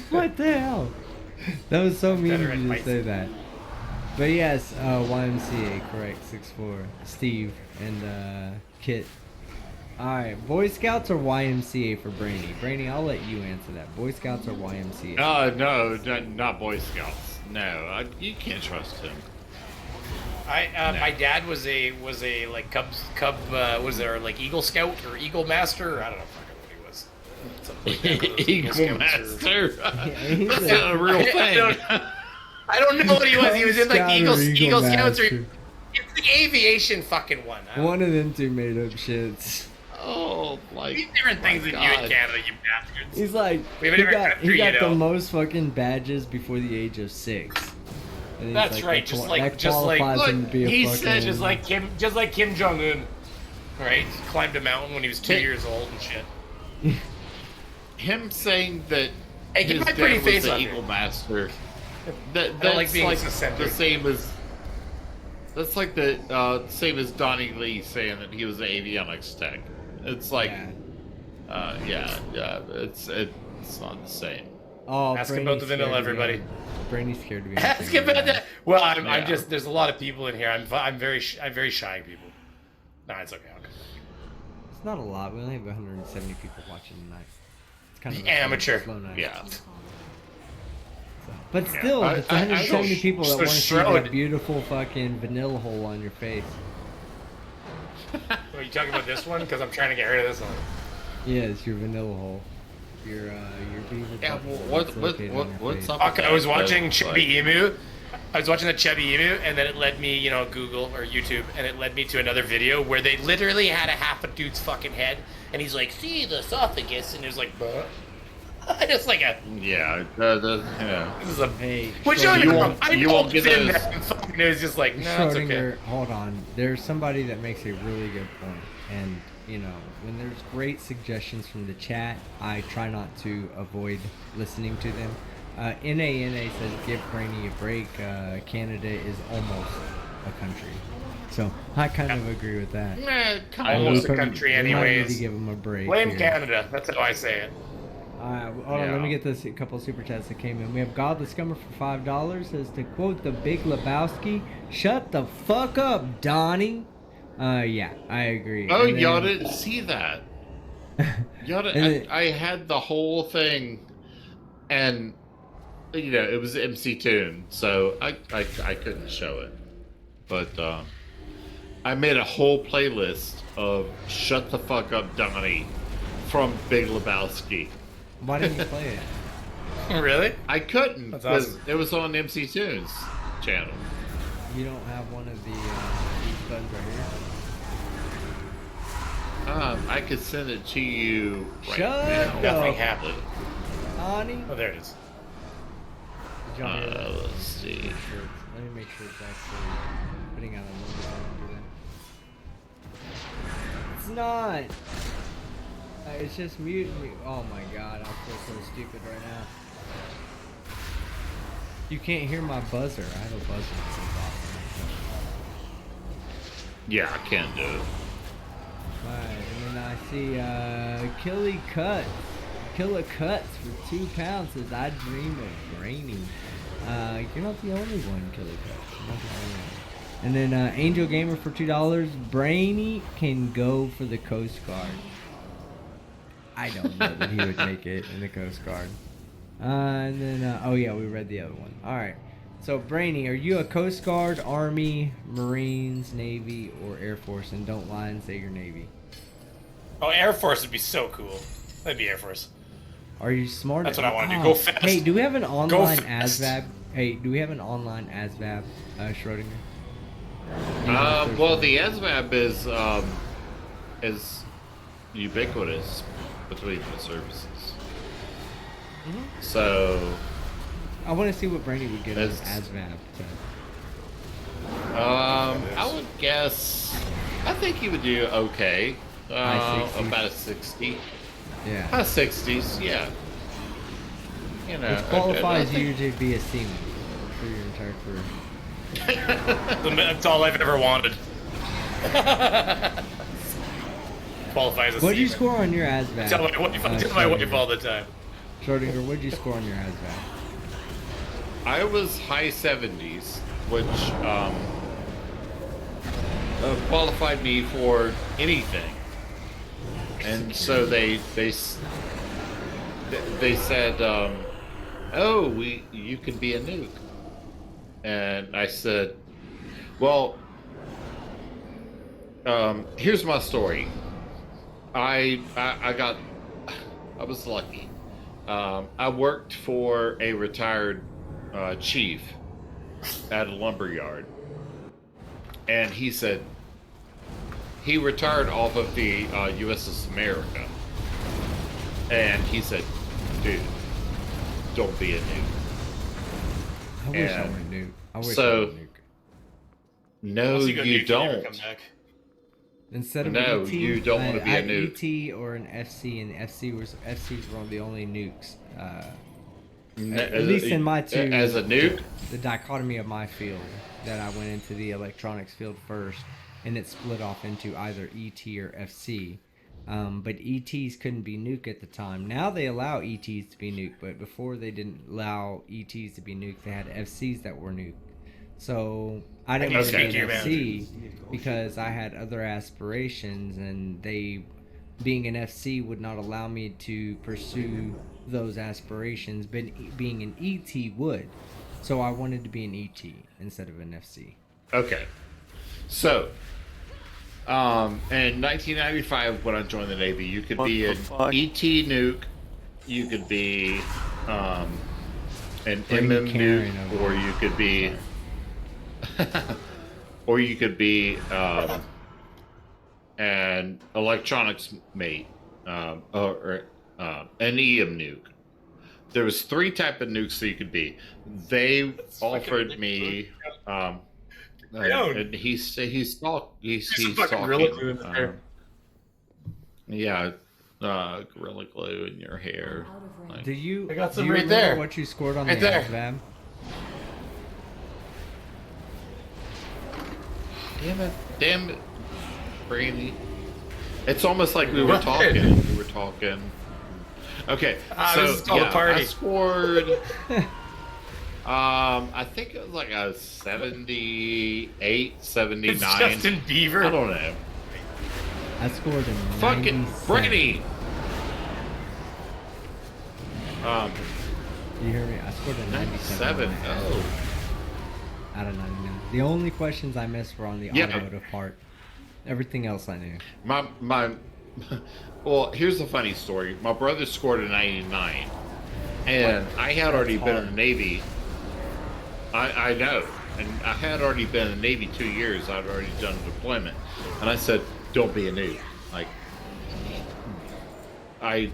What the hell? That was so mean Better of you to advice. say that. But yes, YMCA, correct, 6'4". Steve and Kit. Alright, Boy Scouts or YMCA for Brainy? Brainy, I'll let you answer that. Boy Scouts or YMCA? No, not Boy Scouts. No, you can't trust him. My dad was a like Cub was there like Eagle Scout or Eagle Master? I don't know what he was. Something like that, Eagle Master. That's a- not a real thing. I don't know what he was. He was in like Scout or Eagle Scouts or Master. it's the aviation fucking one. One of them two made up shits. Oh, like These different things than you in Canada, you bastards. He's like, We have a he different got, country, he got you the know. most fucking badges before the age of 6. And he's That's like, right. that qualifies him to be a he fucking... said, just like Kim Jong Un, right? Climbed a mountain when he was 2 years old and shit. Him saying that Hey, get his my dad pretty was face the on Eagle here. Master. don't That's like being the eccentric. same as. That's like the same as Donnie Lee saying that he was the avionics tech. It's like, it's not the same. Oh, Ask Brainy's about the vanilla, scared to be everybody. on- Brainy's scared to be on Ask camera about now. that. Well, I'm Yeah. just. There's a lot of people in here. I'm very shy people. Nah, it's okay. It's not a lot. We only have 170 people watching tonight. It's kind of a Amateur. slow night. Yeah. But still, Yeah. it's I 170 people that so want to see shroud. that beautiful fucking vanilla hole on your face. Are you talking about this one? Because I'm trying to get rid of this one. Yeah, it's your vanilla hole. Your beaver Yeah, butthole well, that's located on your what's face. up? Fuck, I was That, watching like- Chubby Emu. I was watching the Chubby Emu, and then it led me, Google or YouTube, and it led me to another video where they literally had a half a dude's fucking head, and he's like, "See the esophagus," and it was like, "Buh." Just like a. Yeah, yeah. This is a. Hey, Which Schrodinger- you won't get in those- that, and fucking it was just like, no, it's okay. Schrodinger, hold on. There's somebody that makes a really good point, and when there's great suggestions from the chat, I try not to avoid listening to them. NANA says give Brainy a break. Canada is almost a country, so I kind of agree with that. Almost a country, We might need anyways. to give him a break. Blame here. Canada. That's how I say it. Hold on, let me get this a couple of super chats that came in. We have God the Scummer for $5. Says to quote the Big Lebowski, "Shut the fuck up, Donnie." Yeah, I agree. Oh, And y'all then- didn't see that. I had the whole thing, and it was MC Tune, so I couldn't show it. But I made a whole playlist of "Shut the Fuck Up, Donnie" from Big Lebowski. Why didn't you play it? Really? I couldn't That's because awesome. it was on MC Tune's channel. You don't have one of the these buttons right here? I could send it to you right Shut now. Nothing happened. Donnie? Oh, there it is. Did y'all hear that? Let's see. Let me make sure it's actually putting out a number. I don't do that. It's not. It's just muting me. Oh my god, I feel so stupid right now. You can't hear my buzzer. I have a buzzer. Yeah, I can do it. Alright, and then I see Killy Cuts. Killer Cuts for 2 pounds says I dream of Brainy. You're not the only one, Killer Cuts. You're not the only one. And then Angel Gamer for $2. Brainy can go for the Coast Guard. I don't know that he would make it in the Coast Guard. And then, oh yeah, we read the other one. Alright. So, Brainy, are you a Coast Guard, Army, Marines, Navy, or Air Force? And don't lie and say you're Navy. Oh, Air Force would be so cool. That'd be Air Force. Are you smart? That's what I want to do. Go fast. Hey, do we have an online fast. ASVAB? Hey, do we have an online ASVAB, Schrodinger? Well, the ASVAB is ubiquitous between the services. So I want to see what Brainy would get as It's- ASVAB. I would guess. I think he would do okay. High 60s. About a 60. Yeah. High 60s, yeah. you know, Which qualifies you to be a seaman for your entire career. That's all I've ever wanted. Qualify as a What did you seaman. score on your ASVAB? Tell my wife all the time. Schrodinger, what did you score on your ASVAB? I was high 70s, which qualified me for anything. And so they said, "Oh, you can be a nuke." And I said, "Well, here's my story. I was lucky. I worked for a retired chief at a lumber yard, and he said he retired off of the USS America, and he said, dude, don't be a nuke." I wish I were a nuke. I wish I so, were a nuke. no, you don't. Instead of no, an ET, you don't want to be a nuke. ET or an FC, and FCs were one of the only nukes. At As least a- in my two. as a nuke? The dichotomy of my field, that I went into the electronics field first, and it split off into either ET or FC. But ETs couldn't be nuke at the time. Now they allow ETs to be nuke, but before they didn't allow ETs to be nuke, they had FCs that were nuke. So I didn't want to be an FC because I had other aspirations, and being an FC would not allow me to pursue those aspirations, but being an ET would. So I wanted to be an ET instead of an FC. Okay. So, in 1995, when I joined the Navy, you could be an ET nuke, you could be an MM nuke, or you could be, an electronics mate, or an EM nuke. There was 3 type of nukes that you could be. They offered me. And he's talking. Yeah, Gorilla Glue in your hair. Like, Do you? I got some do you right remember there. what you scored on Right the there. ASVAB? Damn it, Brady. It's almost like we were talking. We were talking. Okay, so this is called a party. I scored. I think it was like a 78, 79. It's Justin Bieber. I don't know. I scored a Fucking 97. Brady. You hear me? I scored a 97. 97. Oh. Out of 99. The only questions I missed were on the Yeah. automotive part. Everything else I knew. Well, here's the funny story. My brother scored a 99, and I had already been in the Navy. I know, and I had already been in the Navy 2 years. I'd already done deployment, and I said, "Don't be a nuke." Like, I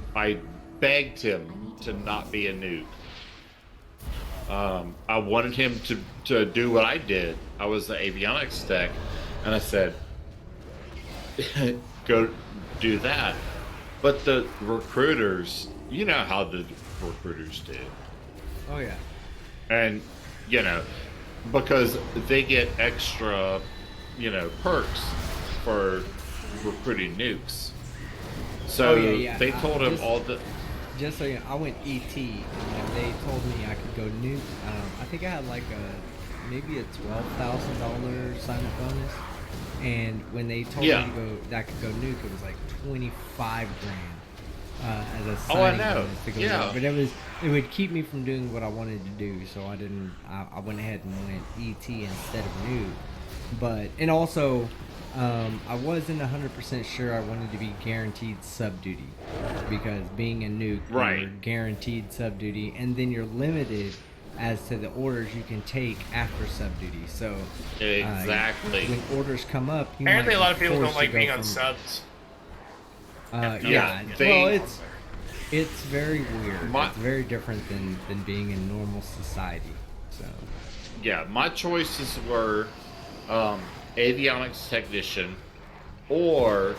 begged him to not be a nuke. I wanted him to do what I did. I was the avionics tech, and I said, "Go do that." But the recruiters, you know how the recruiters do. Oh yeah. And, because they get extra, perks for recruiting nukes. So they told him all the... Just so you know, I went ET, and they told me I could go nuke. I think I had like maybe a $12,000 sign-up bonus. And when they told me to go, that I could go nuke, it was like 25 grand as a signing bonus to go nuke. But it would keep me from doing what I wanted to do, so I didn't. I went ahead and went ET instead of nuke. And also, I wasn't 100% sure I wanted to be guaranteed sub duty, because being a nuke, you're guaranteed sub duty, and then you're limited as to the orders you can take after sub duty. So exactly, when orders come up, you Apparently, might a lot of be people don't forced like to go being on from- subs. It's very weird. It's very different than being in normal society. So yeah, my choices were avionics technician or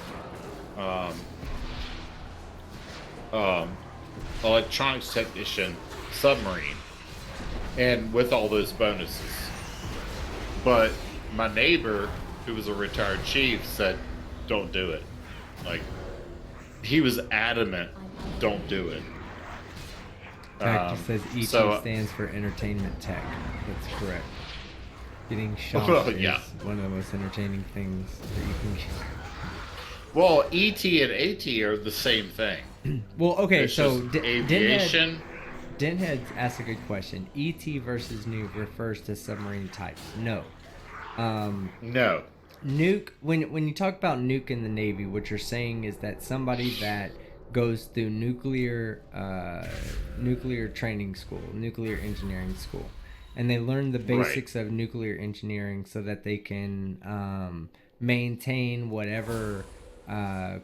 electronics technician submarine, and with all those bonuses. But my neighbor, who was a retired chief, said, "Don't do it." Like, he was adamant, "Don't do it." Fact says ET stands for entertainment tech. That's correct. Getting shot is one of the most entertaining things that you can get. Well, ET and AT are the same thing. Well, okay, It's so just aviation. Denhead asked a good question. ET versus nuke refers to submarine types. No. No. Nuke. When you talk about nuke in the Navy, what you're saying is that somebody that goes through nuclear training school, nuclear engineering school, and they learn the basics of nuclear engineering so that they can maintain whatever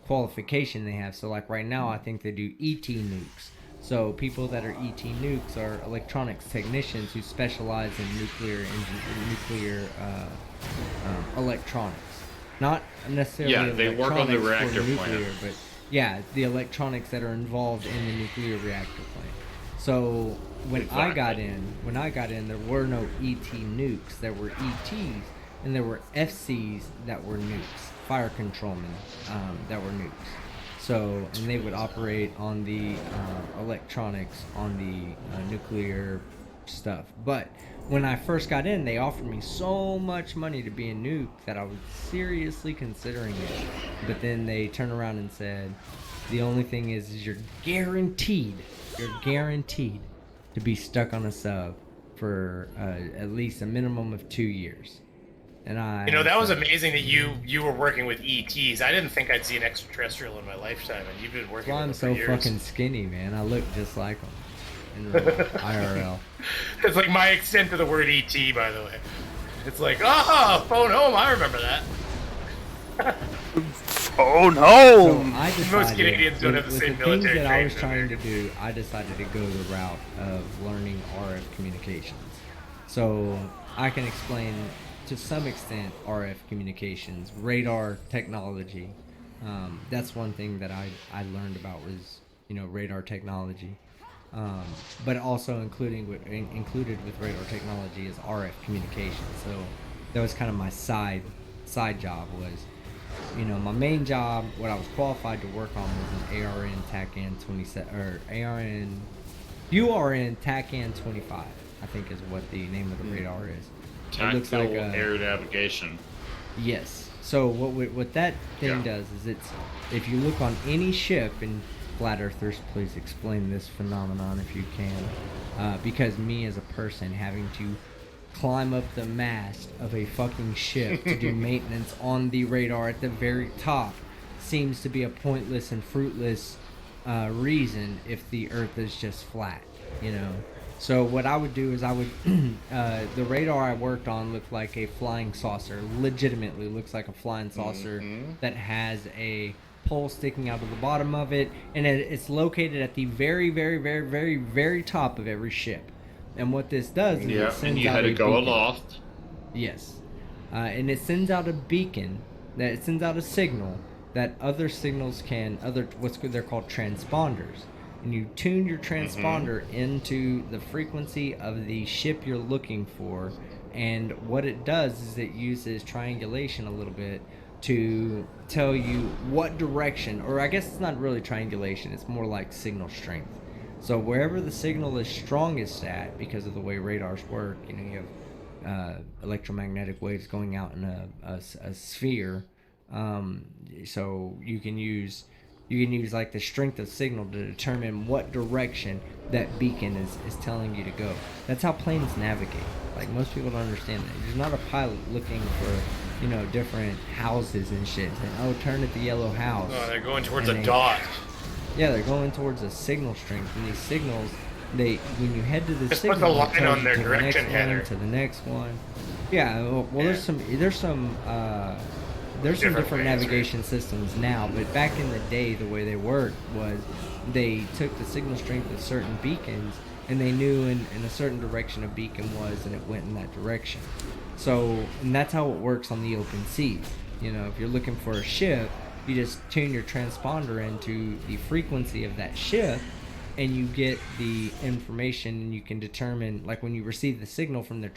qualification they have. So like right now, I think they do ET nukes. So people that are ET nukes are electronics technicians who specialize in nuclear electronics. Not necessarily they work on the reactor nuclear, plant. but yeah, the electronics that are involved in the nuclear reactor plant. So when I got in, there were no ET nukes. There were ETs, and there were FCs that were nukes, fire controlmen that were nukes. So, and they would operate on the electronics on the nuclear stuff. But when I first got in, they offered me so much money to be a nuke that I was seriously considering it. But then they turned around and said, the only thing is you're guaranteed to be stuck on a sub for at least a minimum of 2 years. And that was amazing that you were working with ETs. I didn't think I'd see an extraterrestrial in my lifetime, and you've been working with them for years. I'm so fucking skinny, man. I look just like them in real IRL. It's like my extent to the word ET, by the way. It's like, phone home. I remember that. Phone home. So I decided, most Canadians don't have the same military things that I was training trying to do, I decided to go the route of learning RF communications. So I can explain to some extent RF communications, radar technology. That's one thing that I learned about was radar technology. But also included with radar technology is RF communication. So that was kind of my side job was, my main job, what I was qualified to work on was an ARN TACAN 27 or URN TACAN 25. I think is what the name of the radar is. Tactical it looks like air navigation. Yes. So what that thing does is if you look on any ship, and flat earthers, please explain this phenomenon if you can, because me as a person having to climb up the mast of a fucking ship to do maintenance on the radar at the very top seems to be a pointless and fruitless reason if the earth is just flat, So what I would do is the radar I worked on looked like a flying saucer, legitimately looks like a flying saucer that has a pole sticking out of the bottom of it, and it's located at the very, very, very, very, very top of every ship. And what this does is it sends and you out had to go beacon. aloft. Yes. And it sends out a beacon, it sends out a signal that other signals they're called transponders. And you tune your transponder into the frequency of the ship you're looking for. And what it does is it uses triangulation a little bit to tell you what direction, or I guess it's not really triangulation, it's more like signal strength. So wherever the signal is strongest at, because of the way radars work, you have electromagnetic waves going out in a sphere. So you can use like the strength of signal to determine what direction that beacon is telling you to go. That's how planes navigate. Like most people don't understand that. There's not a pilot looking for, different houses and shit. And, turn at the yellow house. Oh, they're going towards a dot. Yeah, they're going towards a signal strength, and these signals, when you head to the just signal, put the line it tells on their you to the next direction header. one, to the next one. Yeah, well, there's some different navigation systems now, but back in the day, the way they worked was they took the signal strength of certain beacons, and they knew in a certain direction a beacon was, and it went in that direction. So, and that's how it works on the open seas. If you're looking for a ship, you just tune your transponder into the frequency of that ship, and you get the information, and you can determine, like when you receive the signal from their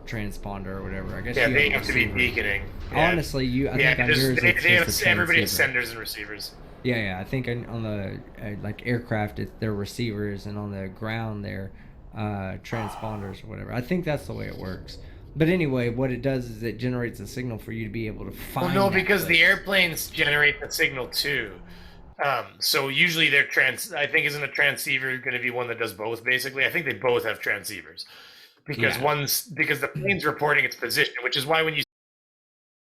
transponder or whatever. I guess they have to be beaconing. Honestly, I think on yours it's just a everybody has transceiver. senders and receivers. Yeah. I think on the like aircraft, they're receivers, and on the ground they're transponders or whatever. I think that's the way it works. But anyway, what it does is it generates a signal for you to be able to find. Well, no, because the airplanes generate the signal too. So usually they're I think isn't a transceiver going to be one that does both? Basically, I think they both have transceivers because because the plane's reporting its position, which is why when you